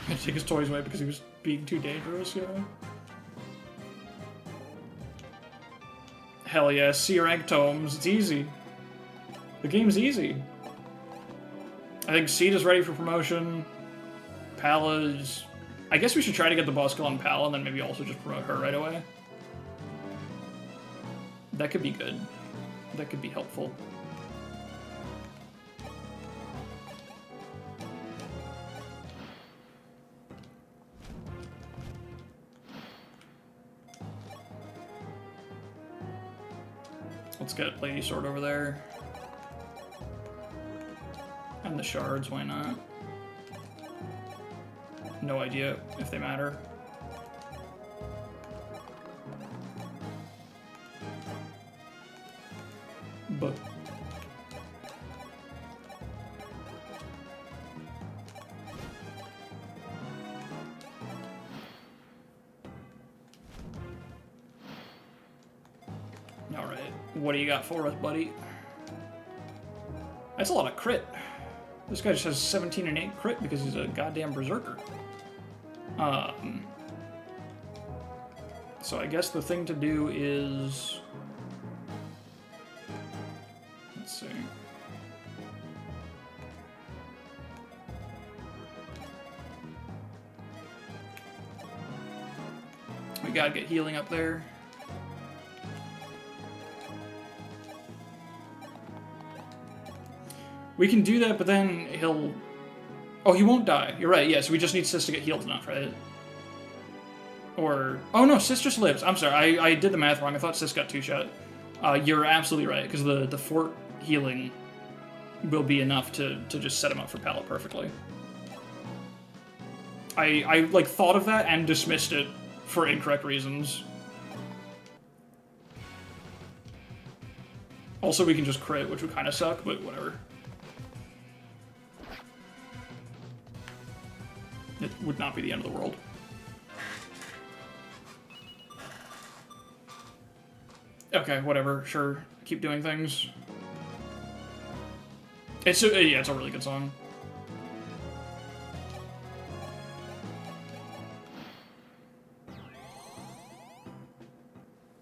Speaker 1: I had to take his toys away because he was being too dangerous, yeah. Hell yeah, C-rank tomes, it's easy. The game's easy. I think Seed is ready for promotion. Palla's... I guess we should try to get the boss kill on Palla and then maybe also just promote her right away. That could be good. That could be helpful. Let's get Lady Sword over there. And the shards, why not? No idea if they matter. But... Alright, what do you got for us, buddy? That's a lot of crit. This guy just has 17 and 8 crit because he's a goddamn berserker. So I guess the thing to do is... Let's see. We gotta get healing up there. We can do that, but then he'll... Oh, he won't die. You're right, yes. We just need Sis to get healed enough, right? Or... Oh, no, Sis just lives. I'm sorry, I did the math wrong. I thought Sis got 2-shot. You're absolutely right, because the fort healing will be enough to just set him up for Palla perfectly. I like thought of that and dismissed it for incorrect reasons. Also, we can just crit, which would kind of suck, but whatever. It would not be the end of the world. Okay, whatever, sure. Keep doing things. It's a, yeah, it's a really good song.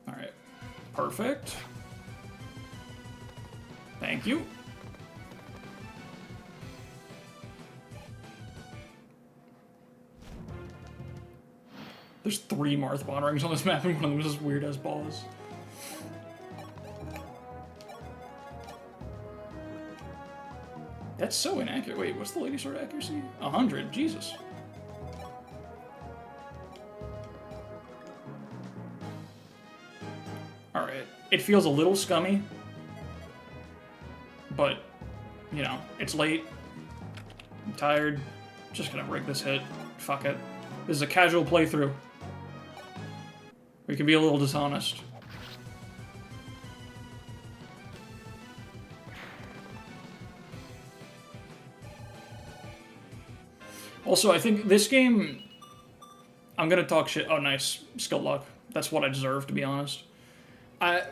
Speaker 1: Alright. Perfect. Thank you. There's 3 Marthbond rings on this map, and one of them is this weird-ass boss. That's so inaccurate. Wait, what's the Lady Sword accuracy? 100. Jesus. Alright. It feels a little scummy. But, you know, it's late. I'm tired. Just gonna rig this hit. Fuck it. This is a casual playthrough. We can be a little dishonest. Also, I think this game... I'm gonna talk shit... Oh, nice. Skill luck. That's what I deserve, to be honest. I'm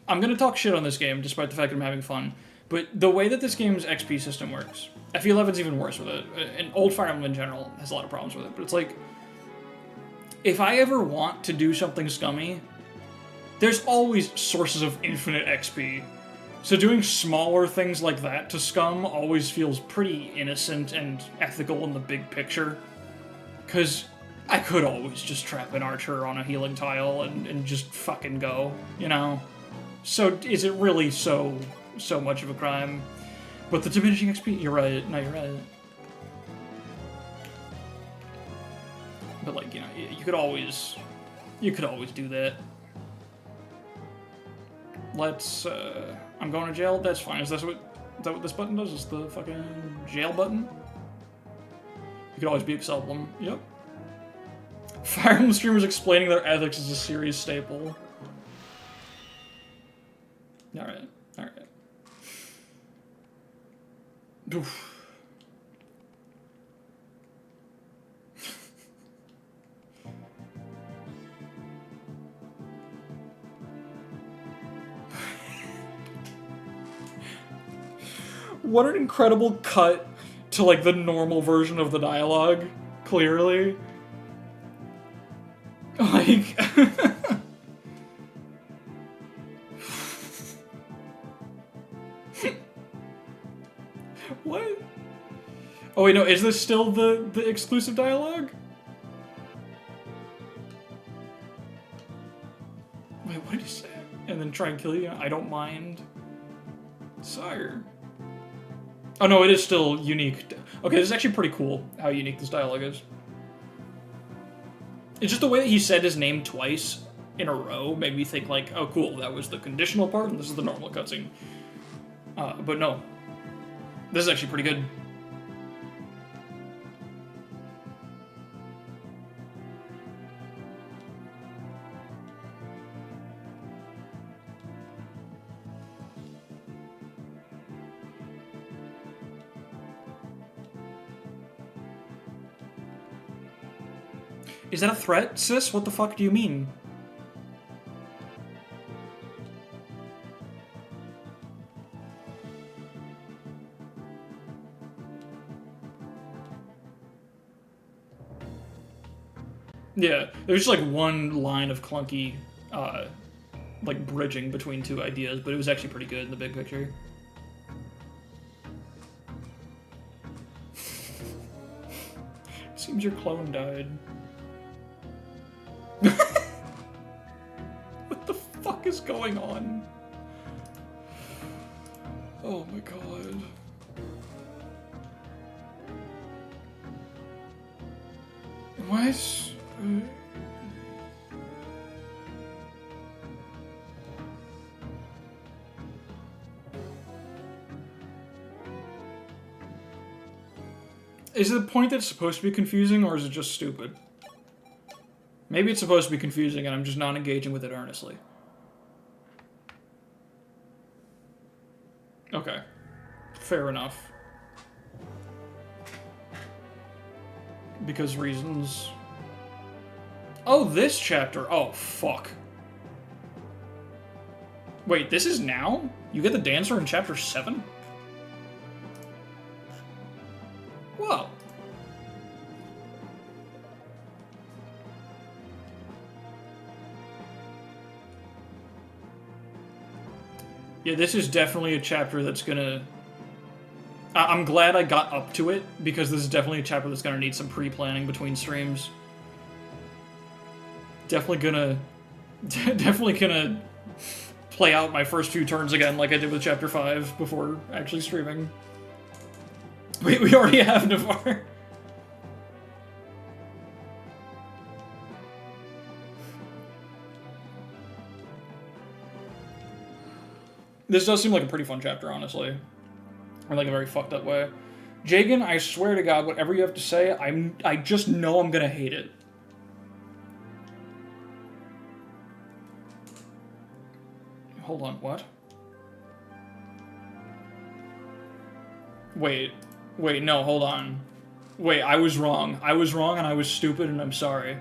Speaker 1: gonna talk shit on this game, despite the fact that I'm having fun. But the way that this game's XP system works... FE11's even worse with it. And Old Fire Emblem in general has a lot of problems with it. But it's like... If I ever want to do something scummy, there's always sources of infinite XP. So doing smaller things like that to scum always feels pretty innocent and ethical in the big picture. Because I could always just trap an archer on a healing tile and just fucking go, you know? So is it really so much of a crime? But the diminishing XP, you're right. No, you're right. But like, you know, you could always do that. Let's, I'm going to jail? That's fine. Is that what this button does? Is the fucking jail button? You could always be Excelblum. Yep. Fire Emblem streamers explaining their ethics is a serious staple. Alright, alright. Oof. What an incredible cut to, like, the normal version of the dialogue, clearly. Like... What? Oh wait, no, is this still the exclusive dialogue? Wait, what did he say? And then try and kill you? I don't mind. Sire. Oh no, it is still unique. Okay, this is actually pretty cool, how unique this dialogue is. It's just the way that he said his name twice in a row made me think like, oh cool, that was the conditional part and this is the normal cutscene. But no. This is actually pretty good. Is that a threat, sis? What the fuck do you mean? Yeah, there's just like one line of clunky, like bridging between two ideas, but it was actually pretty good in the big picture. Seems your clone died. What the fuck is going on? Oh my god. What? Is it the point that it's supposed to be confusing, or is it just stupid? Maybe it's supposed to be confusing and I'm just not engaging with it earnestly. Okay. Fair enough. Because reasons... Oh, this chapter! Oh, fuck. Wait, this is now? You get the dancer in chapter 7? Whoa. Yeah, this is definitely a chapter that's gonna... I'm glad I got up to it, because this is definitely a chapter that's gonna need some pre-planning between streams. Definitely gonna play out my first few turns again like I did with chapter 5 before actually streaming. We already have Navarre. This does seem like a pretty fun chapter, honestly. In like a very fucked up way. Jagan, I swear to God, whatever you have to say, I just know I'm gonna hate it. Hold on, what? Wait, no, hold on. Wait, I was wrong. I was wrong and I was stupid and I'm sorry.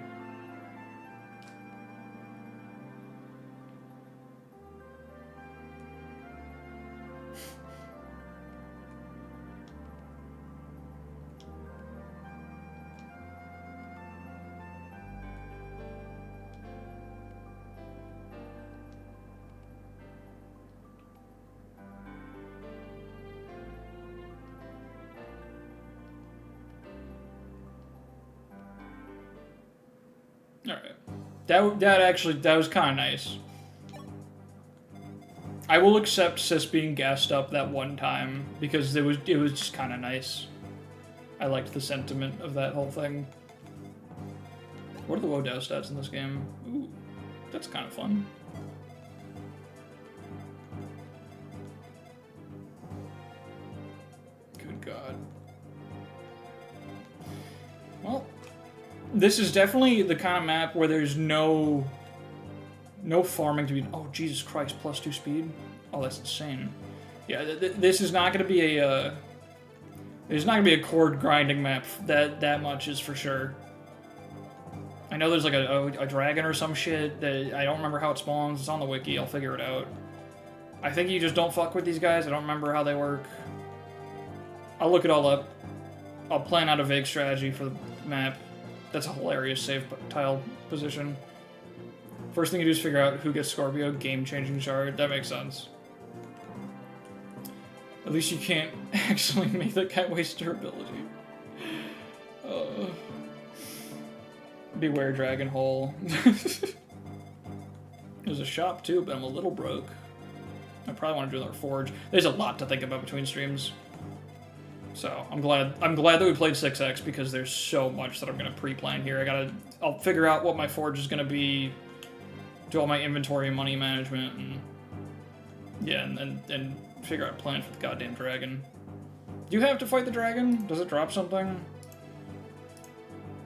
Speaker 1: Alright. That was kind of nice. I will accept Sis being gassed up that one time, because it was just kind of nice. I liked the sentiment of that whole thing. What are the Wodow stats in this game? Ooh, that's kind of fun. Good God. Well, this is definitely the kind of map where there's no farming to be... Oh, Jesus Christ, +2 speed? Oh, that's insane. Yeah, this is not going to be a... There's not going to be a chord grinding map. That much is for sure. I know there's like a dragon or some shit that I don't remember how it spawns. It's on the wiki. I'll figure it out. I think you just don't fuck with these guys. I don't remember how they work. I'll look it all up. I'll plan out a vague strategy for the map. That's a hilarious save tile position. First thing you do is figure out who gets Scorpio. Game-changing shard. That makes sense. At least you can't actually make that guy waste durability. Beware Dragon Hole. There's a shop too, but I'm a little broke. I probably want to do another forge. There's a lot to think about between streams. So I'm glad that we played 6x because there's so much that I'm gonna pre-plan here. I'll figure out what my forge is gonna be, do all my inventory and money management, and yeah, and figure out a plan for the goddamn dragon. Do you have to fight the dragon? Does it drop something?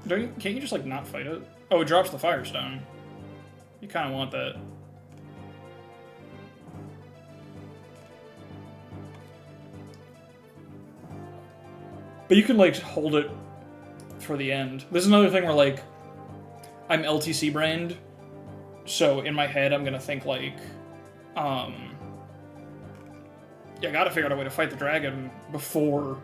Speaker 1: Can't you just like not fight it? Oh, it drops the firestone. You kind of want that. But you can, like, hold it for the end. This is another thing where, like, I'm LTC brained, so in my head I'm gonna think, like, yeah, I gotta figure out a way to fight the dragon before,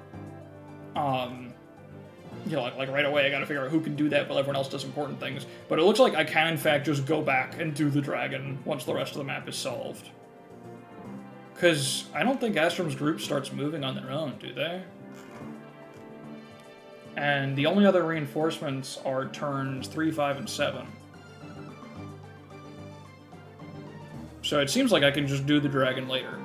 Speaker 1: you know, like right away I gotta figure out who can do that while everyone else does important things. But it looks like I can, in fact, just go back and do the dragon once the rest of the map is solved. Because I don't think Astrom's group starts moving on their own, do they? And the only other reinforcements are turns 3, 5, and 7. So it seems like I can just do the dragon later.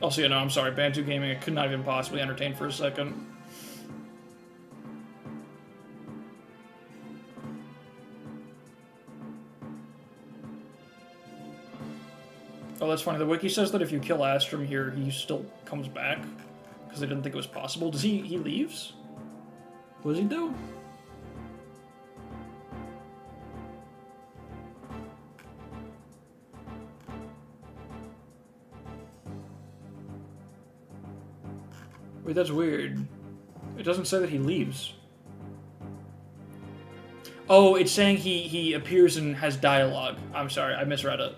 Speaker 1: Also, yeah, no, I'm sorry, Bantu Gaming, I could not even possibly entertain for a second. Oh, that's funny. The wiki says that if you kill Astrum here, he still comes back. Because they didn't think it was possible. Does he leaves? What does he do? Wait, that's weird. It doesn't say that he leaves. Oh, it's saying he appears and has dialogue. I'm sorry, I misread it.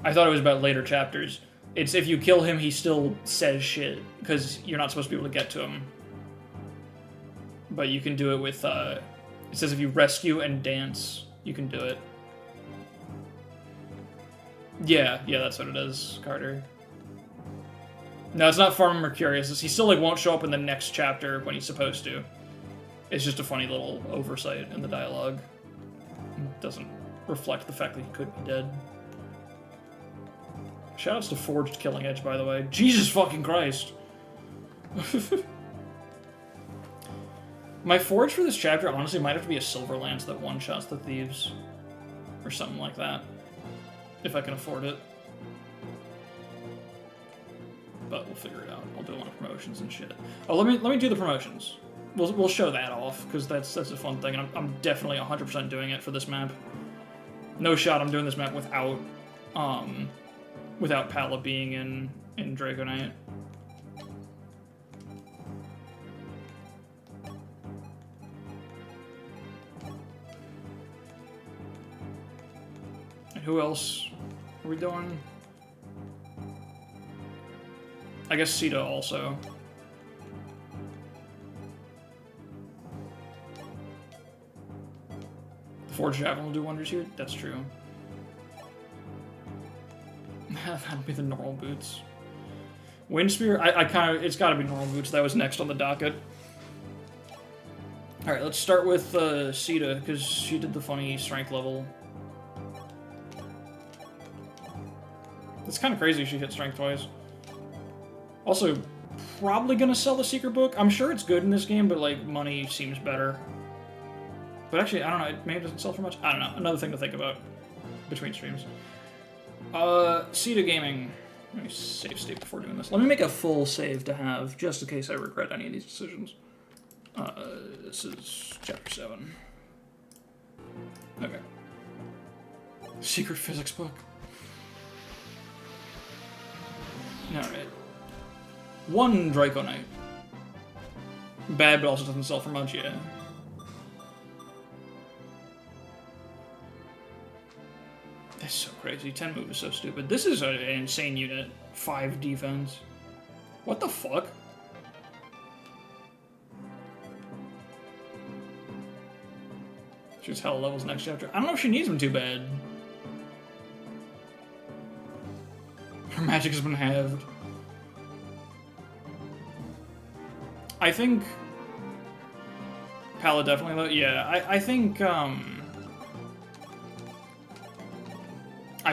Speaker 1: I thought it was about later chapters. It's if you kill him, he still says shit, because you're not supposed to be able to get to him. But you can do it with, it says if you rescue and dance, you can do it. Yeah, that's what it is, Carter. No, it's not Farmer Mercurius. He still, like, won't show up in the next chapter when he's supposed to. It's just a funny little oversight in the dialogue. It doesn't reflect the fact that he could be dead. Shoutouts to Forged Killing Edge, by the way. Jesus fucking Christ! My Forge for this chapter, honestly, might have to be a Silver Lance that one-shots the thieves. Or something like that. If I can afford it. But we'll figure it out. I'll do a lot of promotions and shit. Oh, let me do the promotions. We'll show that off, because that's a fun thing, and I'm definitely 100% doing it for this map. No shot I'm doing this map without Palla being in Dragonite. And who else are we doing? I guess Sita also. The Forged Javelin will do wonders here? That's true. That'll be the normal boots. Wind Spear? it's gotta be normal boots. That was next on the docket. Alright, let's start with Sita, because she did the funny strength level. It's kind of crazy she hit strength twice. Also, probably gonna sell the secret book. I'm sure it's good in this game, but like money seems better. But actually, I don't know, it maybe doesn't sell for much. I don't know, another thing to think about between streams. Sita Gaming. Let me save state before doing this. Let me make a full save to have, just in case I regret any of these decisions. This is chapter 7. Okay. Secret physics book. Alright. 1 Draconite. Bad, but also doesn't sell for much, yeah. That's so crazy. 10 move is so stupid. This is an insane unit. 5 defense. What the fuck? She's hella levels next chapter. I don't know if she needs them too bad. Her magic has been halved. I think Palla definitely, yeah, I think, I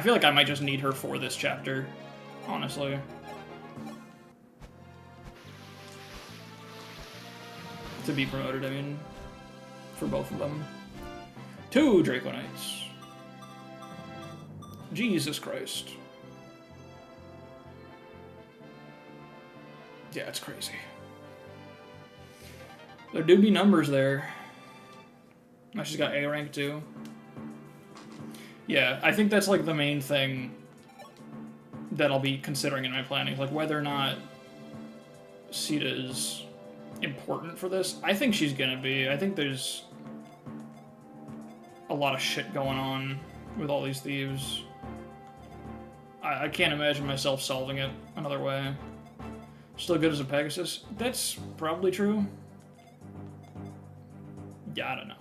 Speaker 1: feel like I might just need her for this chapter, honestly. To be promoted, I mean, for both of them. 2 Draconites. Jesus Christ. Yeah, it's crazy. There do be numbers there. Now she's got A rank too. Yeah, I think that's like the main thing that I'll be considering in my planning, like whether or not Sita is important for this. I think she's gonna be. I think there's a lot of shit going on with all these thieves. I can't imagine myself solving it another way. Still good as a Pegasus? That's probably true. Yeah, I don't know.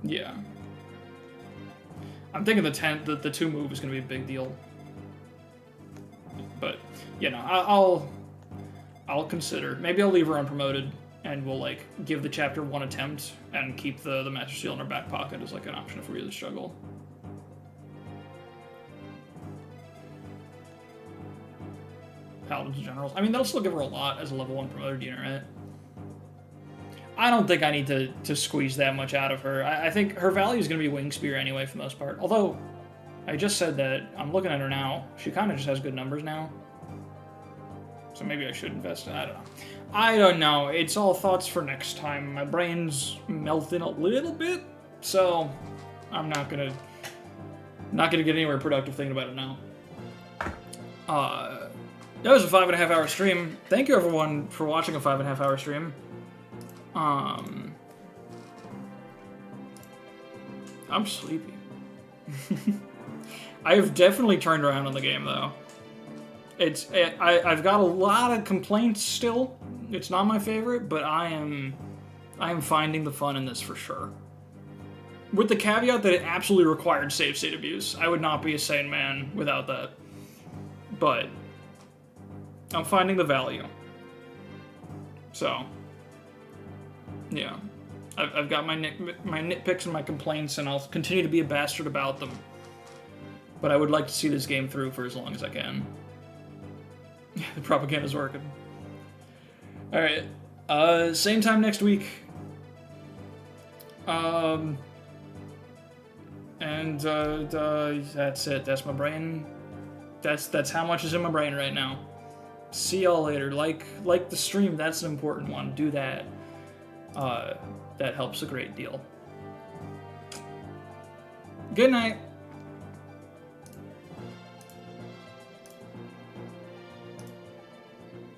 Speaker 1: Yeah. I'm thinking the 2 move is going to be a big deal. But, you know, I'll consider. Maybe I'll leave her unpromoted, and we'll, like, give the chapter 1 attempt, and keep the Master Seal in our back pocket as, like, an option if we really struggle. Paladins and Generals. I mean, that'll still give her a lot as a level 1 promoted unit, right? I don't think I need to squeeze that much out of her. I think her value is going to be Wing Spear anyway, for the most part. Although, I just said that. I'm looking at her now. She kind of just has good numbers now. So maybe I should invest. I don't know. I don't know. It's all thoughts for next time. My brain's melting a little bit, so I'm not gonna get anywhere productive thinking about it now. That was a 5.5 hour stream. Thank you everyone for watching a 5.5 hour stream. I'm sleepy. I have definitely turned around on the game though. I've got a lot of complaints still. It's not my favorite, but I am finding the fun in this for sure. With the caveat that it absolutely required save state abuse. I would not be a sane man without that. But I'm finding the value. So, yeah. I've got my nitpicks and my complaints, and I'll continue to be a bastard about them. But I would like to see this game through for as long as I can. The propaganda's working. Alright. Same time next week. And that's it. That's my brain. That's how much is in my brain right now. See y'all later. Like the stream, that's an important one. Do that. That helps a great deal. Good night.